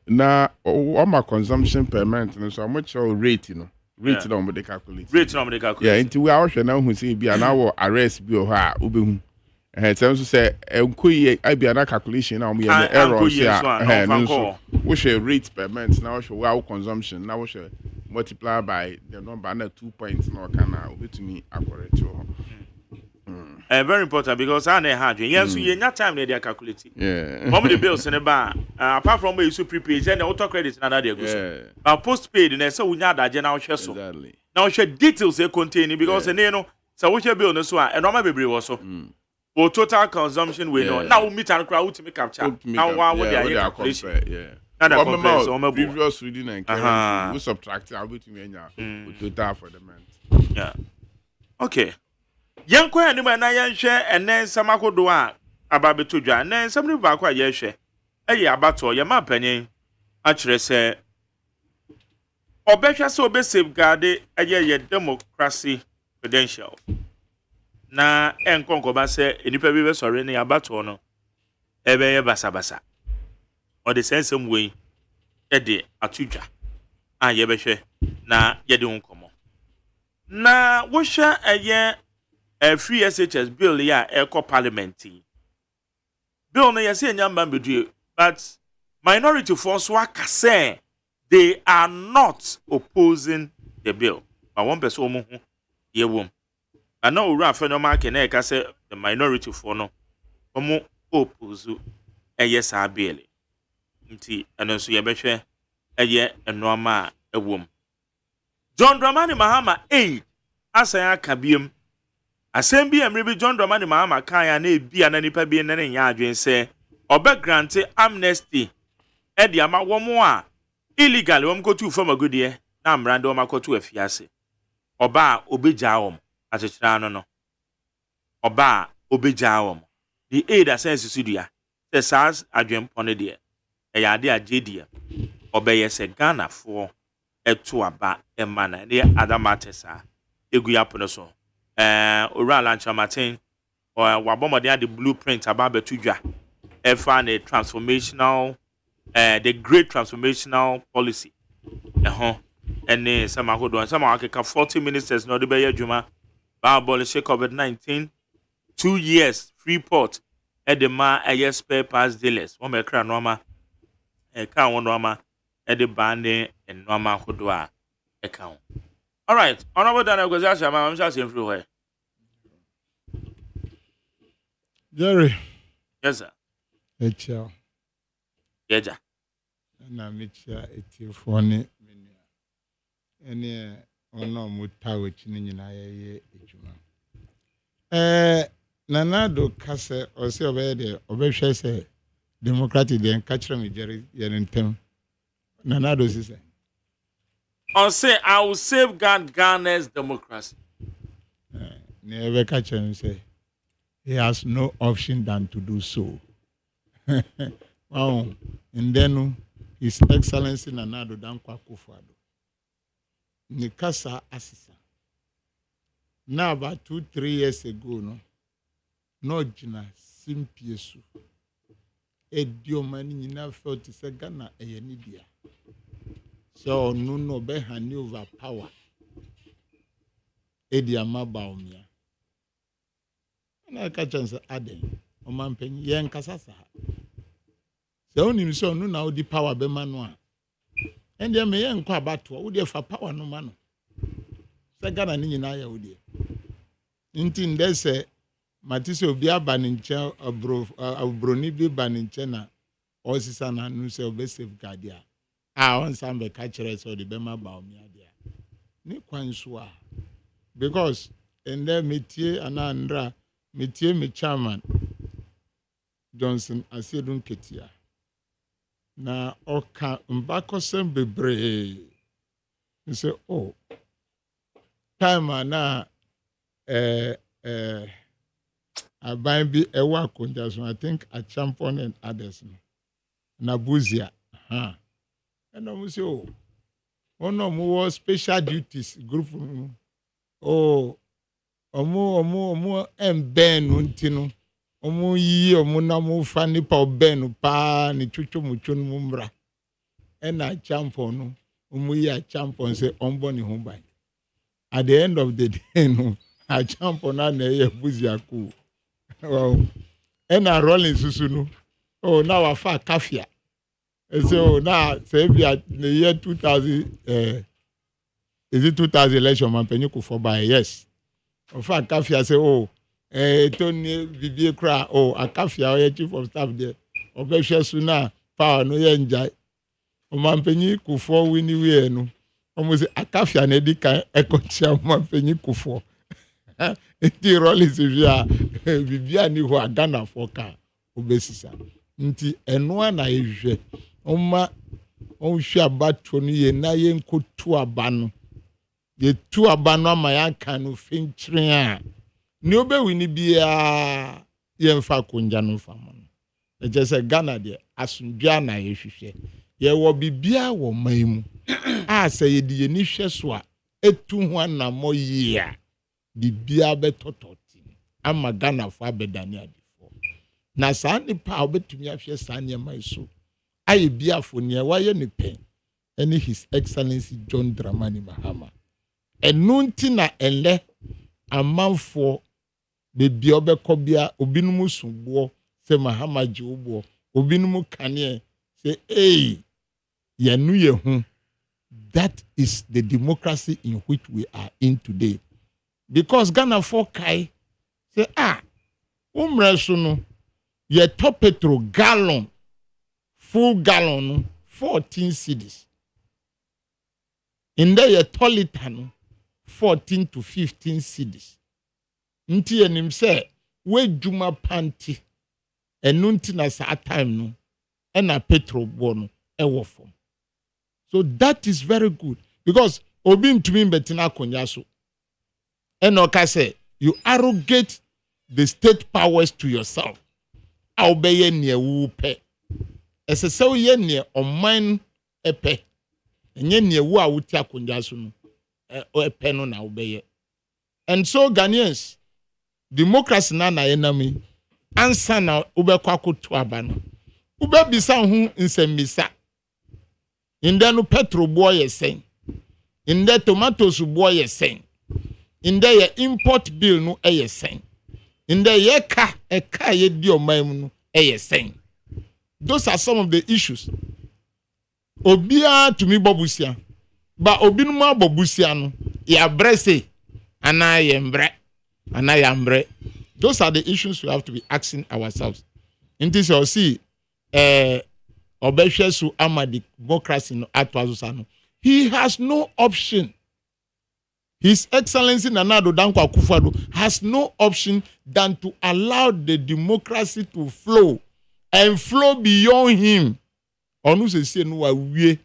[SPEAKER 7] Na o ma consumption per month no so much rate no. Rate no mo dey calculate. Yeah, until we are hwe na hu say bi na wo arrest bi o ha obehu. Some say I calculation now me errors here. We share rate per month now show our consumption now we multiply by the number na 2 points now can to me accurate.
[SPEAKER 2] Very important because I never had yes you not time they are calculating.
[SPEAKER 7] Yeah.
[SPEAKER 2] From the bills in the bar apart from where you prepaid and auto credit and they go. But postpaid and so we not that now share so.
[SPEAKER 7] Exactly.
[SPEAKER 2] Now share details they contain because and you know so we share bill no so and normal baby also. For total consumption we know. Now we meet and crowd to make capture. Now what they are calculation.
[SPEAKER 7] Yeah.
[SPEAKER 2] Now compare so
[SPEAKER 7] previous reading and current we subtract out between total for the month.
[SPEAKER 2] Yeah. Okay. Yankwa anima na yanhwe enen samakodo a ababetodwa enen samri ba kwa yehwe eye abato ye ma panyin a kire se obehwa se obe safeguard eye democracy credential na enkonko ba se enipa bi be sori ne abato no ebe ye basabasa o de sensem we e de atudwa a ye behwe na ye de nkomo na wo hwe eye free SHS bill ya eco parliament bill no yes nyamba bedu but minority force waka say they are not opposing the bill but one person omo hu ye wom and no ura fe no mark na e ka say the minority for no omo oppose yes a bill nti eno so ye behwe eye enoma ewom John Dramani Mahama aid asan akabiem Assembly Emrebi John Dramani Mahama Kaya na ebia na nipa bi na nya adwen se obe grante amnesty e de ama womo a illegal wom kotu fam agudie na amrande wom akotu afiase oba obegya wom achechira no oba obegya wom the aid sense studia se sas adwen pone de e ya de agedie obeye se Ghana fo eto aba emana ne adamatesa eguyapono so Oral Lancha Martin or Wabomadi the blueprint about Betudra F1 a transformational the great transformational policy. And then some are good some are 40 ministers no the Bayer Juma abolish COVID-19 2 years free port at the ma a year spare pass dealers one may cry norma a car one norma at the band and norma Hodua account. All right, honorable Daniel Kwesiasi, I'm just in free.
[SPEAKER 12] Jerry.
[SPEAKER 2] Yes, sir.
[SPEAKER 12] Echa.
[SPEAKER 2] Yes, sir.
[SPEAKER 12] Na mecha etifone menu. Ene ono mutawe chini nyina ye ejuma. Nanado kase ose obede obehwe se democratic den catch me Jerry yentem. Nanado say
[SPEAKER 2] I'll say I will safeguard Ghana's democracy.
[SPEAKER 12] Never catch him say he has no option than to do so. Wow. And then His Excellency Nanado Dankwa Kufuado. Nikasa Asisa. Now about 2-3 years ago, no jina simpiesu. Ediomani nina felt to say Ghana eyenidia. So no be hand over power. Ediama baumia. Na ka chance aden. O man penyi yen kasasa. So onim so no na odi power be manu a. Ende me yen kwa bato, wo de fa power no manu. Se Ghana ni nyina ya wo de. Nti ndese matise obi aba ne nche abroni bi ba ne nche na
[SPEAKER 7] or sister na no say be safeguard ya on some be catch so the bema ba me dia ni kwan so a because and then metie anandra metie me chairman Johnson Asedun Ketia na oka mbakosem bebre you say oh time na aban bi ewa konja so I think a champion and others na buzia and I say oh no more special duties group oh omo emben ntino omo yi omo na mo fa nipa oben pa ni twetwo mutwo no mra na champion no omo yi a champion say ombo ni ho ban at the end of the day no a champion na ye buzia ku wow na rolling susu no oh now afa kafia so now say be at the year 2000 is it 2000 election man penyu ku for by yes afa kafia say oh Tony Bibie Kra, oh, Akafia, chief of staff there. Obesha Suna, power no yenjai. O Mampenyi Kufo Winnie Wienu. Almost Akafia Nedika, Ecocha Mampenyi Kufo. Iti Rollis Vivia ni wa Ghana Foka, Obesisa. Nti enwa na eje. Oma, Onsha Batoni ye na yen kutu abano. Ye tu abano amayanka no finchria. Ni obe wini bia yemfa konja no famo no je se Ghana de asundua na yehwehwe ye wo bibia wo maimu a se ye de ni hwe so a etu ho na mo yia bibia betototi ama Ghana fo abedani adifo na saa nipa obetumi ahwe saa ne mai so aye biafo ne waye ne pen any his excellency John Dramani Mahama enunti na ele amanfo bebi obekobia obinumu sunbo se Mahama ji obo obinumu kane say yanu ye hu. That is the democracy in which we are in today, because Ghana for kai say umreso no ye top petrol gallon full gallon 14 cedis in there ye tolita no 14 to 15 cedis. Nti enim se we juma panti enunti na sa time no na petrol bono ewo form. So that is very good, because obi ntumi betina konya so enoka say you arrogate the state powers to yourself. Obeye ne wu pe esese ye ne oman epe enye ne wu a wuti akonya so no epe no na obeye. And so Ghanaians, democracy na enemy ansa na ubekwa kotu abano ubebisa hu nsembisa inde no petrol boy yesen inde tomatoes boy yesen inde ye import bill no yesen inde ye eka ye di oman mu no yesen. Those are some of the issues. Obia to me bobusia ba obinum abobusia no ya brese ana yembre. Those are the issues we have to be asking ourselves. In this, you'll see, Obeshesu Amadi democracy no atwazusano. He has no option. His Excellency Nanado Dankwa Akufo-Addo has no option than to allow the democracy to flow and flow beyond him. Onu se no awie.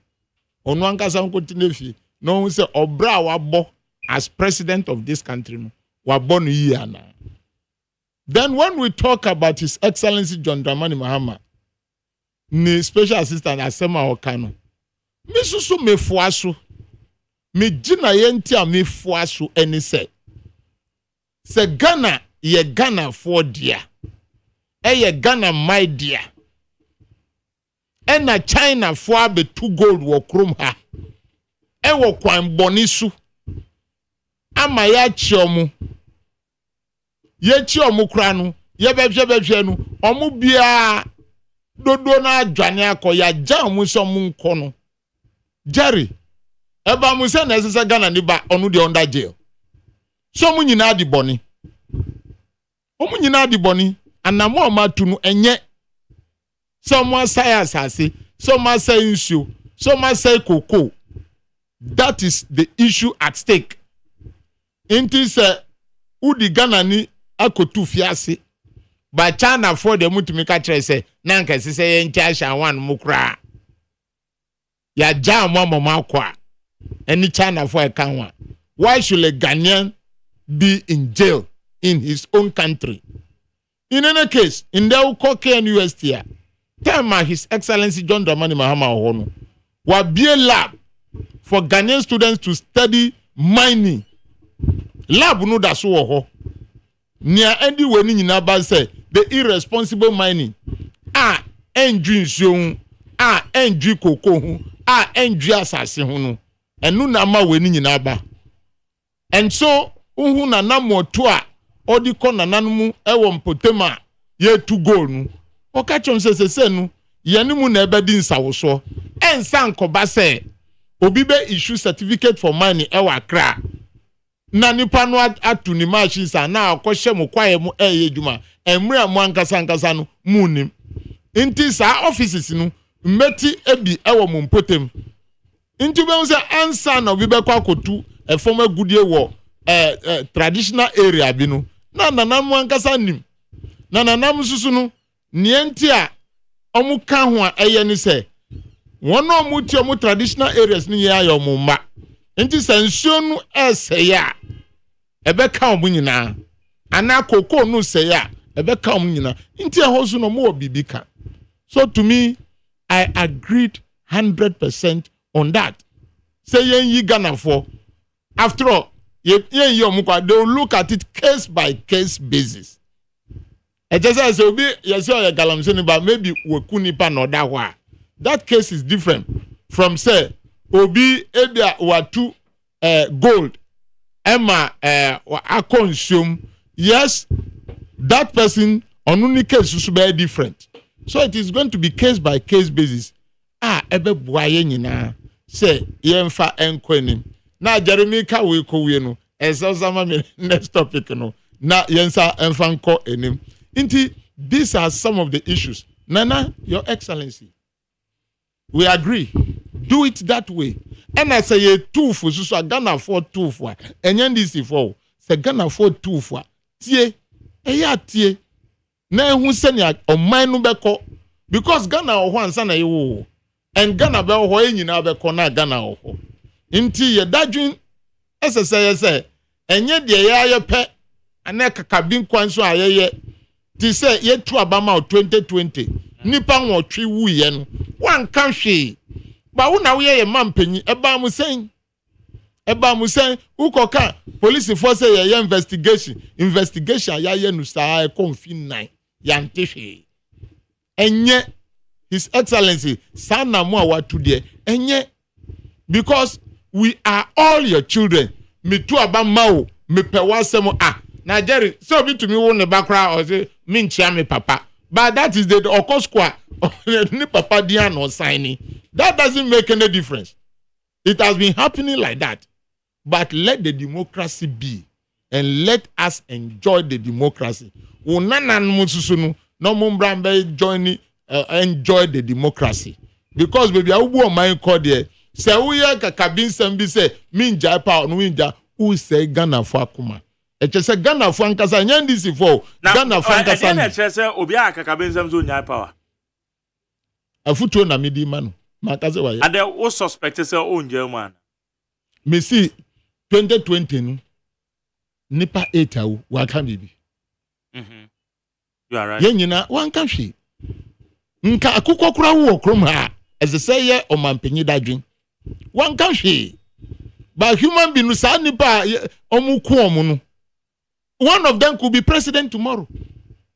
[SPEAKER 7] Onu ankasa nkotinefi. No se obra wabo as president of this country no. Wabonu yana. Then when we talk about His Excellency John Dramani Mahama, ni special assistant Asema Okano, me susu me fuasu, me jina yenti a me fuasu eni se Ghana ye Ghana for dia, ye Ghana my dia, ena China for be 2 gold wo krum ha, wo kwan bonisu, ama ya chiomu. Ye chi omu kra no ye behwe no omu bia dodo na adwane akoya ja omu so mu nko no Jerry eba mu se na sese Ghana ni ba onu de under jail so mu nyina adi boni omu nyina adi boni anamo ma tu no enye Someone say asase, someone say nsuo, someone say cocoa. That is the issue at stake. Inti say udi Ghana ni akotu fiase. Ba China for the mutumi ka kire say na nka se ye ntia sha wan mukra. Ya jam wa mama kwa. Any China for a kanwa. Why should a Ghanaian be in jail in his own country? In any case, in the Ukoke University, time His Excellency John Dramani Mahama Ohono will be a lab for Ghanaian students to study mining. Lab no da so ho. Nia endi weni nyina ba say the irresponsible mining. Enju nsuo, enju koko hu, enju asase hu no. Enu na ma weni nyina ba. And so uhu na namoto a odiko na nanumu ewo mpotema ye to go nu. Okachom se nu ye ni mu na ebedi nsawoso. Ensa nkoba se obi be issue certificate for mining ewa Accra. Na nipa no atu ni machine sa na akohye mu kwaye mu edwuma. Emre mu ankasa no munim. Inti sa offices nu meti ebi ewo mu mpotem. Inti be say ansa na obi be kwa kotu a former goodie wo traditional area bi no na nanam ankasa nim na nanam susu no nienti a omu ka ho a eye ni se wono omu ti omu traditional areas ni ya yo mu ma enti sansuo no ese ya ebe ka omu nyina ana koko no se ya ebe ka omu nyina enti e hosu no mo obibi ka. So to me, I agreed 100% on that. Say yen Ghana for after all, they will look at it case by case basis. I just say, yes, but maybe we couldn't know that one. That case is different from say, Obi Ebia watu gold, Emma I consume. Yes, that person on only case should be different. So it is going to be case by case basis. Ebe buaye nyina say yemfa enkwenim. Na Jeremy ka we ko we no. Ezozama me next topic no. Na yensa emfa nko enim. Inti these are some of the issues. Nana, Your Excellency, we agree. Do it that way. And I say two for so Ghana for two for. Enyen this for. Say Ghana for two for. Tie. Eya tie. Na hu senya oman no beko because Ghana o ansa na yewo and Ghana be ho enyina beko na Ghana o ho nti ye dadwin say enye de ye ayepe ana kakabin kwanso ayeye ti say ye tu abama 2020 nipa nwotwe wuye no wan kan hwe ba wo na wo ye mampanyi eba mu sen ukoka police force ye investigation ya ye no sa confin 9 yantehe enye His Excellency sana mo awatu de enye because we are all your children me tu abama o me pewasem na Jerry so be to me won ne bakra or say me nchia me papa but that is the okoskwa ni papa dia no signing. That doesn't make any difference. It has been happening like that, but let the democracy be and let us enjoy the democracy. Unanan mususunu no mumbrambe enjoy the democracy because baby awu my call there say we kakabin sambi say minja pa no winja who say Ghana for akuma e che say Ghana for ankasa nyandisi for Ghana for ankasa
[SPEAKER 2] na che say obi akakabin sam so nya power
[SPEAKER 7] afuto na medi manu makaze wa
[SPEAKER 2] and they suspect say o nje man
[SPEAKER 7] me see 2020 no nipa 8 awu wa kan bibi
[SPEAKER 2] you are right
[SPEAKER 7] yenyina wan kan hwe nka akukọ kura wo krom ha as say ye omampanyi dadwin wan kan hwe but human being sa nipa omuku omu no one of them could be president tomorrow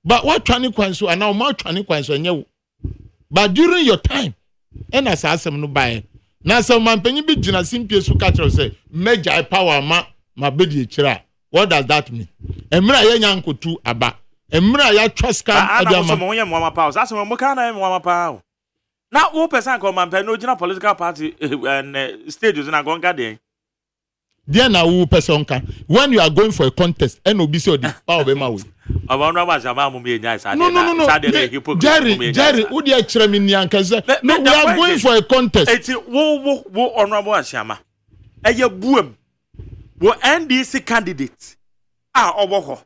[SPEAKER 7] but what twani kwanso and now ma twani kwanso enye but during your time and as asem no buy na so omampanyi bi gina simpie su ka kire say major power ma bedi ekira. What does that mean? Emra ye nyankotu aba emra ya twaska
[SPEAKER 2] adama so mo ye mo power so mo ka na mo power na wo person ko man no gina political party and stages na gonga dey
[SPEAKER 7] there na wo person ka when you are going for a contest and obi say the power be ma we
[SPEAKER 2] Honorable Ashama mummy nya sa
[SPEAKER 7] no Jerry who dey chere me niankaze no we are going for a contest
[SPEAKER 2] eti wo Honorable Ashama eye buam wo NDC candidate oboho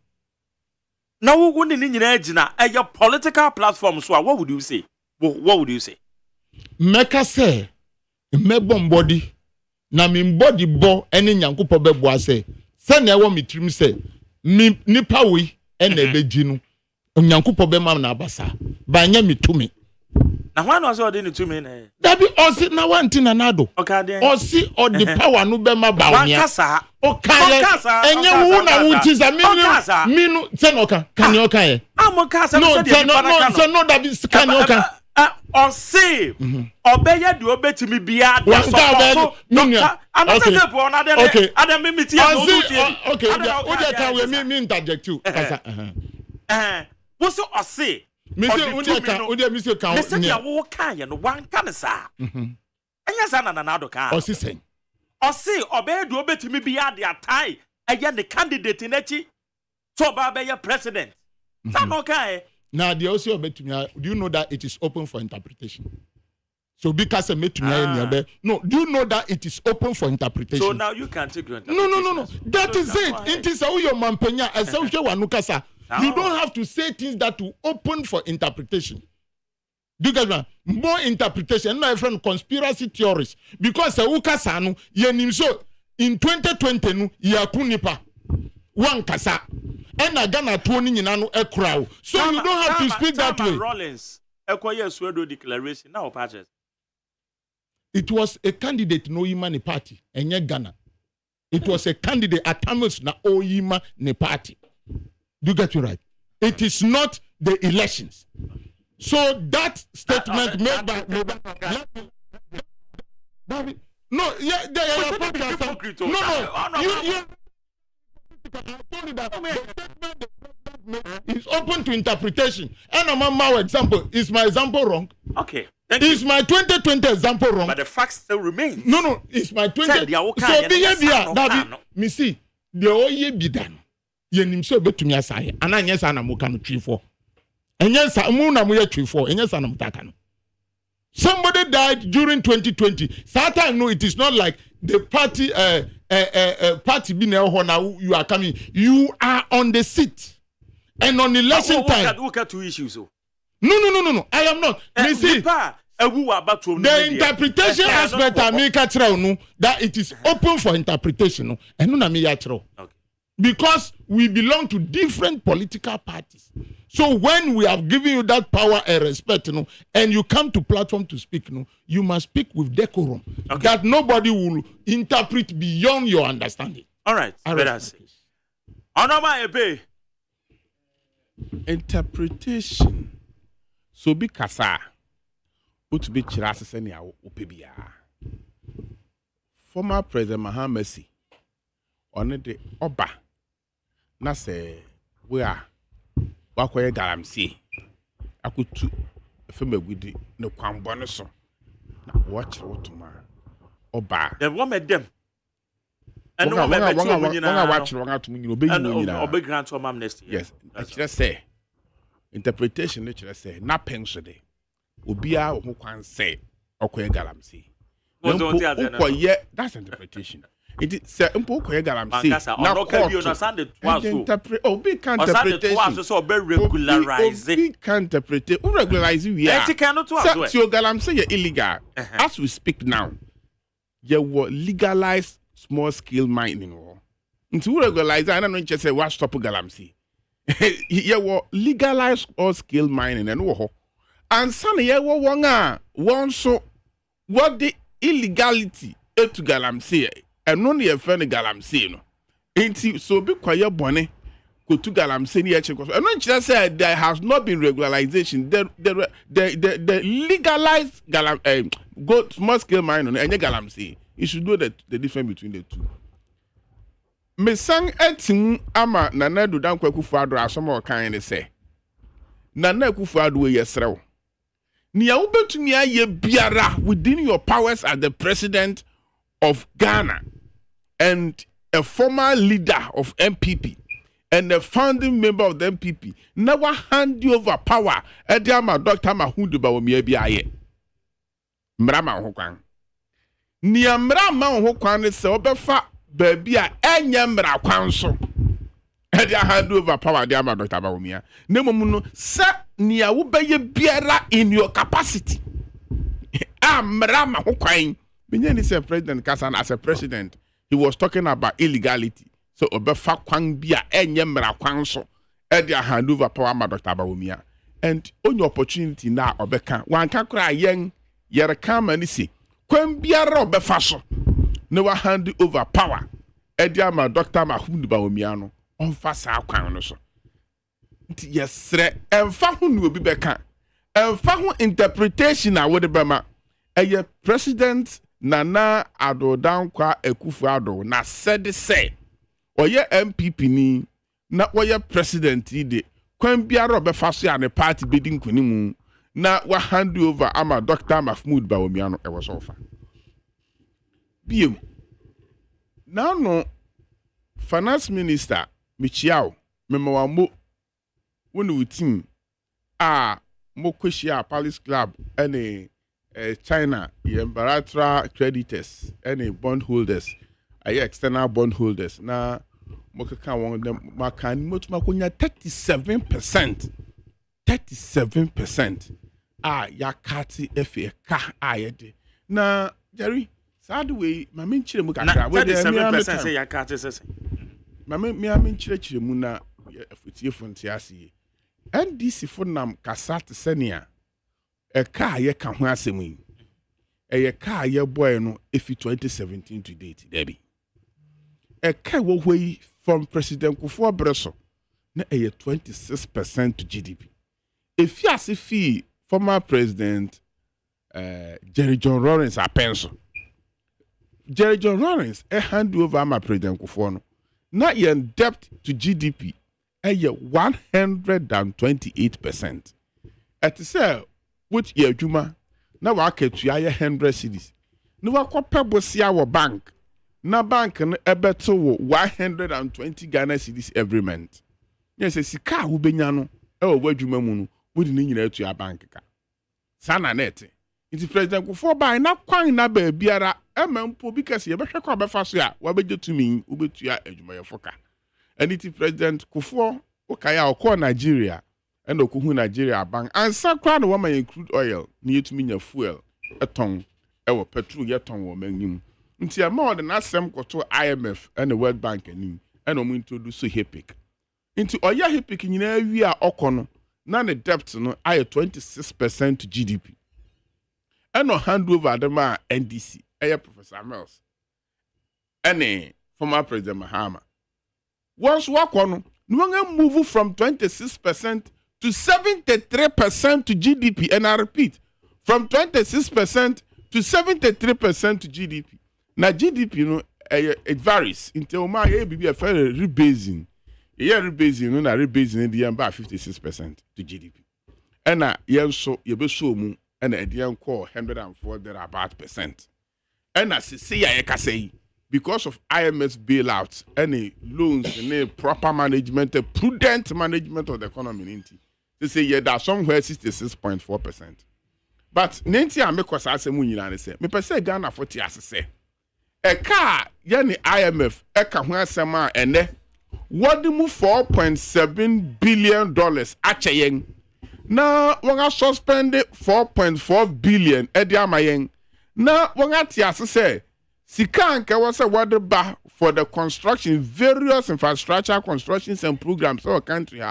[SPEAKER 2] na wo ni nyina agina eye political platform so what would you say what would you say
[SPEAKER 7] meka say mebom body na me body bo ene nyankopo bebo ase se na ewo mitrim say mi nipa we ene beji no nyankopo be mam na abasa ba nya mitumi
[SPEAKER 2] na hwan no so dey ni tumi na
[SPEAKER 7] dabi osi na wanti na nado osi o the power no be ma ba onia o kaya enye wu na wuti za minu se no kan o kan ye
[SPEAKER 2] amokasa
[SPEAKER 7] no dabi kan o kan
[SPEAKER 2] Ose obeye di obetimi bia de so
[SPEAKER 7] okay
[SPEAKER 2] adam mimiti ya no
[SPEAKER 7] okay we can we me interject you kasa
[SPEAKER 2] wo so ose
[SPEAKER 7] me say we say kan
[SPEAKER 2] me say ya wo kan ye no wan kan sa enya sa na do kan
[SPEAKER 7] ose sen
[SPEAKER 2] ose obeye di obetimi bia de atai eye the candidate nachi so ba be president sa no kan
[SPEAKER 7] now the also do you know that it is open for interpretation? So because no, do you know that it is open for interpretation?
[SPEAKER 2] So now you can take your interpretation.
[SPEAKER 7] No. That is it. It is how your mampenya you don't have to say things that will open for interpretation. Do you get more interpretation? No, friend, conspiracy theories. Because ukasanu yenim so in 2020 no yakunipa one kasa. And Ghana tuoni nyina no ekra. So you don't have to speak that way.
[SPEAKER 2] Rollins ekoye swedo declaration now patches.
[SPEAKER 7] It was a candidate no yima ne party enye Ghana. It was a candidate atamus na oyima ne party. Do you get it right? It is not the elections. So that statement made by no, yeah, no. It's open to interpretation. And my example, is my example wrong?
[SPEAKER 2] Okay.
[SPEAKER 7] Is my 2020 example wrong?
[SPEAKER 2] But the fact still remains.
[SPEAKER 7] No, it's my 2020. So be here, me see, the oye be done. Yenim so betumi asaye. Ana nyesa na muka no twifo. Enyesa mu na mu ye twifo, enyesa na mutaka no. Somebody died during 2020. That time, no, it is not like the party party being now you are coming. You are on the seat. And on election time.
[SPEAKER 2] Look at two issues.
[SPEAKER 7] No. I am not. Me see. The interpretation aspect I make that it is open for interpretation. And no me okay. Because we belong to different political parties. So when we have given you that power and respect, and you come to platform to speak, you must speak with decorum. Okay. That nobody will interpret beyond your understanding.
[SPEAKER 2] All right.
[SPEAKER 7] Interpretation. So be kasa. Ut be chirasa seni awo upebia. Former President Mahamesi on the Oba. Na se we are wakoye galamsi akutu efemegudi ne kwambone so na watch wotuma oba
[SPEAKER 2] the woman them
[SPEAKER 7] and no me betu nyina watch won atum nyina obeyi nyina
[SPEAKER 2] obe grant to amnesty
[SPEAKER 7] yes actually say interpretation actually say na penso de obia ho kwan say okoye galamsi okoye that's interpretation. It is simple galamsi.
[SPEAKER 2] Now,
[SPEAKER 7] be interpretation.
[SPEAKER 2] So regularize.
[SPEAKER 7] Be interpret. Regularize we are. So galamsi illegal. As we speak now, you will legalize small scale mining. Into regularize, I don't know just say what stop galamsi. You will legalize all scale mining and and some you will one so what the illegality to galamsi. And only a friend galamsey no. Ain't so be quiet bonnet go to galamsey ni eche. And when just said there has not been regularization, the legalized go small scale mining and galamsey. You should know the difference between the two. Me sang etim ama nana do dan kwaku fado asomo kan say. Nana kwaku fado yesrew. Nia ubetumi aye biara within your powers as the president of Ghana and a former leader of MPP and a founding member of the MPP never hand you over power Ediama Dr. Mahudu Bawumia biaye Mrama Hokwan Nia Mrama Hokwan is obefa baby a enya mra kwan so Edia hand over power Ediama Dr. Bawumia Nemomuno se nia wo beye biara in your capacity Mrama Hokwan Binyani say President Kasan as a president he was talking about illegality. So obefa kwan bia enye mra kwan so e dia hand over power ma Dr. Bawumia and only opportunity na obeka wan ka kra yen yere kama ni si kwan biara obefa so no wa hand over power e dia ma Dr. Mahudu Bawumia no onfa sa kwan no so nti yesre emfa ho no obi beka emfa ho interpretation na wode bema eye president Nana Ado Dankwa Akufo-Addo na said say oye MPP ni na oye president ide kwan biara obefa so ya ne party bedi nkonimu na wa hand over ama Dr. Mahmoud Bawumia no e was offer biem now no finance minister Michiao memawambo wonu team mo kweshia Palace Club ene China, the bilateral creditors, any bondholders, external bondholders. Now, Mokaka one them makan much 37%. 37%. Yakati FA ka ayede. Na Jerry, sad way, my main chile mukaka.
[SPEAKER 2] 37% say Yakati says.
[SPEAKER 7] My main chile muna futiasi. And this if nam kasat senia. A car ye can asemi. A car ye boy no if 2017 to date, Debbie. A car will way from President Kufuor na 26% to GDP. If you see fee former President Jerry John Lawrence a pencil. Jerry John Lawrence hand over my President Kufuor no. Na ye debt to GDP 128%. At say which ye juma na wa ketu ya 100 cedis na wa kopa bosia wo bank na bank no ebeto wo 120 Ghana cedis every month yes sika wo benya no e wo adwuma mu no wo di ni nyina etu ya bank ka sana net it president Kufuor by na kwan na ba biara emampo because ye behwe kwa befa so a wa bejetumi wo betu ya adwuma ye foka and it president Kufuor o kaya o ko Nigeria and okuhu Nigeria bank and sakra no woman include oil ni yetumi nya fuel eton ewo petrol yeton wo manyim nti ama de na asem koto IMF and the World Bank anim and o mu introduce HIPC nti oya HIPC nyina wi a okono na ne debt no aye 26% to GDP and no hand over them NDC Professor Mills and former President Mahama once wakono no move from 26% to 73% to GDP, and I repeat, from 26% to 73% to GDP. Now GDP, you know, it varies. Until my be a fair rebasing. Rebasing, you know, rebasing in the about 56% to GDP. And now, so you be so moon, and the young call 104 there about percent. And as I say, because of IMF bailouts, any loans, any proper management, a prudent management of the economy, they say yeah, that's somewhere 66.4%. But Nancy and because I say Munyan say, me per se Ghana 40 as say. A car, yani IMF, eka when sama ene, what do move $4.7 billion achayeng. Now, when I suspend $4.4 billion, ediamayeng. Now, when I say, Sikanka was a water bar for the construction, various infrastructure constructions and programs of our country.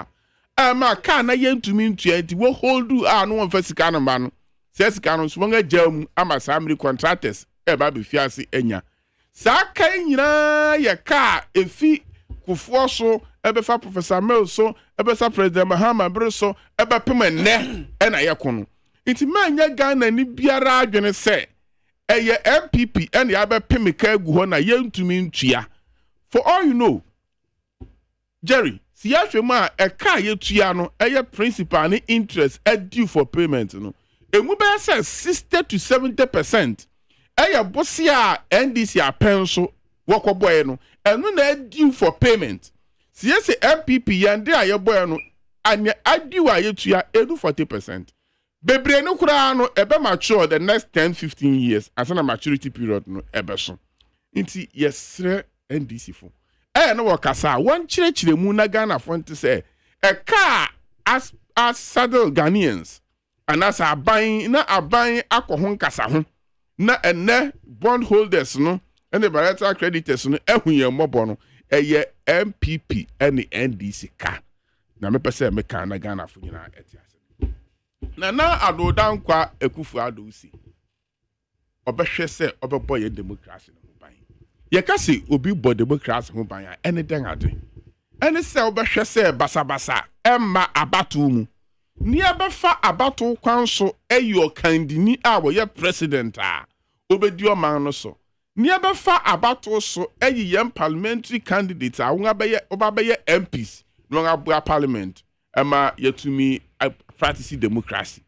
[SPEAKER 7] Ma kana yen to mean to it will hold do no one for Sikana man. Says Canon swung jam ama samri contractors, e baby fiasi enya. Saka yina ya car efi Kufuor so ebefa Professor Mills so ebesa President Mahama Bruso ebe peme ne ena yakono. Inti manya Ghana ni biara adwene se eye MPP ena ya be peme ka gu ho na yen to mean tua. For all you know, Jerry si yahwema e ka yetua no eye principal ni interest due for payment no emu be say 60 to 70% eye bosia NDC apenso wokoboy no enu na due for payment Siye MPP yande a yeboy no anya adiwa yetua edu 40%. Bebre no kura no ebe mature the next 10-15 years asana maturity period no ebe so. Inti yesre NDC fo. No wakasa one chire mu na Ghana fonte say a car as saddle Ghanaians and as aban akohon kasa ho na ene bond holders no and the bilateral creditors no ehunye mobo no eye MPP and the NDC ka na me pese me ka na Ghana fo nyina etiase na adodan kwa ekufu adosi obehwe se obebo ye democracy no ban ye ka se obi bo democracy ho ban ene den ade ene se obehwe se basabasa emma abatu mu ni abefa abatu kwan so eyo kandini a wo ye president a obedi o man no so ni abefa abatu so eyi ye parliamentary candidates a wo obabeye MPs no abua parliament ema yetumi practice democracy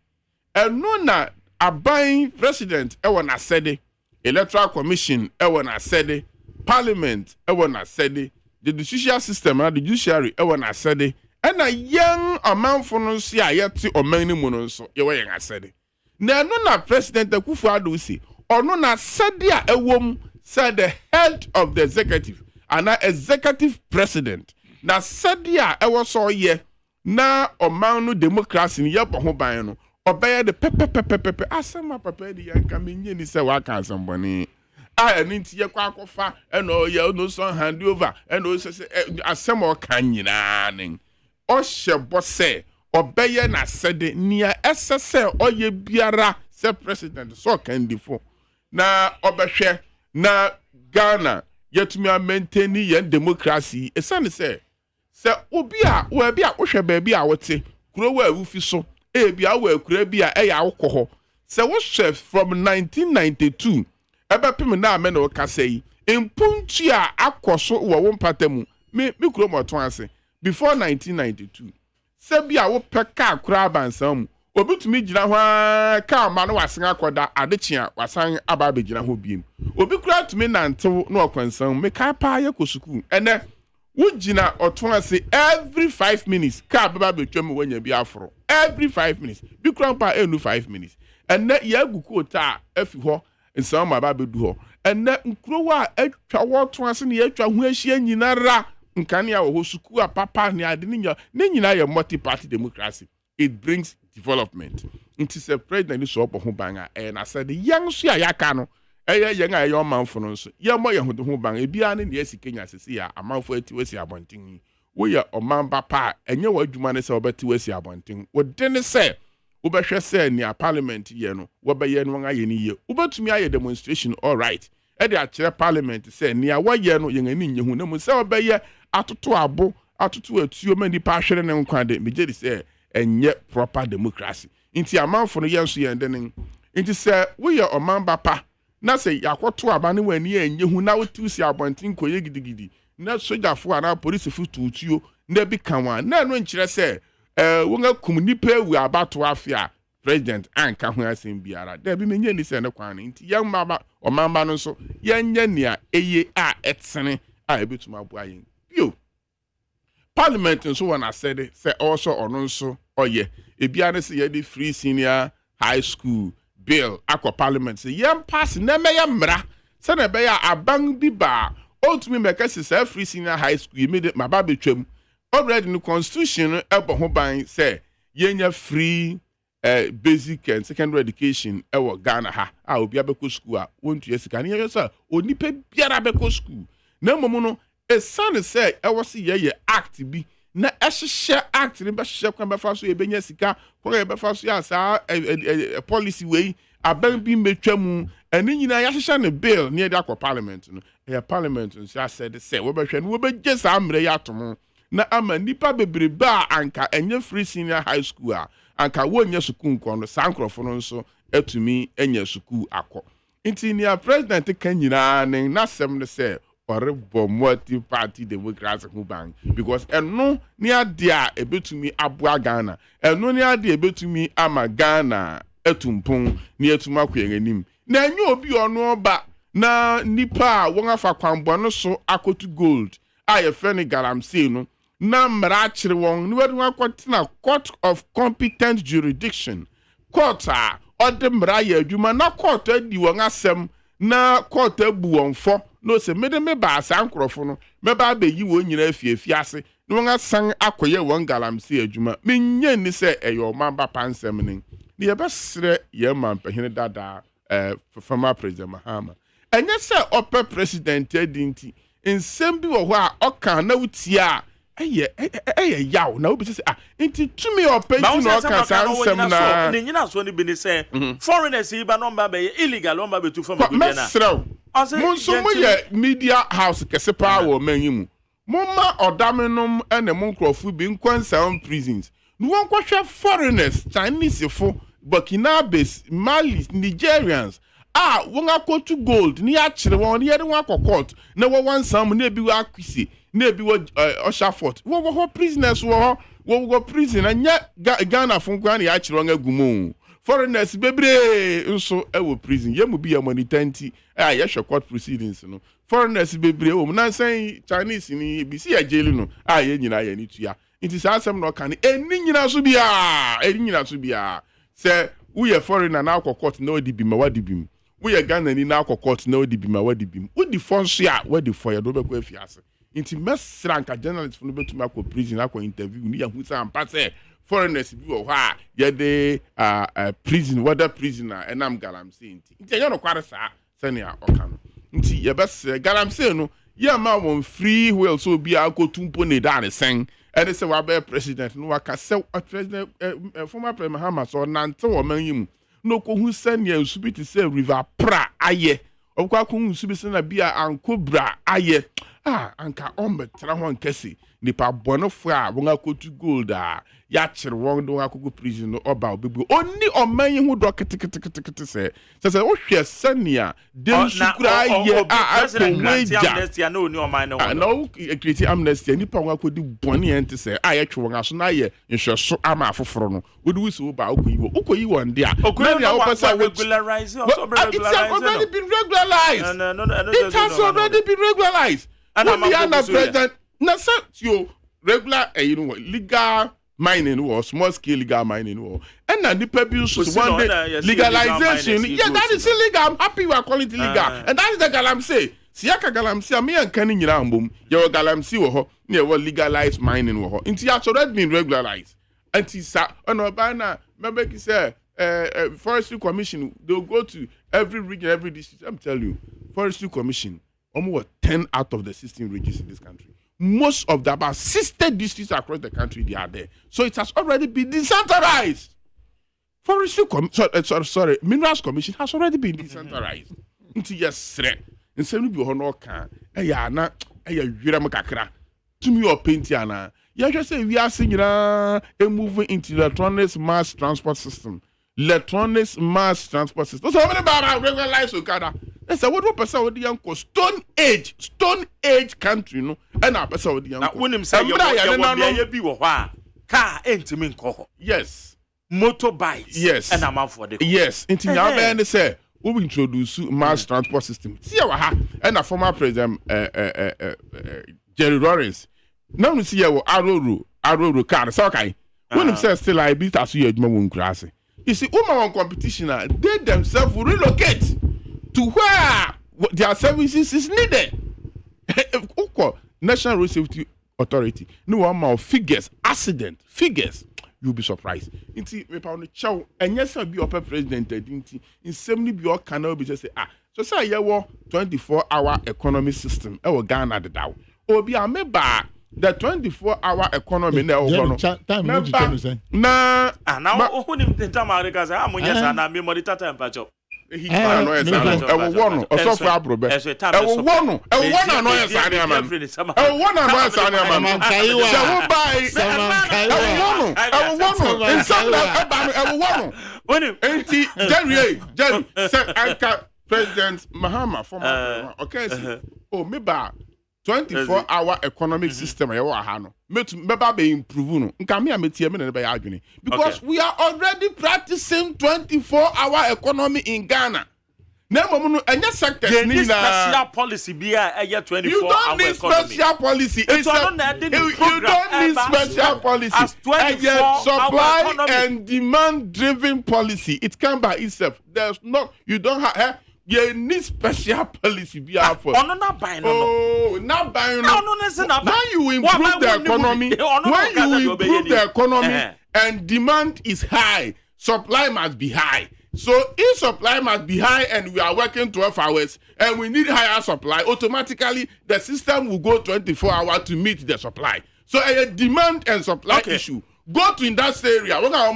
[SPEAKER 7] eno na aban president ewo na sede electoral commission ewo na sede parliament ewo na sede the judicial system and the judiciary ewo na sede ena young amanfo no si ayete oman ni mu no so ye we yen asede na eno na president Akufo-Addo si ono na sede a ewom said the head of the executive and executive president na sede a ewo so ye na oman no democracy ni ye ho ban no obeye de pepepepepe asema papa di yanka menye ni se wa kan asemboni eni nti ye kwa akofa eno ye no so hand over eno se asema o kan nyina nen o hyebo se obeye na sede nia esese oye biara se president so kan difo na obehwe na Ghana yetumi a maintain ye democracy esane se obi a wo bia wo hwe ba bia wote kuro wa awufi so bia wo akura bia eya awokọ se wo hwe from 1992 ebepem na ame na wo kasei impuntu a akoso wo wo mpatamu me kuro moto ase before 1992 se bia wo peka kura abansam obitumi gina ho ka ma no wasen akoda adechia wasan aba begina ho biem obi kura tumi nantew no okwansam me ka pa ye kosuku ene wujina otonase every 5 minutes ka baba betwam wanya bi afro every 5 minutes bi krampa enu 5 minutes enne ya guku ta afi ho nsam baba bedu ho enne nkrowa atwa wotonase ne atwa ho ahia nyinara nkane a wo suku a papa ne ade ne nyina ye multi party democracy it brings development it is a president so opo ho ban a na said yang so a yaka no yen a yon manfo no so ye mo ye ho ban ebia ne esi Kenya sesi ya amanfo ati wesi abonten wo ye omamba pa enye wadwuma ne se obeti wesi abonten wo de ne se wo behwe se ni a parliament ye no wo be ye no aye ni ye wo betumi aye demonstration all right e de a kire parliament se ni a wo ye no yen ani nye hu na mu se wo be ye atoto abo atoto atuo mani pa hwere ne nkwa de meje di se enye proper democracy inti amanfo no ye so ye ndene inti se wo ye omamba pa na se yakoto abane wani enye hu na wotu si abontin koye gidigidi na sojafo ana police fu tutuo na bi kanwa na no nkire se wonga kum nipa ewu abato afia president anka ho asem biara da bi menye ni se ne kwan nti yam mama omamba no so yenye nia eye a etsene a ebetuma abo ayen bio parliament nso wana said se also ono nso oye ebiara se ye di free senior high school bill akwa parliament say yam pass na me ya mra se na be ya aban bi ba otumi meka se free senior high school immediate maba betwam already no constitution ebo ho ban say yenya free basic and secondary education ewo Ghana ha a obi abeko school a wontu yesika ne yesa onipa biara abeko school na momu no esane say ewo se ye act bi na ehye act ni be hye kwa be fa so ebenya sika kwa be fa so ya sa policy way aban bi metwamu eni nyina ya hye ne bill ne de akọ parliament no parliament nso said say we be hwe no we be gye sa amre ya tom na ama nipa bebrebe a anka enye free senior high school a anka wonye sukuu nko no sankrofo no nso etumi enye sukuu akọ nti ni president kan nyina ne nasem ne say orebo multi party democracy who bang because eno ni ade a ebetumi aboa Ghana eno ni ade ebetumi ama Ghana etumpon ni etuma kwerenim na enye obi ono oba na nipa won afa kwambo no so akotu gold a ye fe ni galamsey no na mmara akyere wɔn ne wɔde akɔtena court of competent jurisdiction court a ɔde mmara yɛ adwuma na court adi wɔn asɛm na court abu wɔn fɔ na ɔsɛ mede me ba asa nkorɔfo no mɛba abɛyi wɔn nyinaa afiafi ase na wɔn asan akɔyɛ wɔn galamsey adwuma menyɛ ni sɛ ɛyɛ ɔman ba pansɛm ne ne yɛbɛsrɛ yɛn ma mpanyini dada former president Mahama ɛnyɛ sɛ ɔpɛ president adi nti nsɛm bi wɔ hɔ a ɔka na wotia ɛyɛ yaw na obi sɛ nti tumi ɔpɛ nti na ɔka saa nsɛm na
[SPEAKER 2] ne nyina so ne bi ne sɛ foreigners yi ba no mba bɛyɛ illegal ɔmba bɛtu fam agu bia na
[SPEAKER 7] mɛsrɛw mo nso moyɛ media house kɛse paa wɔ ɔman yi mu momma ɔdamenom ɛne mo nkurɔfo bi nkɔnsa prisons ne wɔnkɔhwɛ foreigners Chinesefo Burkinabes Mali Nigerians wɔn akɔtu gold ne yɛakyere wɔn ne yɛde wɔn akɔ court na wɔwɔ nsam na ebi wɔ akwisi na ebi wɔ Oshafort wɔwɔ hɔ prisoners wɔ hɔ wɔwɔ prison nyɛ Ghana fo nkwa na yɛakyere wɔn agu mu foreigners bebree nso ɛwɔ prison yɛmu bi yɛ monitor nti yɛhwɛ court proceedings no foreigners bebree wɔ mu nansan Chinese ni bi si yɛ jail no yɛ nyinaa yɛ ne tua nti saa asɛm na ɔka ne ɛni nyinaa so biara sɛ woyɛ foreigner na akɔ court na ɔdi bi ma wadi bi mu woyɛ Ghana ni na akɔ court na ɔdi bi ma wadi bi mu wodi fɔ nso a wadi fɔ yɛ do bɛkɔ afiase nti mɛsra nka journalist no bɛtumi akɔ prison akɔ interview ni yɛhu sɛ ampa sɛ foreigners bi wɔ hɔ a yɛde prison whether prisoner ɛnam galamsey nti ɛyɛ no kware saa sɛnea ɔka no nti yɛbɛsrɛ galamsey no yɛma wɔn free will so obi akɔtu mpo ne da ne sɛn ɛde sɛ wabɛyɛ president no waka sɛ president former president Mahama so nante wɔ man yi mu no kohu sɛnea nsu bi te sɛ river pra ayɛ ɔkɔ akɔhu nsu bi sɛ na bi a ankobra ayɛ anka ɔmbɛtena hɔ nkɛse nipa bɔnefo a wɔn akɔtu gold a yɛakyere wɔn de wɔn akɔkɔ prison no ɔba ɔbɛbu ɔni ɔman yi ho dɔ ketekete sɛ wohwɛ sɛnea dem sukura ayɛ akɔ wagya na ɔkreti amnesty nipa wɔn akɔdi bɔne yɛn te sɛ yɛtwe wɔn aso na ayɛ nhwɛso ama afoforɔ no wode wo si wo ba wokɔyi wɔn de a nania wopɛ sɛ it has already been regularized president na say you regular legal mining or small scale legal mining or and nipa bi so one day legalization that is illegal. I'm happy you are calling it legal and that is the galamsey siaka galamsey me and kan nyina ambom your galamsey wo ho na your legalized mining wo ho nti has already been regularized anti sa ono ba na mebeki say forestry commission they will go to every region every district. I'm telling you forestry commission almost 10 out of the 16 regions in this country. Most of the about 60 districts across the country, they are there. So it has already been decentralized. Forestry Minerals Commission has already been decentralized. Until yes, sir. In some of your can, na kakra. To me, or paintiana. You just say we are seeing a moving into the electronic mass transport system. Electronics mass transport system. So many about regularize Okada. That's what person with the uncle Stone Age country, no. And a person with the uncle.
[SPEAKER 2] When him say you be car intimate call.
[SPEAKER 7] Yes.
[SPEAKER 2] Motorbikes.
[SPEAKER 7] Yes.
[SPEAKER 2] And I'm out for the
[SPEAKER 7] yes. Into now and say we will introduce mass transport system. See our and a former president Jerry Lawrence. Now we see our arrow car. So okay. When him says still I beat as you won't grass. You see, woman competition, they themselves will relocate to where their services is needed. National Road Safety Authority, no one more figures, accident figures, you'll be surprised. Inti me pa no chow, and yes, I'll be upper president, inti, in 70 be all canal be just say, so say, yeah, 24-hour economy system, Ghana the Dow. Or be a member. The 24-hour economy now.
[SPEAKER 12] Now
[SPEAKER 2] who him the time America say am yes na me monitor temperature.
[SPEAKER 7] He no yes na. E wo no osofo abrobe. E wo no yes na man. E wo no yes na man. Se wo buy e wo no. In some e ba e wo no.
[SPEAKER 2] When
[SPEAKER 7] enti Jerry say anka President Mahama former okay. Oh me ba 24-hour economic system meba be improve no nka me ametie me na be adwene because we are already practicing 24-hour economy in Ghana na momu no enya sectors ni
[SPEAKER 2] This
[SPEAKER 7] na
[SPEAKER 2] special policy be a 24
[SPEAKER 7] you don't need special policy. You don't need special policy. Supply and demand driven policy. It can by itself. There's no, you don't have. You need special policy. Be for.
[SPEAKER 2] Not buying.
[SPEAKER 7] Oh, not buying. Now you improve the economy. When you improve the economy and demand is high, supply must be high. So if supply must be high and we are working 12 hours and we need higher supply, automatically the system will go 24 hours to meet the supply. So a demand and supply issue. Go to industrial area. What are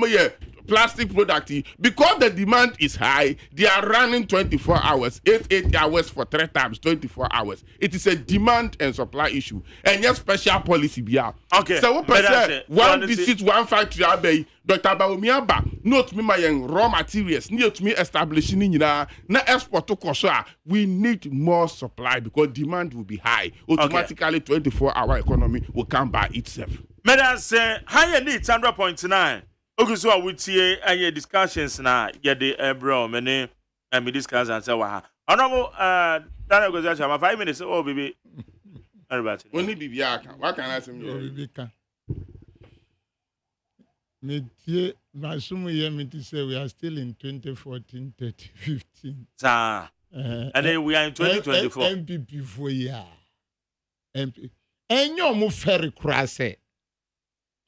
[SPEAKER 7] plastic product? Because the demand is high, they are running 24 hours, 8 hours for 3 times, 24 hours. It is a demand and supply issue. And yes, special policy be out.
[SPEAKER 2] Okay.
[SPEAKER 7] So what percent? One visit, one factory, Abbey, Dr. Baumiaba, not me my raw materials, near to me establishing in na export to Kosoa. We need more supply because demand will be high. Automatically, 24-hour economy will come by itself.
[SPEAKER 2] Madam say higher needs 100.9. Okay, so I would see any discussions now. Get the bro, many me discuss and say, "Wow, honorable Daniel goes out 5 minutes." Oh, baby, everybody.
[SPEAKER 7] Only Bibiaka. What can I say?
[SPEAKER 9] Bibiaka. Métier, Masumu Yemiti say we are still in 2014, 2015.
[SPEAKER 2] Sir, and then we are in 2024.
[SPEAKER 9] MPP for ya. MP. And you move very crass.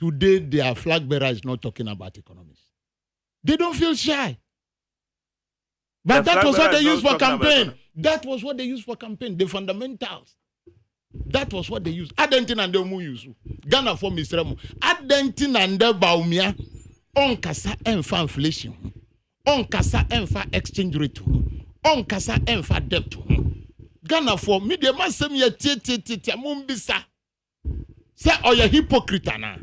[SPEAKER 9] Today, their flag bearer is not talking about economics. They don't feel shy. But that was what they used for campaign. That was what they used for campaign. The fundamentals. That was what they used. Adentin and Demu use. Ghana for Mr. Mo. Adentin and Baumia. On kasa enfa inflation. On kasa enfa exchange rate. On kasa enfa debt. Ghana for media man sem ye tete mumbisa. Say or you hypocrite na.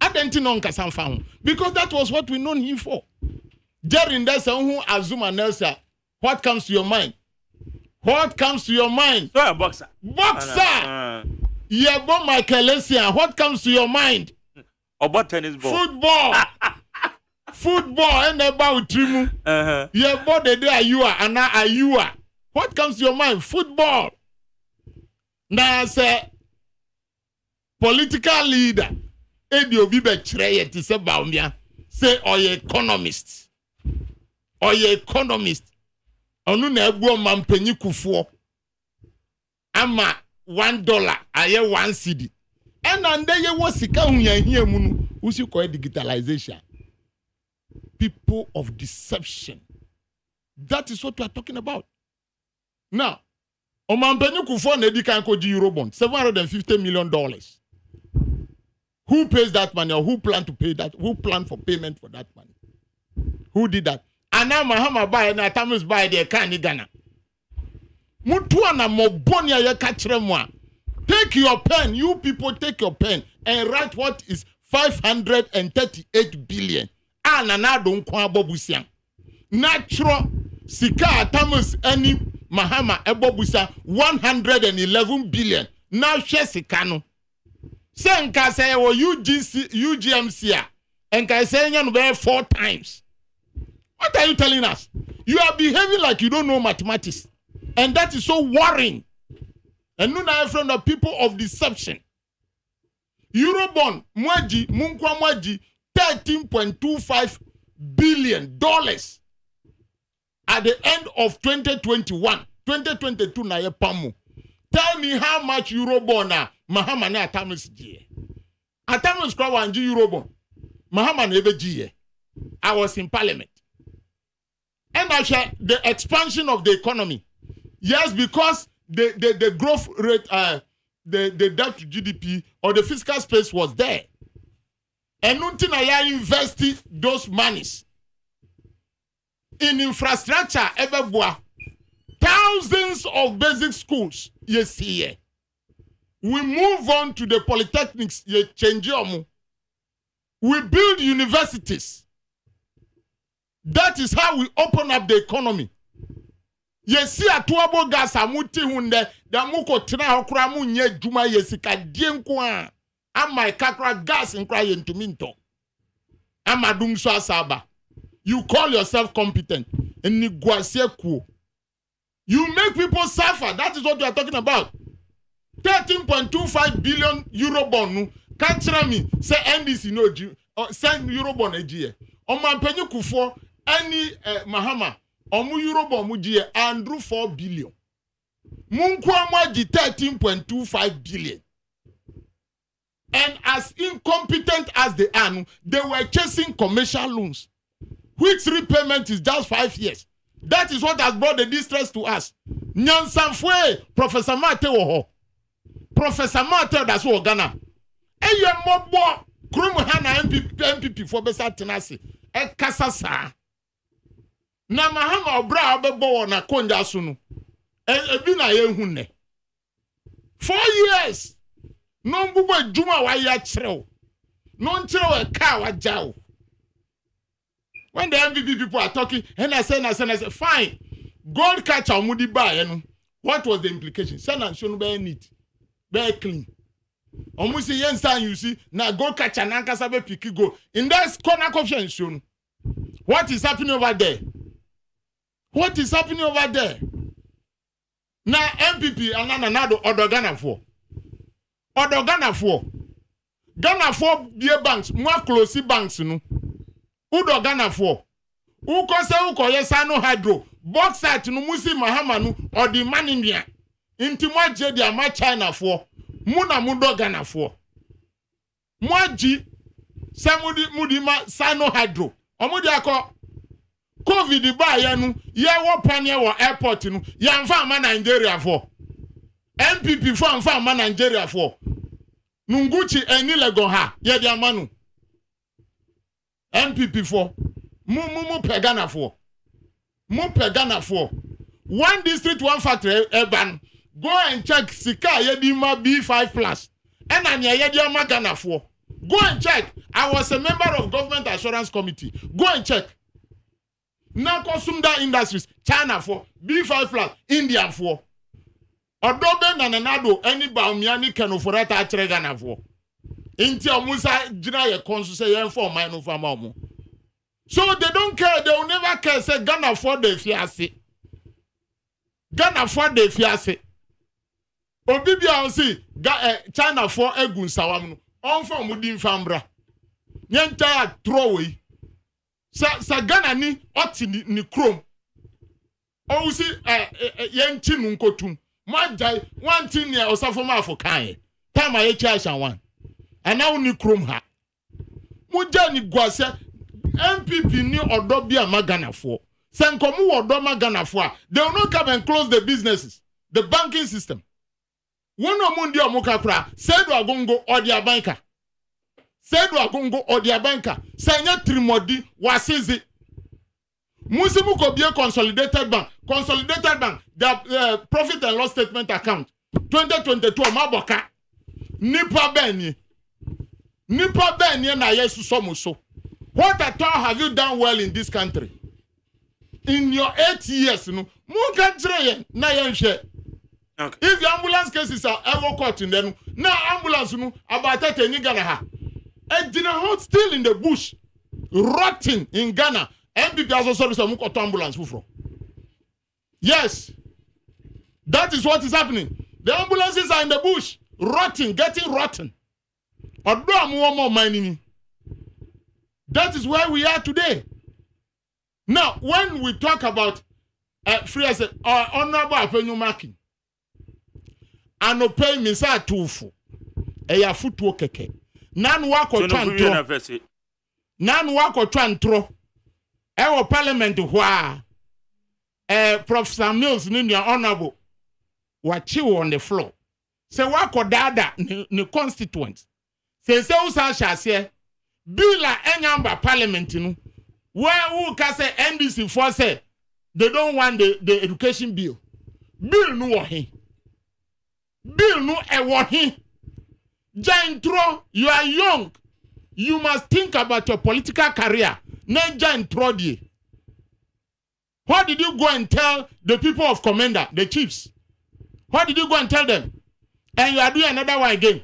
[SPEAKER 9] Adentin on kasa enfa. Because that was what we known him for. During that who Azuma Nelsa, what comes to your mind? What comes to your mind?
[SPEAKER 2] So a boxer.
[SPEAKER 9] Boxer. Yebo Michael Essien. What comes to your mind?
[SPEAKER 2] About tennis ball.
[SPEAKER 9] Football. Football. And about trimu. Yebo de ayua ana ayua. What comes to your mind? Football. Now say political leader. Ebi obi be chreye ti se baumia. Say oye economist. Oye economist. Onu na egbu mampanyi kufuo ama $1 aye 1 cedi ena nde ye wo sika hu ya hia mu no usi ko digitalization, people of deception. That is what we are talking about now. O mampanyi kufuo na edi kan ko ji Eurobond $750 million. Who pays that money, or who plan to pay that? Who plan for payment for that money? Who did that? Ana Mahama buy na Tamus buy the can Ghana. Mutua na mobonia ya kachiremwa. Take your pen, you people take your pen and write what is 538 billion. Anana don kwa bobusian. Natural sika Tamus any Mahama ebobusa 111 billion. Now share sikano. Senka say wo UGMC and ka say nyan be 4 times. What are you telling us? You are behaving like you don't know mathematics. And that is so worrying. And now from the people of deception. Eurobond, mwaji, munkwa mwaji, $13.25 billion at the end of 2021. 2022 na ye pamu. Tell me how much Eurobond na Mahama na Atamus jiye. Atamus kwa wanji Eurobond. Mahama na ebe jiye. I was in parliament. And the expansion of the economy. Yes, because the growth rate, the debt to GDP or the fiscal space was there. And until I invested those monies in infrastructure everywhere. Thousands of basic schools, yes, here. We move on to the polytechnics, ye change. We build universities. That is how we open up the economy. Yesi atuabo gas amuti hunde da muko tina hokura mu nye juma yesika dienko a ama kakra gas nkra yentuminto ama dumso asaba. You call yourself competent. eniguasiekuo. You make people suffer. That is what we are talking about. 13.25 billion euro bond. Catch me. Say NDC no send euro bond a year. Oman penny kufo any Mahama. Omu euro bond muji Andrew 4 billion. Munkwa mwaji 13.25 billion. And as incompetent as they are, they were chasing commercial loans, which repayment is just 5 years. That is what has brought the distress to us. Nyansanfwe, Professor Mate woho. Professor Mate that's what Ghana. Eye mobo krum hana MPP for besa tenasi. E kasasa. Na mahama obra obebo na konja sunu. Ebi na yehune. 4 years. No mbubo juma wa ya chrew. No nchrew e ka wa jaw. When the MVP people are talking, and I say, fine. Gold catcher mudi ba what was the implication? Send and show be neat. Very clean. Almost yen san you see, now gold catcher na kasa be piki go. In that corner coffee show. What is happening over there? What is happening over there? Now MPP another order Ghana for. Order Ghana for. Ghana for beer banks, more close banks no. Udo Ghana for. Uko se uko yesano hydro. Bauxite no musi mahama no or the man India. Inti mwaje dia ma China for. Muna mudo Ghana for. Mwaji se mudi ma sano hydro. Omudi ako COVID ba ya no ye wo panye wo airport no ya mfa ma Nigeria for. MPP for mfa ma Nigeria for. Nunguchi eni lego ha ye dia manu. MPP for mu pegana for. Mu pegana for. One district, one factory, Eban. Go and check Sika Yedima B5 plus. And Anya Yediama Ghana for. Go and check. I was a member of Government Assurance Committee. Go and check. Now Kosumda Industries, China for. B5 plus, India for. Odobe Nananado, any Baumiani Kanoforata Atre Ghana for. Inti Musa Jina ye konsu say yen for mine over mamu. So they don't care, they will never care. Say Ghana for the fiancé. Ghana for the fiancé. Obibia on see China for egun sawam. On for mudin fambra. Nyenta throw away. Sa Ghana ni oti ni chrome. O see yen chin nkotum. Majai one thing near osafoma for kan. Time I charge one. And now ni krom ha. Muja ni gwase MPP ni odobia magana for. Sankomu odoma Ghana for. They will not come and close the businesses, the banking system. One omundi omukakra said we are going to go odia banker. Said we are going to go odia banker. Sanya trimodi wasizi. Musimu ko be consolidated bank. Consolidated bank. The profit and loss statement account 2022 maboka. Nipa beni. Nipa ben na yesu somuso. What at all have you done well in this country? In your 8 years, no, mu country na yenhwe. Okay. If the ambulance cases are ever caught in them, now ambulance no about 30 in Ghana ha. A dinner still in the bush, rotting in Ghana. MPP has also some ambulance for. Yes, that is what is happening. The ambulances are in the bush, rotting, getting rotten. That is where we are today. Now, when we talk about free as honorable Apenyumaki, anope misa tufu, eya futu keke. Nan wako twantro, ewo parliament hwa, Professor Mills ni honorable, wachiwo on the floor. Se wako dada ni constituents. Se usa shase bila enyamba parliament no where who can say NDC for say they don't want the education bill no wahi bill no wahi Jantro, you are young, you must think about your political career. Jantro die. What did you go and tell the people of Commander, the chiefs? What did you go and tell them? And you are doing another one again.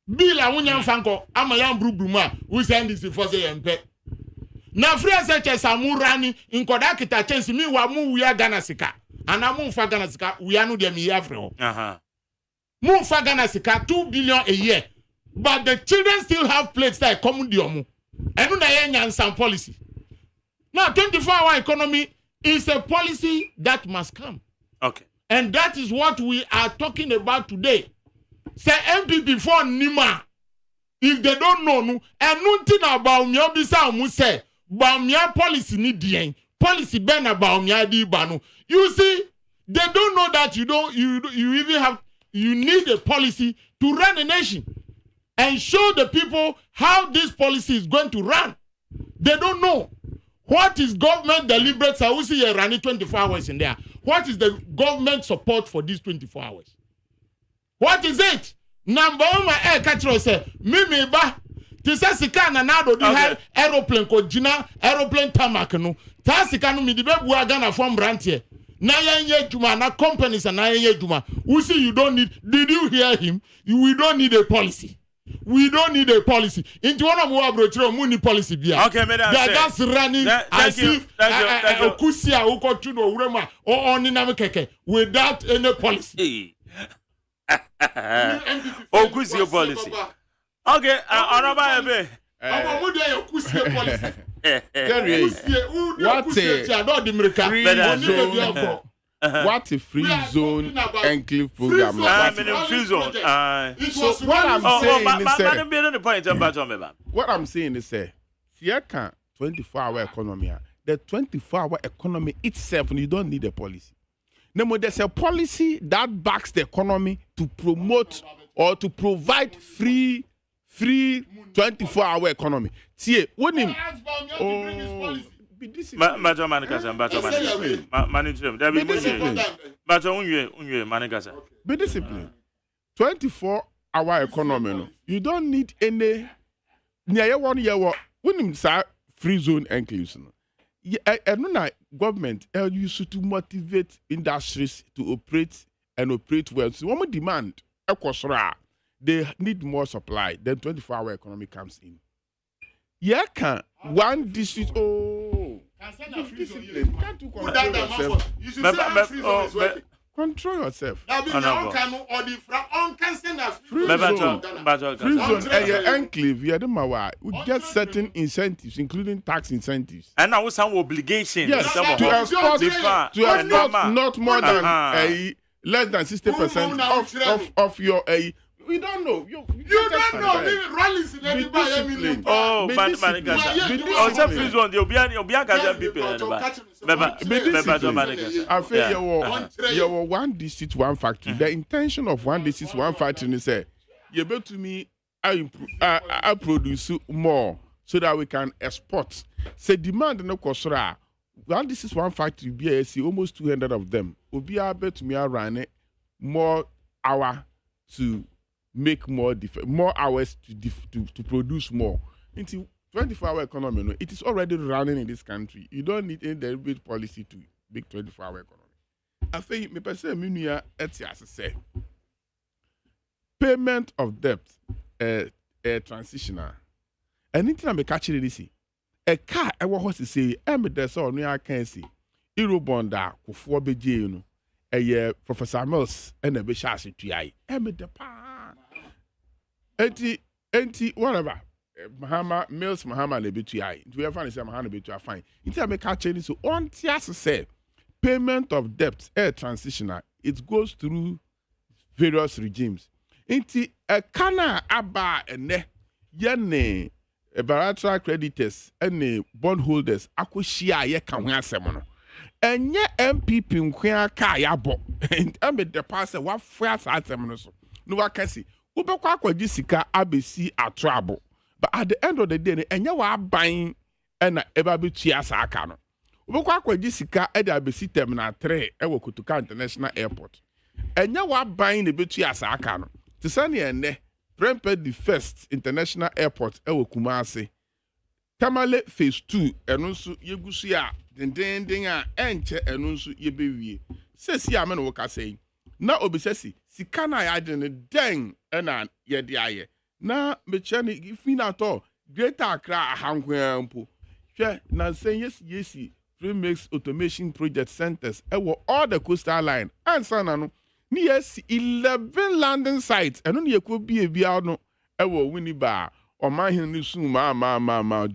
[SPEAKER 9] Bila unyan fanko ama yan brubuma we send this for say mpe. na free SHS amurani inkoda kita chance mi wa mu wi Ghana sika ana mu fa Ghana sika wi anu de mi afro mu fa Ghana sika 2 billion a year but the children still have plates that come diomu enu na ye nyansan policy now 24-hour economy is a policy that must come.
[SPEAKER 2] Okay.
[SPEAKER 9] And that is what we are talking about today. Say MP before Nima, if they don't know, and nothing about me, obisa mu say, Baumia policy ni dien, policy ben about me di banu. You see, they don't know that you even have, you need a policy to run a nation and show the people how this policy is going to run. They don't know. What is government deliberate? I will see you running 24 hours in there. What is the government support for these 24 hours? What is it? Number one, catcher say, Mimi ba, tisa sika na nado di have aeroplane ko jina aeroplane tamakano. Ta sika no mi di be bua Ghana from rantie. Na yenye juma na companies na yenye juma. We see you don't need. Did you hear him? We don't need a policy. We don't need a policy. Into one of our brochures, money policy.
[SPEAKER 2] Okay, madam.
[SPEAKER 9] They are just running as if Okusia Okochuno Urema or Oninamekeke without any policy.
[SPEAKER 2] Okusia policy. Okay, Honorable
[SPEAKER 7] What a free zone enclave program.
[SPEAKER 2] Free zone.
[SPEAKER 7] So what I'm saying is, Siaka 24-hour economy. The 24-hour economy itself, you don't need a policy. No, there's a policy that backs the economy to promote or to provide free 24-hour economy. See, when him. Be disciplined. Be disciplined. 24-hour economy. No. You don't need any. Near 1 year, when him say free zone enclaves. No, government used to motivate industries to operate well. So when we demand, they need more supply. Then 24-hour economy comes in. Yeah, can one district? Oh, can't you control yourself? Free zone, enclave. We get certain incentives, including tax incentives,
[SPEAKER 2] and now some obligations.
[SPEAKER 7] Yes, to export not more than less than 60% of your We don't know. You don't know. Rallies in the discipline.
[SPEAKER 2] Oh, man, also free zone. You'll be people.
[SPEAKER 7] I feel you were one district, one factory. The intention of one district, one factory is say, you bet to me, I produce more so that we can export. Say demand no kosra. One district, one factory. BSC almost 200 of them. Obi bet to me run more hour to make more hours to produce more. Into 24-hour economy, no, it is already running in this country. You don't need any deliberate policy to make 24-hour economy. I think me person minuya etias say payment of debt transitional. Anything I'm catching this a car I want to say there's all no can see Eurobonda kufo beje no Professor Mills and a beshase tuai the pa Enti whatever Mills le betuai we have find say Mahama betua fine it am catch any so on tias say payment of debt transitional it goes through various regimes enti a kana aba ene yene bilateral creditors and bondholders akohia ye ka ho asem no enye MPP nkwa ka ya bo and the pastor wa fua sa asem no so no wakasi ubekwa akwaji sika abesi atrabo but at the end of the day enye wa ban na eba betua sa aka no ubekwa akwaji sika e da abesi terminal 3 e wo Kotoka International Airport enye wa ban na betua sa aka no to sane ene Prempeh the first international airport ewo Kumasi Tamale phase 2 eno nso yegusu a dendenden a enche eno nso yebewie sesi amen wo ka sei na obisesi sika na ya de ne den na ye de aye na meche ne ifina to Greater Accra ahankwan mpo Sure, now saying yes, pre-mix automation project centers. All the coastal line. And son, yes, 11 landing sites. And only could be a biano. Winnie Bar. Or my Henry soon,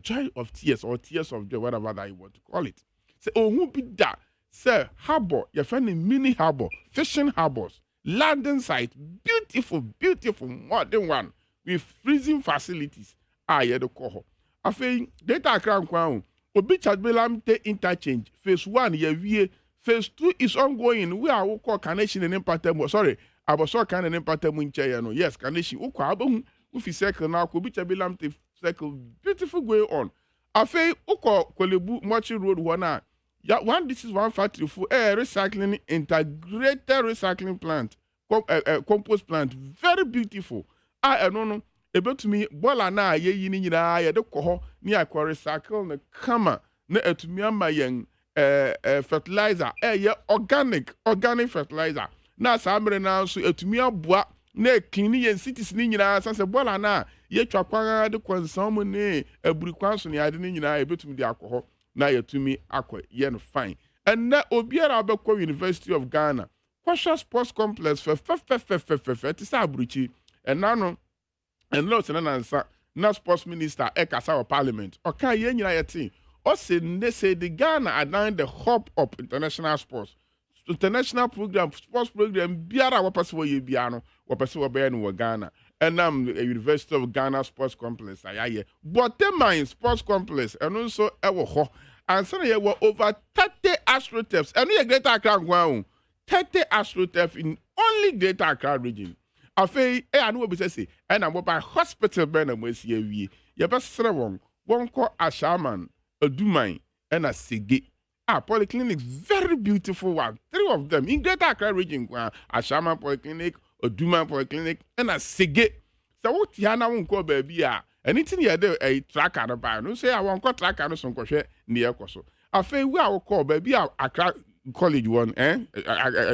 [SPEAKER 7] joy of tears or tears of joy, whatever that you want to call it. Say, who be that? Sir, harbor, you're finding mini harbor, fishing harbors, landing site, beautiful, modern one with freezing facilities. Yeah, the coho. I think data crown. Obi Chadbelam interchange. Phase 1, yeah, phase 2 is ongoing. We are call carnation and impatem. Sorry, I was so kind of impatem in Chayano. Yes, carnation. If you circle now, could be Chabelam to circle beautiful going on. I say, Oko Kolebu Mochi Road one. Yeah, this is one factory for recycling, integrated recycling plant, compost plant, very beautiful. I don't know. Able to me, bola na ye yini nyina ye de koho ni akwa recycle na kama na etumi ama yen fertilizer ye organic fertilizer. Na samre na so etumi aboa na clean yen cities ni nyina sanse bola na ye twa kwan de kwansom ne aburi kwanso ne ade ni nyina ye betumi de akoho na yetumi akwa yen fine. And na obiara abekọ University of Ghana Kwasha Sports Complex fe ti sa aburichi enano and no senansa na sports minister ekasa of parliament oka ye nyina yeti o say the Ghana are the hub of international sports sports program biara wapase wo ye bia no wapase wo be no Ghana and a University of Ghana Sports Complex ayaye but the mine sports complex and also ewo ho and so ye were over 30 astroturfs and we Greater Accra gwan 30 astroturf in only Greater Accra region. Afei anu obi say and am by hospital ben am we see wie ye be sere won ko AGYEMAN Aduman and a Sege polyclinics very beautiful one 3 of them in Greater Accra region AGYEMAN Polyclinic Aduman Polyclinic and a Sege so what ya na won ko ba bia anything you dey a tracker no buy no say I won ko tracker no so ko hwe ne ekoso afei we a ko ba bia Accra college one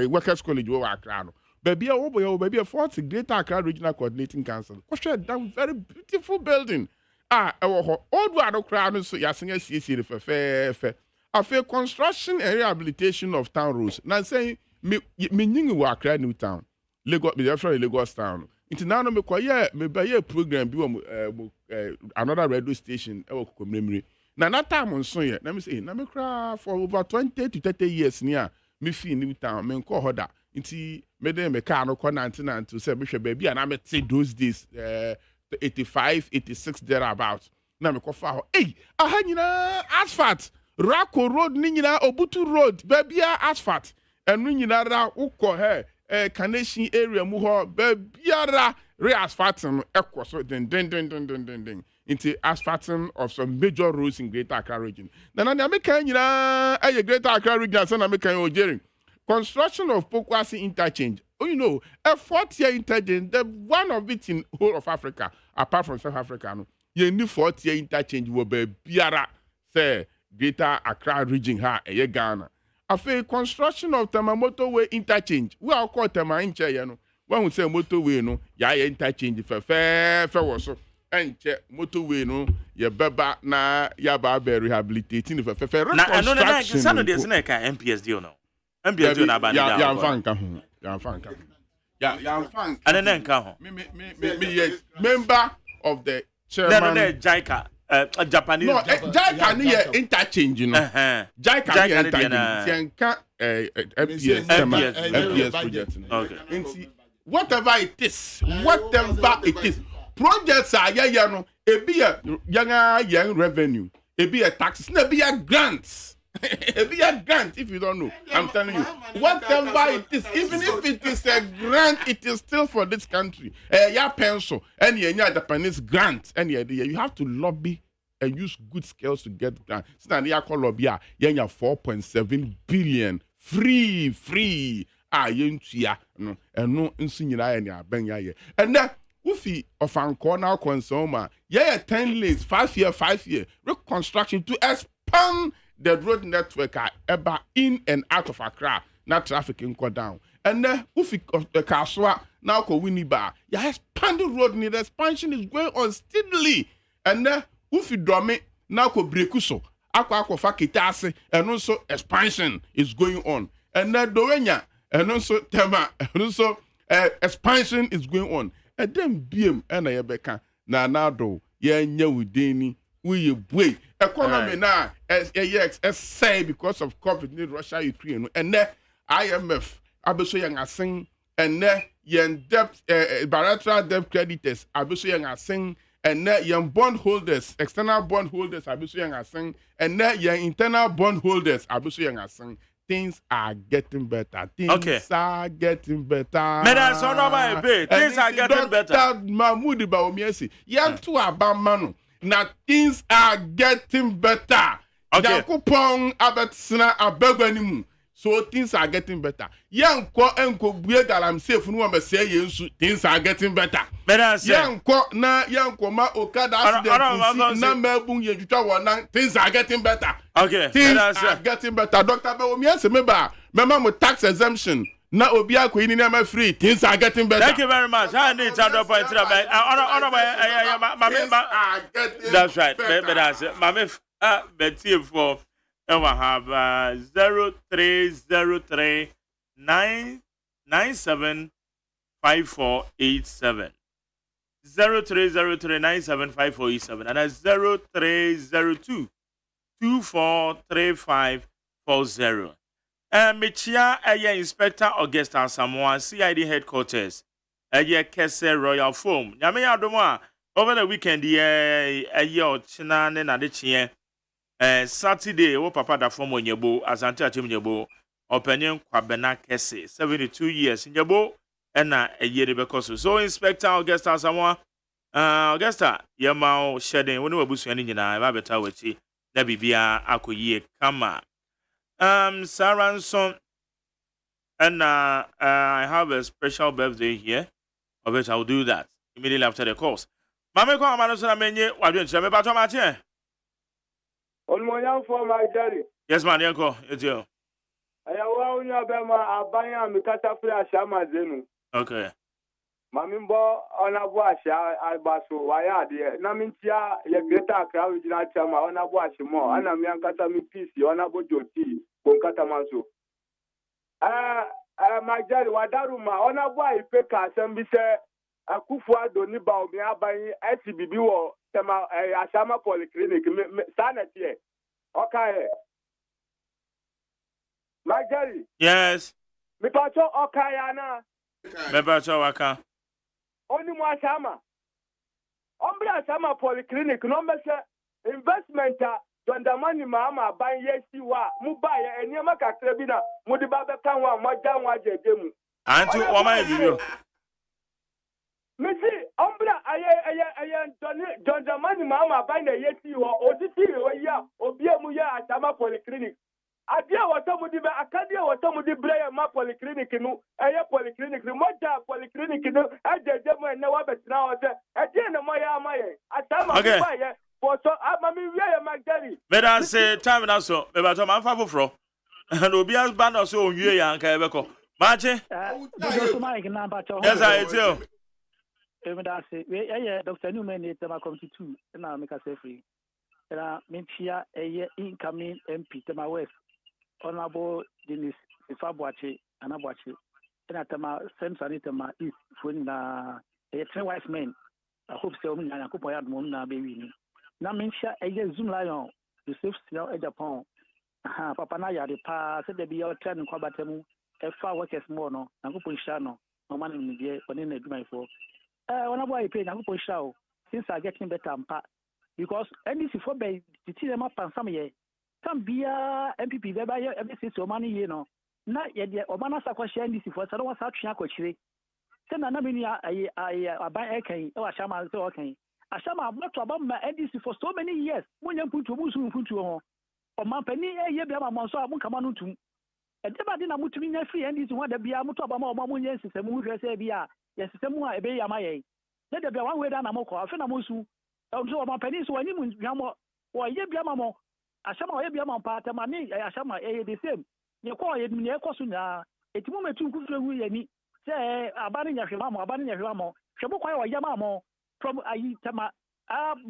[SPEAKER 7] workers college wo Accra no baby a 40 Greater Accra Regional Coordinating Council. Question that very beautiful building. Old one crown so yasinga CC fe. After construction and rehabilitation of town roads. Now saying me nyingi Accra New Town. Lagos me from Lagos town. Into now no me kwa me buy program bi another radio station e memory. Now that time on so let me say na me cry for over 20 to 30 years near me fi New Town me ko hoda. Inti mede me car no ko 99 say me hwe baby and I met say those days 85 86 thereabout na me ko fa ho aha nyina asphalt Rako road ni nyina Obutu road baby asphalt enu nyina ra ukọ Kaneshie area mu ho baby ra re-asphalting ekwo so den into asphalting of some major roads in Greater Accra region na me kan nyina Greater Accra region so na me kan ojering construction of Pokwasi interchange. Oh, you know, a 4-year interchange, the one of it in whole of Africa, apart from South Africa. No, you need 4-year interchange will be Biara, say Greater Accra region ha Ghana. After construction of Tema motorway interchange, we are called Tema Inche, you know. When we say motorway, no, ya interchange for fair was and motorway, no, ya baba na ya ba rehabilitating for fair reconstruction.
[SPEAKER 2] Na some of this na ka MPSD no. MPSD na ba
[SPEAKER 7] ya fanka.
[SPEAKER 2] And then nka ho.
[SPEAKER 7] Me member of the chairman.
[SPEAKER 2] No, JICA. Japanese.
[SPEAKER 7] No, JICA ni interchange, no. JICA ni interchange. MPS project. Okay. Whatever it is, projects are no. It be a young revenue. It be a taxes. It be a grants. It be a grant if you don't know. I'm telling you. Whatever it is, even if it is a grant, it is still for this country. Yeah, pencil. And yeah, Japanese grant. And yeah, you have to lobby and use good skills to get grant. So now call lobby. Yeah, 4.7 billion free. No, and no insinuate any benya. And then Ufi of Ancona consumer. Yeah, 10 lanes, 5 year reconstruction to expand the road network ever in and out of Accra, not traffic in go down. And then Ufi of the Kaswa now ko Winiba. Yeah, expand the road, the expansion is going on steadily. And then Ufi Drome now ko Brekuso. akwa kitase and also expansion is going on and doenya and also tema and also expansion is going on and then bm and yebeka na nado ye nya wudeni we boy economy na say because of covid in Russia Ukraine and IMF abeso yang asen and yen debt bilateral debt creditors abeso yang asen and yen bond holders external bond holders abeso yang asen and yen internal bond holders abeso yang asen. Things are getting better. Things are getting better.
[SPEAKER 2] Things are getting better.
[SPEAKER 7] Dr. Mahmoud Baomiesi, yantu abamano. Now things are getting better. Yakupong abetsina abegwanimu. So things are getting better. Yanko enko buye galam safe nu amba say yensu things are getting better. Yanko ma okada accident na mebun yejutwa wona things are getting better. Things are getting better. Dr. Baomiesi mema mo tax exemption. Na obi akoyi ni na free things are getting better.
[SPEAKER 2] Thank you very much. I need to know point that's right. That's it. Mame Betty for have 0303 997 5487 0303 975487 and that's 0302 243540. Michia Inspector Augusta Samoa CID headquarters Kese Royal Foam. Nyame Adoma over the weekend China na de chie Saturday wo papa da form onyebo asante achim nyebo opening kwabena Kese 72 years nyebo na de bekoso. So Inspector Augusta Samoa Augusta yema shedding woni wabusu ani nyina ba beta wachi na bibia akoyie kama. Saranson, and I have a special birthday here, of which I'll do that immediately after the course. Mame kwa amano sana menye wadwe nchame bato mache.
[SPEAKER 10] Olmoyan for my daddy.
[SPEAKER 2] Yes man, yanko, it's you.
[SPEAKER 10] Ayawa unya bema abanya mikata fri ashama zenu.
[SPEAKER 2] Okay.
[SPEAKER 10] Mamimbo onabu asha albaso waya de na mintia ye Greater Accra Regional Chama onabu ashimo ana miankata mi peace onabu joti konkata manso my daddy wadaruma onabu aipeka assembly se akufu ado ni ba omi aban SBB wo tema ashama polyclinic sanity okay my daddy.
[SPEAKER 2] Yes.
[SPEAKER 10] Me pacho okay ana
[SPEAKER 2] me pacho waka
[SPEAKER 10] Only more Shama. Ombra Shama Polyclinic, no message investment, Jondamani Mama, buying yesi wa, Mubaya, and Yamaka Trebina, Mudibaba Kanwa, Majan Wajemu.
[SPEAKER 2] And to Wama video.
[SPEAKER 10] Missy, Ombra, Jondamani Mama, buying a yesi or Oditi, or Biamuya, Shama Polyclinic. Adia wa somebody be akadia wa somebody braya ma polyclinic no eye polyclinic no moja polyclinic no ajeje mo na wa betra o se adia na mo ya maye atama ba ye for so amami wie magari
[SPEAKER 2] me dan say time na so me ba to man fa foforo and obi as ba na so onwie ya nka e be ko mache yes I tell
[SPEAKER 22] me dan say we Dr. Newman ni tema committee 2 na me ka say free na mentia incoming MP tema West Honorable Dennis Ifabuachi Anabuachi and atama Sense Tema East for na three wise men. I hope so many Nakupoya Mona baby. Na mention a Zoom lion, the safe still at Japan. Papanaya the pa said they be all turn and Kwabatemu, a far workers more no, Nakupo Shano, no man in the day when in the my for. Whenever I pay Nakupo Shao, since I getting better and part because NDC for by the team up and some year. Some beer MPP whereby every 6 or money, you know. Not yet, or Manasa question this for so what's actually a coach. Send a namina I buy a cane or a shama so okay. A shama not about my NDC for so many years. When you put to Musu put to or my penny a year beyond Monso, I won't come on to. And never did I move to me free NDC want to be a mutaba more yes, it's a movie say beer. Yes, it's a more a bay my. Let there be one way down a moko, a fenamusu. Also, my pennies were you or ye be a mamo. Ashama ye biama pata mani ashama the same ye ko ye ni e ko so nya etimu metu kufu ye ni se abani nya hwemo hwemo kwa ye yama mo from ayi tama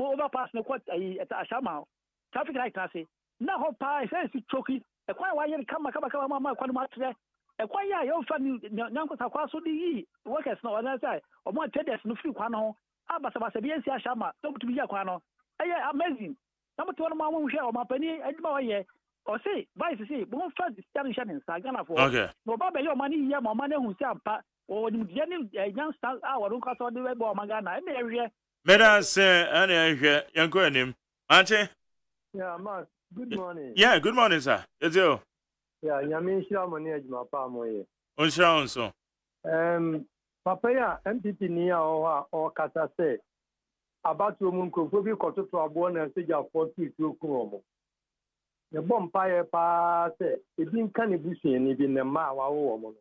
[SPEAKER 22] overpass ne ko ayi ashama traffic light na se na ho pa say si choki e kwa wa ye kama mama kwa ma tre e kwa ya yo fa ni nyanko sakwa so di yi workers na ona say o mo traders no free kwa no abasa bi esi ashama to butu bi ya kwa no amazing na mo to no ma mo hwe o ma pani aduma wa ye o say vice say bo fa di stand shan nsa Ghana for no ba be yo ma ni ye ma ma na hu si ampa o ni die ni yan stand a wo nka so de we bo ma Ghana e na hwe
[SPEAKER 2] Madam sir ana hwe yanko anim anche.
[SPEAKER 11] Yeah, Mark, good morning.
[SPEAKER 2] Yeah, good morning, sir. It's you.
[SPEAKER 11] Yeah, Yamin Shamoni Ajmapa Moye.
[SPEAKER 2] On so.
[SPEAKER 11] Papa ya MPP ni ya o kasa se about your munko fobi koto to abo na se ja 40 to kuomo. Ne bom pa ye pa se ebi nka ne busu ni bi ne ma wa wo mo no.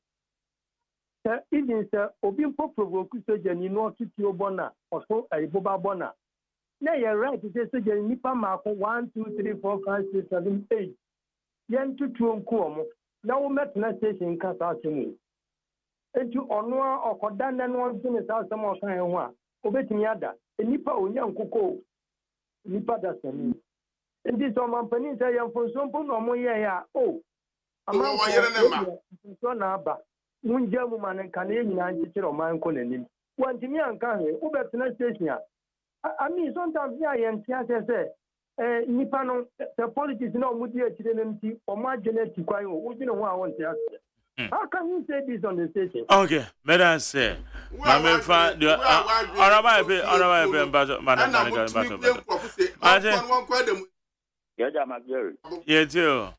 [SPEAKER 11] Se idin se obi mpo provoke se jani no titi obona oso aiboba bona. Na ye right to say jani nipa ma ko 1 2 3 4 5 6 7 8. Yen tutu nkuomo. Na wo metna station kasa asemu. Eju ono okoda na no ntine sa asem okan ho a obetimi ada enipa onya nkoko nipa da sami ndi so mampani say yamfonso mpo no mo ye ya o ama wo yere ne ma so na aba munja mu man kan ye nyina nchire o man ko nanim wantimi anka he obetena station a ami sometimes ya ye ntia say nipa no the politics na omudi akire nemti o ma geneti kwan o ugine ho a won tia. How can you say this on the station?
[SPEAKER 2] Okay, madam say. Mama fa the oraba be mbazo madam
[SPEAKER 14] Yaja Magere.
[SPEAKER 2] Yes, you.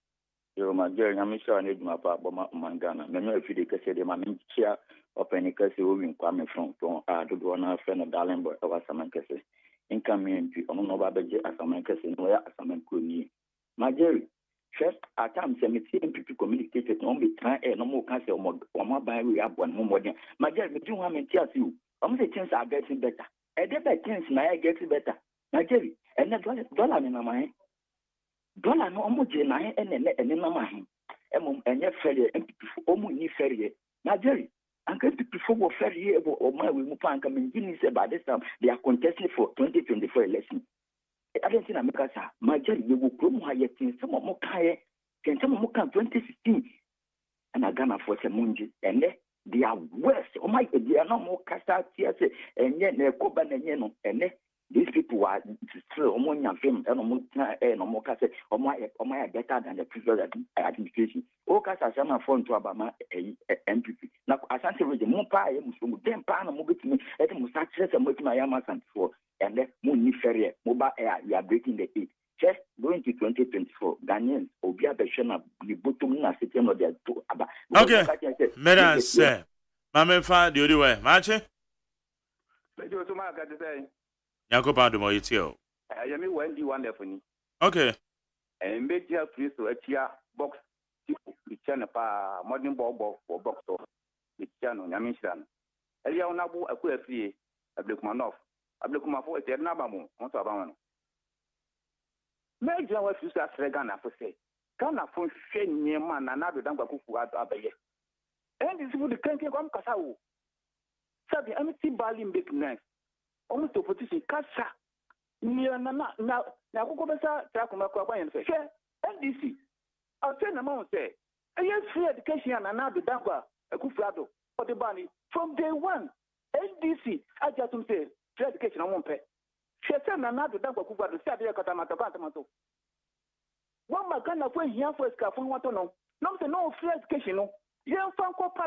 [SPEAKER 14] Yo Magere, I'm sure I need my papa Mangana. Me no feel the de man chia open kase o win kwame from do na friend of darling boy over saman kase. Income on no babeje asaman kase no ya asaman kuni. Magere. First, at times, MPP communicated on the time no more cancel or more by we have one more. My dear, we do want to tell you. The things are getting better. And the things now getting better. My dear, and the dollar in my mind. Dollar no more Jenny and in my mind. And yet, failure, MPP almost need failure. My dear, I'm going to prefer failure or my we move on coming in by this time. They are contesting for 2024 election. I don't think America, my journey will grow higher things, some more higher, can some more 2016. And I gonna force a munji, and they are worse. Oh my, they are no more casta tears, and yet they're coban and these people are still among your film, and no more cassette, or my better than the previous administration. Oh, Cassa, some phone to Obama, MPP. Now, I can't say the more pie, Muslim, then Pana Mobitimi, and Musaches and with my Yamasan for. And then Muni Ferrier, mobile air, we are breaking the 8. Just going to 2024, Ghanaians, Obia Beshana, the bottom na system of their two.
[SPEAKER 2] Okay, madam, sir. Mamma, fa the other way, Marche. Yakoba do Moitio.
[SPEAKER 23] I am Wendy wonderfully.
[SPEAKER 2] Okay.
[SPEAKER 23] And make your please to a chia box, the channel pa modern bob for box or the channel Yamishan. Elianabu, a queer free, a black man off. Ablikuma for a nabamu, on Saban. Major was used as Regana for say, Ghana for shame near man and other than Bakufu at Abaye. And this would the country come Casau. Sabi, I'm still balling big nice. Almost to position Casa near Nana. Now, Nakubasa, Takumaka, and say, NDC. I'll send a man say, I have free education and another Dangua, a Kufrado, for the bunny from day one. NDC, I just say. Education on one pay. She said, "I'm not the dog who got the Sadia Catamato. One Macana for here for a scarf on what to know. No, free education. Young Franco